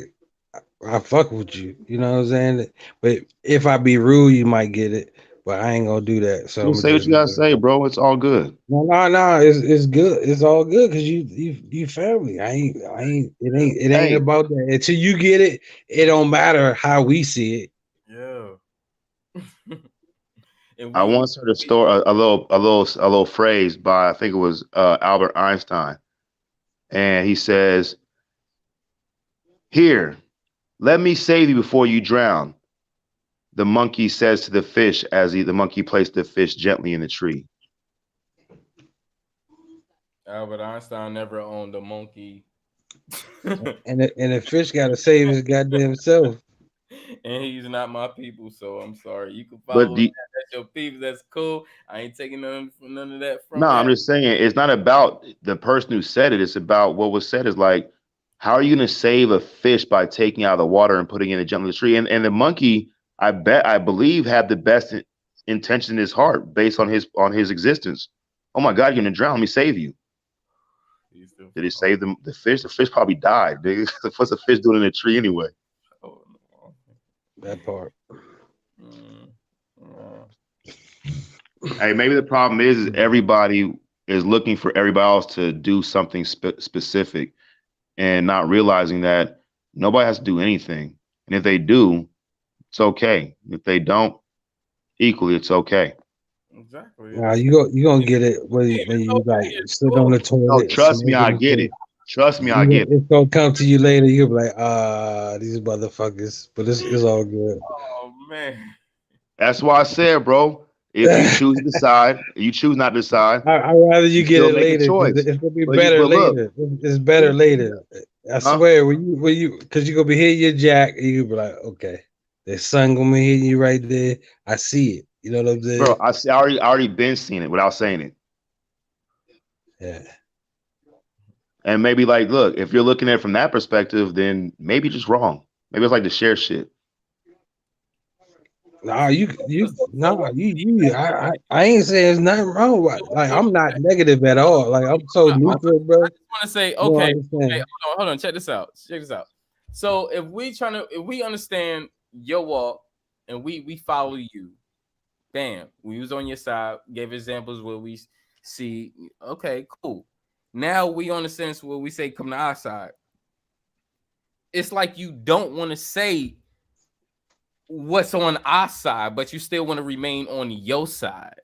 I fuck with you, you know what I'm saying. But if I be rude, you might get it. But I ain't gonna do that. So I'm Just say what just you gotta say, bro. It's all good. no. It's good. It's all good because you family. It ain't Hey, about that. Until you get it, it don't matter how we see it. Yeah. And I once heard a story, a little phrase by I think it was Albert Einstein, and he says, "Here, let me save you before you drown." The monkey says to the fish as the monkey placed the fish gently in the tree. Albert Einstein never owned a monkey. And the fish got to save his goddamn self. And he's not my people, so I'm sorry. You can But follow that. That's your people. That's cool. I ain't taking none of that no, from I'm that. just saying it's not about the person who said it. It's about what was said. Is like, how are you going to save a fish by taking out of the water and putting it gently in the tree? And the monkey, I believe, had the best intention in his heart based on his existence. Oh my God, you're going to drown. Let me save you. Did it save the fish? The fish probably died. Dude. What's the fish doing in a tree anyway? Oh, no. That part. Hey, maybe the problem is everybody is looking for everybody else to do something specific and not realizing that nobody has to do anything. And if they do, it's okay. If they don't, equally, it's okay. Exactly. Nah, you gonna get it when you like sit on the No, toilet, trust me, I smoking get and it. Trust me, I shit. get it. It's gonna come to you later. You'll be like, these motherfuckers. But it's all good. Oh man. That's why I said, bro, if you choose to decide, you choose not to decide, I'd rather you you get still it make a later because choice. it's gonna be But better look, later. It's better later. I huh? swear, when you because you're gonna be hitting your jack, and you be like, okay, the sun gonna be hitting you right there. I see it. You know what I'm saying? Bro, I already been seeing it without saying it. Yeah. And maybe like, look, if you're looking at it from that perspective, then maybe just wrong. Maybe it's like the share shit. I ain't saying there's nothing wrong with like I'm not negative at all. Like I'm so neutral, bro. I just want to say, You don't okay, understand. hold on, check this out. So if we understand your walk and we follow you, bam, we was on your side, gave examples where we see, okay, cool. Now we on the sense where we say come to our side. It's like you don't want to say what's on our side, but you still want to remain on your side.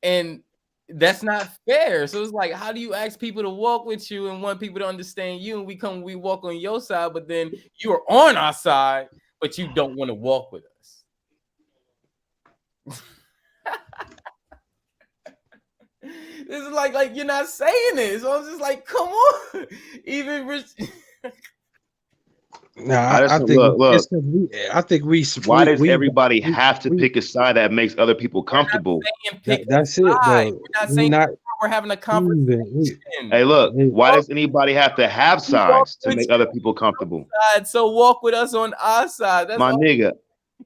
And that's not fair. So it's like, how do you ask people to walk with you and want people to understand you? And we walk on your side, but then you are on our side, but you don't want to walk with us. This is like you're not saying it. So I'm just like, come on. Even rich. No, I I just think look. it's I think Why does everybody have to pick a side that makes other people comfortable? that's it, bro. We're not We saying not we're having a conversation. Hey, look, why does anybody have to have We walk sides to with make you other people comfortable? side, so walk with us on our side. That's My all. nigga,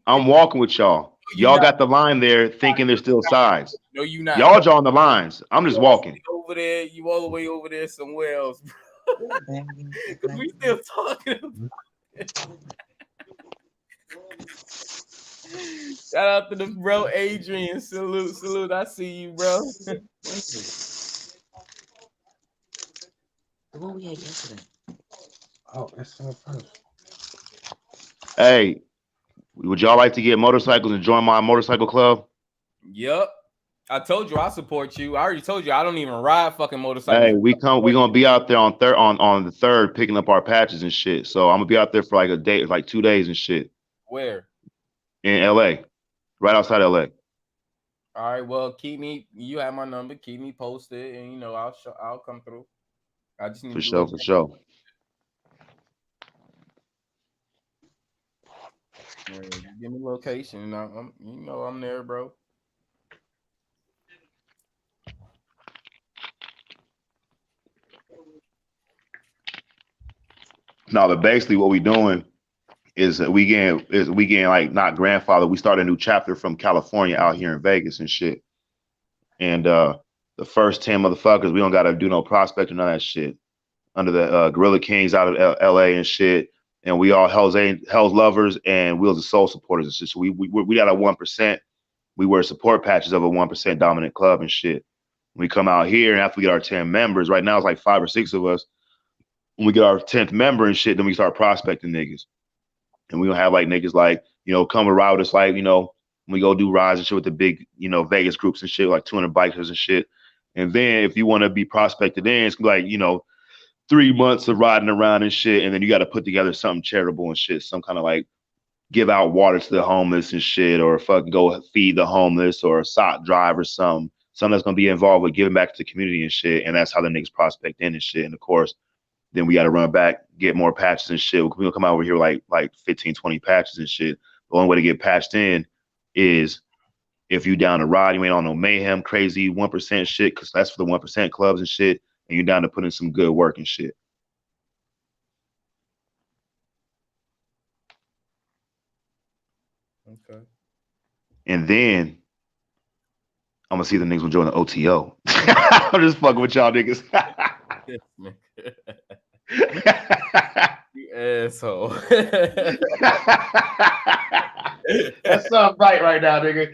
I'm walking with y'all. Y'all not. got the line there thinking there's still sides. No, you not. Y'all drawing the lines. I'm just walking. Over there. You all the way over there somewhere else, bro. Because we still talking about Shout out to the bro Adrian. Salute. I see you, bro. Where we at yesterday? Oh, that's our first. Hey, would y'all like to get motorcycles and join my motorcycle club? Yep. I told you I support you. I already told you I don't even ride fucking motorcycles. Hey, we gonna be out there on the third picking up our patches and shit. So I'm gonna be out there for like a day, like 2 days and shit. Where? In LA. Right outside LA. All right, well, you have my number, keep me posted, and you know I'll come through. I just need For sure. Yeah, give me location, and I'm there, bro. No, but basically what we doing is we getting like not grandfather. We start a new chapter from California out here in Vegas and shit. And the first 10 motherfuckers, we don't gotta do no prospecting, none of that shit. Under the Gorilla Kings out of LA and shit. And we all Hell's lovers and Wheels of Soul supporters and shit. So we got a 1%. We wear support patches of a 1% dominant club and shit. We come out here and after we get our 10 members, right now it's like 5 or 6 of us. When we get our 10th member and shit, then we start prospecting niggas. And we don't have like niggas like, come ride with us, like, we go do rides and shit with the big, Vegas groups and shit, like 200 bikers and shit. And then if you want to be prospected in, it's like, 3 months of riding around and shit. And then you got to put together something charitable and shit, some kind of like give out water to the homeless and shit, or fucking go feed the homeless, or a sock drive or something that's going to be involved with giving back to the community and shit. And that's how the niggas prospect in and shit. And of course, then we got to run back, get more patches and shit. We'll come out over here like 15, 20 patches and shit. The only way to get patched in is if you down to ride, you ain't on no mayhem, crazy 1% shit, because that's for the 1% clubs and shit, and you're down to put in some good work and shit. Okay. And then I'm gonna see the niggas will join the OTO. I'm just fucking with y'all niggas. You asshole. That's something right now, nigga.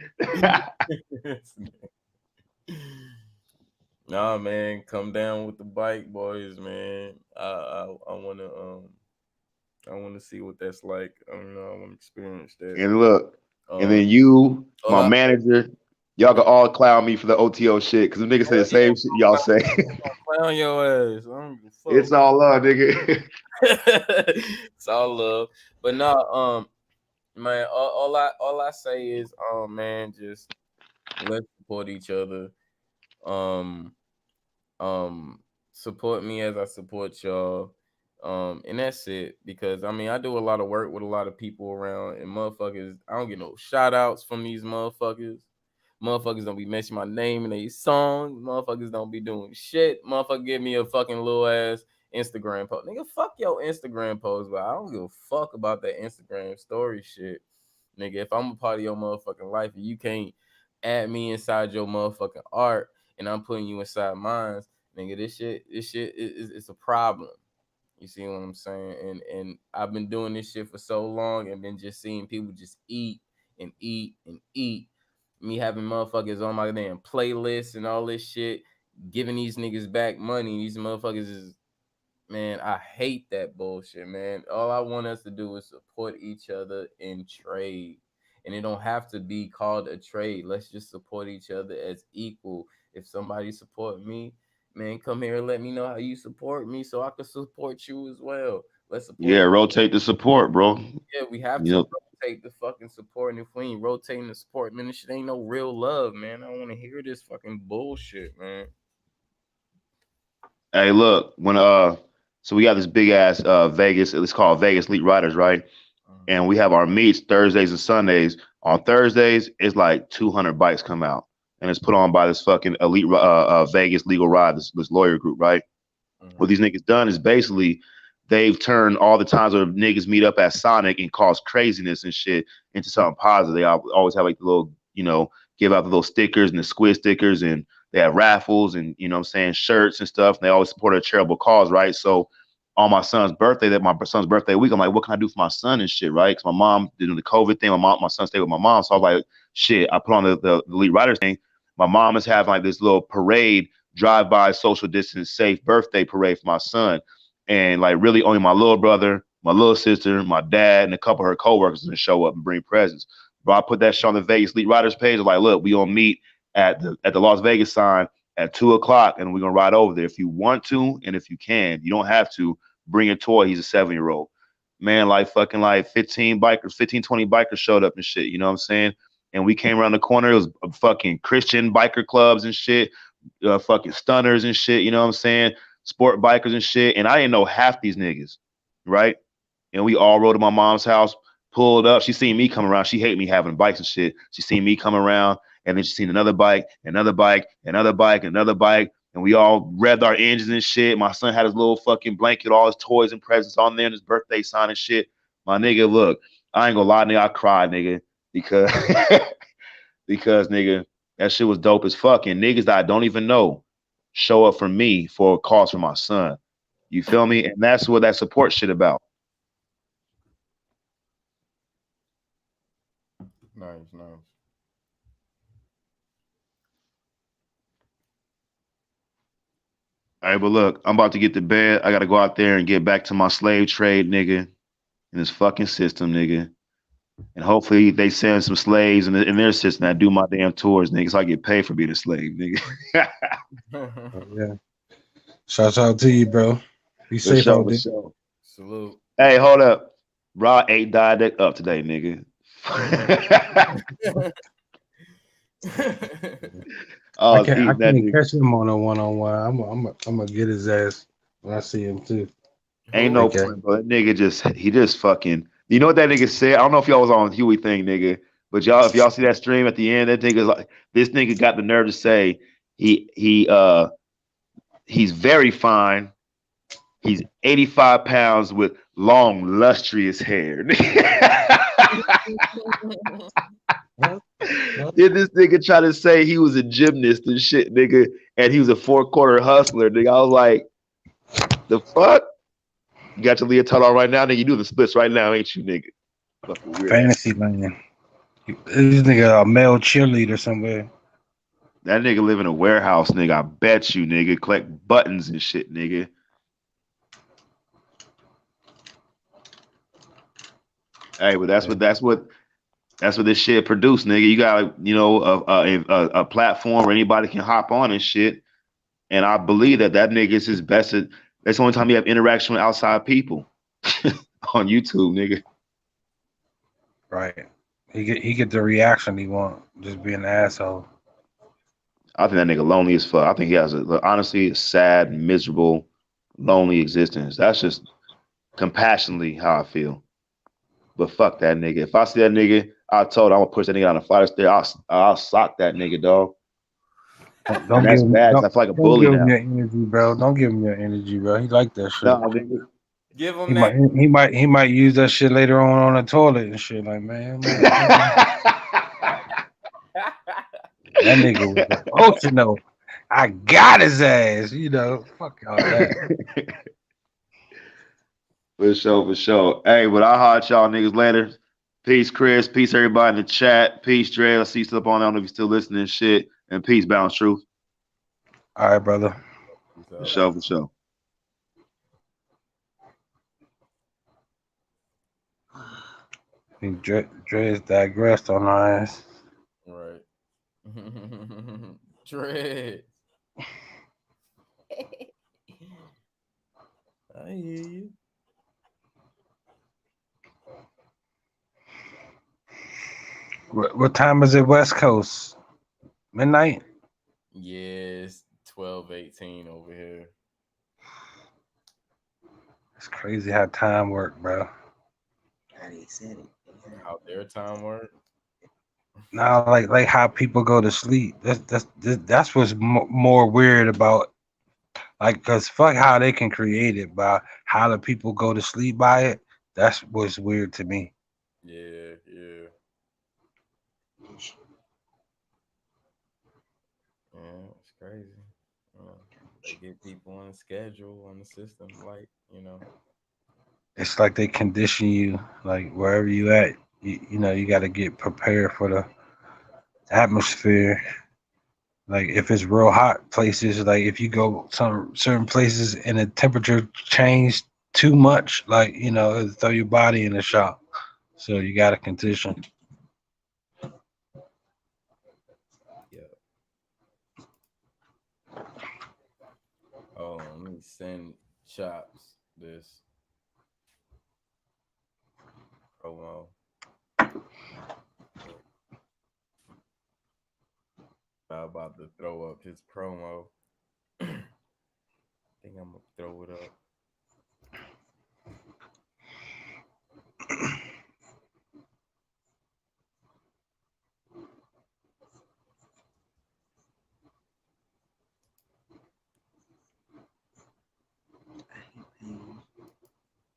Nah, man, come down with the bike, boys, man. I wanna see what that's like. I want to experience that. And look, and then you, my manager, y'all can all clown me for the OTO shit, because the niggas say the same shit y'all say. Clown your ass. It's all love, nigga. It's all love. But no, man, all I say is, man, just let's support each other. Support me as I support y'all. And that's it. Because I do a lot of work with a lot of people around, and motherfuckers, I don't get no shout outs from these motherfuckers. Motherfuckers don't be mentioning my name in a song. Motherfuckers don't be doing shit. Motherfucker give me a fucking little ass Instagram post. Nigga, fuck your Instagram post, but I don't give a fuck about that Instagram story shit. Nigga, if I'm a part of your motherfucking life and you can't add me inside your motherfucking art and I'm putting you inside mine, nigga, this shit is a problem. You see what I'm saying? And I've been doing this shit for so long and been just seeing people just eat and eat and eat. Me having motherfuckers on my damn playlist and all this shit, giving these niggas back money. These motherfuckers is, man, I hate that bullshit, man. All I want us to do is support each other and trade. And it don't have to be called a trade. Let's just support each other as equal. If somebody support me, man, come here and let me know how you support me so I can support you as well. Let's support. Yeah, rotate the support, bro. Yeah, we have to rotate the fucking support. And if we ain't rotating the support, man, this shit ain't no real love, man. I don't want to hear this fucking bullshit, man. Hey, look, so we got this big ass Vegas, it's called Vegas Elite Riders, right? And we have our meets Thursdays and Sundays. On Thursdays, it's like 200 bikes come out, and it's put on by this fucking elite Vegas Legal Ride, this lawyer group, right? What these niggas done is basically they've turned all the times where niggas meet up at Sonic and cause craziness and shit into something positive. They always have like the little, give out the little stickers and the squid stickers, and they have raffles and what I'm saying, shirts and stuff. And they always support a charitable cause, right? So on my son's birthday, week, I'm like, what can I do for my son and shit, right? Because my mom did the COVID thing. My son stayed with my mom, so I was like, shit. I put on the Elite Riders thing. My mom is having like this little parade, drive-by, social distance, safe birthday parade for my son, and like really only my little brother, my little sister, my dad, and a couple of her coworkers to show up and bring presents. But I put that shit on the Vegas Elite Riders page. I'm like, look, we gonna meet at the Las Vegas sign at 2:00, and we're gonna ride over there if you want to, and if you can. You don't have to. Bring a toy. He's a 7-year-old. Man, like fucking like 15, 20 bikers showed up and shit. You know what I'm saying? And we came around the corner. It was fucking Christian biker clubs and shit, fucking stunners and shit. You know what I'm saying? Sport bikers and shit. And I didn't know half these niggas, right? And we all rode to my mom's house, pulled up. She seen me come around. She hate me having bikes and shit. She seen me come around, and then she seen another bike, another bike, another bike, another bike. And we all revved our engines and shit. My son had his little fucking blanket, all his toys and presents on there, and his birthday sign and shit. My nigga, look, I ain't gonna lie, nigga, I cried, nigga, because because nigga, that shit was dope as fuck. And niggas that I don't even know show up for me for a cause for my son. You feel me? And that's what that support shit about. Nice. All right, but look, I'm about to get to bed. I gotta go out there and get back to my slave trade, nigga, in this fucking system, nigga. And hopefully they send some slaves in their system that do my damn tours, nigga, so I get paid for being a slave, nigga. Yeah. Shouts out to you, bro. Be For safe sure, out for there. sure. Salute. Hey, hold up. Raw 8 died up today, nigga. I can't catch him on a one-on-one. I'm gonna get his ass when I see him too. Ain't no point, bro. That nigga just fucking. You know what that nigga said? I don't know if y'all was on Huey thing, nigga, but if y'all see that stream at the end, that nigga's like, this nigga got the nerve to say he's very fine. He's 85 pounds with long, lustrous hair. Did this nigga try to say he was a gymnast and shit, nigga, and he was a 4-quarter hustler, nigga? I was like, the fuck? You got your leotard on right now, nigga. You do the splits right now, ain't you, nigga? Fucking weird. Fantasy man. This nigga a male cheerleader somewhere. That nigga live in a warehouse, nigga. I bet you, nigga. Collect buttons and shit, nigga. Hey, but that's what this shit produced, nigga. You got a platform where anybody can hop on and shit. And I believe that nigga is his best. That's the only time you have interaction with outside people on YouTube, nigga. Right. He get the reaction he want, just being an asshole. I think that nigga lonely as fuck. I think he has honestly a sad, miserable, lonely existence. That's just compassionately how I feel. But fuck that nigga. If I see that nigga, I told him I'm gonna push that nigga on the flight of stairs. I'll sock that nigga, dog. Don't that's bad. I feel like a bully now. Don't give him your energy, bro. Don't give him your energy, bro. He like that shit. No, nigga. Give him he might use that shit later on the toilet and shit. Like, man. That nigga was emotional. I got his ass, Fuck all that. For sure. Hey, but I'll holler at y'all niggas later. Peace, Chris. Peace, everybody in the chat. Peace, Dre. I see you still up on. I don't know if you're still listening and shit. And peace, Balance Truth. All right, brother. For sure. Dre's digressed on our ass. Right. Dre. I hear you. What time is it, West Coast? Midnight? Yes, 12:18 over here. It's crazy how time work, bro. How their time work? Now, like how people go to sleep. That's what's more weird about Like, cause fuck how they can create it, but how the people go to sleep by it. That's what's weird to me. Yeah, yeah. Yeah, it's crazy. They get people on the schedule on the system, like It's like they condition you, like wherever you at. You know, you got to get prepared for the atmosphere. Like if it's real hot places, like if you go some certain places and the temperature change too much, like it'll throw your body in a shock. So you got to condition. yeah. Oh, let me send Chops this promo. I'm about to throw up his promo. Think I'm gonna throw it up.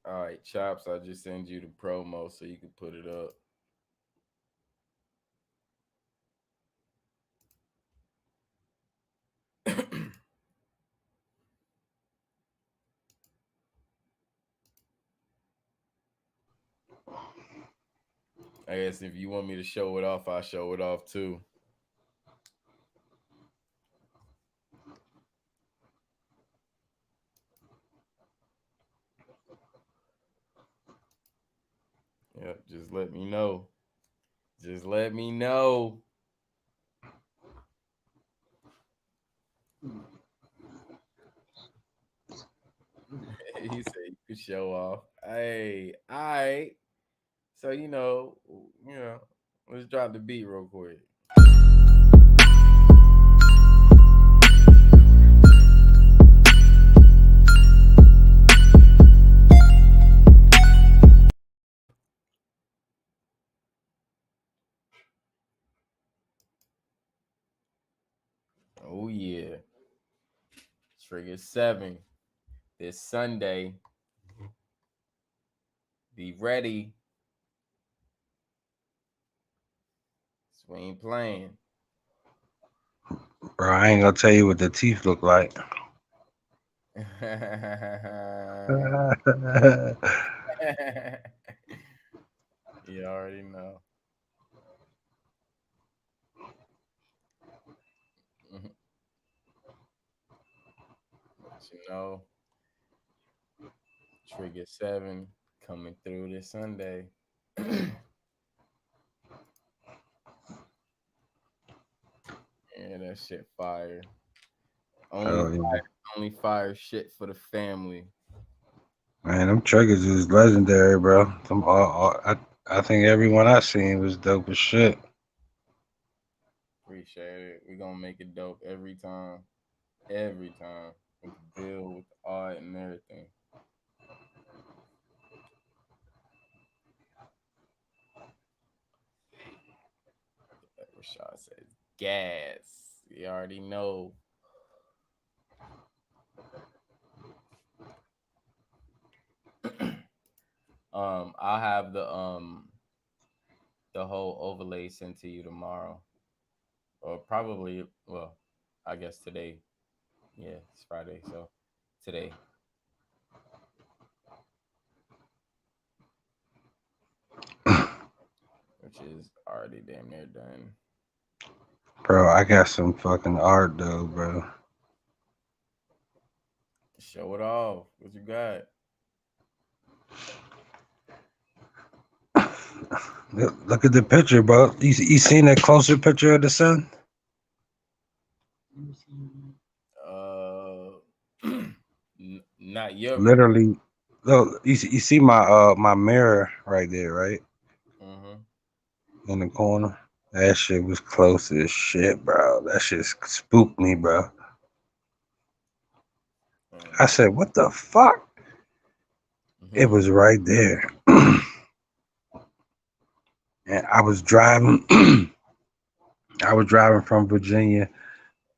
All right, Chops, I just send you the promo so you can put it up. I guess if you want me to show it off, I'll show it off too. Yep, just let me know. Just let me know. He said you could show off. Hey, all right. So let's drop the beat real quick. Oh yeah. Trigger 7 this Sunday. Be ready. We ain't playing. Bro, I ain't gonna tell you what the teeth look like. You already know. But Trigger 7 coming through this Sunday. Yeah, that shit fire. Only Oh yeah. fire, only fire shit for the family. Man, them triggers is legendary, bro. I think everyone I seen was dope as shit. Appreciate it. We're gonna make it dope every time. Every time. With the bill, with the art and everything. Like Rashad says, gas. You already know. I'll have the whole overlay sent to you tomorrow. Or probably I guess today. Yeah, it's Friday, so today. Which is already damn near done. Bro, I got some fucking art though, bro. Show it off. What you got? Look at the picture, bro. You seen that closer picture of the sun? Uh, not your picture. Literally, look. You see my mirror right there, right Mm-hmm. in the corner. That shit was close as shit, bro. That shit spooked me, bro. I said, "What the fuck?" It was right there, and I was driving. I was driving from Virginia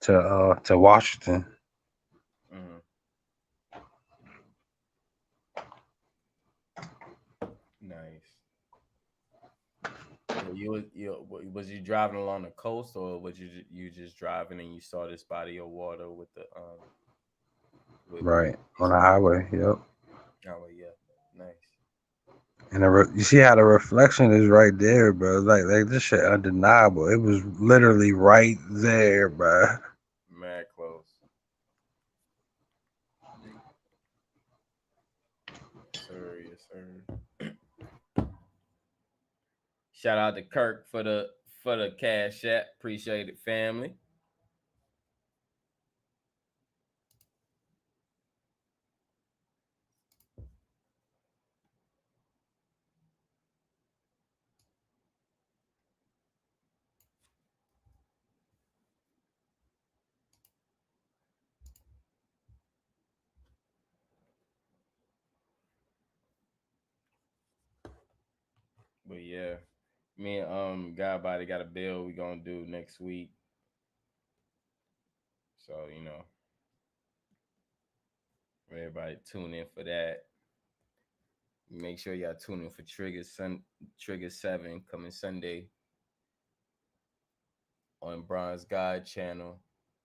to Washington, Mm-hmm. Was you driving along the coast, or was you just driving and you saw this body of water with the Right on the highway. Yep. oh yeah, nice. And you see how the reflection is right there, bro. Like this shit undeniable. It was literally right there, bro. Mad close. Yes, sir. Yes, sir. Shout out to Kirk for the cash app. Appreciate it, family. But yeah, me and Godbody got a bill we gonna do next week. So everybody tune in for that. Make sure y'all tune in for Trigger 7 coming Sunday on Bronze God channel.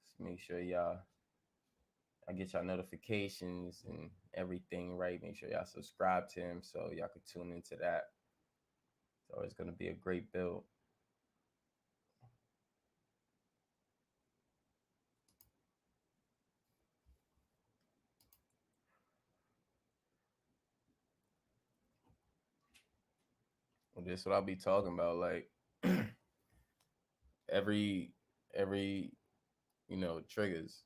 So make sure I get y'all notifications and everything right. Make sure y'all subscribe to him so y'all can tune into that. So it's gonna be a great build. Well, this is what I'll be talking about. Like every triggers.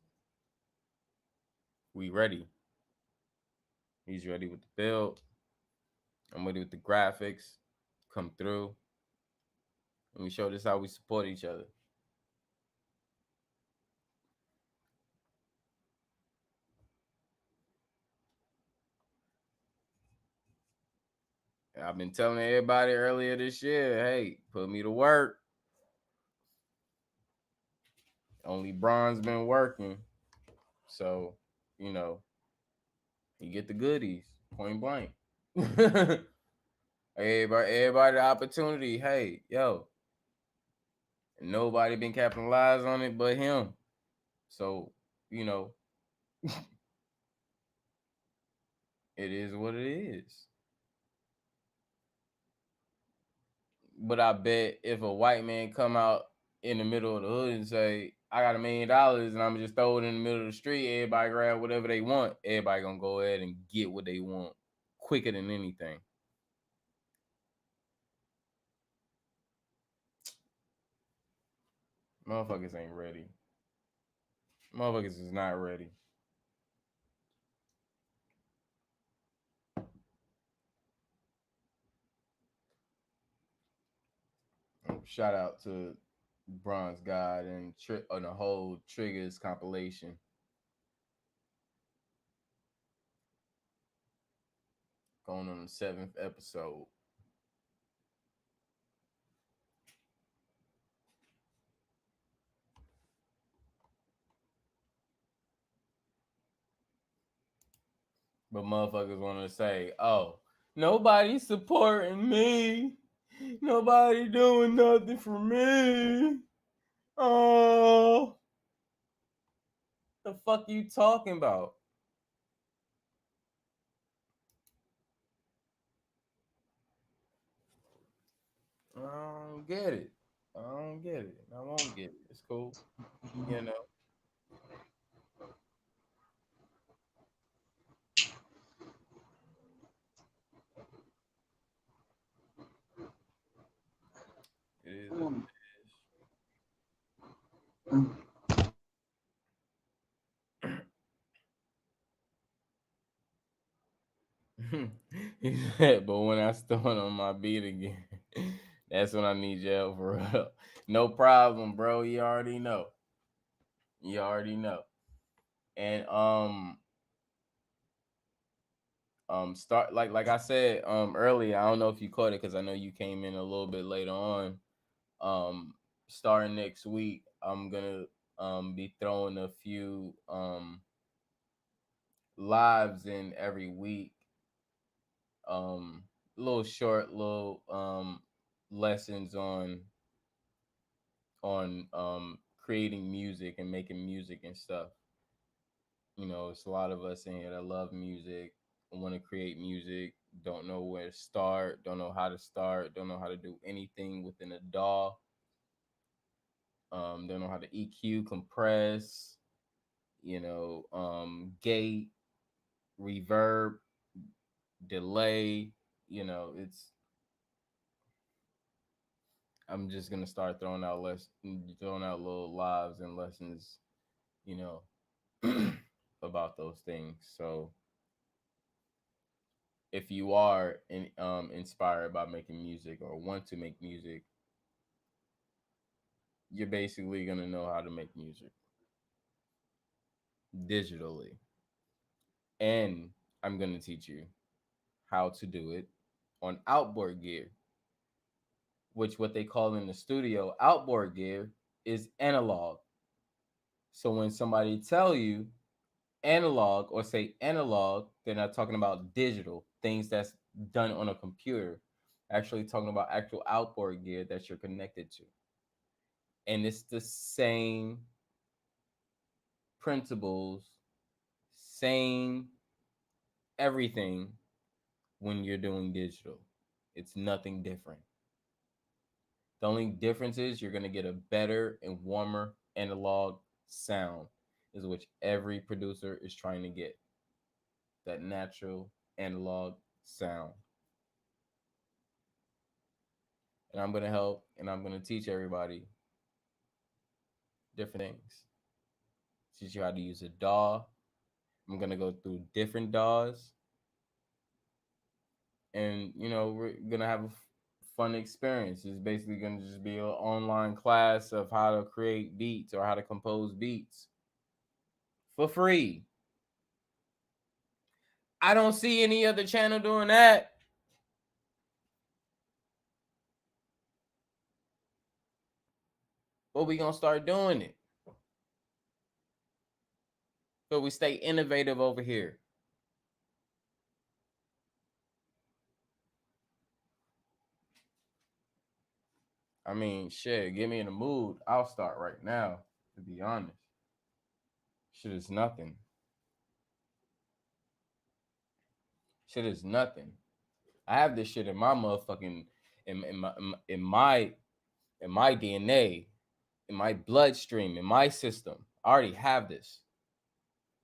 We ready. He's ready with the build. I'm ready with the graphics. Come through. And we show this how we support each other. And I've been telling everybody earlier this year, hey, put me to work. Only Bron's been working. So, you get the goodies, point blank. everybody the opportunity. Hey, yo. Nobody been capitalized on it but him. So, it is what it is. But I bet if a white man come out in the middle of the hood and say, I got $1 million and I'm just throw it in the middle of the street, everybody grab whatever they want, everybody gonna go ahead and get what they want quicker than anything. Motherfuckers ain't ready. Motherfuckers is not ready. Shout out to Bronze God and on the whole Triggers compilation. Going on the 7th episode. But motherfuckers want to say, oh, nobody's supporting me. Nobody doing nothing for me. Oh, the fuck you talking about? I don't get it. I don't get it. I won't get it. It's cool. You know. It is what it is. But when I start on my beat again, that's when I need your help for real. No problem, bro. You already know. You already know. And start like I said earlier. I don't know if you caught it because I know you came in a little bit later on. Starting next week, I'm gonna be throwing a few lives in every week. Little short, little lessons on creating music and making music and stuff. It's a lot of us in here that love music, want to create music, don't know where to start, don't know how to start, don't know how to do anything within a DAW, don't know how to EQ, compress, gate, reverb, delay. It's I'm just gonna start throwing out little lives and lessons, you know, about those things. So if you are inspired by making music or want to make music, you're basically gonna know how to make music digitally, and I'm gonna teach you how to do it on outboard gear, which what they call in the studio outboard gear is analog. So when somebody tell you analog or say analog, they're not talking about digital things that's done on a computer. Actually talking about actual outboard gear that you're connected to. And it's the same principles, same everything when you're doing digital. It's nothing different. The only difference is you're going to get a better and warmer analog sound, is which every producer is trying to get. That natural analog sound. And I'm going to help and I'm going to teach everybody different things. Teach you how to use a DAW. I'm going to go through different DAWs. And, we're going to have a fun experience. It's basically going to just be an online class of how to create beats or how to compose beats for free. I don't see any other channel doing that. But we going to start doing it. So we stay innovative over here. I mean, shit, get me in the mood. I'll start right now, to be honest. Shit is nothing. Shit is nothing. I have this shit in my motherfucking in my DNA, in my bloodstream, in my system. I already have this.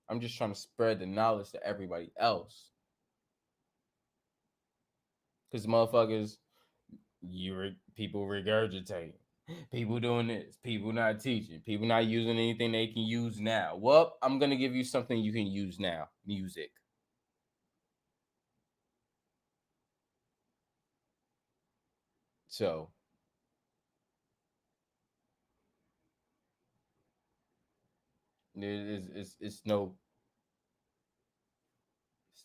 I'm just trying to spread the knowledge to everybody else. Cause motherfuckers, people regurgitate. People doing this. People not teaching. People not using anything they can use now. Well, I'm gonna give you something you can use now. Music. So it's no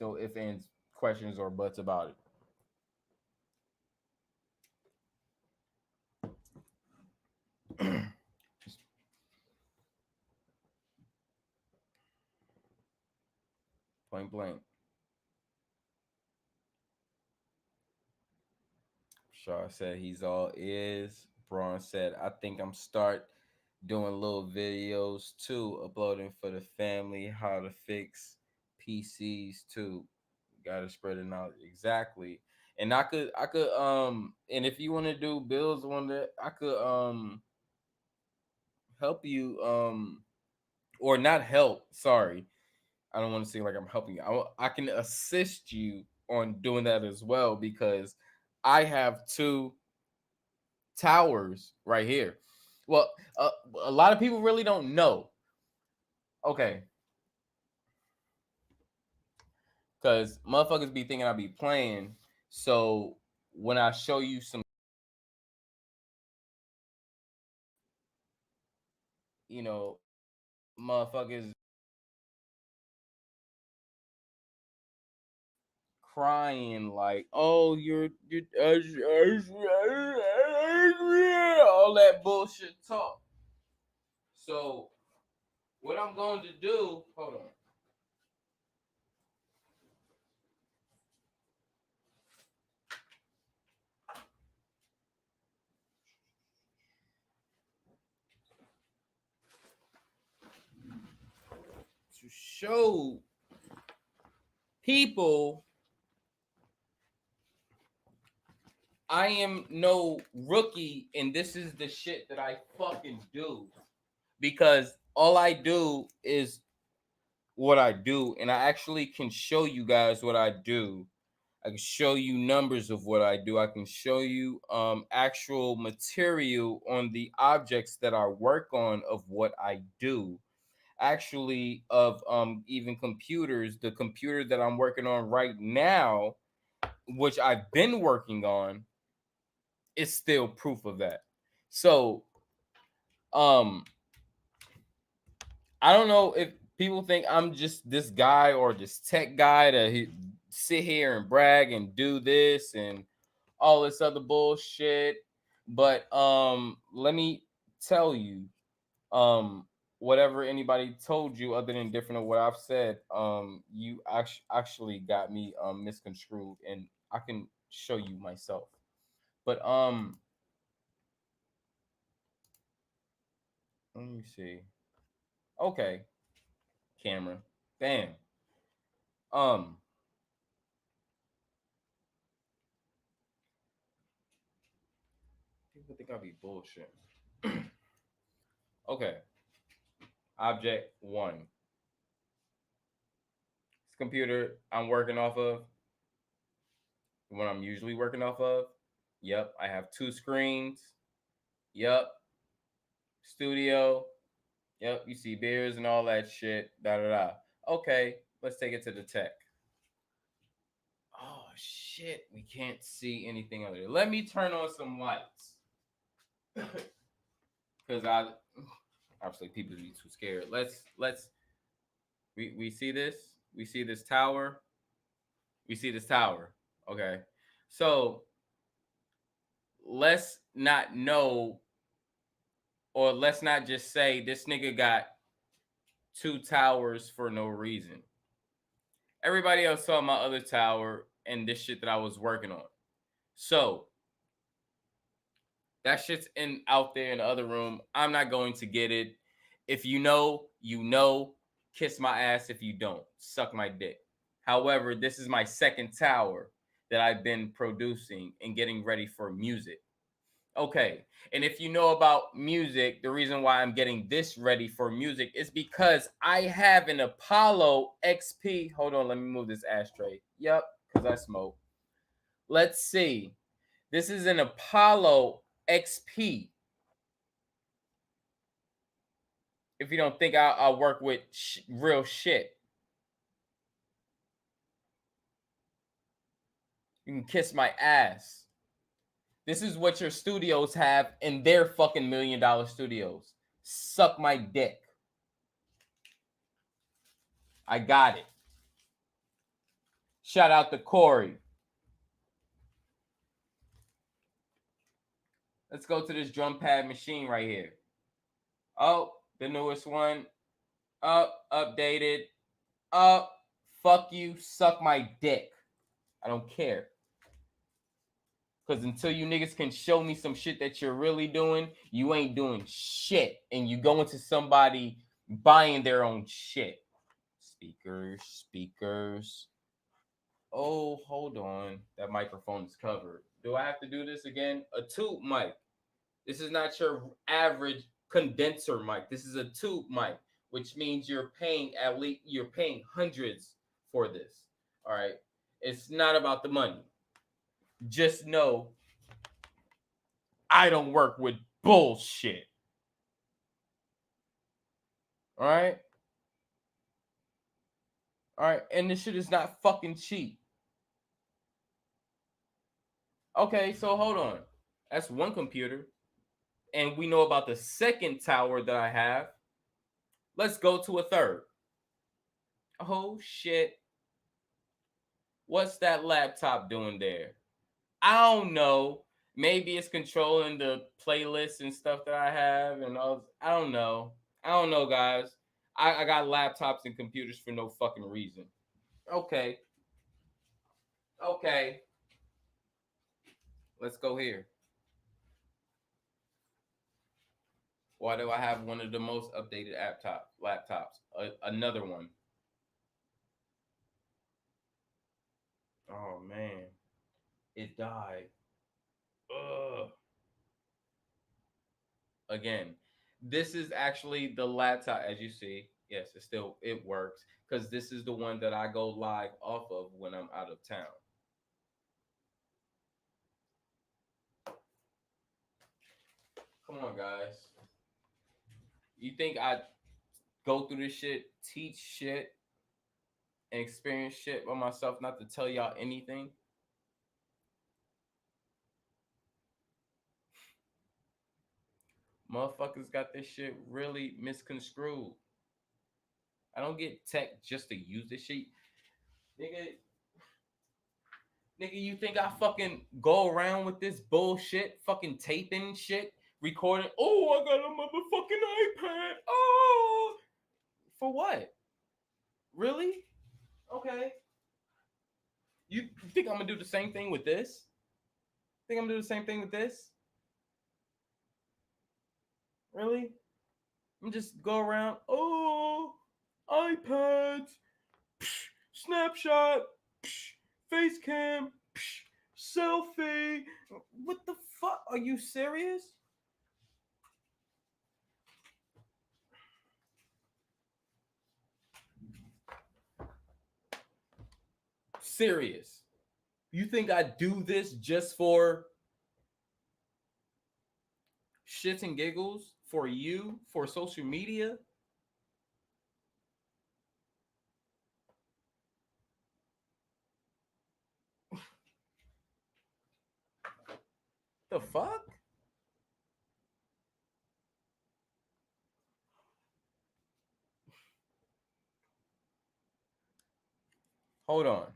if and questions or buts about it. Point blank. Shaw said he's all ears. Braun said, I think I'm start doing little videos too, uploading for the family, how to fix PCs too. Gotta spread the knowledge. Exactly. And I could and if you want to do builds on that, I could help you or not help, sorry. I don't want to seem like I'm helping you. I can assist you on doing that as well because I have two towers right here. Well, a lot of people really don't know. Okay. Because motherfuckers be thinking I be playing. So when I show you some, motherfuckers crying like, oh, you're all that bullshit talk. So what I'm going to do, hold on. show people I am no rookie, and this is the shit that I fucking do. Because all I do is what I do, and I actually can show you guys what I do. I can show you numbers of what I do. I can show you actual material on the objects that I work on of what I do. Actually, of even computers, the computer that I'm working on right now, which I've been working on, is still proof of that. So, I don't know if people think I'm just this guy or this tech guy to sit here and brag and do this and all this other bullshit. But let me tell you, whatever anybody told you other than different of what I've said, you actually got me misconstrued, and I can show you myself. But let me see. Okay, camera. Damn. Um, People think I'll be bullshit. Okay. Object one. This computer I'm working off of, the one I'm usually working off of. Yep. I have two screens. Yep. Studio. Yep. You see beers and all that shit. Da da da. Okay. Let's take it to the tech. Oh shit. We can't see anything under there. Let me turn on some lights. Because obviously people be too scared. We see this. We see this tower. We see this tower. Okay. So let's not know, or let's not just say this nigga got two towers for no reason. Everybody else saw my other tower and this shit that I was working on. So that shit's out there in the other room. I'm not going to get it. If you know, you know. Kiss my ass if you don't. Suck my dick. However, this is my second tower that I've been producing and getting ready for music. Okay. And if you know about music, the reason why I'm getting this ready for music is because I have an Apollo XP. Hold on, let me move this ashtray. Yep, because I smoke. Let's see. This is an Apollo XP. If you don't think I'll work with real shit, you can kiss my ass. This is what your studios have in their fucking $1 million studios. Suck my dick. I got it. Shout out to Corey. Let's go to this drum pad machine right here. Oh, the newest one. Updated. Fuck you. Suck my dick. I don't care. Because until you niggas can show me some shit that you're really doing, you ain't doing shit. And you go into somebody buying their own shit. Speakers. Oh, hold on. That microphone is covered. Do I have to do this again? A tube mic. This is not your average condenser mic. This is a tube mic, which means you're paying hundreds for this. All right. It's not about the money. Just know I don't work with bullshit. All right. All right. And this shit is not fucking cheap. Okay. So hold on. That's one computer. And we know about the second tower that I have. Let's go to a third. Oh, shit. What's that laptop doing there? I don't know. Maybe it's controlling the playlists and stuff that I have. And all. I don't know. I don't know, guys. I got laptops and computers for no fucking reason. Okay. Okay. Let's go here. Why do I have one of the most updated laptops? Another one. Oh man, it died. Ugh. Again, this is actually the laptop, as you see. Yes, it works because this is the one that I go live off of when I'm out of town. Come on, guys. You think I go through this shit, teach shit, and experience shit by myself, not to tell y'all anything? Motherfuckers got this shit really misconstrued. I don't get tech just to use this shit. Nigga, you think I fucking go around with this bullshit, fucking taping shit, recording? Oh, I got a motherfucking iPad. Oh, for what? Really? Okay. You think I'm gonna do the same thing with this? Think I'm gonna do the same thing with this? Really? I'm just go around. Oh, iPads, psh, snapshot, psh, face cam, psh, selfie. What the fuck? Are you serious? Serious. You think I do this just for shits and giggles? For you? For social media? The fuck? Hold on.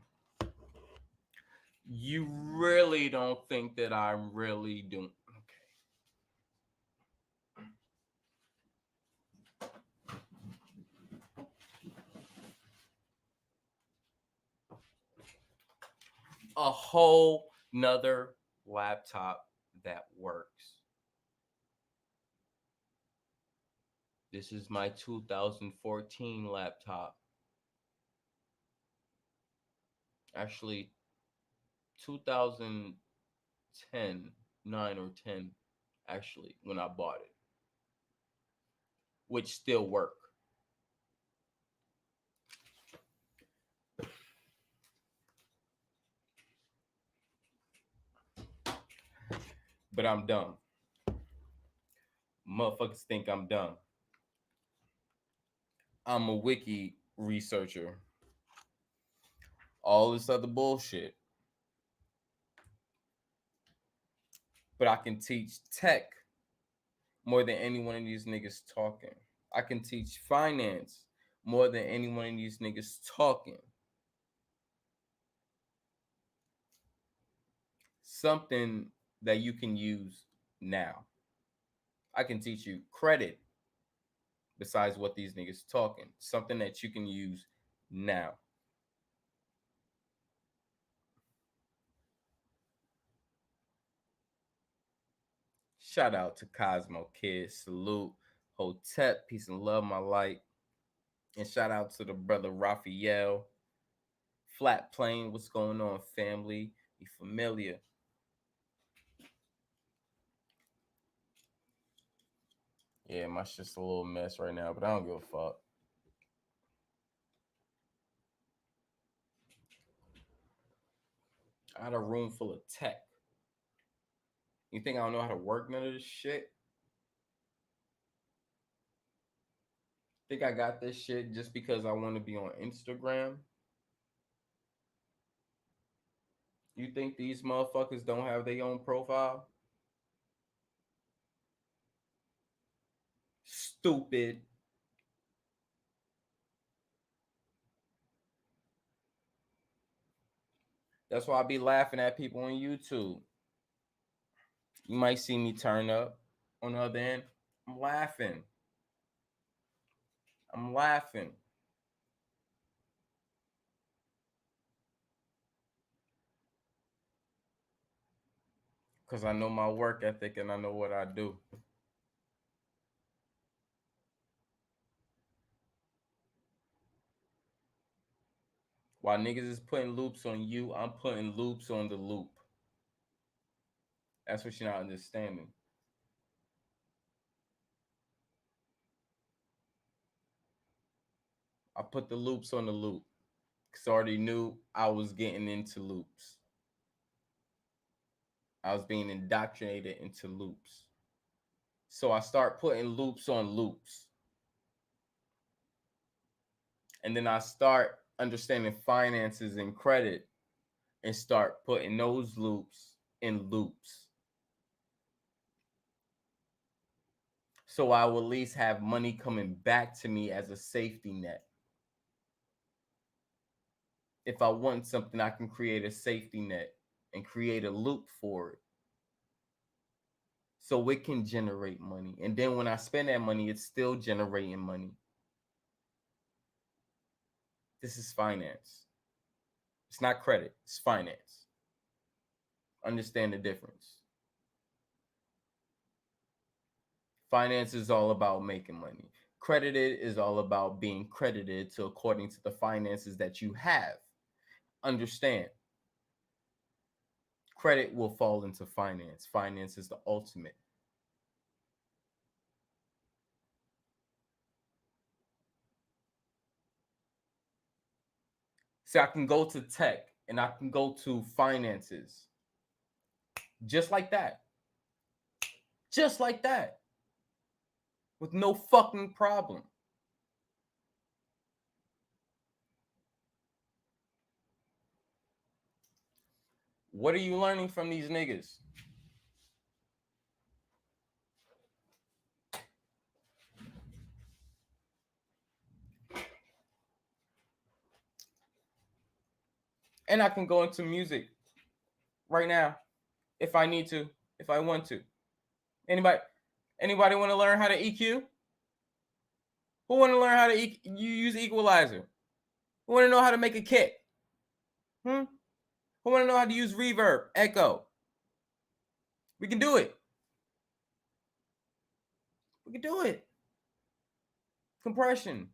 You really don't think that I'm really doing... A whole nother laptop that works. This is my 2014 laptop. Actually, 2010, 9 or 10, actually, when I bought it, which still work. But I'm dumb. Motherfuckers think I'm dumb. I'm a wiki researcher. All this other bullshit. But I can teach tech more than any one of these niggas talking. I can teach finance more than any one of these niggas talking. Something that you can use now. I can teach you credit besides what these niggas talking. Something that you can use now. Shout out to Cosmo Kid. Salute. Hotep. Peace and love, my light. And shout out to the brother Raphael. Flat plane. What's going on, family? You familiar? Yeah, my shit's a little mess right now, but I don't give a fuck. I had a room full of tech. You think I don't know how to work none of this shit? Think I got this shit just because I want to be on Instagram? You think these motherfuckers don't have their own profile? Stupid. That's why I be laughing at people on YouTube. You might see me turn up. On the other end, I'm laughing. I'm laughing. Because I know my work ethic and I know what I do. While niggas is putting loops on you, I'm putting loops on the loop. That's what you're not understanding. I put the loops on the loop because I already knew I was getting into loops. I was being indoctrinated into loops. So I start putting loops on loops. And then I start understanding finances and credit and start putting those loops in loops. So I will at least have money coming back to me as a safety net. If I want something, I can create a safety net and create a loop for it. So it can generate money. And then when I spend that money, it's still generating money. This is finance. It's not credit, it's finance. Understand the difference. Finance is all about making money. Credited is all about being credited to according to the finances that you have. Understand. Credit will fall into finance. Finance is the ultimate. So I can go to tech and I can go to finances. Just like that. Just like that. With no fucking problem. What are you learning from these niggas? And I can go into music right now if I need to, if I want to. Anybody want to learn how to EQ? Who want to learn how to you use equalizer? Who want to know how to make a kick? Who want to know how to use reverb, echo? We can do it. We can do it. Compression.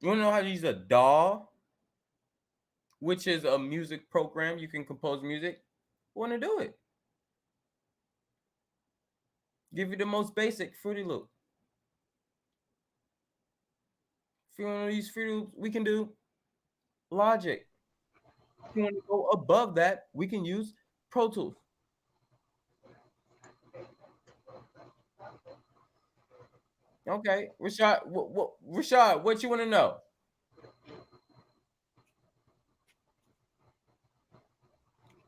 You want to know how to use a DAW, which is a music program. You can compose music. You want to do it. Give you the most basic Fruity Loop. If you want to use Fruity Loops, we can do Logic. If you want to go above that, we can use Pro Tools. Okay, Rashad, Rashad, what you want to know?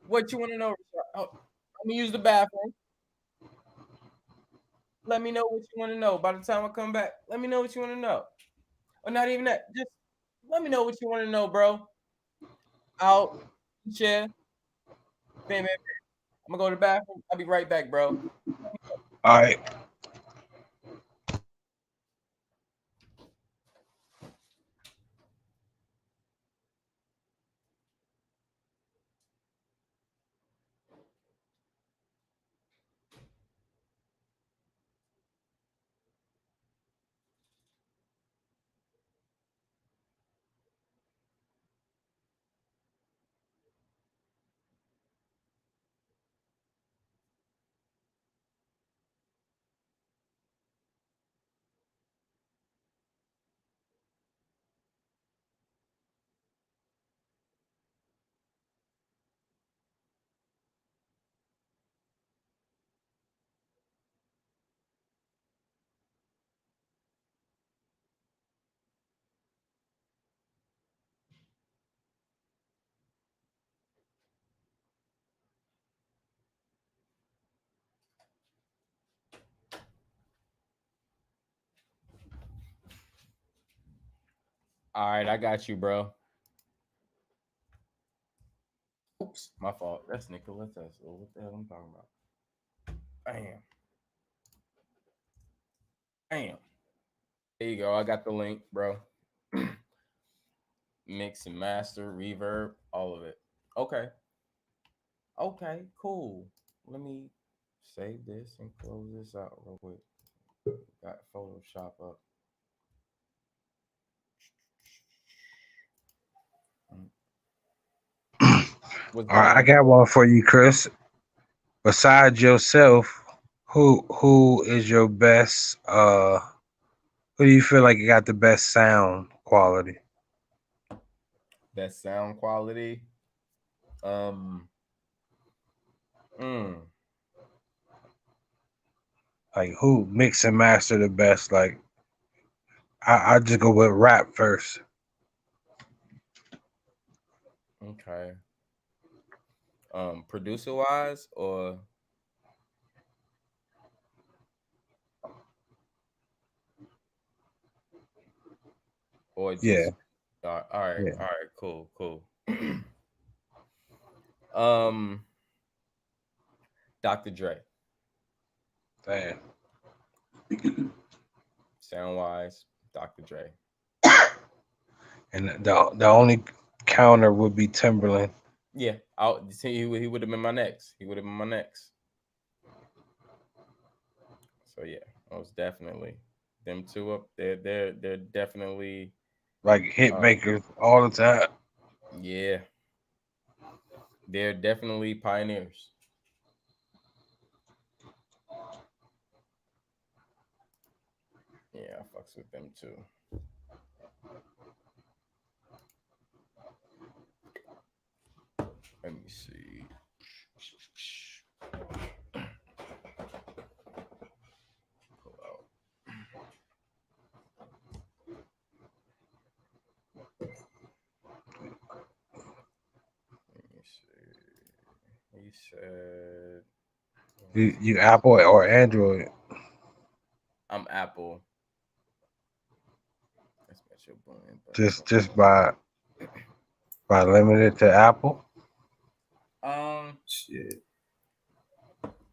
What you want to know, Rashad? Oh, let me use the bathroom. Let me know what you want to know. By the time I come back, let me know what you want to know. Or not even that. Just let me know what you want to know, bro. Out, chair. Bam, bam, bam. I'm gonna go to the bathroom. I'll be right back, bro. All right. All right, I got you, bro. Oops, my fault. That's Nikola Tesla. What the hell I'm talking about? Bam. Bam. There you go. I got the link, bro. Mix and master, reverb, all of it. Okay. Okay, cool. Let me save this and close this out real quick. Got Photoshop up. What's All going right, I on? got one for you, Chris. Besides yourself, who is your best? Who do you feel like you got the best sound quality? Best sound quality. Um, mm, Like who mix and master the best? Like I just go with rap first. okay. Producer wise or Yeah, just yeah. all right, cool. um, Dr. Dre, Damn. sound wise, Dr. Dre. And the only counter would be Timberland. Yeah, I'll see he would have been my next. He would have been my next. So yeah, most definitely them two up there. They're definitely Like hit um makers all the time. yeah, they're definitely pioneers. Yeah, I fucks with them too. Let me see. Pull out. Let me see. He said, You Apple or Android? "I'm Apple." That's my your boy. Just by limited to Apple. Shit.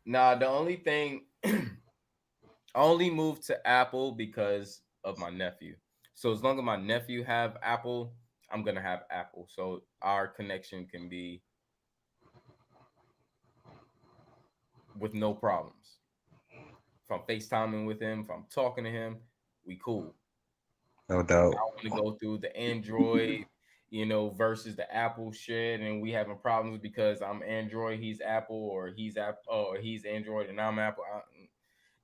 Nah. The only thing I only moved to Apple because of my nephew. So as long as my nephew have Apple, I'm gonna have Apple. So our connection can be with no problems. If I'm FaceTiming with him, if I'm talking to him, we cool. No doubt. I want to go through the Android, versus the Apple shit, and we having problems because I'm Android, he's Apple, or he's Apple, or he's Android and I'm Apple.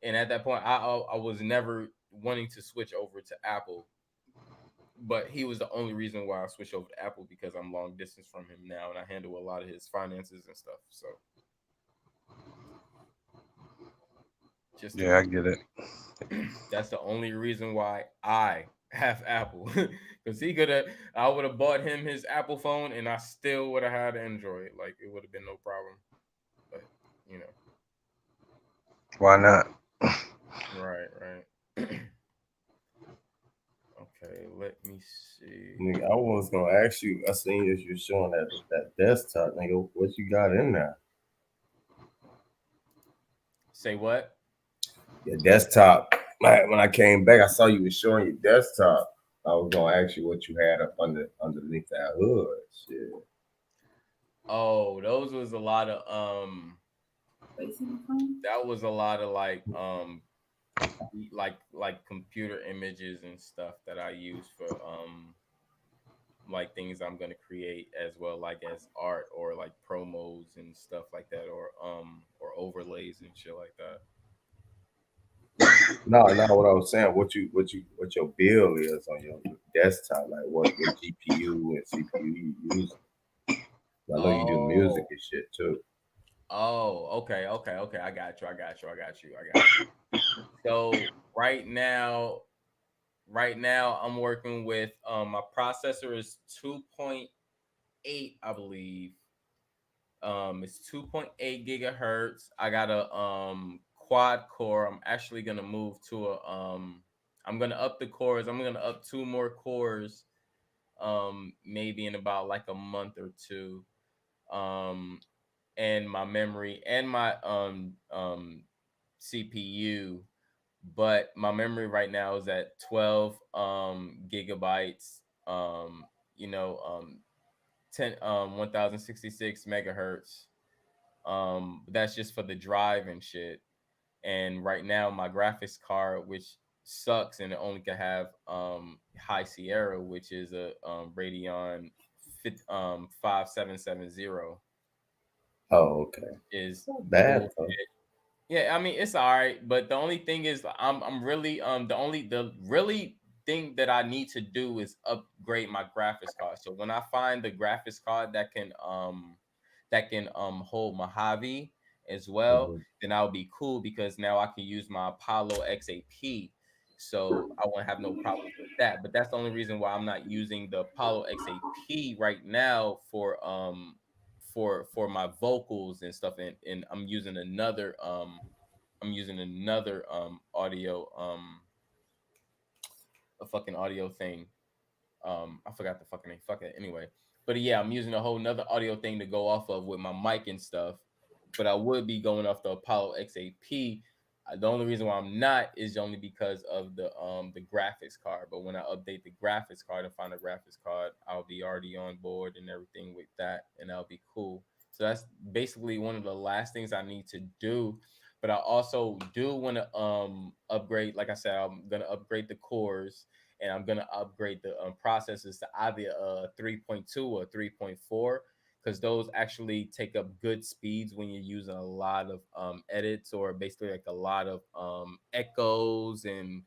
And at that point, I was never wanting to switch over to Apple, but he was the only reason why I switched over to Apple because I'm long distance from him now, and I handle a lot of his finances and stuff. So just the Yeah, I reason. get it. That's the only reason why I have Apple. Because I would have bought him his Apple phone and I still would have had Android. Like it would have been no problem. But, you know, Why not? right. Okay, let me see. Nigga, I was gonna ask you. I seen you're showing that desktop, nigga. What you got in there? Say what? Your desktop. When I came back, I saw you was showing your desktop. I was gonna ask you what you had up underneath that hood. Shit. Oh, those was a lot of that was a lot of like computer images and stuff that I use for like things I'm gonna create as well, like as art or like promos and stuff like that, or overlays and shit like that. No, what I was saying. What your bill is on your desktop? Like what GPU and CPU you use? I know you do music Oh, and shit too. okay. I got you. So right now I'm working with my processor is 2.8, I believe. It's 2.8 gigahertz. I got a quad core. I'm actually gonna move to a I'm gonna up the cores. I'm gonna up two more cores maybe in about like a month or two. Um and my memory and my CPU, but my memory right now is at 12 gigabytes, you know, 10 1066 megahertz. That's just for the drive and shit. And right now my graphics card, which sucks and it only can have High Sierra, which is a Radeon 5770 Oh, okay. is Not bad bullshit. though. Yeah, I mean it's all right, but the only thing is I'm really the really thing that I need to do is upgrade my graphics card. So when I find the graphics card that can hold Mojave as well, Mhm. then I'll be cool because now I can use my Apollo XAP. So I won't have no problems with that. But that's the only reason why I'm not using the Apollo XAP right now for my vocals and stuff, and I'm using another audio a fucking audio thing. I forgot the fucking name. Fuck it. Anyway, but yeah, I'm using a whole nother audio thing to go off of with my mic and stuff. But I would be going off the Apollo XAP. The only reason why I'm not is only because of the graphics card. But when I update the graphics card and find a graphics card, I'll be already on board and everything with that, and that'll be cool. So that's basically one of the last things I need to do. But I also do want to upgrade. Like I said, I'm gonna upgrade the cores, and I'm gonna upgrade the processors to either 3.2 or 3.4, because those actually take up good speeds when you're using a lot of edits, or basically like a lot of echoes and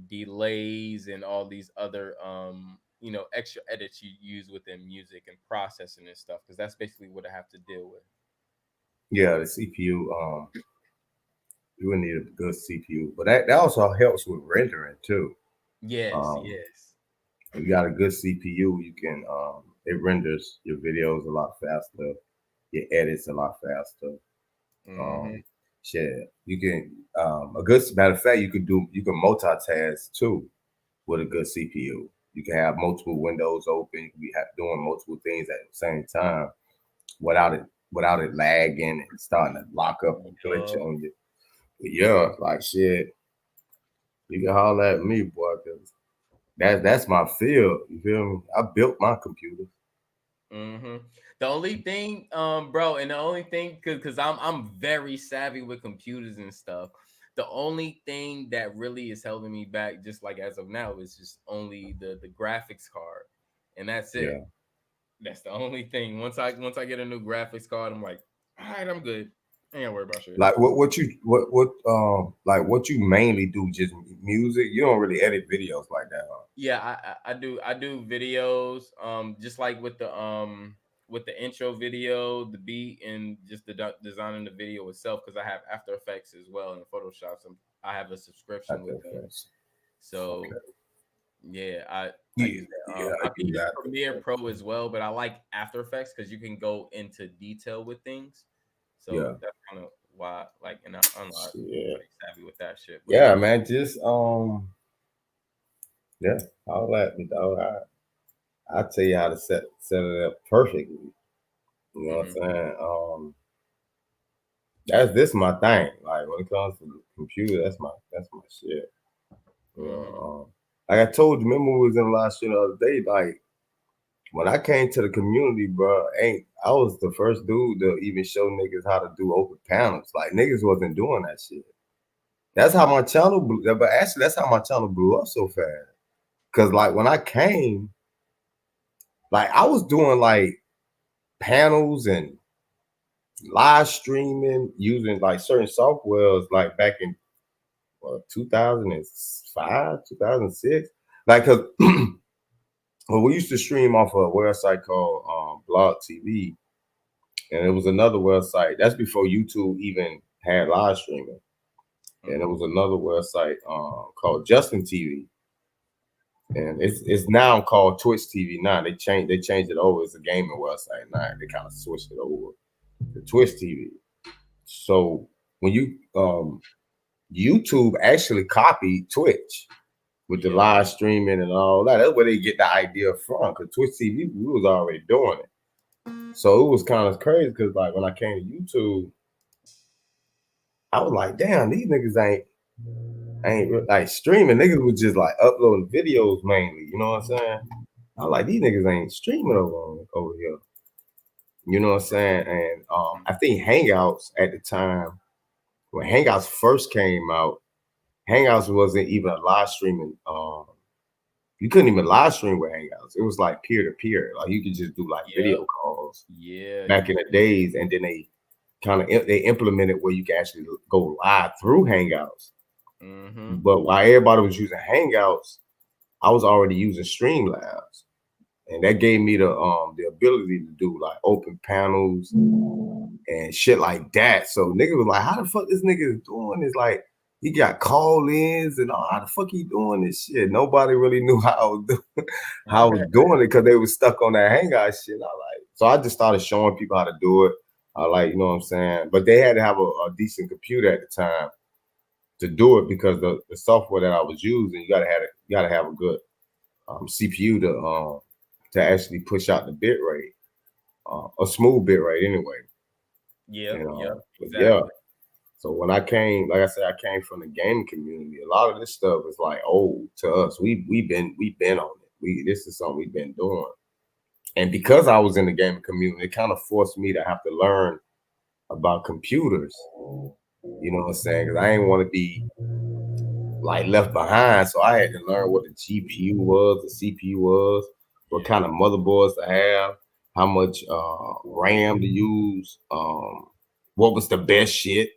delays and all these other extra edits you use within music and processing and stuff, because that's basically what I have to deal with. Yeah, the CPU. You would need a good CPU, but that also helps with rendering too. Yes, Um, yes. if you got a good CPU, you can it renders your videos a lot faster, your edits a lot faster. Mm-hmm. Um, shit, you can a good matter of fact, you can multitask too with a good CPU. You can have multiple windows open. You can be doing multiple things at the same time without it lagging and starting to lock up and glitch on you. But yeah, like shit, you can holler at me, boy, because that's my field. You feel me? I built my computer. Mm-hmm. The only thing, bro, and the only thing, cause I'm very savvy with computers and stuff. The only thing that really is holding me back, just like as of now, is just only the graphics card, and that's it. Yeah. That's the only thing. Once I get a new graphics card, I'm like, all right, I'm good. I ain't gotta worry about shit. Like what you mainly do, just music. You don't really edit videos like that, huh? Yeah, I do videos, just like with the intro video, the beat, and just the designing the video itself, because I have After Effects as well and Photoshop. So I have a subscription After with those. Effects. So Okay. yeah, I Yeah, use that. yeah, I I use use After Premiere Effects. Pro as well, but I like After Effects because you can go into detail with things. Yeah. So that's kind of why, like, and I'm not Yeah. pretty savvy with that shit. But Yeah, yeah. man. Just yeah, all that, dog. I tell you how to set it up perfectly. You know what I'm Mm-hmm. saying? That's this my thing. Like when it comes to the computer, that's my shit. You know, Mm-hmm. like I told you, remember we was in the last shit the other day. Like when I came to the community, bro, I was the first dude to even show niggas how to do open panels. Like niggas wasn't doing that shit. That's how my channel blew. But actually, that's how my channel blew up so fast. Cause like when I came, like I was doing like panels and live streaming using like certain softwares, like back in 2005, 2006. Like, cause well, we used to stream off a website called Blog TV, and it was another website. That's before YouTube even had live streaming, and it Mm-hmm. was another website called Justin TV, and it's now called Twitch TV. Now they changed it over. It's a gaming website now. They kind of switched it over to Twitch TV. So when you YouTube actually copied Twitch with the Yeah. live streaming and all that. That's where they get the idea from. Because Twitch TV, we was already doing it. So it was kind of crazy because like when I came to YouTube, I was like, damn, these niggas like streaming. Niggas was just like uploading videos mainly. You know what I'm saying? I was like, these niggas ain't streaming over here. You know what I'm saying? And I think Hangouts at the time, when Hangouts first came out, Hangouts wasn't even a live streaming You couldn't even live stream with Hangouts. It was like peer to peer. Like you could just do like video calls. Yeah. Back in the days, and then they implemented where you can actually go live through Hangouts. Mm-hmm. But while everybody was using Hangouts, I was already using Streamlabs, and that gave me the ability to do like open panels and shit like that. So nigga was like, how the fuck this nigga is doing this? Like he got call-ins and all, how the fuck he doing this shit? Nobody really knew how I was doing it because they was stuck on that Hangout shit. So I just started showing people how to do it. You know what I'm saying? But they had to have a decent computer at the time to do it because the software that I was using, you gotta have a good CPU to actually push out the bit rate, a smooth bit rate anyway. Yeah, exactly. Yeah. So when I came, like I said, I came from the gaming community. A lot of this stuff is like old to us. We've been on it. This is something we've been doing. And because I was in the gaming community, it kind of forced me to have to learn about computers. You know what I'm saying? Because I didn't want to be like left behind. So I had to learn what the GPU was, the CPU was, what kind of motherboards to have, how much RAM to use, what was the best shit,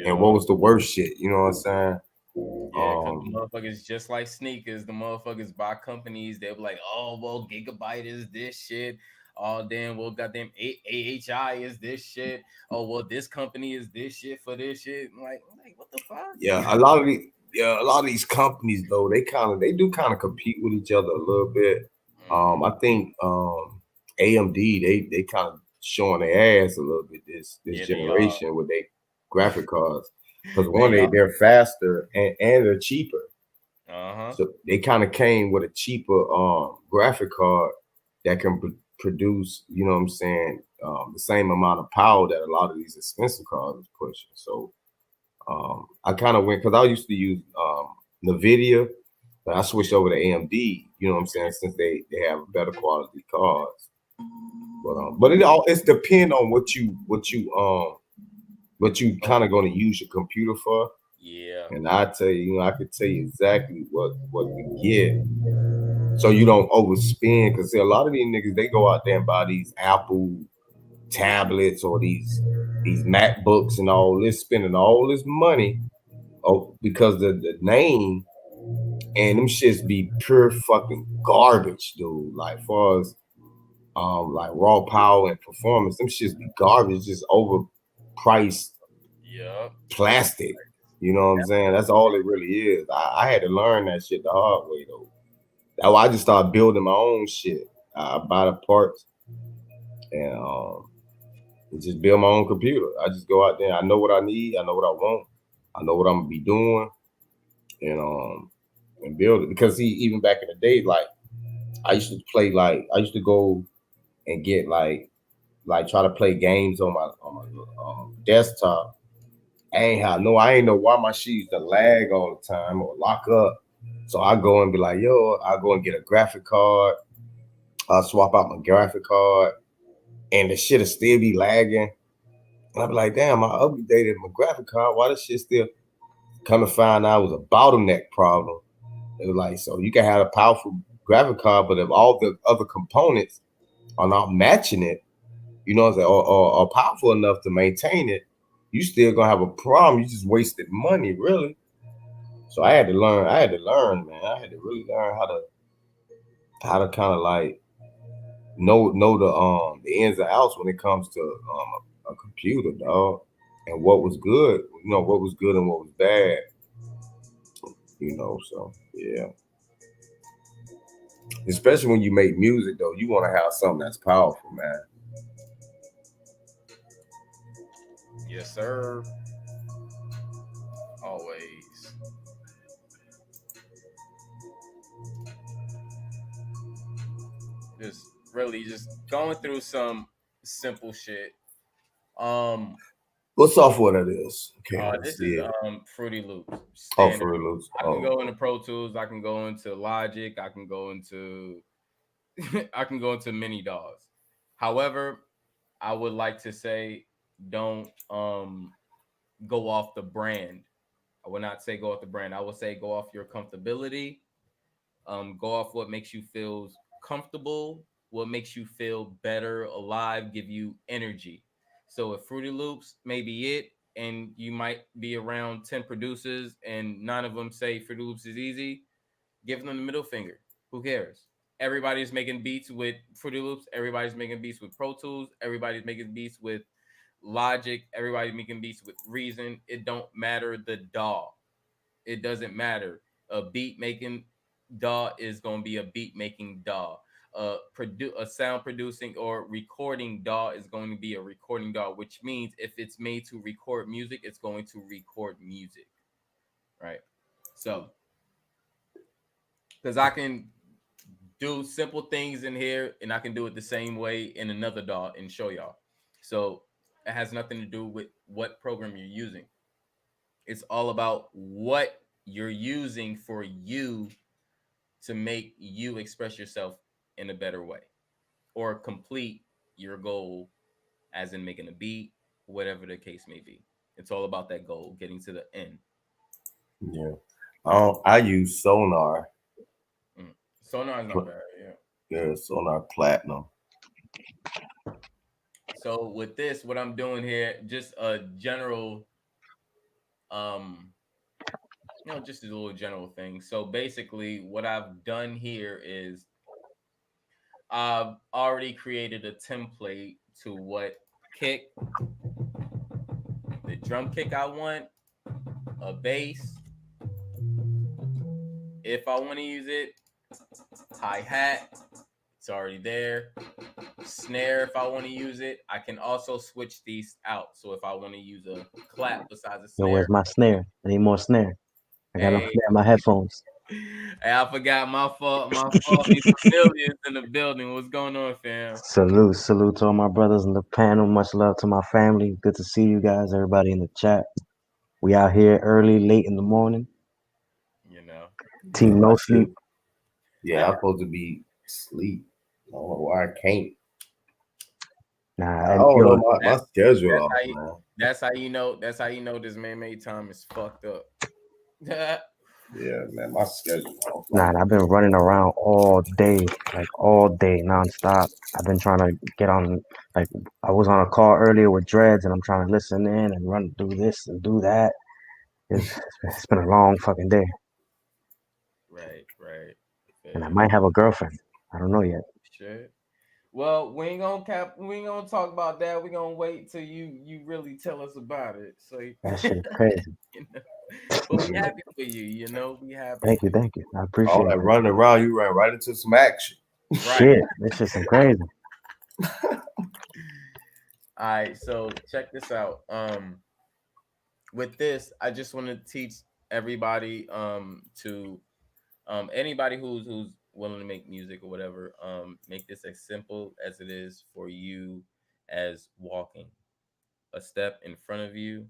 and what was the worst shit. You know what I'm saying? Yeah, because the motherfuckers, just like sneakers, the motherfuckers buy companies. They'll be like, oh, well, Gigabyte is this shit. Oh, damn, well, goddamn AHI is this shit. Oh, well, this company is this shit for this shit. I'm like, what the fuck? Yeah, a lot of these companies though, they do kind of compete with each other a little bit. I think AMD they kind of showing their ass a little bit this generation with their graphic cards because they're faster and they're cheaper. So they kind of came with a cheaper graphic card that can produce, you know what I'm saying, the same amount of power that a lot of these expensive cards is pushing. So I kind of went because I used to use NVIDIA, but I switched over to AMD. You know what I'm saying? Since they have better quality cards. But it's depend on what you kind of going to use your computer for. Yeah. And I tell you, I could tell you exactly what you get, so you don't overspend. Because a lot of these niggas, they go out there and buy these Apple tablets or these MacBooks and all this, spending all this money. Oh, because the name and them shits be pure fucking garbage, dude. Like far as like raw power and performance, them shits be garbage, just overpriced plastic. You know what I'm saying? That's all it really is. I had to learn that shit the hard way though. That's why I just started building my own shit. I buy the parts and just build my own computer. I just go out there. I know what I need. I know what I want. I know what I'm gonna be doing, and build it. Because even back in the day, like I used to play, like I used to go and get like try to play games on my desktop. I ain't know why my shit used to lag all the time or lock up. So I go and be like, yo, I go and get a graphic card. I'll swap out my graphic card, and the shit'll still be lagging. And I'll be like, damn, I updated my graphic card. Why this shit still? Come to find out it was a bottleneck problem. It was like, so you can have a powerful graphic card, but if all the other components are not matching it, you know what I'm saying, or powerful enough to maintain it, you still gonna have a problem. You just wasted money, really. So I had to learn, man. I had to really learn how to kind of like know the ins and outs when it comes to a computer, dog, and what was good, what was good and what was bad. So yeah. Especially when you make music, though, you want to have something that's powerful, man. Yes, sir. Always. Just going through some simple shit. What software that is? Okay, this is Fruity Loops. Oh, Fruity Loops. I can go into Pro Tools. I can go into Logic. I can go into many DAWs. However, I would like to say don't go off the brand. I would not say go off the brand. I would say go off your comfortability. Go off what makes you feel comfortable, what makes you feel better, alive, give you energy. So if Fruity Loops may be it, and you might be around 10 producers and none of them say Fruity Loops is easy, give them the middle finger. Who cares? Everybody's making beats with Fruity Loops. Everybody's making beats with Pro Tools. Everybody's making beats with Logic. Everybody's making beats with Reason. It don't matter the DAW. It doesn't matter. A beat making DAW is going to be a beat making DAW. A sound producing or recording DAW is going to be a recording DAW, which means if it's made to record music, it's going to record music, right? So, because I can do simple things in here and I can do it the same way in another DAW and show y'all. So, it has nothing to do with what program you're using. It's all about what you're using for you to make you express yourself in a better way or complete your goal, as in making a beat, whatever the case may be. It's all about that goal, getting to the end. Yeah. I use Sonar. Sonar is not bad, yeah. Yeah, Sonar Platinum. So with this, what I'm doing here, just a general, just a little general thing. So basically, what I've done here is I've already created a template to what kick, the drum kick I want, a bass, if I want to use it, hi-hat, it's already there. Snare, if I want to use it, I can also switch these out. So if I want to use a clap besides a Yo, snare, where's my snare? I need more snare. I got no hey, snare in my headphones. hey, I forgot my fault. My fault. These familiars in the building. What's going on, fam? Salute to all my brothers in the panel. Much love to my family. Good to see you guys, everybody in the chat. We out here early, late in the morning. You know, Team no sleep. Yeah, I'm supposed to be asleep. I don't know why I can't. Nah, I don't know my schedule that's off, how you, man. that's how you know. That's how you know this man-made time is fucked up. Yeah, man, my schedule off. Nah, I've been running around all day, nonstop. I've been trying to get on, like, I was on a call earlier with Dreads, and I'm trying to listen in and run, do this and do that. It's been a long fucking day. Right. And I might have a girlfriend. I don't know yet. Shit. Well, we ain't gonna talk about that. We're gonna wait till you really tell us about it. So That shit is crazy. you know? But we happy for you, we happy. Thank you. I appreciate all that it. running around, you ran right into some action. Shit, this shit's some crazy. All right, so check this out. With this, I just want to teach everybody to anybody who's willing to make music or whatever, make this as simple as it is for you as walking. A step in front of you,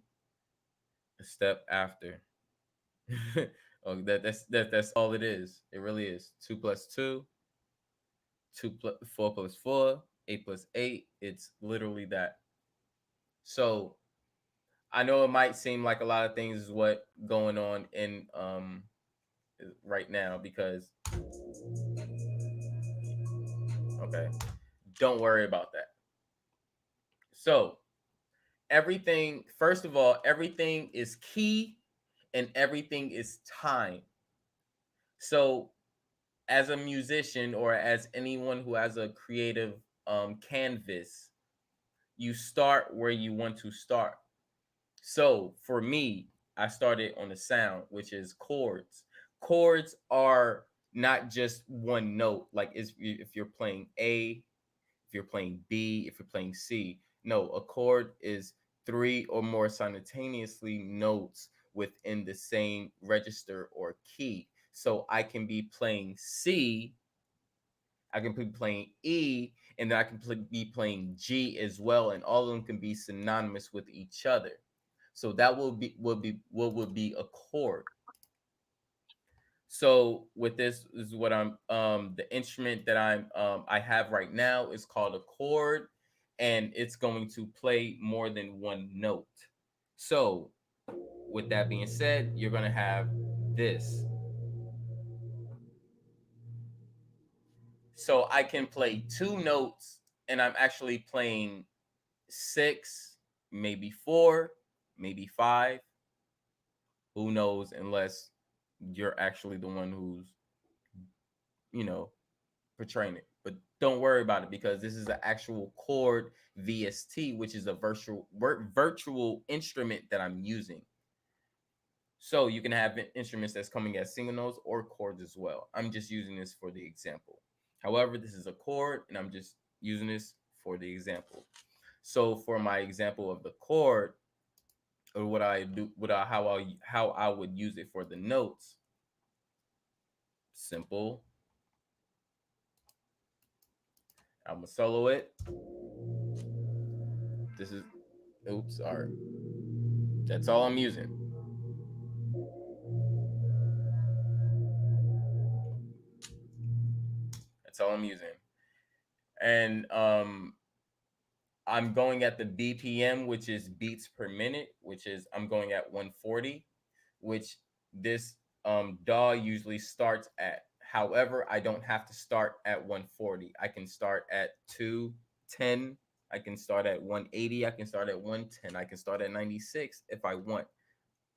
a step after. Oh, that's all it is. It really is. 2 plus 2, 4 plus 4, 8 plus 8. It's literally that. So I know it might seem like a lot of things is what going on in right now because okay, don't worry about that. So everything, first of all, everything is key and everything is time. So as a musician or as anyone who has a creative canvas, you start where you want to start. So for me, I started on the sound, which is chords. Chords are not just one note. Like if you're playing A, if you're playing B, if you're playing C. No, a chord is 3 or more simultaneously notes within the same register or key. So I can be playing C, I can be playing E, and then I can be playing G as well, and all of them can be synonymous with each other. So that what would be a chord. So with this is what I'm the instrument that I have right now is called a chord, and it's going to play more than one note. So with that being said, you're gonna have this. So I can play 2 notes and I'm actually playing 6, maybe 4, maybe 5. Who knows, unless you're actually the one who's, you know, portraying it. But don't worry about it because this is an actual chord VST, which is a virtual instrument that I'm using. So you can have instruments that's coming as single notes or chords as well. I'm just using this for the example. However, this is a chord and I'm just using this for the example. So for my example of the chord, or what I do, how I would use it for the notes. Simple. I'm gonna solo it. This is, oops, sorry. That's all I'm using. That's all I'm using. And I'm going at the BPM, which is beats per minute, which is I'm going at 140, which this DAW usually starts at. However, I don't have to start at 140. I can start at 210. I can start at 180. I can start at 110. I can start at 96 if I want.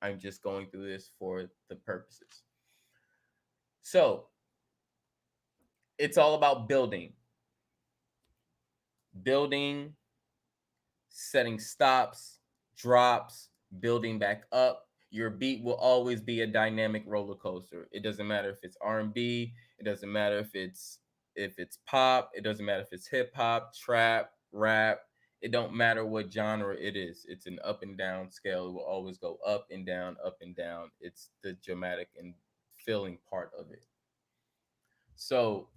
I'm just going through this for the purposes. So it's all about building, setting stops, drops, building back up. Your beat will always be a dynamic roller coaster. It doesn't matter if it's R&B, it doesn't matter if it's pop, it doesn't matter if it's hip hop, trap, rap. It don't matter what genre it is. It's an up and down scale. It will always go up and down, up and down. It's the dramatic and feeling part of it. So,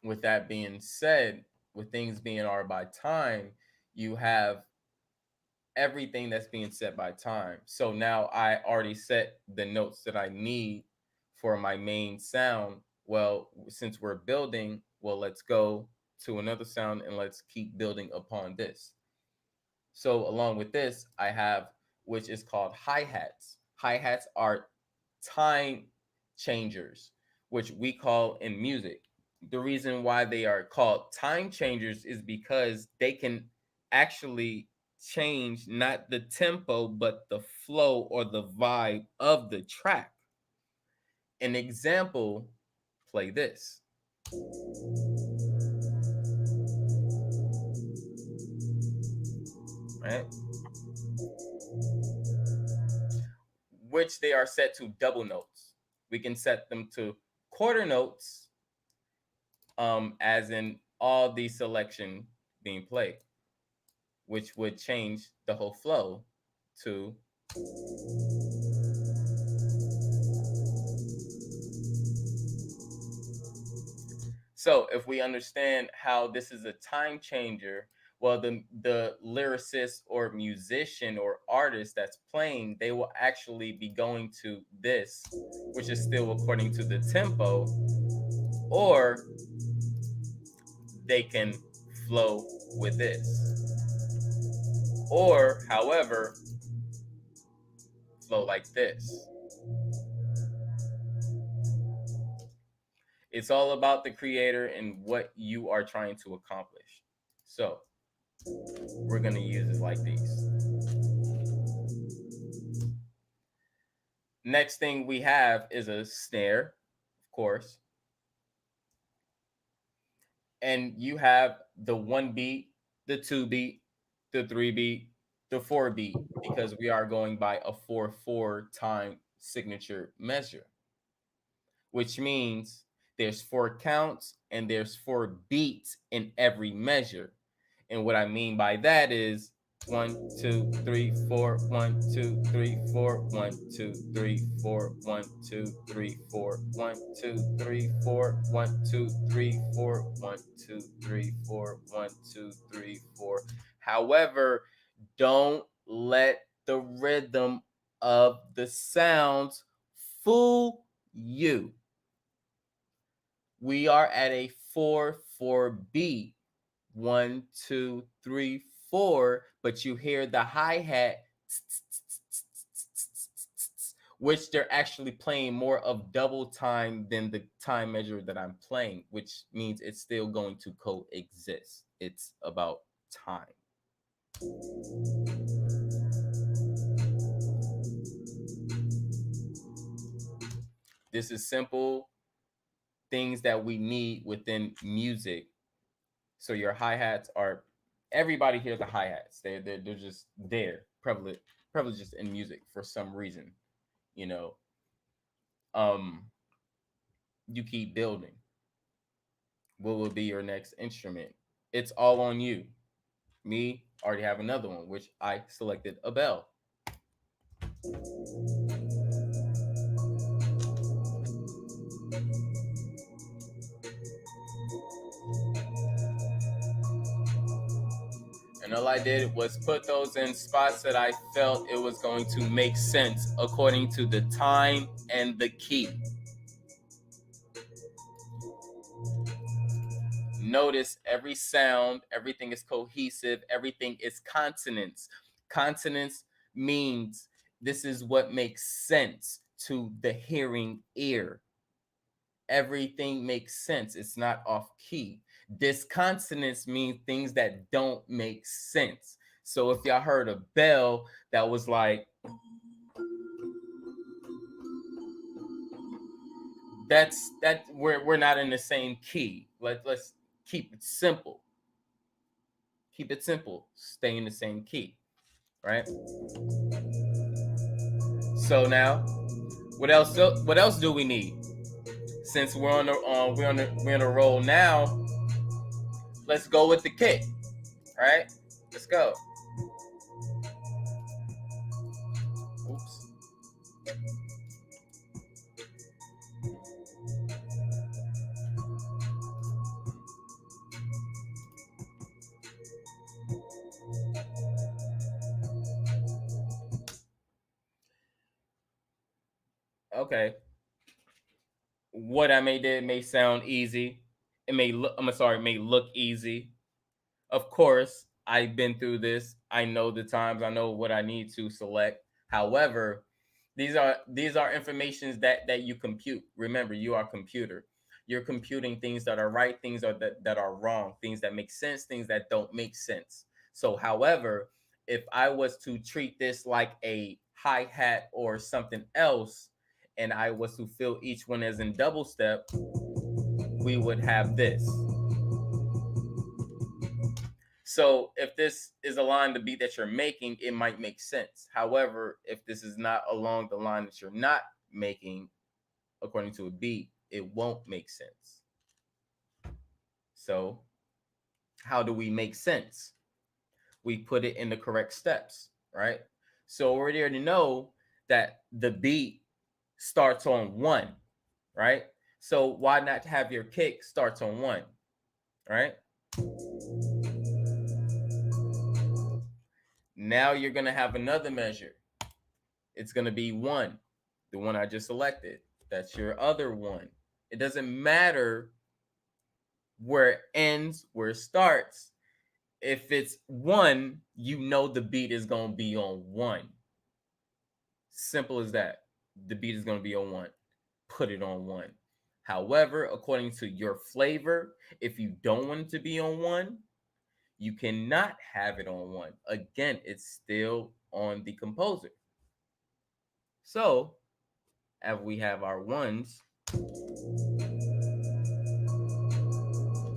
with that being said, with things being are by time, you have everything that's being set by time. So now I already set the notes that I need for my main sound. Well, since we're building, well, let's go to another sound and let's keep building upon this. So along with this, I have, which is called hi-hats. Hi-hats are time changers, which we call in music. The reason why they are called time changers is because they can actually change not the tempo, but the flow or the vibe of the track. An example, play this. Right? Which they are set to double notes. We can set them to quarter notes, as in all the selection being played, which would change the whole flow to so if we understand how this is a time changer, well, the lyricist or musician or artist that's playing, they will actually be going to this, which is still according to the tempo, or they can flow with this. Or, however, flow like this. It's all about the creator and what you are trying to accomplish. So, we're going to use it like these. Next thing we have is a snare, of course. And you have the 1 beat, the 2 beat, the 3 beat, the 4 beat, because we are going by a 4/4 time signature measure, which means there's 4 counts and there's 4 beats in every measure. And what I mean by that is 1, 2, 3, 4, 1, 2, 3, 4, 1, 2, 3, 4, 1, 2, 3, 4, 1, 2, 3, 4, 1, 2, 3, 4, 1, 2, 3, 4, 1, 2, 3, 4. However, don't let the rhythm of the sounds fool you. We are at a 4/4 beat. 1, 2, 3, 4, but you hear the hi-hat, which they're actually playing more of double time than the time measure that I'm playing, which means it's still going to coexist. It's about time. This is simple things that we need within music. So your hi-hats are, everybody hears the hi-hats. They're just there, prevalent just in music for some reason. You know, you keep building. What will be your next instrument? It's all on you. Me already have another one, which I selected a bell. And all I did was put those in spots that I felt it was going to make sense according to the time and the key. Notice every sound, everything is cohesive, everything is consonants. Consonants means this is what makes sense to the hearing ear. Everything makes sense. It's not off key. Disconsonants mean things that don't make sense. So if y'all heard a bell that was like, that we're not in the same key. Let's keep it simple. Keep it simple. Stay in the same key, right? So now, what else? What else do we need? Since we're on the roll now, let's go with the kick, right? Let's go. Oops. Okay. What I did may sound easy. It may look. It may look easy. Of course, I've been through this. I know the times. I know what I need to select. However, these are informations that you compute. Remember, you are a computer. You're computing things that are right, things that are wrong, things that make sense, things that don't make sense. So, however, if I was to treat this like a hi-hat or something else, and I was to fill each one as in double step, we would have this. So if this is along the beat that you're making, it might make sense. However, if this is not along the line that you're not making, according to a beat, it won't make sense. So how do we make sense? We put it in the correct steps, right? So we already know that the beat starts on 1, right? So why not have your kick starts on 1, right? Now you're going to have another measure. It's going to be 1, the one I just selected. That's your other 1. It doesn't matter where it ends, where it starts. If it's 1, you know the beat is going to be on 1. Simple as that. The beat is going to be on 1. Put it on 1. However, according to your flavor, if you don't want it to be on 1, you cannot have it on 1. Again, it's still on the composer. So, as we have our 1s,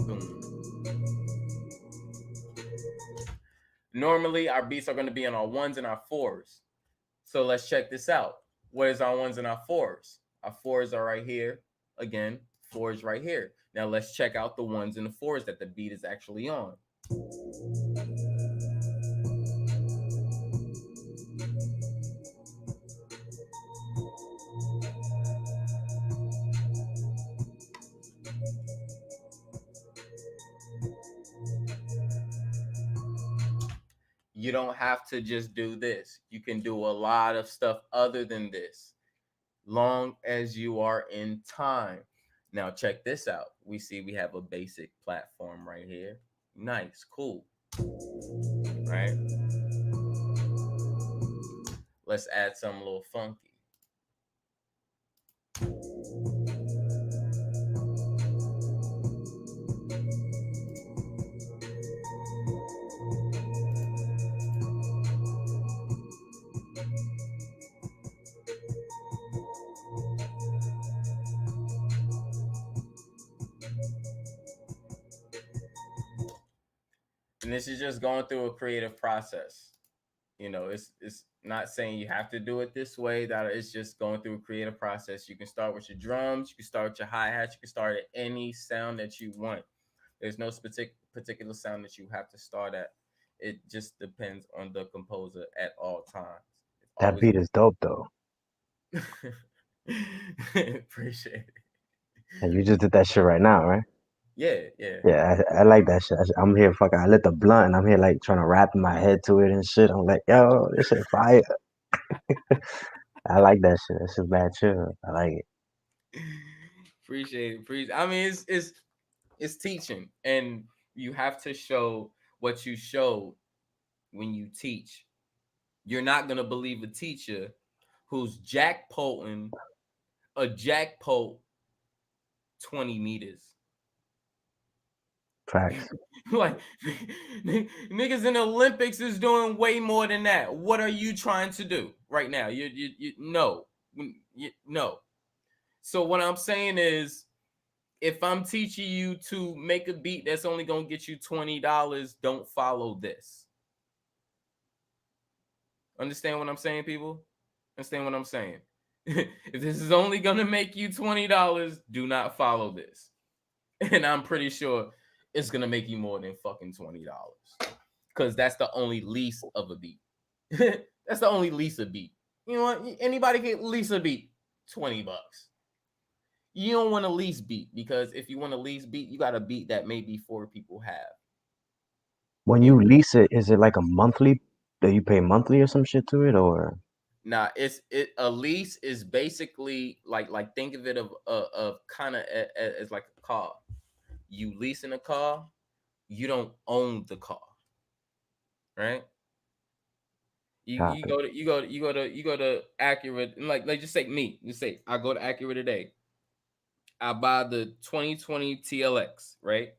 boom. Normally, our beats are going to be on our 1s and our 4s. So let's check this out. What is our 1s and our 4s? Our 4s are right here. Again, 4s right here. Now let's check out the 1s and the 4s that the beat is actually on. You don't have to just do this. You can do a lot of stuff other than this, long as you are in time. Now check this out. We see we have a basic platform right here. Nice, cool. Right? Let's add something a little funky. And this is just going through a creative process. It's not saying you have to do it this way. That it's just going through a creative process. You can start with your drums, you can start with your hi-hats, you can start at any sound that you want. There's no particular sound that you have to start at. It just depends on the composer at all times. It's That always beat is dope though. appreciate it. And you just did that shit right now, right? Yeah, yeah. Yeah, I like that shit. I'm here fucking. I lit the blunt and I'm here like trying to wrap my head to it and shit. I'm like, yo, this shit fire. I like that shit. That shit's bad chill. I like it. Appreciate it. I mean, it's teaching, and you have to show what you show when you teach. You're not gonna believe a teacher who's jackpoting a jackpot 20 meters. Facts. Like niggas in the Olympics is doing way more than that. What are you trying to do right now? You no. No. So what I'm saying is, if I'm teaching you to make a beat that's only gonna get you $20, don't follow this. Understand what I'm saying, people? Understand what I'm saying? If this is only gonna make you $20, do not follow this. And I'm pretty sure it's gonna make you more than fucking $20. Because that's the only lease of a beat. That's the only lease a beat. You know what? Anybody can lease a beat, $20. You don't want to lease beat, because if you want to lease beat, you got a beat that maybe 4 people have. When you lease it, is it like a monthly that you pay monthly or some shit to it, or? Nah, a lease is basically like think of it of kind of as like a car. You leasing a car, you don't own the car, right? You Copy. go to Acura, and like just say me. Just say I go to Acura today. I buy the 2020 TLX, right?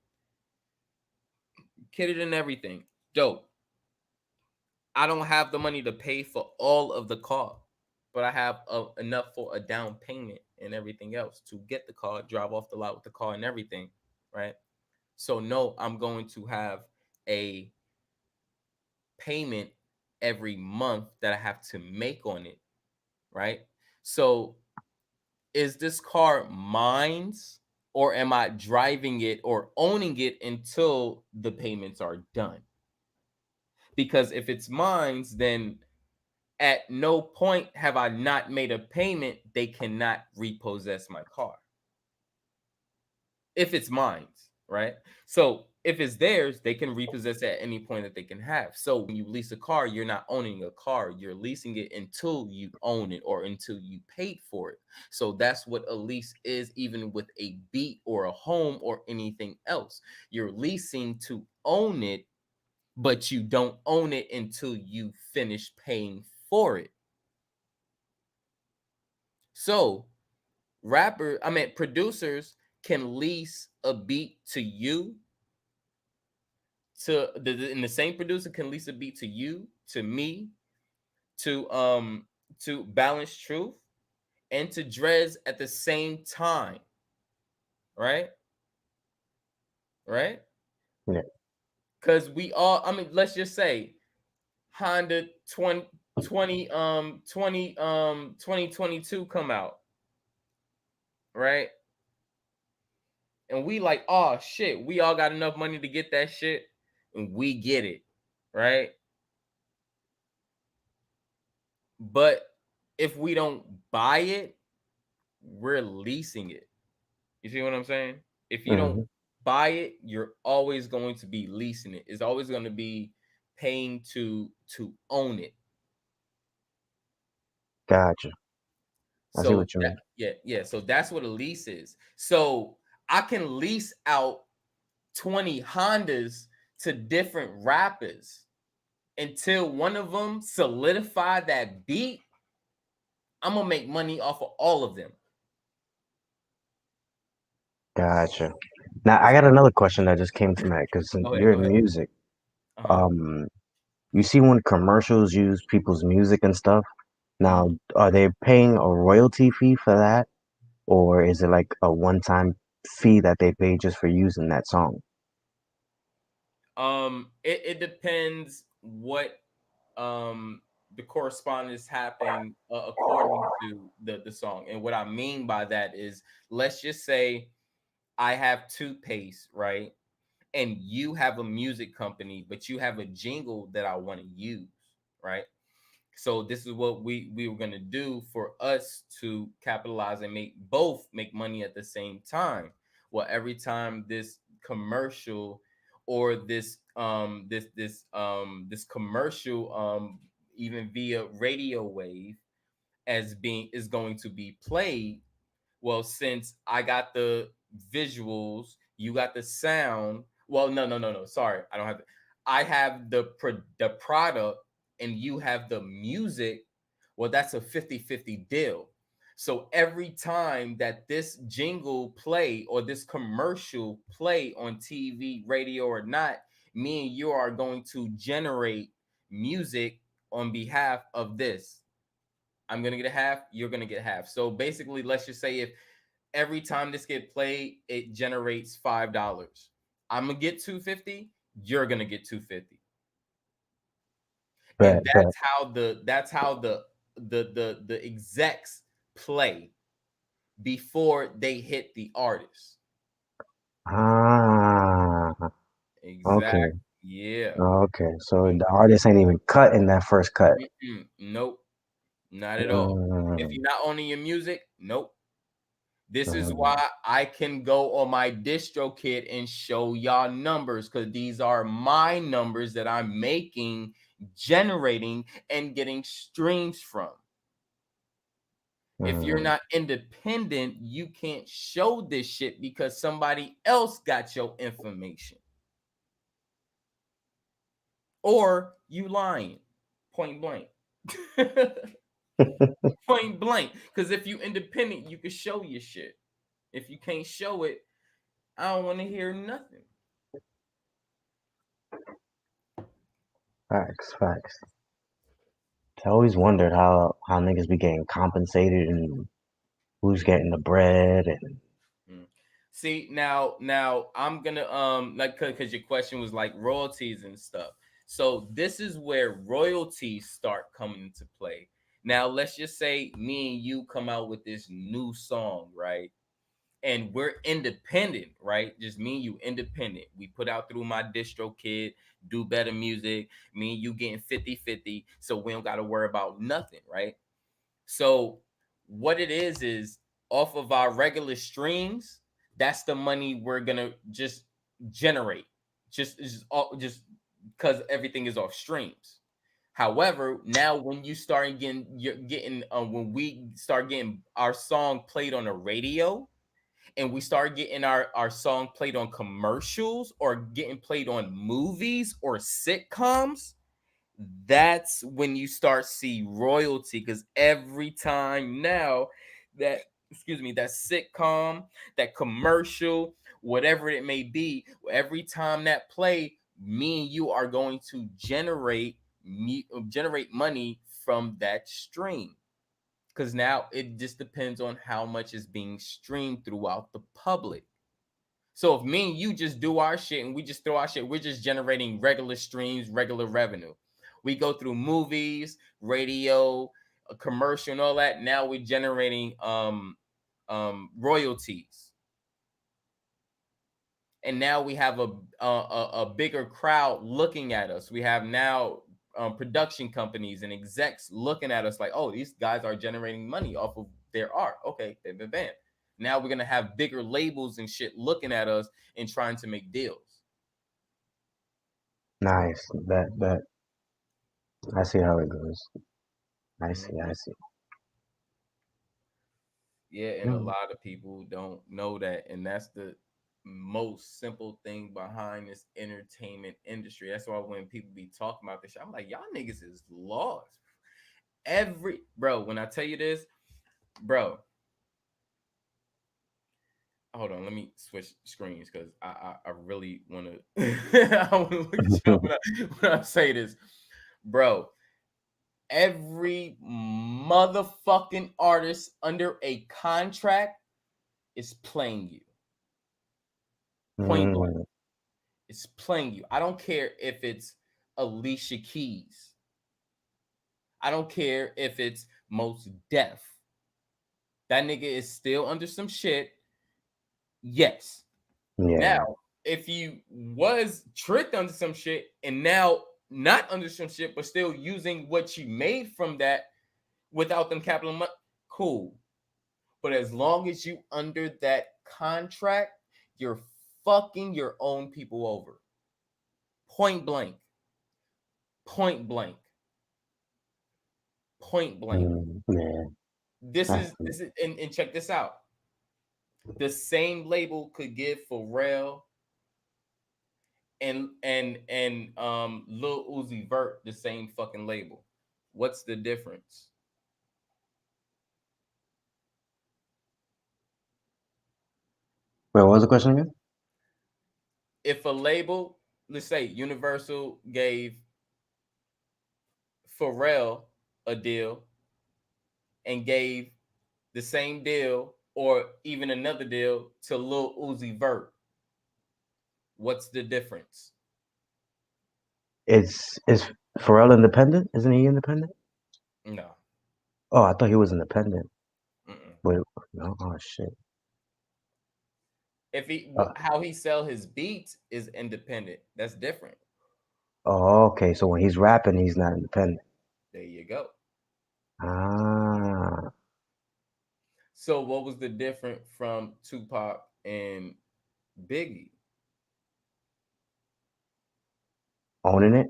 Kitted and everything. Dope. I don't have the money to pay for all of the car, but I have enough for a down payment and everything else to get the car, drive off the lot with the car and everything, right? So no, I'm going to have a payment every month that I have to make on it, right? So is this car mine's, or am I driving it or owning it until the payments are done? Because if it's mine's, then at no point have I not made a payment. They cannot repossess my car if it's mine's, right? So if it's theirs, they can repossess at any point that they can have. So when you lease a car, you're not owning a car, you're leasing it until you own it or until you paid for it. So that's what a lease is, even with a beat or a home or anything else. You're leasing to own it, but you don't own it until you finish paying for it. So producers can lease a beat to you, and the same producer can lease a beat to you, to me, to Balance Truth, and to Drez at the same time. Right? Yeah. Because we all, let's just say Honda 2022 come out, right? And we like, oh shit, we all got enough money to get that shit, and we get it, right? But if we don't buy it, we're leasing it. You see what I'm saying? If you don't buy it, you're always going to be leasing it. It's always going to be paying to own it. Gotcha. I see what you mean. Yeah. So that's what a lease is. So I can lease out 20 Hondas to different rappers until one of them solidify that beat. I'm gonna make money off of all of them. Gotcha. Now I got another question that just came to mind because you're in music. You see when commercials use people's music and stuff. Now, are they paying a royalty fee for that, or is it like a one-time fee that they pay just for using that song? It depends what the correspondence happened according to the song. And what I mean by that is, let's just say I have toothpaste, right? And you have a music company, but you have a jingle that I want to use, right? So this is what we were gonna do for us to capitalize and make money at the same time. Well, every time this commercial or this commercial even via radio wave as being is going to be played, well, since I got the visuals, you got the sound. Well, no. Sorry, I don't have. I have the product, and you have the music. Well, that's a 50-50 deal. So every time that this jingle play or this commercial play on TV, radio or not, me and you are going to generate music on behalf of this. I'm gonna get a half, you're gonna get half. So basically, let's just say if every time this get played, it generates $5. I'm gonna get 250, you're gonna get 250. And Bet, bet. that's how the execs play before they hit the artist. Ah, Exact. okay. Yeah. Okay. So the artist ain't even cut in that first cut. Nope. Not at all. If Mm, you're not owning your music, nope. This is mm, why I can go on my distro kit and show y'all numbers, because these are my numbers that I'm making, generating, and getting streams from. If you're mm. not independent, you can't show this shit because somebody else got your information. Or you lying. Point blank. Point blank. Because if you independent, you can show your shit. If you can't show it, I don't want to hear nothing. Facts. I always wondered how niggas be getting compensated and who's getting the bread and Mm. See, now I'm gonna like, because your question was like royalties and stuff. So this is where royalties start coming into play. Now let's just say me and you come out with this new song, right? And we're independent, right? Just me and you independent. We put out through my distro kid, do better music. Me and you getting 50-50, so we don't gotta worry about nothing, right? So what it is off of our regular streams, that's the money we're gonna just generate. Just because everything is off streams. However, now when you start getting when we start getting our song played on the radio, and we start getting our song played on commercials or getting played on movies or sitcoms, that's when you start see royalty. Because every time now that that sitcom, that commercial, whatever it may be, every time that play, me and you are going to generate money from that stream. Because now it just depends on how much is being streamed throughout the public. So if me and you just do our shit and we just throw our shit, we're just generating regular streams, regular revenue. We go through movies, radio, a commercial, and all that. Now we're generating royalties, and now we have a bigger crowd looking at us. We have now production companies and execs looking at us like, oh, these guys are generating money off of their art. Okay, bam, bam, bam. Now we're gonna have bigger labels and shit looking at us and trying to make deals. nice. That I see how it goes. I see. Mhm. I see. Yeah, and a Mm. lot of people don't know that, and that's the most simple thing behind this entertainment industry. That's why when people be talking about this shit, I'm like, y'all niggas is lost. When I tell you this, bro, hold on, let me switch screens because I really want to I want to look at y'all when I say this, bro. Every motherfucking artist under a contract is playing you. Point blank. Mm. It's playing you. I don't care if it's Alicia Keys. I don't care if it's Most Def. That nigga is still under some shit. Yes. Yeah. Now, if you was tricked under some shit and now not under some shit, but still using what you made from that without them capital money, cool. But as long as you under that contract, you're fucking your own people over. Point blank. Point blank. Point blank. Yeah. This is and check this out. The same label could give Pharrell and Lil Uzi Vert the same fucking label. What's the difference? Wait, what was the question again? If a label, let's say Universal gave Pharrell a deal and gave the same deal or even another deal to Lil Uzi Vert, what's the difference? Is Pharrell independent? Isn't he independent? No. Oh, I thought he was independent. Mm-mm. Wait, no. Oh shit. If he how he sell his beats is independent. That's different. Oh, okay. So when he's rapping, he's not independent. There you go. Ah. So what was the difference from Tupac and Biggie? Owning it?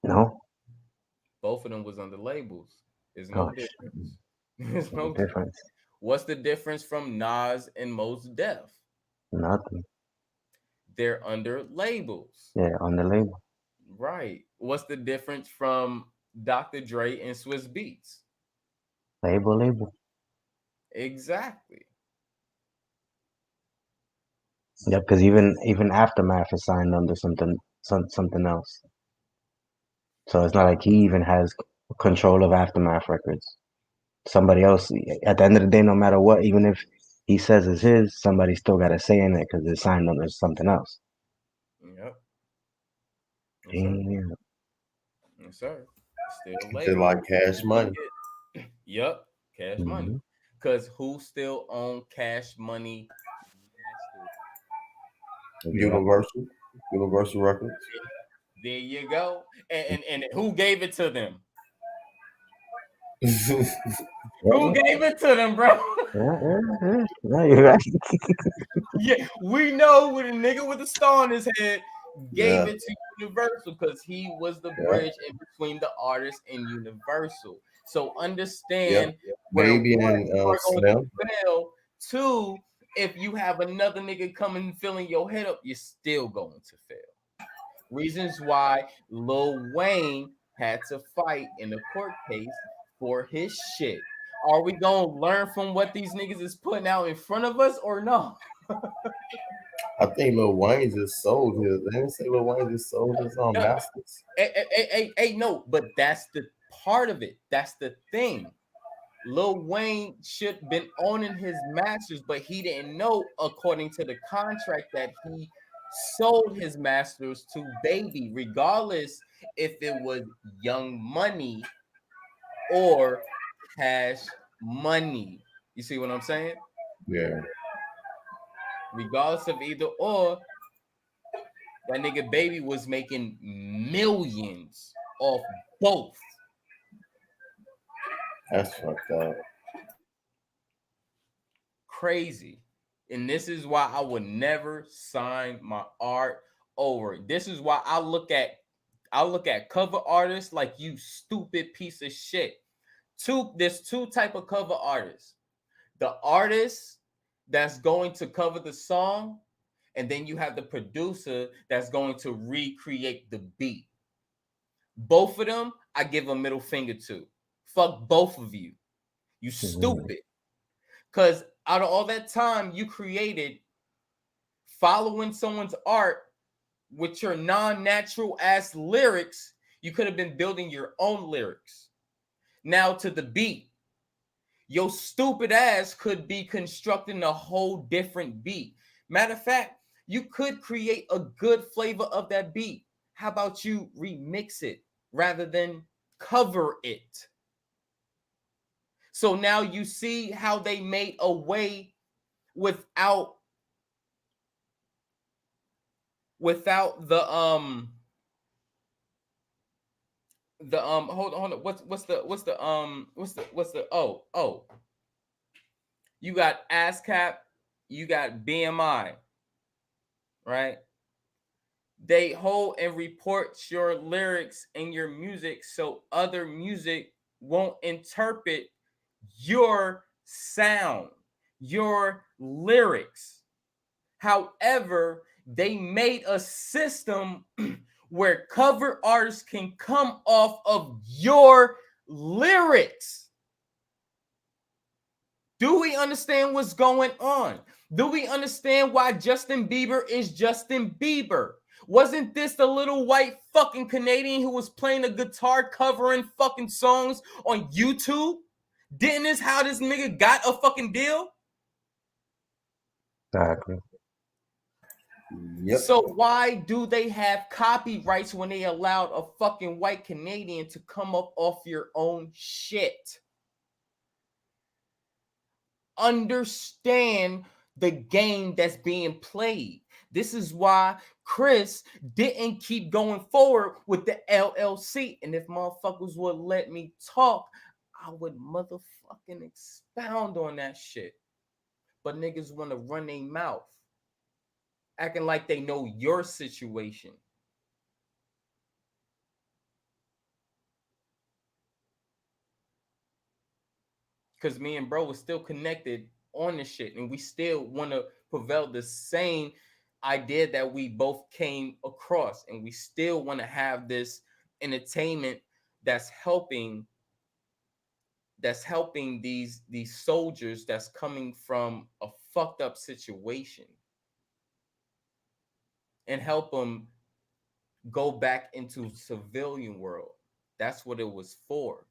No. Both of them was under labels. There's Oh no shit. difference. There's No no difference. What's the difference from Nas and Mos Def? Nothing. They're under labels. Yeah, on the label. Right. What's the difference from Dr. Dre and Swiss Beats? Label. Exactly. Yep, because even Aftermath is signed under something else. So it's not like he even has control of Aftermath Records. Somebody else. At the end of the day, no matter what, even if he says it's his, somebody still got to say in it because it's signed under something else. Yep. Yes, sir. Damn. Yes, sir. Still They label. like Cash Money. Yep. Cash Money. Mhm. Because who still own Cash Money? Universal Records. There you go. And who gave it to them? Who gave it to them, bro? Yeah, you're right. Yeah, we know with a nigga with a star on his head gave Yeah. it to Universal because he was the bridge in between the artist and Universal. So understand where Baby one, and you are going Slim. to fail. Two, if you have another nigga coming filling your head up, you're still going to fail. Reasons why Lil Wayne had to fight in a court case for his shit. Are we gonna learn from what these niggas is putting out in front of us or no? I think Lil Wayne just sold his. They didn't say Lil Wayne just sold his masters. Hey, no, but that's the part of it. That's the thing. Lil Wayne should been owning his masters, but he didn't know, according to the contract, that he sold his masters to Baby, regardless if it was Young Money or Cash Money. You see what I'm saying? Yeah. Regardless of either or, that nigga Baby was making millions off both. That's fucked up. Crazy. And this is why I would never sign my art over. This is why I look at cover artists like you stupid piece of shit. There's two type of cover artists. The artist that's going to cover the song, and then you have the producer that's going to recreate the beat. Both of them, I give a middle finger to. Fuck both of you. You stupid. Because out of all that time you created following someone's art with your non-natural ass lyrics, you could have been building your own lyrics. Now to the beat, your stupid ass could be constructing a whole different beat. Matter of fact, You could create a good flavor of that beat. How about you remix it rather than cover it? So now you see how they made a way without the hold on what's the you got ASCAP, you got BMI, right? They hold and report your lyrics and your music so other music won't interpret your sound, your lyrics. However, they made a system where cover artists can come off of your lyrics. Do we understand what's going on? Do we understand why Justin Bieber is Justin Bieber? Wasn't this the little white fucking Canadian who was playing a guitar covering fucking songs on YouTube? Didn't this how this nigga got a fucking deal? Exactly. Yep. So why do they have copyrights when they allowed a fucking white Canadian to come up off your own shit? Understand the game that's being played. This is why Chris didn't keep going forward with the LLC. And if motherfuckers would let me talk, I would motherfucking expound on that shit. But niggas want to run their mouth, acting like they know your situation. Because me and bro was still connected on the shit, and we still want to prevail the same idea that we both came across, and we still want to have this entertainment that's helping these soldiers that's coming from a fucked up situation and help them go back into civilian world. That's what it was for.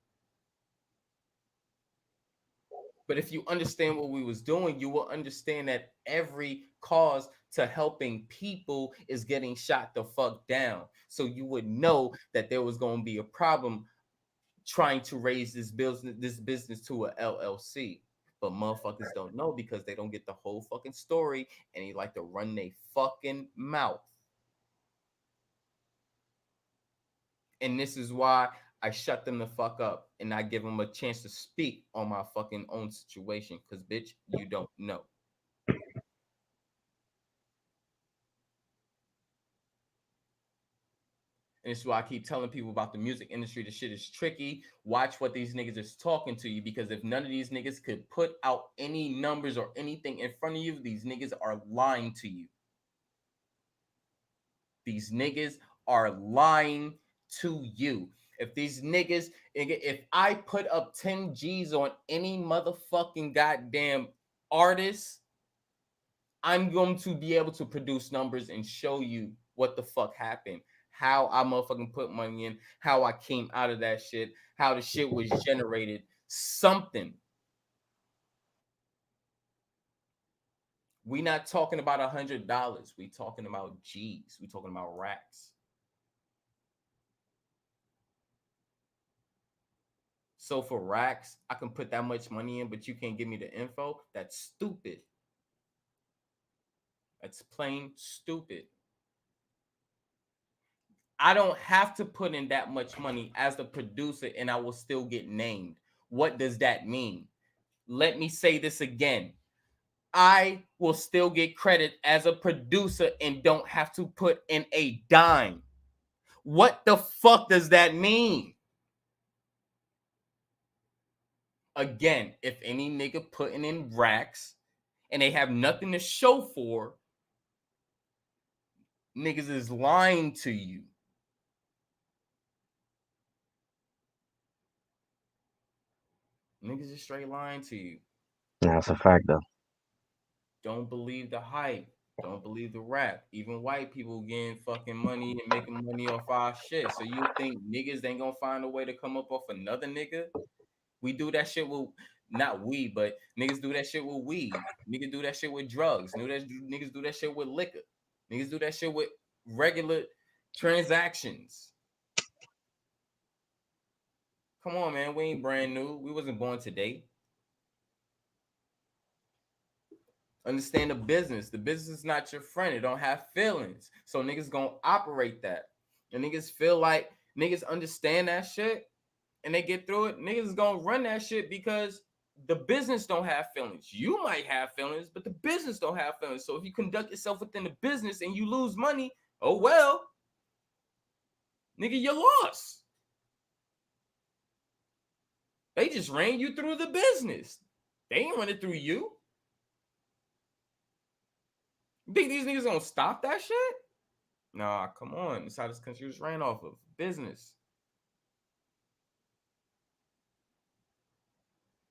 But if you understand what we was doing, you will understand that every cause to helping people is getting shot the fuck down. So you would know that there was going to be a problem trying to raise this business to a LLC. But motherfuckers don't know because they don't get the whole fucking story and they like to run their fucking mouth. And this is why I shut them the fuck up and I give them a chance to speak on my fucking own situation. Because, bitch, you don't know. And this is why I keep telling people about the music industry. The shit is tricky. Watch what these niggas is talking to you, because if none of these niggas could put out any numbers or anything in front of you, these niggas are lying to you. These niggas are lying to you. If I put up 10 G's on any motherfucking goddamn artist, I'm going to be able to produce numbers and show you what the fuck happened, how I motherfucking put money in, how I came out of that shit, how the shit was generated, something. We not talking about $100. We talking about G's. We talking about racks. So for racks, I can put that much money in, but you can't give me the info. That's stupid. That's plain stupid. I don't have to put in that much money as the producer and I will still get named. What does that mean? Let me say this again. I will still get credit as a producer and don't have to put in a dime. What the fuck does that mean? Again, if any nigga putting in racks and they have nothing to show for, niggas is lying to you. Niggas is straight lying to you. Yeah, that's a fact though. Don't believe the hype. Don't believe the rap. Even white people getting fucking money and making money off our shit. So you think niggas ain't gonna find a way to come up off another nigga? We do that shit with, not we, but niggas do that shit with weed. Niggas do that shit with drugs. Niggas do that shit with liquor. Niggas do that shit with regular transactions. Come on, man. We ain't brand new. We wasn't born today. Understand the business. The business is not your friend. It don't have feelings. So niggas gonna operate that. And niggas feel like niggas understand that shit and they get through it. Niggas is gonna run that shit because the business don't have feelings. You might have feelings, but the business don't have feelings. So if you conduct yourself within the business and you lose money, oh well. Nigga, you lost. They just ran you through the business. They ain't running through you. You think these niggas gonna stop that shit? Nah, come on. That's how this country was ran off of. Business.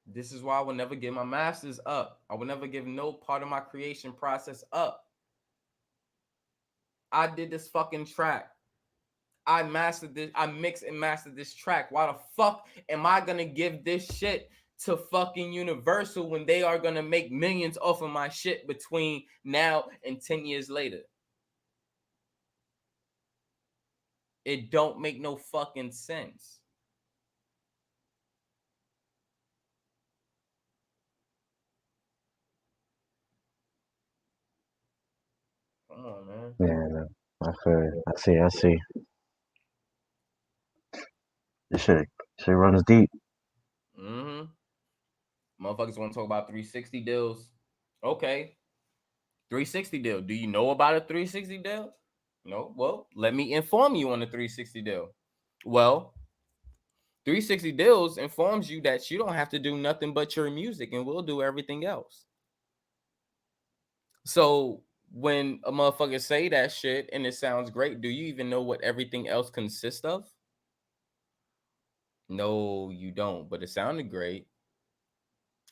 This is why I would never give my masters up. I would never give no part of my creation process up. I did this fucking track. I mastered this. I mixed and mastered this track. Why the fuck am I gonna give this shit to fucking Universal when they are gonna make millions off of my shit between now and 10 years later? It don't make no fucking sense. Come on, man. Yeah, I feel. I see. This shit runs deep. Mm-hmm. Motherfuckers want to talk about 360 deals. Okay. 360 deal. Do you know about a 360 deal? No. Well, let me inform you on the 360 deal. Well, 360 deals informs you that you don't have to do nothing but your music and we'll do everything else. So when a motherfucker say that shit and it sounds great, do you even know what everything else consists of? No, you don't, but it sounded great.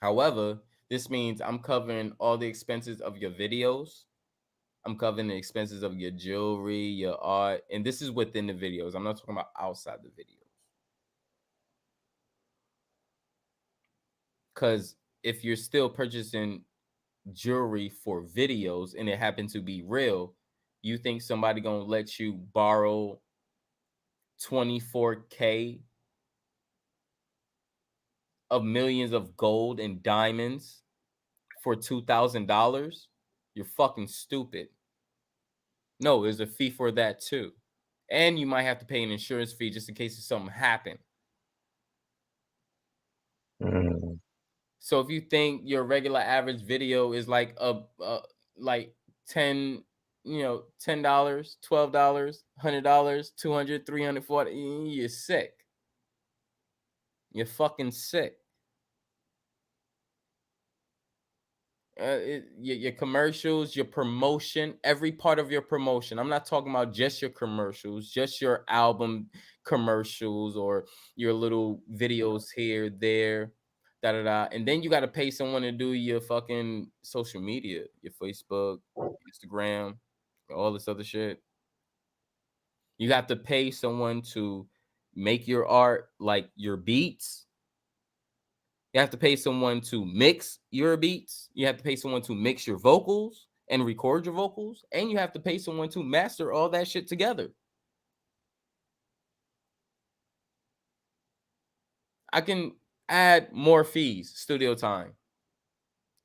However, this means I'm covering all the expenses of your videos. I'm covering the expenses of your jewelry, your art, and this is within the videos. I'm not talking about outside the videos. Because if you're still purchasing jewelry for videos and it happened to be real, you think somebody gonna let you borrow 24K of millions of gold and diamonds for $2,000? You're fucking stupid. No, there's a fee for that too. And you might have to pay an insurance fee just in case if something happened. Mm. So if you think your regular average video is like like 10, $10, $12, $100, $200, $300, $400, you're sick. You're fucking sick. Your commercials, your promotion, every part of your promotion. I'm not talking about just your commercials, just your album commercials or your little videos here, there, da da da. And then you got to pay someone to do your fucking social media, your Facebook, Instagram, all this other shit. You have to pay someone to make your art, like your beats. You have to pay someone to mix your beats. You have to pay someone to mix your vocals and record your vocals. And you have to pay someone to master all that shit together. I can add more fees, studio time,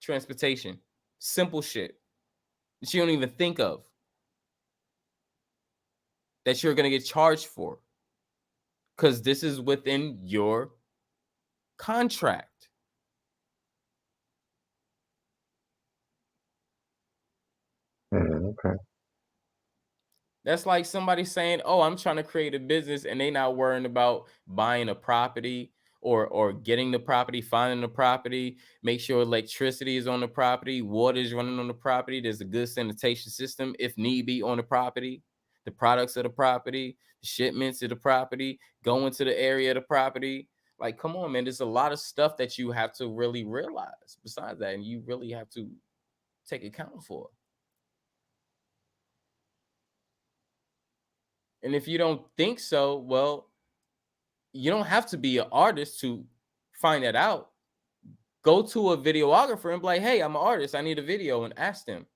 transportation, simple shit that you don't even think of that you're going to get charged for because this is within your contract. Okay. That's like somebody saying, "Oh, I'm trying to create a business," and they not worrying about buying a property or getting the property, finding the property, make sure electricity is on the property, water is running on the property, there's a good sanitation system if need be on the property, the products of the property, the shipments of the property, going to the area of the property. Like, come on, man, there's a lot of stuff that you have to really realize besides that, and you really have to take account for. And if you don't think so, well, you don't have to be an artist to find that out. Go to a videographer and be like, "Hey, I'm an artist. I need a video," and ask them.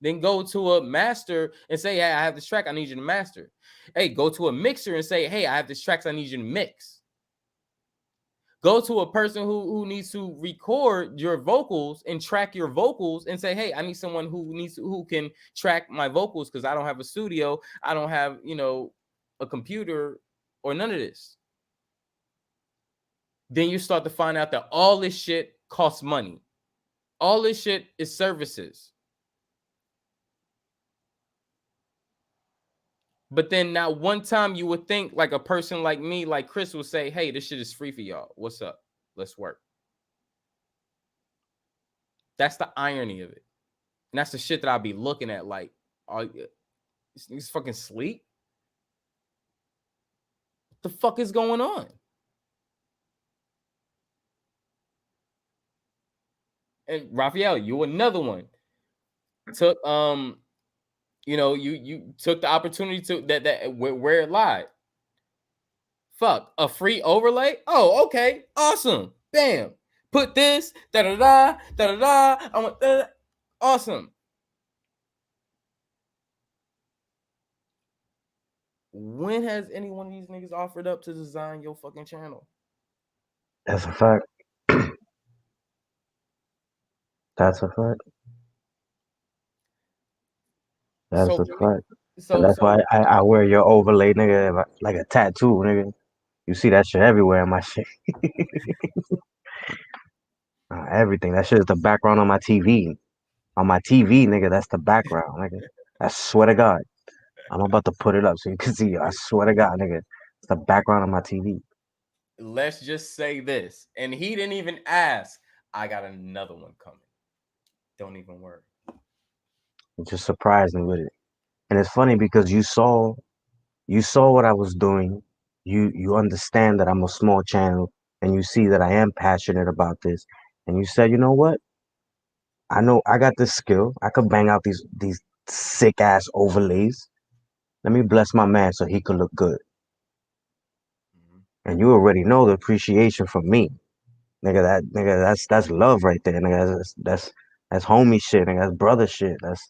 Then go to a master and say, hey, I have this track, I need you to master. Hey, go to a mixer and say, hey, I have this tracks, I need you to mix. Go to a person who needs to record your vocals and track your vocals and say, hey, I need someone who can track my vocals because I don't have a studio, I don't have, a computer or none of this. Then you start to find out that all this shit costs money. All this shit is services. But then not one time you would think like a person like me, like Chris, will say, hey, this shit is free for y'all. What's up? Let's work. That's the irony of it. And that's the shit that I'll be looking at like, oh, this nigga's fucking sleep? What the fuck is going on? And Raphael, you another one. Took you took the opportunity to that where it lied. Fuck, a free overlay? Oh, okay, awesome. Bam. Put this, da-da-da, da-da-da. I want that. Awesome. When has any one of these niggas offered up to design your fucking channel? That's a fact. That's a fact. That's So a really, fact. And that's why I wear your overlay, nigga, like a tattoo, nigga. You see that shit everywhere in my shit. Everything. That shit is the background on my TV. On my TV, nigga, that's the background, nigga. I swear to God. I'm about to put it up so you can see. I swear to God, nigga. It's the background on my TV. let's just say this, and he didn't even ask. I got another one coming. Don't even worry. It just surprised me with it. And it's funny because you saw what I was doing. You understand that I'm a small channel and you see that I am passionate about this. And you said, you know what? I know I got this skill. I could bang out these sick ass overlays. Let me bless my man so he could look good. And you already know the appreciation from me. That's love right there, nigga. That's homie shit, nigga. That's brother shit. That's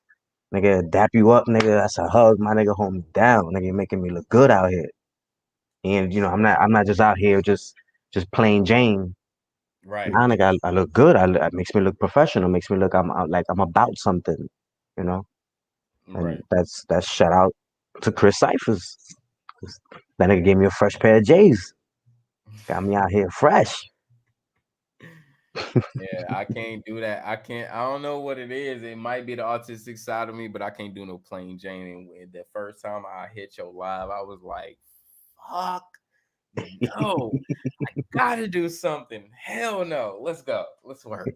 nigga dap you up, nigga. That's a hug, my nigga. Hold me down, nigga. You're making me look good out here. And I'm not just out here just plain Jane. Right. Nah, nigga, I look good. It makes me look professional. Makes me look like I'm about something, you know. And Right. that's shout out to Chris Cyphers. That nigga gave me a fresh pair of J's. Got me out here fresh. Yeah, I can't do that. I don't know what it is. It might be the autistic side of me, but I can't do no plain Jane. And the first time I hit your live, I was like, fuck no. I gotta do something. Hell no. Let's go. Let's work.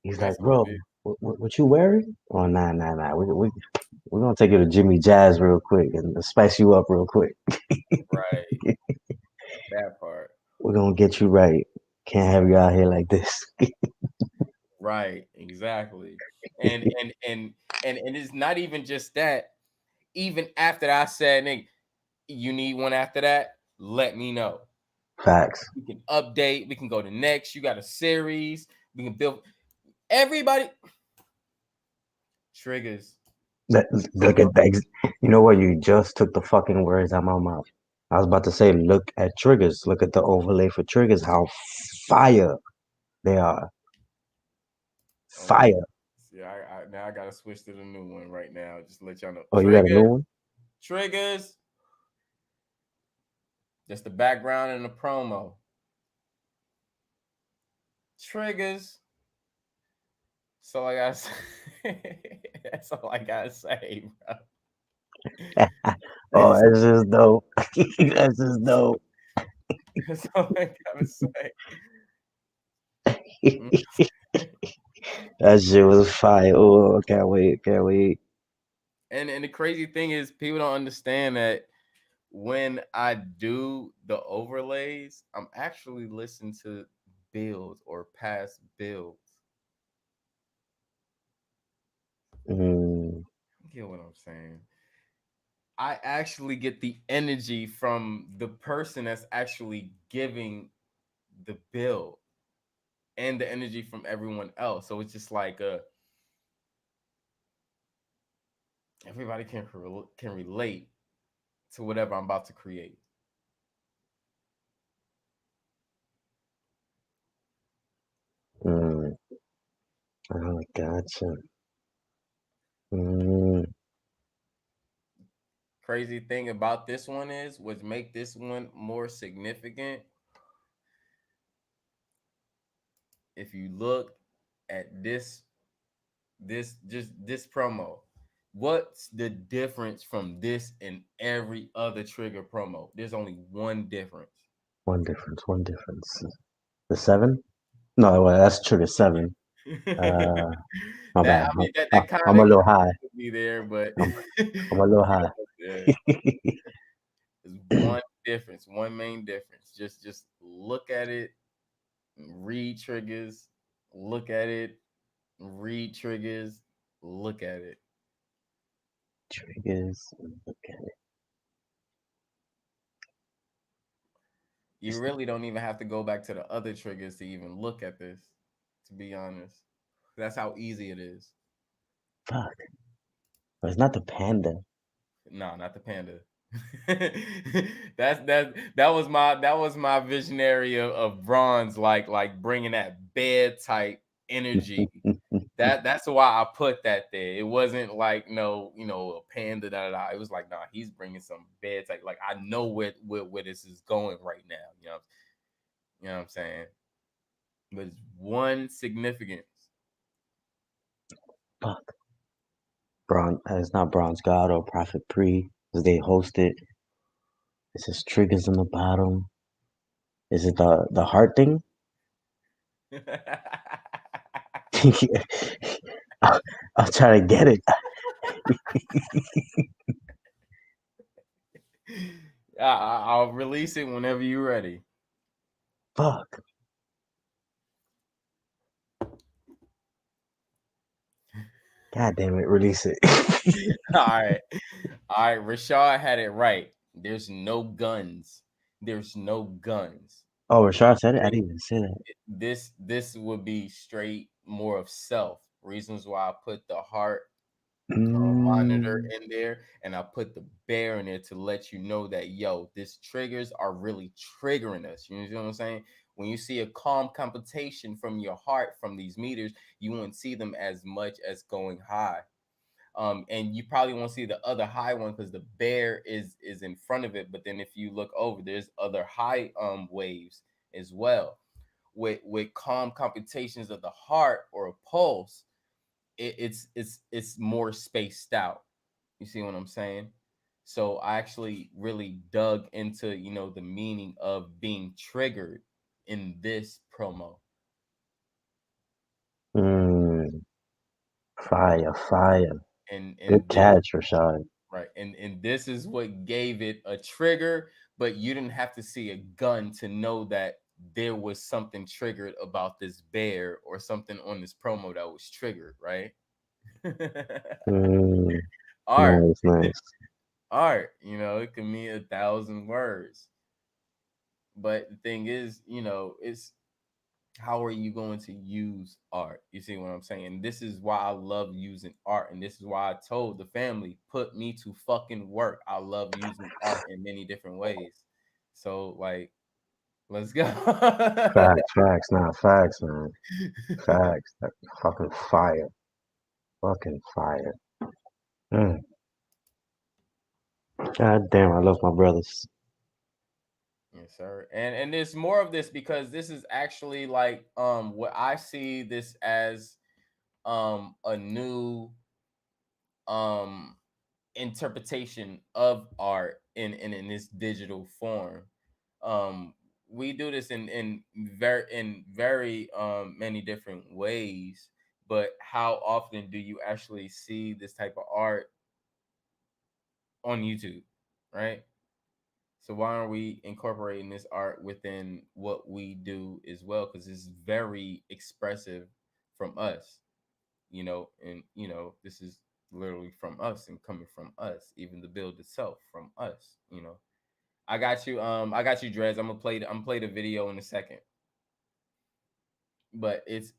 He's like, That's what bro, it is. what you wearing? Oh, nah. We're gonna take you to Jimmy Jazz real quick and spice you up real quick. Right. That part. We're gonna get you right. Can't have you out here like this. Right. Exactly. And it's not even just that. Even after I said, nigga, you need one after that, let me know. Facts. We can update. We can go to next. You got a series. We can build. Everybody triggers. Look at that. You know what? You just took the fucking words out of my mouth. I was about to say, look at triggers. Look at the overlay for triggers. How fire they are. Okay. Fire. See, I now I gotta switch to the new one right now. Just to let y'all know. Oh, you got a new one? Triggers. Just the background and the promo. Triggers. So I gotta say, that's all I gotta say, bro. Oh, that's just dope. That's just dope. That's all I gotta say. That shit was fire. Oh, can't wait. Can't wait. And the crazy thing is, people don't understand that when I do the overlays, I'm actually listening to builds or past builds. Mm. You get what I'm saying? I actually get the energy from the person that's actually giving the build. and the energy from everyone else. So it's just like everybody can relate to whatever I'm about to create. Mm, I gotcha. Mm, Crazy thing about this one is, what make this one more significant, if you look at this promo, what's the difference from this and every other trigger promo? There's only one difference. one difference. One difference. The seven? No, well, that's trigger seven. Uh, my That, bad. I mean, that kind I'm a of little high. could be there, but I'm a little high. there. There's one difference, one main difference. Just look at it, read triggers, look at it, read triggers, look at it. Triggers. Look at it. You really don't even have to go back to the other triggers to even look at this, to be honest. That's how easy it is. Fuck. But it's not the panda. No, not the panda. that was my visionary of bronze, like bringing that bed type energy. That's why I put that there. It wasn't like no, a panda It was like, nah, he's bringing some bed type. Like, I know where this is going right now. You know what I'm saying? But it's one significance. Fuck. It's not Bronze God or Prophet Pre, because they host it. It says triggers on the bottom. Is it the heart thing? I'll, I'll try to get it. I'll release it whenever you're ready. Fuck. God damn it, release it. All right. All right. Rashad had it right. There's no guns. There's no guns. Oh, Rashard said it? I didn't even say that. This would be straight more of self. Reasons why I put the heart monitor Mm, in there, and I put the bear in there to let you know that, yo, these triggers are really triggering us. You know what I'm saying? When you see a calm computation from your heart from these meters, you won't see them as much as going high. And you probably won't see the other high one because the bear is in front of it. But then if you look over, there's other high waves as well. With calm computations of the heart or a pulse, it's more spaced out. You see what I'm saying? So I actually really dug into the meaning of being triggered in this promo. mm, fire, fire. And Good this catch, Rashad. Right. And this is what gave it a trigger, but you didn't have to see a gun to know that there was something triggered about this bear or something on this promo that was triggered, right? Mm, Art. nice, nice. Art, it can mean 1,000 words. But the thing is, it's how are you going to use art? You see what I'm saying? This is why I love using art. And this is why I told the family, put me to fucking work. I love using art in many different ways. So, like, let's go. Facts, nah, facts, man. Facts. That fucking fire. Fucking fire. Mm. God damn, I love my brothers. Yes, sir. And there's more of this because this is actually like what I see this as a new um interpretation of art in this digital form. um we do this in very many different ways, but how often do you actually see this type of art on YouTube, right? So why aren't we incorporating this art within what we do as well, because it's very expressive from us, and this is literally from us and coming from us, even the build itself from us. I got you, Dreads. I'm play the video in a second. but it's,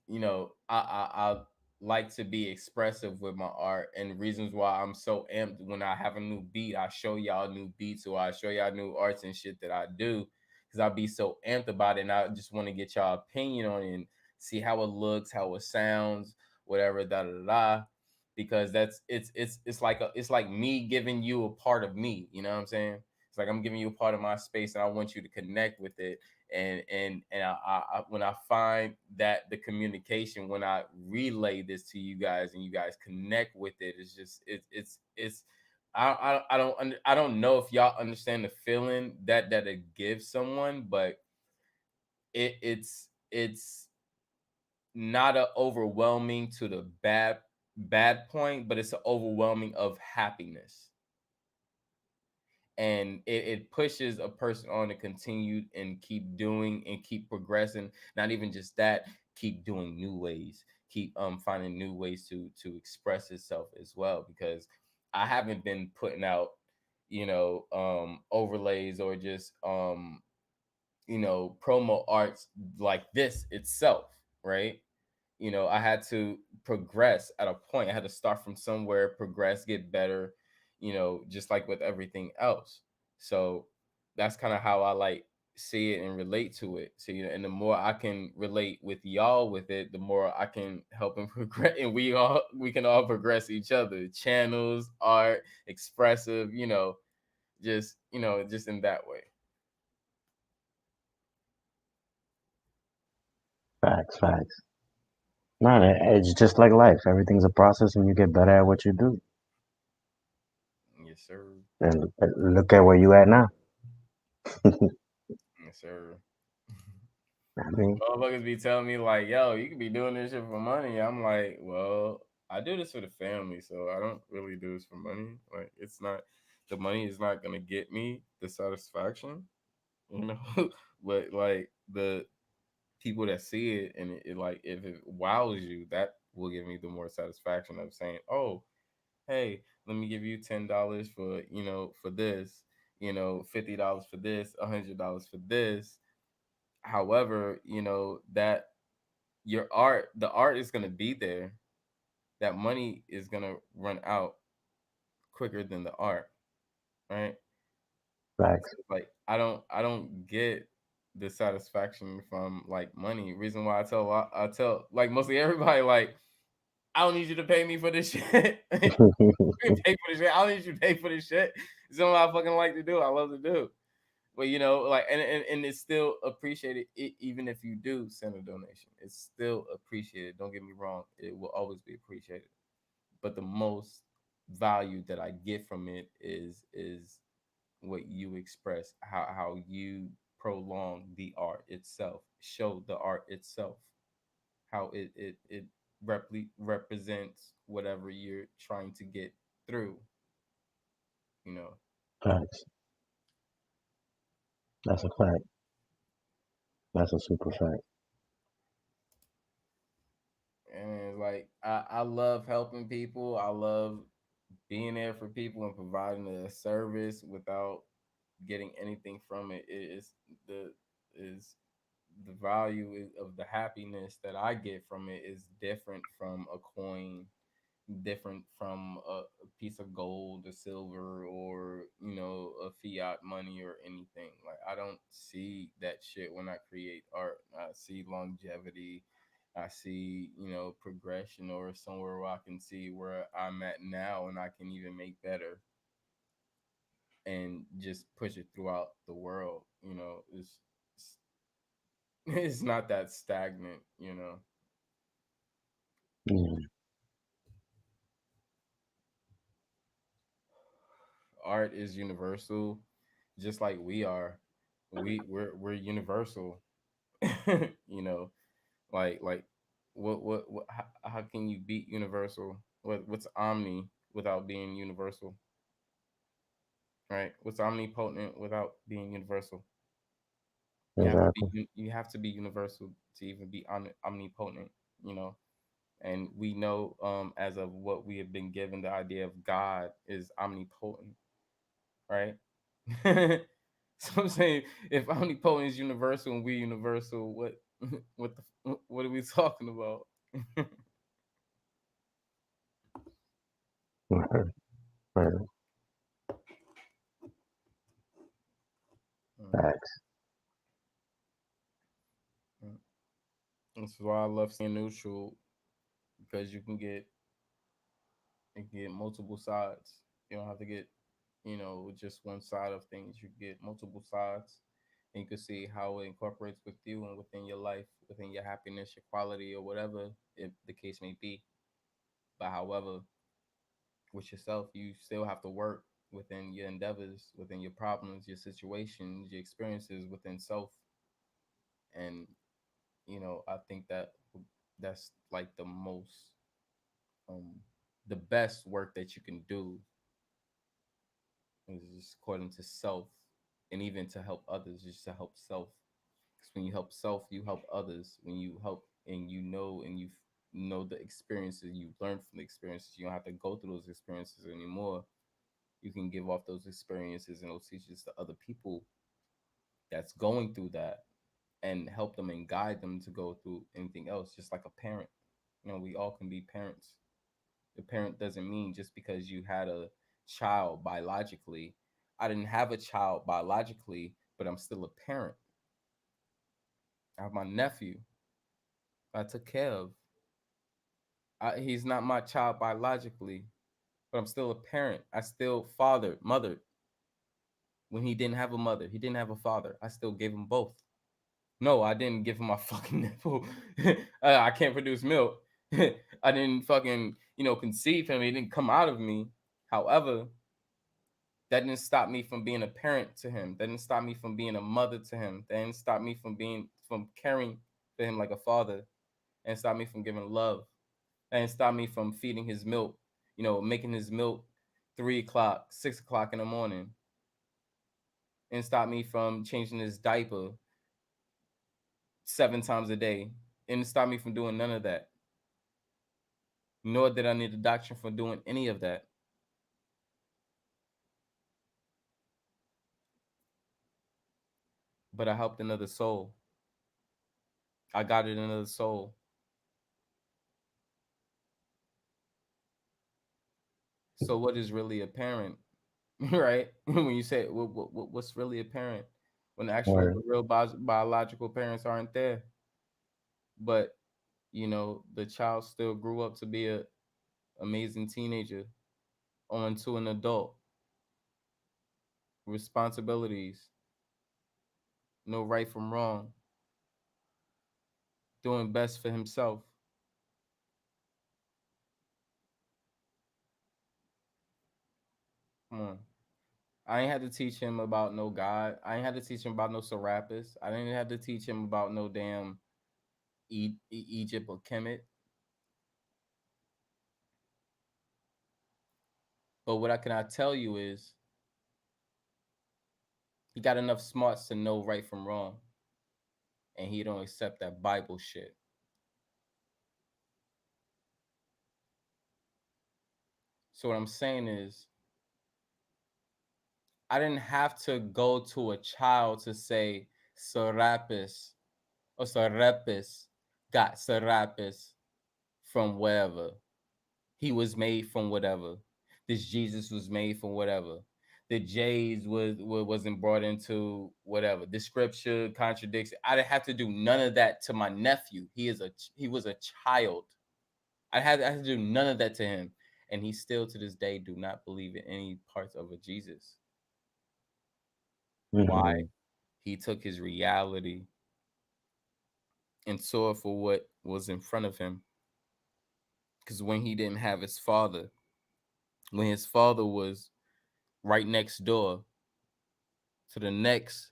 I like to be expressive with my art, and reasons why I'm so amped when I have a new beat, I show y'all new beats, or I show y'all new arts and shit that I do, because I'll be so amped about it, and I just want to get y'all opinion on it and see how it looks, how it sounds, whatever, da da da da. Because that's it's like me giving you a part of me, you know what I'm saying? It's like I'm giving you a part of my space, and I want you to connect with it. And when I find that the communication, when I relay this to you guys and you guys connect with it, it's just it's I don't know if y'all understand the feeling that it gives someone, but it's not a overwhelming to the bad point, but it's an overwhelming of happiness, and it pushes a person on to continue and keep doing and keep progressing. Not even just that, keep doing new ways, keep finding new ways to express itself as well, because I haven't been putting out, overlays or just promo arts like this itself, right? I had to progress at a point. I had to start from somewhere, progress, get better, just like with everything else. So that's kind of how I like see it and relate to it. So, and the more I can relate with y'all with it, the more I can help and progress, and we can all progress each other. Channels, art, expressive, just in that way. Facts, facts. Man, it's just like life. Everything's a process, and you get better at what you do. Yes, sir. And look at where you at now. Yes, sir. I mean, Motherfuckers be telling me like, "Yo, you could be doing this shit for money." I'm like, "Well, I do this for the family, so I don't really do this for money. Like, it's not the money is not gonna get me the satisfaction, you know." But like the people that see it, and it like if it wows you, that will give me the more satisfaction of saying, "Oh, hey, let me give you $10 for for this, $50 for this, $100 for this." However, that the art is gonna be there. That money is gonna run out quicker than the art, right? facts. So like I don't get the satisfaction from like money. Reason why I tell like mostly everybody like I don't need you to pay me for this shit. You pay for this shit. I don't need you to pay for this shit. It's something I fucking like to do. I love to do. But like and it's still appreciated even if you do send a donation. It's still appreciated. Don't get me wrong. It will always be appreciated. But the most value that I get from it is what you express, how you prolong the art itself, show the art itself, how it represents whatever you're trying to get through, you know. Facts. That's a fact. That's a super fact. And it's like I love helping people. I love being there for people and providing a service without getting anything from it. The is the value of the happiness that I get from it is different from a coin, different from a piece of gold or silver, or a fiat money or anything. Like I don't see that shit when I create art. I see longevity. I see progression, or somewhere where I can see where I'm at now and I can even make better and just push it throughout the world. It's it's not that stagnant. Mm, Art is universal, just like we are. We're universal. you know, like what how can you beat universal? What's omni without being universal? Right? What's omnipotent without being universal? exactly. You have to be universal to even be omnipotent, you know. And we know as of what we have been given, the idea of God is omnipotent, right? So I'm saying if omnipotent is universal and we universal, what what are we talking about? Right. Mm, Facts. mm. This is why I love staying neutral, because you can get multiple sides. You don't have to get, just one side of things. You get multiple sides, and you can see how it incorporates with you and within your life, within your happiness, your quality, or whatever the case may be. But however, with yourself, you still have to work within your endeavors, within your problems, your situations, your experiences within self. And I think that's like um the best work that you can do is just according to self, and even to help others, just to help self. Because when you help self, you help others. When you help and you know the experiences you learn from the experiences, you don't have to go through those experiences anymore. You can give off those experiences and those teachers to other people that's going through that, and help them and guide them to go through anything else, just like a parent. We all can be parents. A parent doesn't mean just because you had a child biologically. I didn't have a child biologically, but I'm still a parent. I have my nephew I took care of. He's not my child biologically, but I'm still a parent. I still fathered, mothered. When he didn't have a mother, he didn't have a father, I still gave him both. No, I didn't give him my fucking nipple. I can't produce milk. I didn't fucking, conceive him. He didn't come out of me. However, that didn't stop me from being a parent to him. That didn't stop me from being a mother to him. That didn't stop me from caring for him like a father. And stop me from giving love. That didn't stop me from feeding his milk. Making his milk 3 o'clock, 6 o'clock in the morning. And stop me from changing his diaper 7 times a day. And stop me from doing none of that. Nor did I need a doctrine for doing any of that. But I helped another soul. I guided another soul. So what is really apparent, right? When you say what's really apparent, when Right. the real biological parents aren't there, but the child still grew up to be a amazing teenager, on to an adult, responsibilities, no right from wrong, doing best for himself. Come on. I ain't had to teach him about no God. I ain't had to teach him about no Serapis. I didn't have to teach him about no damn Egypt or Kemet. But what I cannot tell you is he got enough smarts to know right from wrong, and he don't accept that Bible shit. So what I'm saying is, I didn't have to go to a child to say Serapis or Serapis got Serapis from wherever. He was made from whatever. This Jesus was made from whatever. The J's wasn't brought into whatever. The scripture contradicts. I didn't have to do none of that to my nephew. He was a child. I had to do none of that to him, and he still to this day do not believe in any parts of a Jesus. Why? Mm-hmm. He took his reality and saw it for what was in front of him. Because when he didn't have his father, when his father was right next door to the next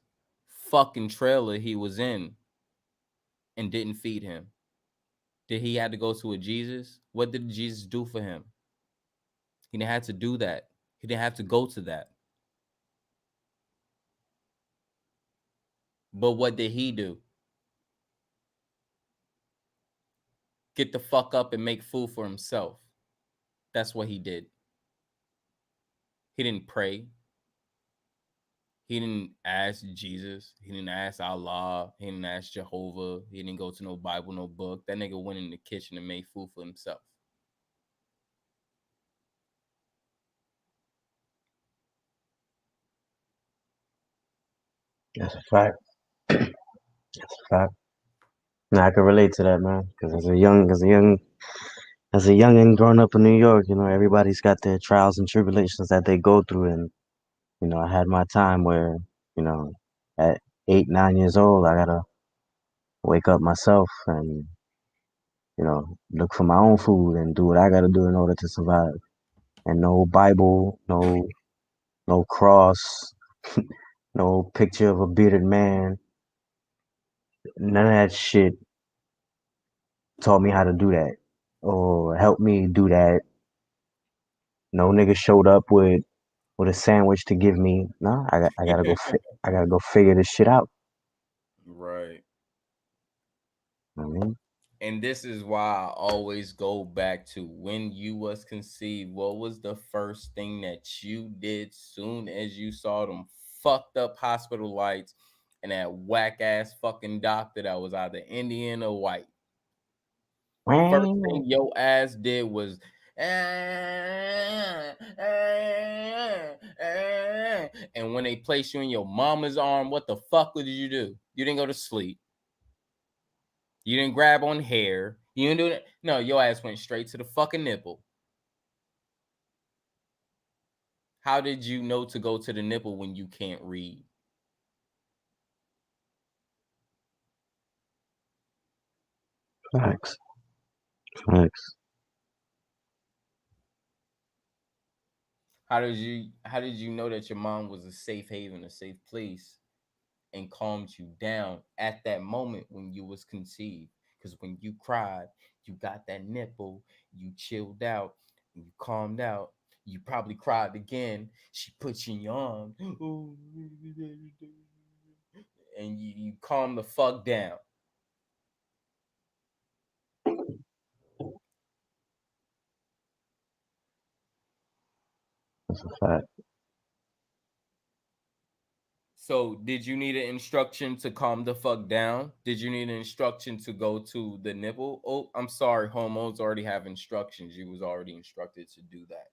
fucking trailer he was in and didn't feed him, did he had to go to a Jesus? What did Jesus do for him? He didn't have to do that. He didn't have to go to that. But what did he do? Get the fuck up and make food for himself. That's what he did. He didn't pray. He didn't ask Jesus. He didn't ask Allah. He didn't ask Jehovah. He didn't go to no Bible, no book. That nigga went in the kitchen and made food for himself. That's a fact. That's a fact. Now I can relate to that, man. Because as a youngin growing up in New York, everybody's got their trials and tribulations that they go through, and I had my time where, you know, at 8, 9 years old, I gotta wake up myself and look for my own food and do what I gotta do in order to survive. And no Bible, no cross, no picture of a bearded man. None of that shit taught me how to do that or helped me do that. No nigga showed up with a sandwich to give me. No, I gotta go. I gotta go figure this shit out. Right. I mean, And this is why I always go back to when you was conceived. What was the first thing that you did soon as you saw them fucked up hospital lights and that whack ass fucking doctor that was either Indian or white? First thing your ass did was and when they placed you in your mama's arm, what the fuck did you do? You didn't go to sleep. You didn't grab on hair. You didn't do that. No, your ass went straight to the fucking nipple. How did you know to go to the nipple when you can't read? facts, facts. How did you know that your mom was a safe haven, a safe place, and calmed you down at that moment when you was conceived? Because when you cried, you got that nipple, you chilled out, you calmed out. You probably cried again. She put you in your arms, and you calm the fuck down. That's a fact. So, did you need an instruction to calm the fuck down? Did you need an instruction to go to the nipple? Oh, I'm sorry, homos already have instructions. You was already instructed to do that.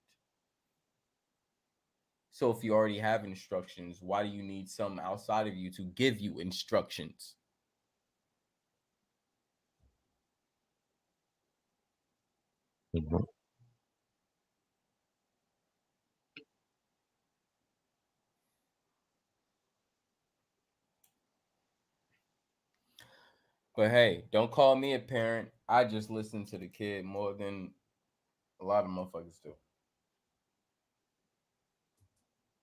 So, if you already have instructions, why do you need some outside of you to give you instructions? Mhm. But hey, don't call me a parent. I just listen to the kid more than a lot of motherfuckers do.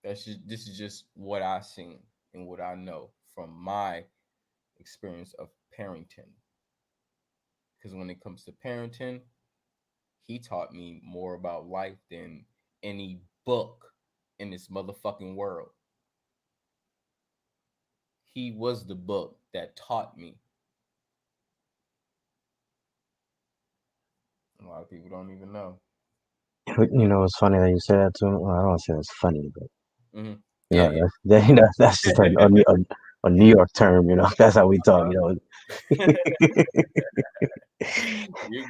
This is just what I seen and what I know from my experience of parenting. Because when it comes to parenting, he taught me more about life than any book in this motherfucking world. He was the book that taught me. A lot of people don't even know. It's funny that you say that too. Well, I don't say it's funny, but Hmm. Yeah, yeah. that's just a New York term. That's how we talk. You're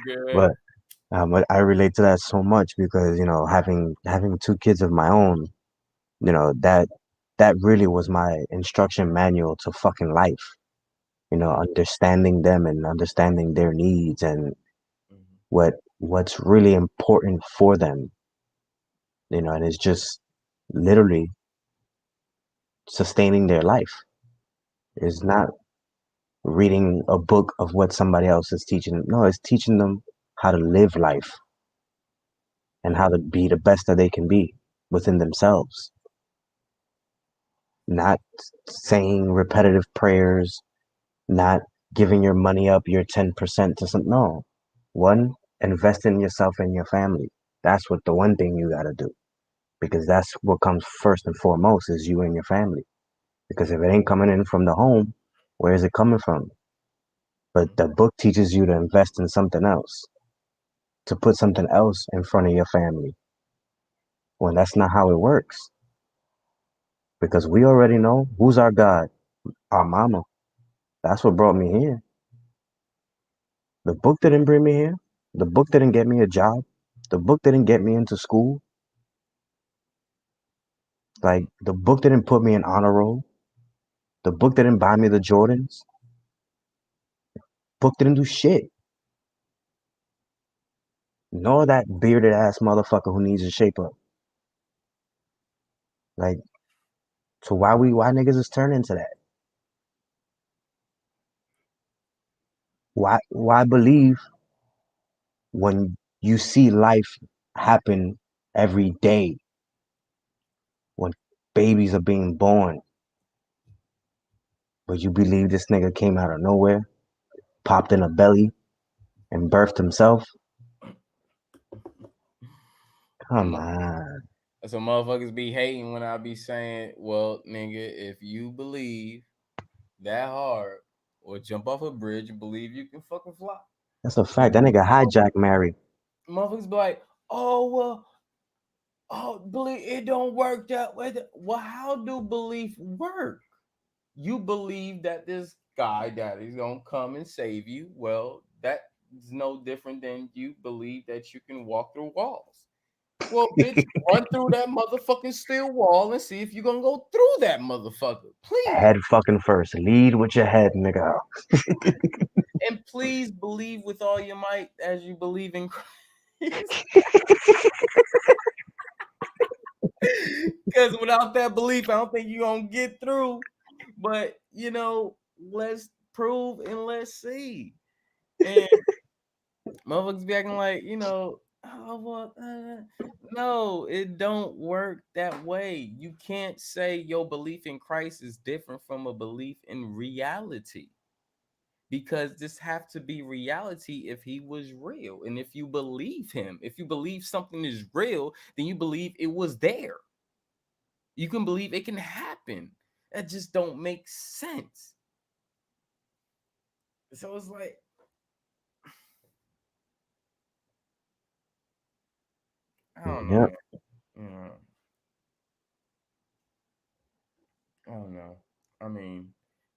good. But I relate to that so much because having two kids of my own, that really was my instruction manual to fucking life. Understanding them and understanding their needs and Mhm. what's really important for them. And it's just literally sustaining their life. It's not reading a book of what somebody else is teaching them. No, it's teaching them how to live life and how Yeah. to be the best that they can be within themselves. Not saying repetitive prayers, not giving your money up, your 10% to some. No. One, invest in yourself and your family. That's what the one thing you got to do because that's what comes first and foremost is you and your family. Because if it ain't coming in from the home, where is it coming from? But the book teaches you to invest in something else, to put something else in front of your family. When that's not how it works. Because we already know who's our God. Our mama. That's what brought me here. The book didn't bring me here. The book didn't get me a job. The book didn't get me into school. Like, the book didn't put me in honor roll. The book didn't buy me the Jordans. Book didn't do shit. Nor that bearded ass motherfucker who needs a shape up. Like, so why niggas is turning to that? Why believe when you see life happen every day, when babies are being born, but you believe this nigga came out of nowhere, popped in a belly, and birthed himself? Come on. So motherfuckers be hating when I be saying, well, nigga, if you believe that hard or jump off a bridge and believe you can fucking fly. That's a fact. That nigga hijacked Mary. Motherfuckers be like, oh, well, believe it don't work that way. Well, how do belief work? You believe that this guy that is gonna come and save you. Well, that is no different than you believe that you can walk through walls. Well, bitch, run through that motherfucking steel wall and see if you're gonna go through that motherfucker. Please. Head fucking first. Lead with your head, nigga. And please believe with all your might as you believe in Christ. Because without that belief, I don't think you're gonna get through. But let's prove and let's see. And motherfuckers be acting like, no, it don't work that way. You can't say your belief in Christ is different from a belief in reality. Because this have to be reality if he was real. And if you believe him, if you believe something is real, then you believe it was there. You can believe it can happen. That just don't make sense. So it's like, I don't know. Yep. I don't know. I mean,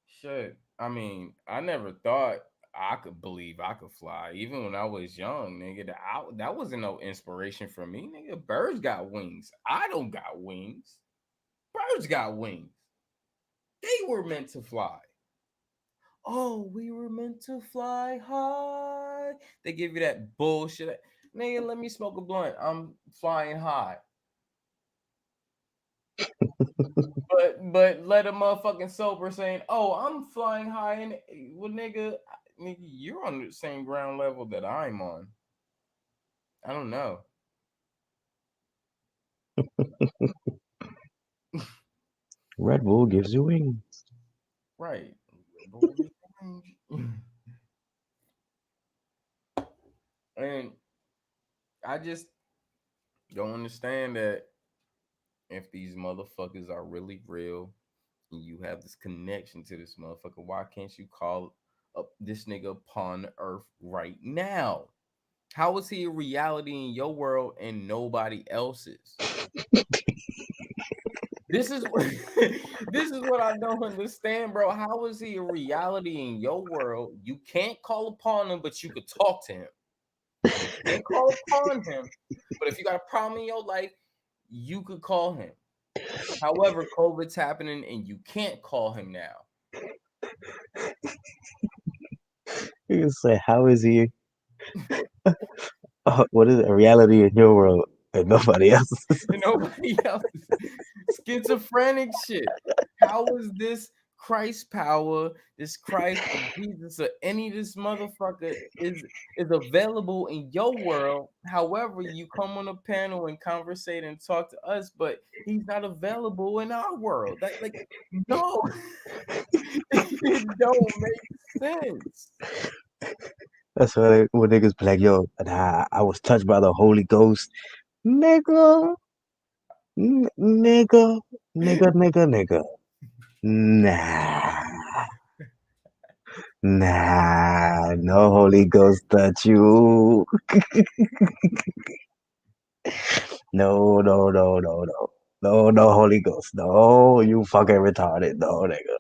shit. I mean, I never thought I could believe I could fly. Even when I was young, nigga, that wasn't no inspiration for me. Nigga, birds got wings. I don't got wings. Birds got wings. They were meant to fly. Oh, we were meant to fly high. They give you that bullshit. Nigga, let me smoke a blunt. I'm flying high. But let a motherfucking sober saying, "Oh, I'm flying high," and well, nigga, you're on the same ground level that I'm on. I don't know. Red Bull gives you wings. Right. And I just don't understand that if these motherfuckers are really real and you have this connection to this motherfucker, why can't you call up this nigga upon earth right now? How is he a reality in your world and nobody else's? This is this is what I don't understand, bro. How is he a reality in your world? You can't call upon him, but you could talk to him. You can't call upon him, but if you got a problem in your life, you could call him. However, COVID's happening and you can't call him now. You can say, how is he? What is a reality in your world and nobody else's? And nobody else. Schizophrenic shit. How is this Christ power, this Christ or Jesus or any of this motherfucker is available in your world? However, you come on a panel and conversate and talk to us, but he's not available in our world. That no, it don't make sense. That's why when niggas be like, yo, nah, I was touched by the Holy Ghost. Nigga. Nigga. Nah. Nah, no Holy Ghost touch you. No. No, no, Holy Ghost. No, you fucking retarded. No, nigga.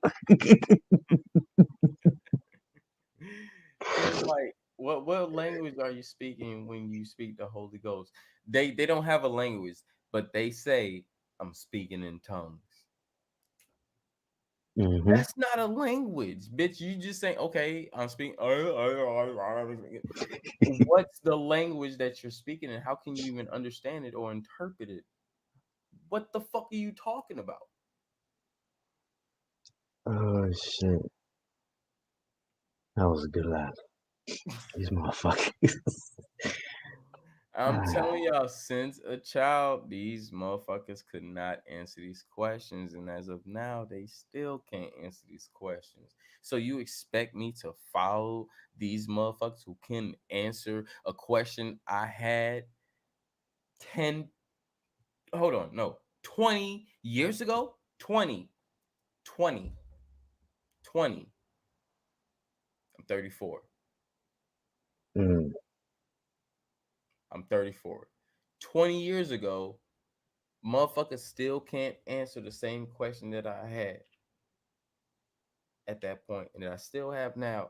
Cause like, what language are you speaking when you speak the Holy Ghost? They don't have a language, but they say I'm speaking in tongues. Mm-hmm. That's not a language, bitch. You just say, okay, I'm speaking. What's the language that you're speaking, and how can you even understand it or interpret it? What the fuck are you talking about? Oh shit. That was a good laugh. These motherfuckers. I'm telling y'all, since a child, these motherfuckers could not answer these questions. And as of now, they still can't answer these questions. So you expect me to follow these motherfuckers who can answer a question I had 10, hold on, no, 20 years ago? 20, 20, 20. I'm 34. Mm. I'm 34. 20 years ago, motherfuckers still can't answer the same question that I had at that point and that I still have now.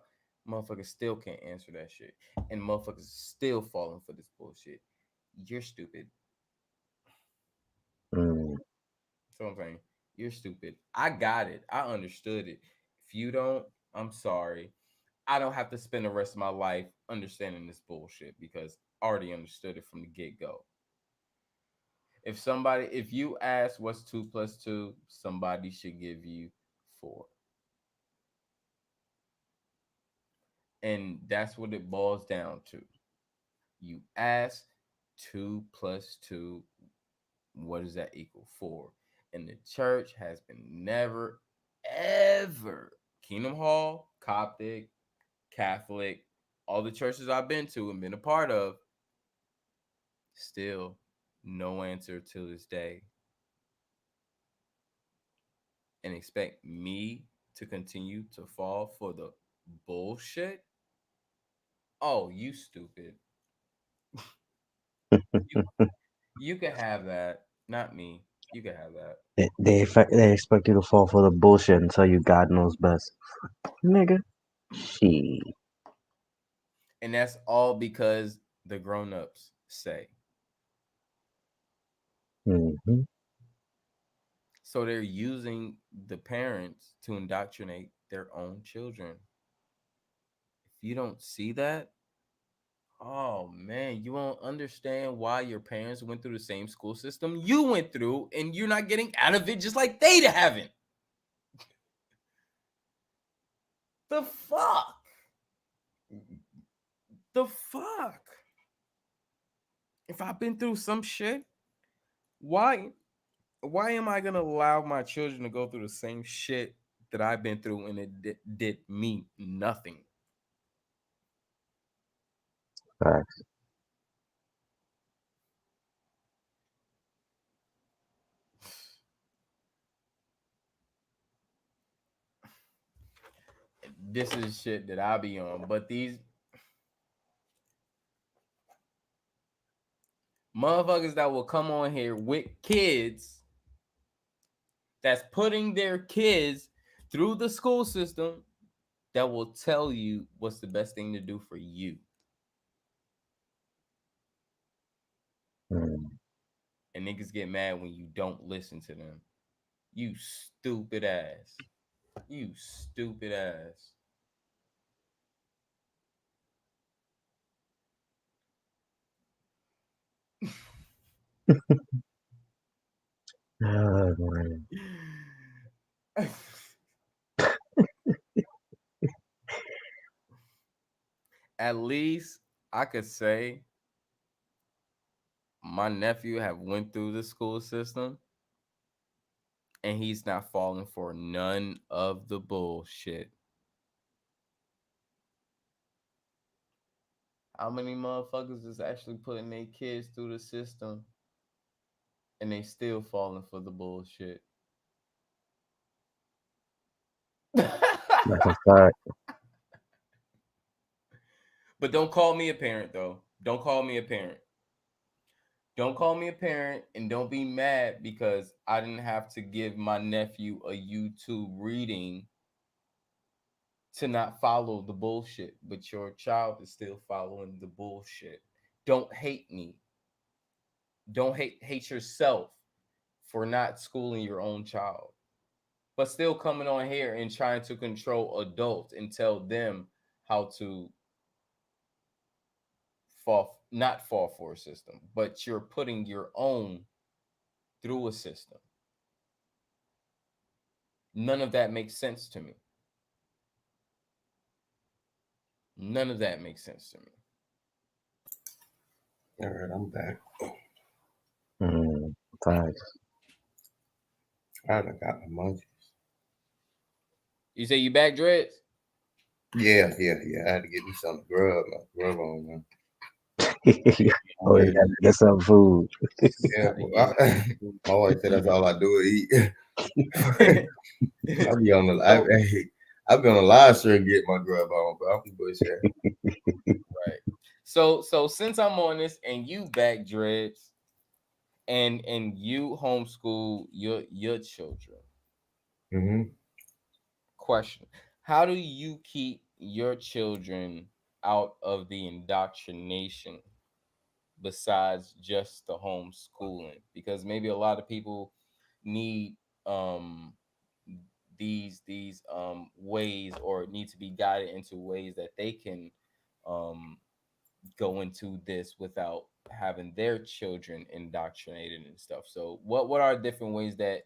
Motherfuckers still can't answer that shit. And motherfuckers still falling for this bullshit. You're stupid. Mm. That's what I'm saying. You're stupid. I got it. I understood it. If you don't, I'm sorry. I don't have to spend the rest of my life understanding this bullshit because I already understood it from the get-go. If you ask what's 2 plus 2, somebody should give you 4. And that's what it boils down to. You ask 2 plus 2, what does that equal? 4. And the church has been never, ever, Kingdom Hall, Coptic, Catholic, all the churches I've been to and been a part of, still no answer to this day. And expect me to continue to fall for the bullshit? Oh, you stupid. You can have that, not me. You can have that. They expect you to fall for the bullshit and tell you God knows best. Nigga. She. And that's all because the grown-ups say. Mm-hmm. So they're using the parents to indoctrinate their own children. If you don't see that, oh man, you won't understand why your parents went through the same school system you went through and you're not getting out of it just like they haven't. The fuck? The fuck? If I've been through some shit, why am I gonna allow my children to go through the same shit that I've been through and it did me nothing? Facts. This is shit that I be on, but these motherfuckers that will come on here with kids that's putting their kids through the school system that will tell you what's the best thing to do for you. Mm. And niggas get mad when you don't listen to them. You stupid ass. You stupid ass. Oh, man. At least I could say my nephew have went through the school system and he's not falling for none of the bullshit. How many motherfuckers is actually putting their kids through the system and they still falling for the bullshit? That's a fact. But don't call me a parent though. Don't call me a parent. Don't call me a parent and don't be mad because I didn't have to give my nephew a YouTube reading to not follow the bullshit, but your child is still following the bullshit. Don't hate me. Don't hate yourself for not schooling your own child, but still coming on here and trying to control adults and tell them how to not fall for a system, but you're putting your own through a system. None of that makes sense to me. None of that makes sense to me. All right, I'm back. Thanks. I done got my munchies. You say you back, Dreads? Yeah. I had to get me some grub on, man. Oh, you got to get some food. Yeah, my wife said that's all I do is eat. I'll be on the I'll be on the live stream and get my grub on, but I'll be bullshit. Right. So since I'm on this and you back, Dreads, and you homeschool your children. Mm-hmm. Question: how do you keep your children out of the indoctrination besides just the homeschooling? Because maybe a lot of people need um these ways, or need to be guided into ways that they can um go into this without having their children indoctrinated and stuff. So what are different ways that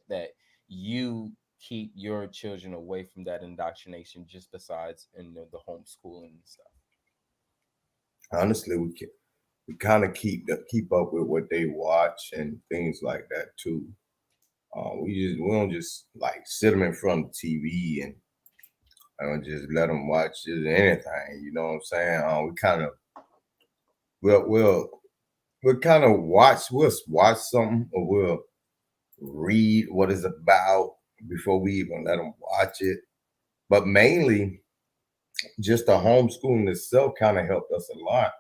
you keep your children away from that indoctrination, just besides the homeschooling and stuff? Honestly, we kind of keep up with what they watch and things like that too. We don't just like sit them in front of the TV and just let them watch just anything. You know what I'm saying? We kind of we'll kind of watch something, or we'll read what it's about before we even let them watch it. But mainly, just the homeschooling itself kind of helped us a lot,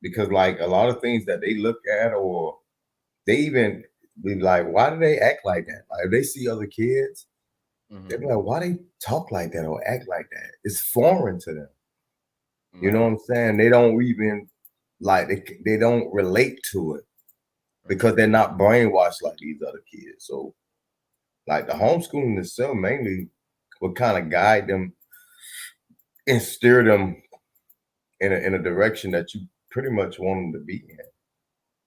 because like a lot of things that they look at, or they even be like, why do they act like that? Like if they see other kids, they be like, why they talk like that or act like that? It's foreign to them. You know what I'm saying? They don't even like they don't relate to it because they're not brainwashed like these other kids. So like the homeschooling itself mainly will kind of guide them and steer them in a direction that you pretty much want them to be in.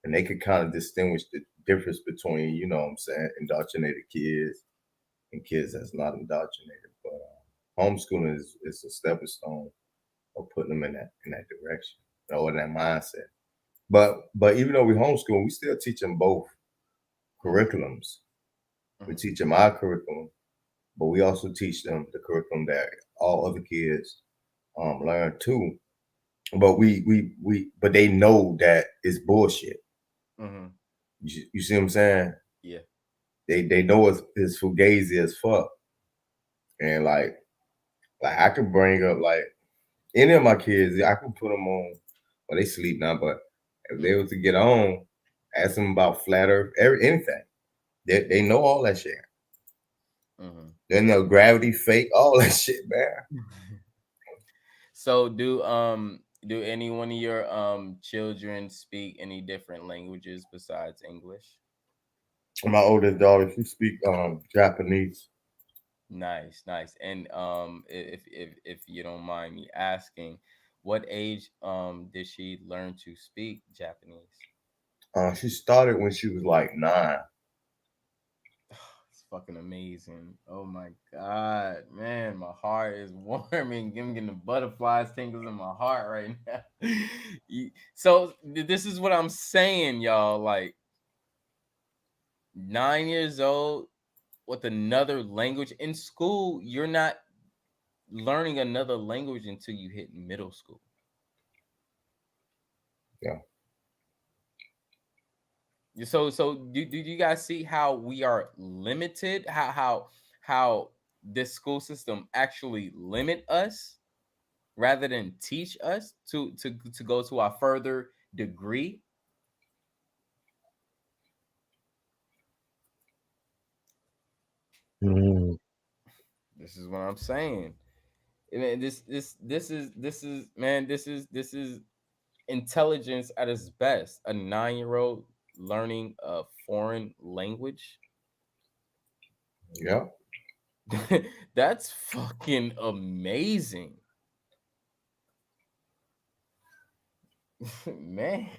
And they could kind of distinguish the difference between, you know what I'm saying, indoctrinated kids and kids that's not indoctrinated. But homeschooling is a stepping stone of putting them in that direction or in that mindset. But even though we homeschool, we still teach them both curriculums. We teach them our curriculum, but we also teach them the curriculum that all other kids learn too. But but they know that it's bullshit. You see what I'm saying? Yeah. They know it's fugazi as fuck. And like I could bring up like any of my kids, I can put them on. Well, they sleep now, but if they was to get on, ask them about flat Earth, anything. They know all that shit. They know gravity fake, all that shit, man. So do any one of your children speak any different languages besides English? My oldest daughter, she speak Japanese. Nice. And if you don't mind me asking, what age did she learn to speak Japanese? She started when she was like 9. It's fucking amazing. Oh my god, man, my heart is warming. I'm getting the butterflies, tingles in my heart right now. So this is what I'm saying, y'all. Like 9 years old with another language in school. You're not learning another language until you hit middle school. Yeah. So do you guys see how we are limited? How this school system actually limit us rather than teach us to go to our further degree? Mm. This is what I'm saying. Man, this is man, this is intelligence at its best. A 9-year-old learning a foreign language. Yeah. That's fucking amazing. Man.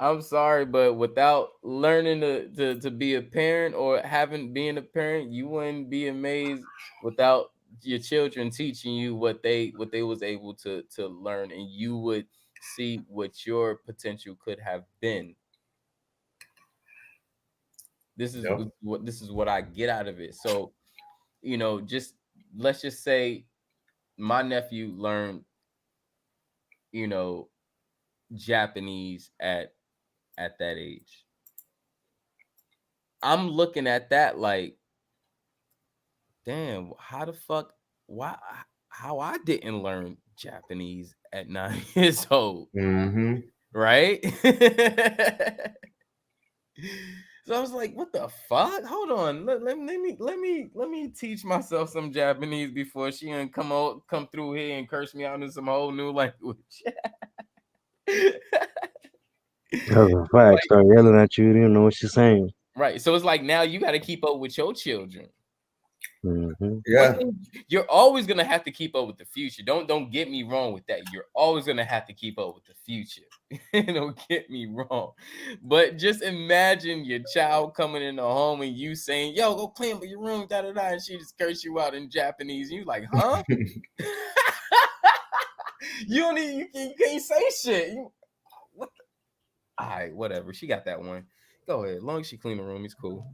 I'm sorry, but without learning to be a parent or having being a parent, you wouldn't be amazed without your children teaching you what they was able to learn, and you would see what your potential could have been. This is Yep. what I get out of it. So, just let's just say my nephew learned, you know, Japanese at that age. I'm looking at that like, damn, how the fuck, why, how I didn't learn Japanese at 9 years old, Mm-hmm. right? So I was like, what the fuck? Hold on, let me teach myself some Japanese before she and come through here and curse me out in some whole new language. That's a fact. Like, Start yelling at you. You don't know what she's saying. right. So it's like now you got to keep up with your children. Hmm. One Yeah. thing, you're always gonna have to keep up with the future. Don't get me wrong with that. You're always gonna have to keep up with the future. Don't get me wrong. But just imagine your child coming in the home and you saying, "Yo, go clean up your room," da da da, and she just curse you out in Japanese. And you like, huh? You don't even you can't say shit. What? All right, whatever. She got that one. Go ahead. As long as she clean the room, it's cool.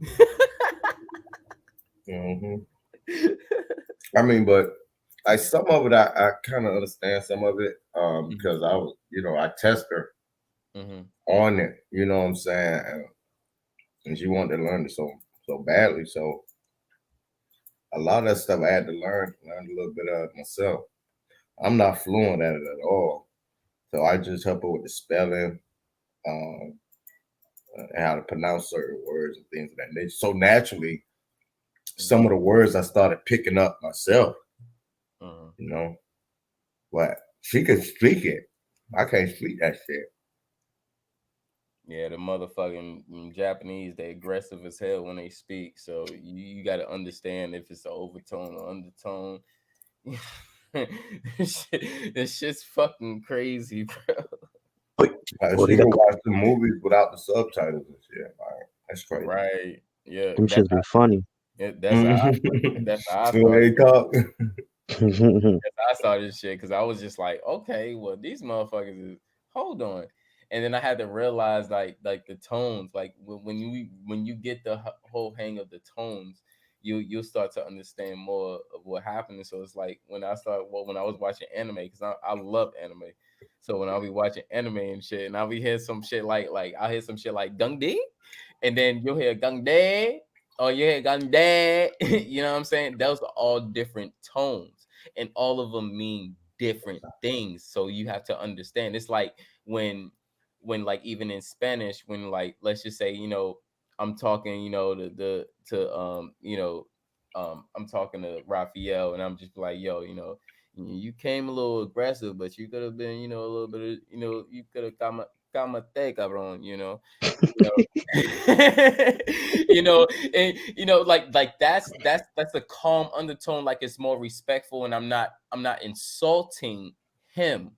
Mm-hmm. I mean, but like some of it, I kind of understand some of it because I was, I test her Mm-hmm. on it. You know what I'm saying? And she wanted to learn it so badly. So a lot of that stuff I had to learn a little bit of it myself. I'm not fluent at it at all. So I just help her with the spelling, um, and how to pronounce certain words and things of that nature. So naturally, some of the words I started picking up myself, Uh-huh. you know, but she could speak it. I can't speak that shit. Yeah, the motherfucking Japanese, they aggressive as hell when they speak. So you got to understand if it's an overtone or undertone. This shit's fucking crazy, bro. Oh, She they got could watch the movies without the subtitles and shit. Like, that's crazy. Right. Yeah. them shits be funny. That's how that's how I The way started. they talk. I saw this shit because I was just like, okay, well, these motherfuckers is hold on, and then I had to realize like the tones, like when you get the whole hang of the tones, you'll start to understand more of what happened. So it's like when when I was watching anime, because I love anime. So when I'll be watching anime and shit, and I'll be hear some shit like I'll hear some shit like Gung Di, and then you'll hear Gung De, or you hear Gung De, you know what I'm saying? Those are all different tones, and all of them mean different things. So you have to understand. It's like when like even in Spanish, when like let's just say, I'm talking, to I'm talking to Raphael, and I'm just like, yo, you came a little aggressive, but you could have been, a little bit of, you could have calmate, cabrón, you know. And like that's a calm undertone, like it's more respectful, and I'm not insulting him.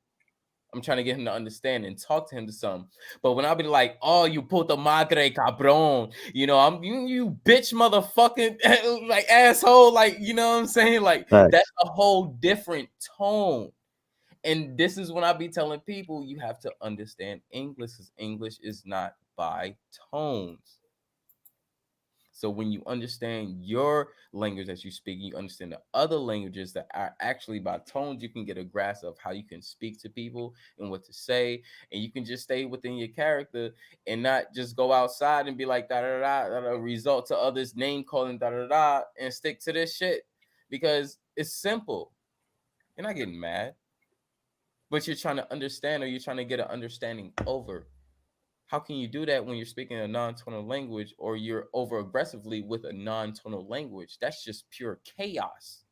I'm trying to get him to understand and talk to him to some. But when I'll be like, oh, you puta madre cabron, I'm you bitch motherfucking like asshole, like what I'm saying? Like that's Facts. a whole different tone. And this is when I be telling people you have to understand English, because English is not by tones. So when you understand your language that you speak, you understand the other languages that are actually by tones, you can get a grasp of how you can speak to people and what to say. And you can just stay within your character and not just go outside and be like da da da da, da result to others name calling da da da, and stick to this shit because it's simple. You're not getting mad, but you're trying to understand, or you're trying to get an understanding over. How can you do that when you're speaking a non-tonal language or you're over aggressively with a non-tonal language? That's just pure chaos.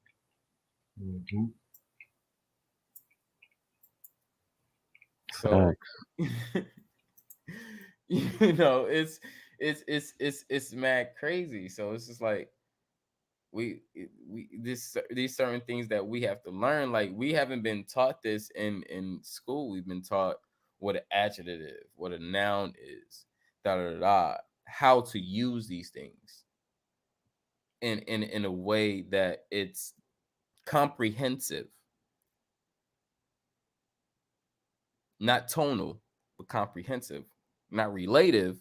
Mm-hmm. So you know, it's mad crazy. So it's just like we these certain things that we have to learn. Like we haven't been taught this in school. We've been taught what an adjective is, what a noun is, da da da, how to use these things in a way that it's comprehensive, not tonal, but comprehensive, not relative,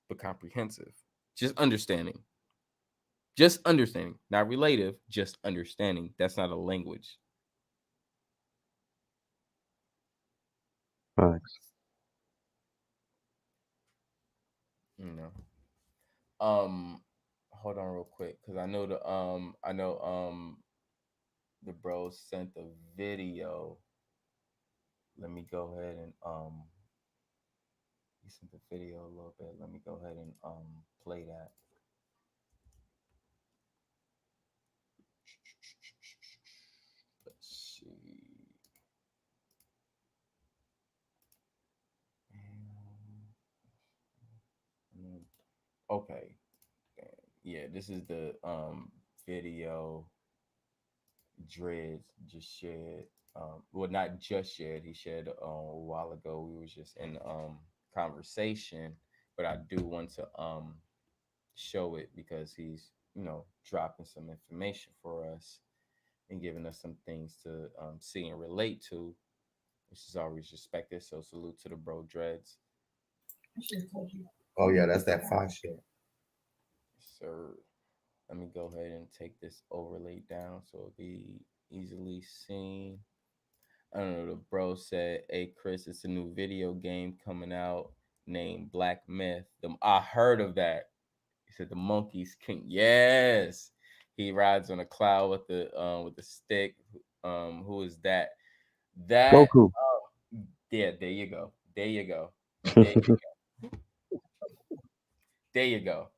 but comprehensive. Just understanding. Just understanding, not relative, just understanding. That's not a language. Facts. You know. Hold on real quick, because I know the bro sent the video. Let me go ahead and he sent the video a little bit. Let me go ahead and play that. Let's see. Okay. Yeah, this is the video Dreads just shared. Well, not just shared. He shared a while ago. We was just in conversation, but I do want to show it because he's dropping some information for us and giving us some things to see and relate to, which is always respected. So salute to the bro Dreads. Oh yeah, that's that fine shit. Sir, let me go ahead and take this overlay down so it'll be easily seen. I don't know. The bro said, "Hey Chris, it's a new video game coming out named Black Myth." I heard of that. He said the Monkey's King. Yes, he rides on a cloud with the stick. Who is that? That Goku. yeah. There you go. There you go. There you go. There you go.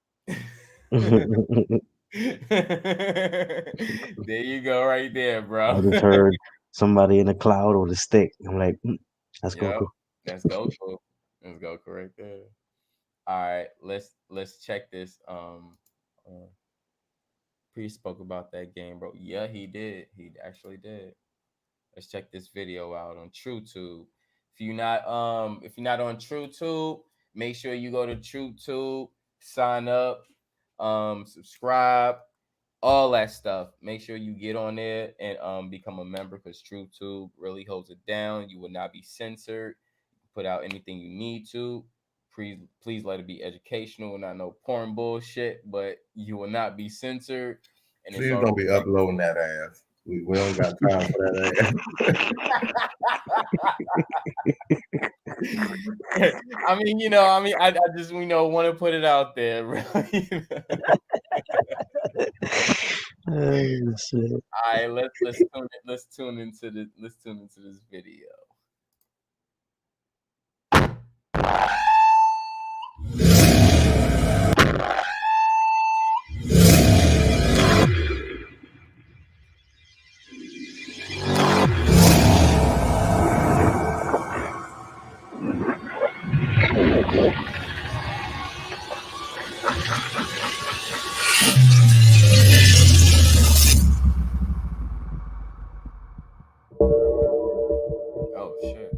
There you go, right there, bro. I just heard somebody in a cloud with a stick. I'm like, that's Yep, Goku. that's Goku. That's Goku right there. All right, let's check this. Pre spoke about that game, bro. Yeah, he did. He actually did. Let's check this video out on TrueTube. If you're not on TrueTube, make sure you go to TrueTube, sign up, subscribe, all that stuff. Make sure you get on there and become a member because TrueTube really holds it down. You will not be censored. Put out anything you need to. Please let it be educational, not no porn bullshit, but you will not be censored. And it's Please don't be uploading that ass. We don't got time for that ass. I mean, I just want to put it out there, bro. Oh, shit. All right, let's tune into this video. Oh shit.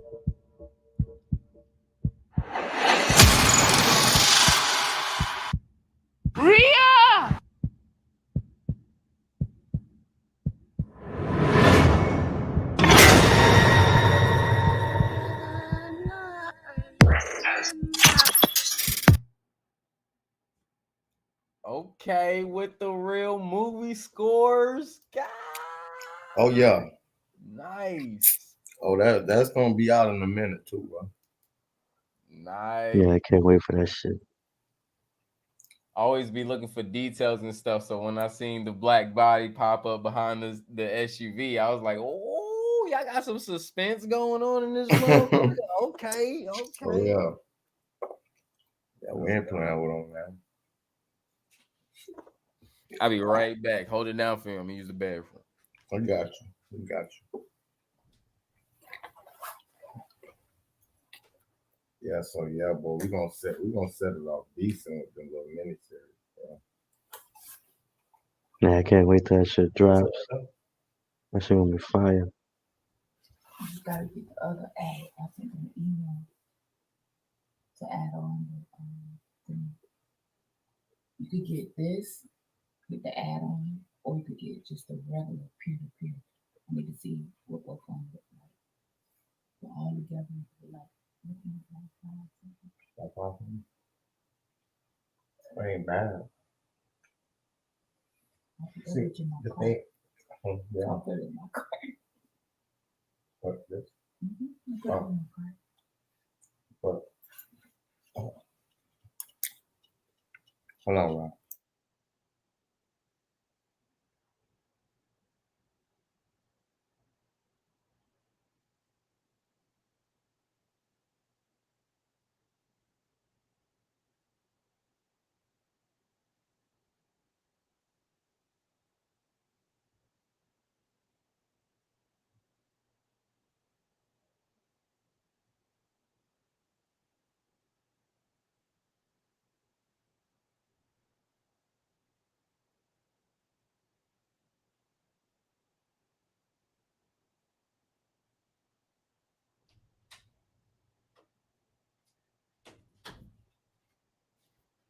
Ria! Okay, with the real movie scores. God. Oh yeah. Nice. Oh, that's gonna be out in a minute too, bro. Nice. Yeah, I can't wait for that shit. Always be looking for details and stuff. So when I seen the black body pop up behind the SUV, I was like, "Oh, y'all got some suspense going on in this motherfucker." Okay. Oh yeah. Yeah, we ain't playing with them, man. I'll be right back. Hold it down for him. Use the bathroom. I got you. We got you. Yeah, so yeah, but we gonna set it off decent with them little miniseries, bro. Yeah, I can't wait till that shit drops. That shit gonna be fire. You just gotta get the other ad. I sent an email to add on the thing. You could get this with the add on, or you could get just a regular peer to peer. I need to see what both of them look like. But all together, like looking like something. That's awesome. That ain't bad. I'll put See, that in my the car. thing, yeah, I'll put it in my car. but this, I'll put it in my car. but hold on, Rob.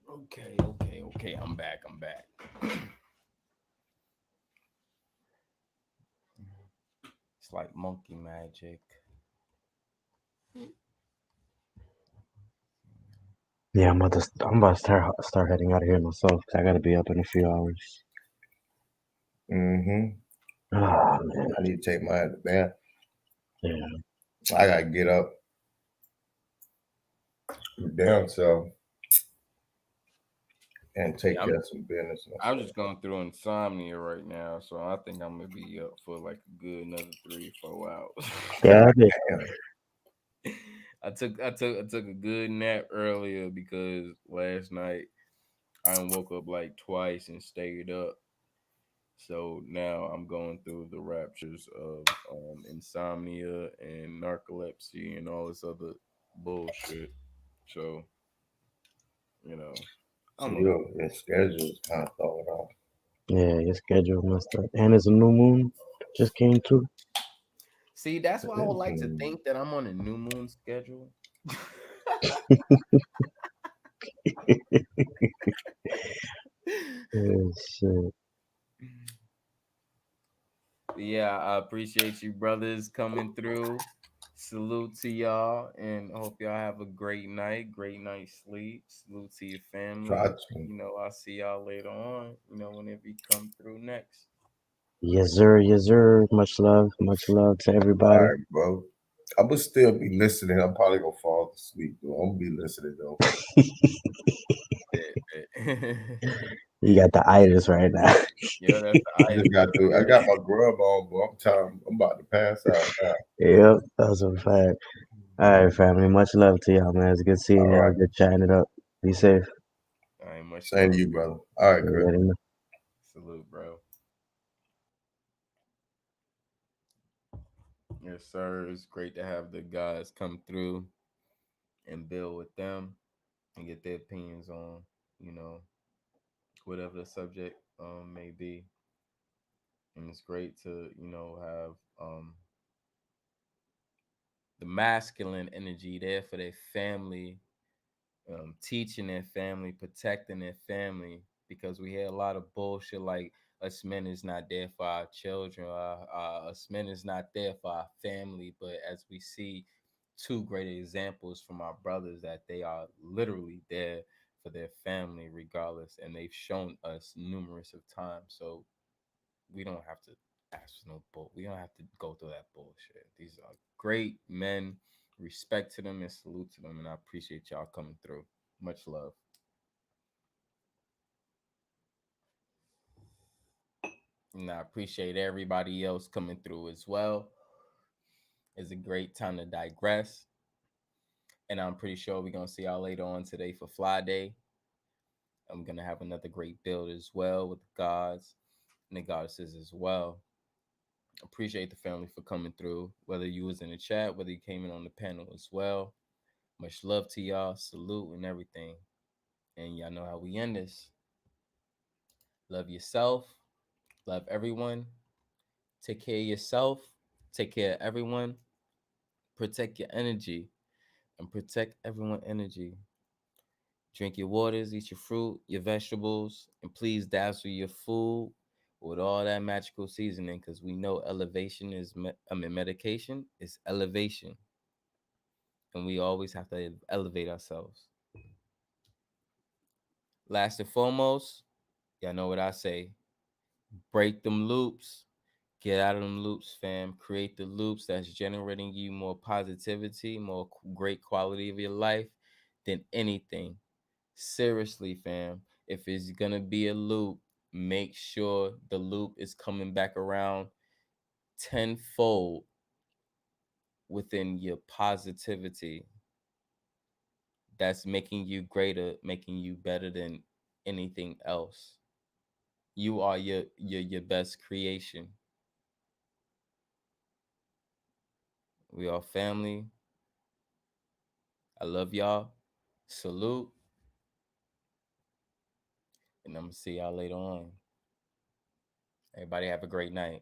Okay. I'm back. It's like monkey magic. Yeah, I'm about to start heading out of here myself. 'Cause I gotta be up in a few hours. Mm-hmm. Oh man. I need to take my bath. Yeah. I gotta get up. Damn self and take Yeah, care of some business. I'm just going through insomnia right now, so I think I'm gonna be up for like a good another 3-4 hours. Yeah, I did. I took a good nap earlier because last night I woke up like twice and stayed up. So now I'm going through the raptures of insomnia and narcolepsy and all this other bullshit. So you know, So I'm your schedule is kind of thrown off. Yeah, your schedule messed up. And it's a new moon. Just came through. see. That's why I would like to think that I'm on a new moon schedule. Oh shit. Yeah, I appreciate you brothers coming through. Salute to y'all and hope y'all have a great night's sleep. Salute to your Try family. to. I'll see y'all later on, whenever you come through next. Yes, sir. Yes, sir. Much love. Much love to All everybody. right, bro. I would still be listening. I'm probably gonna fall asleep though. I'm gonna be listening though. You got the itis right now. Yeah, that's the I just got to. I got my grub on, but I'm tired. I'm about to pass out now. Yep, that's a fact. All right, family. Much love to y'all, man. It's good seeing All y'all. right. Good chatting it up. Be safe. All right, much Same love. to you, brother. All right, Chris. Already know. Salute, bro. Yes, sir. It's great to have the guys come through and build with them and get their opinions on, you know, whatever the subject may be. And it's great to, have the masculine energy there for their family, teaching their family, protecting their family, because we hear a lot of bullshit like us men is not there for our children, us men is not there for our family. But as we see two great examples from our brothers that they are literally there for their family regardless, and they've shown us numerous of times. So we don't have to ask for no bull. We don't have to go through that bullshit. These are great men. Respect to them and salute to them, and I appreciate y'all coming through. Much love. And I appreciate everybody else coming through as well. It's a great time to digress. And I'm pretty sure we're gonna see y'all later on today for Fly Day. I'm gonna have another great build as well with the gods and the goddesses as well. Appreciate the family for coming through, whether you was in the chat, whether you came in on the panel as well. Much love to y'all, salute and everything. And y'all know how we end this. Love yourself, love everyone, take care of yourself, take care of everyone, protect your energy, and protect everyone's energy. Drink your waters, eat your fruit, your vegetables, and please dazzle your food with all that magical seasoning, because we know elevation is, medication is elevation. And we always have to elevate ourselves. Last and foremost, y'all know what I say. Break them loops. Get out of them loops, fam. Create the loops that's generating you more positivity, more great quality of your life than anything. Seriously, fam. If it's going to be a loop, make sure the loop is coming back around tenfold within your positivity. That's making you greater, making you better than anything else. You are your best creation. We are family. I love y'all. Salute. And I'm gonna see y'all later on. Everybody have a great night.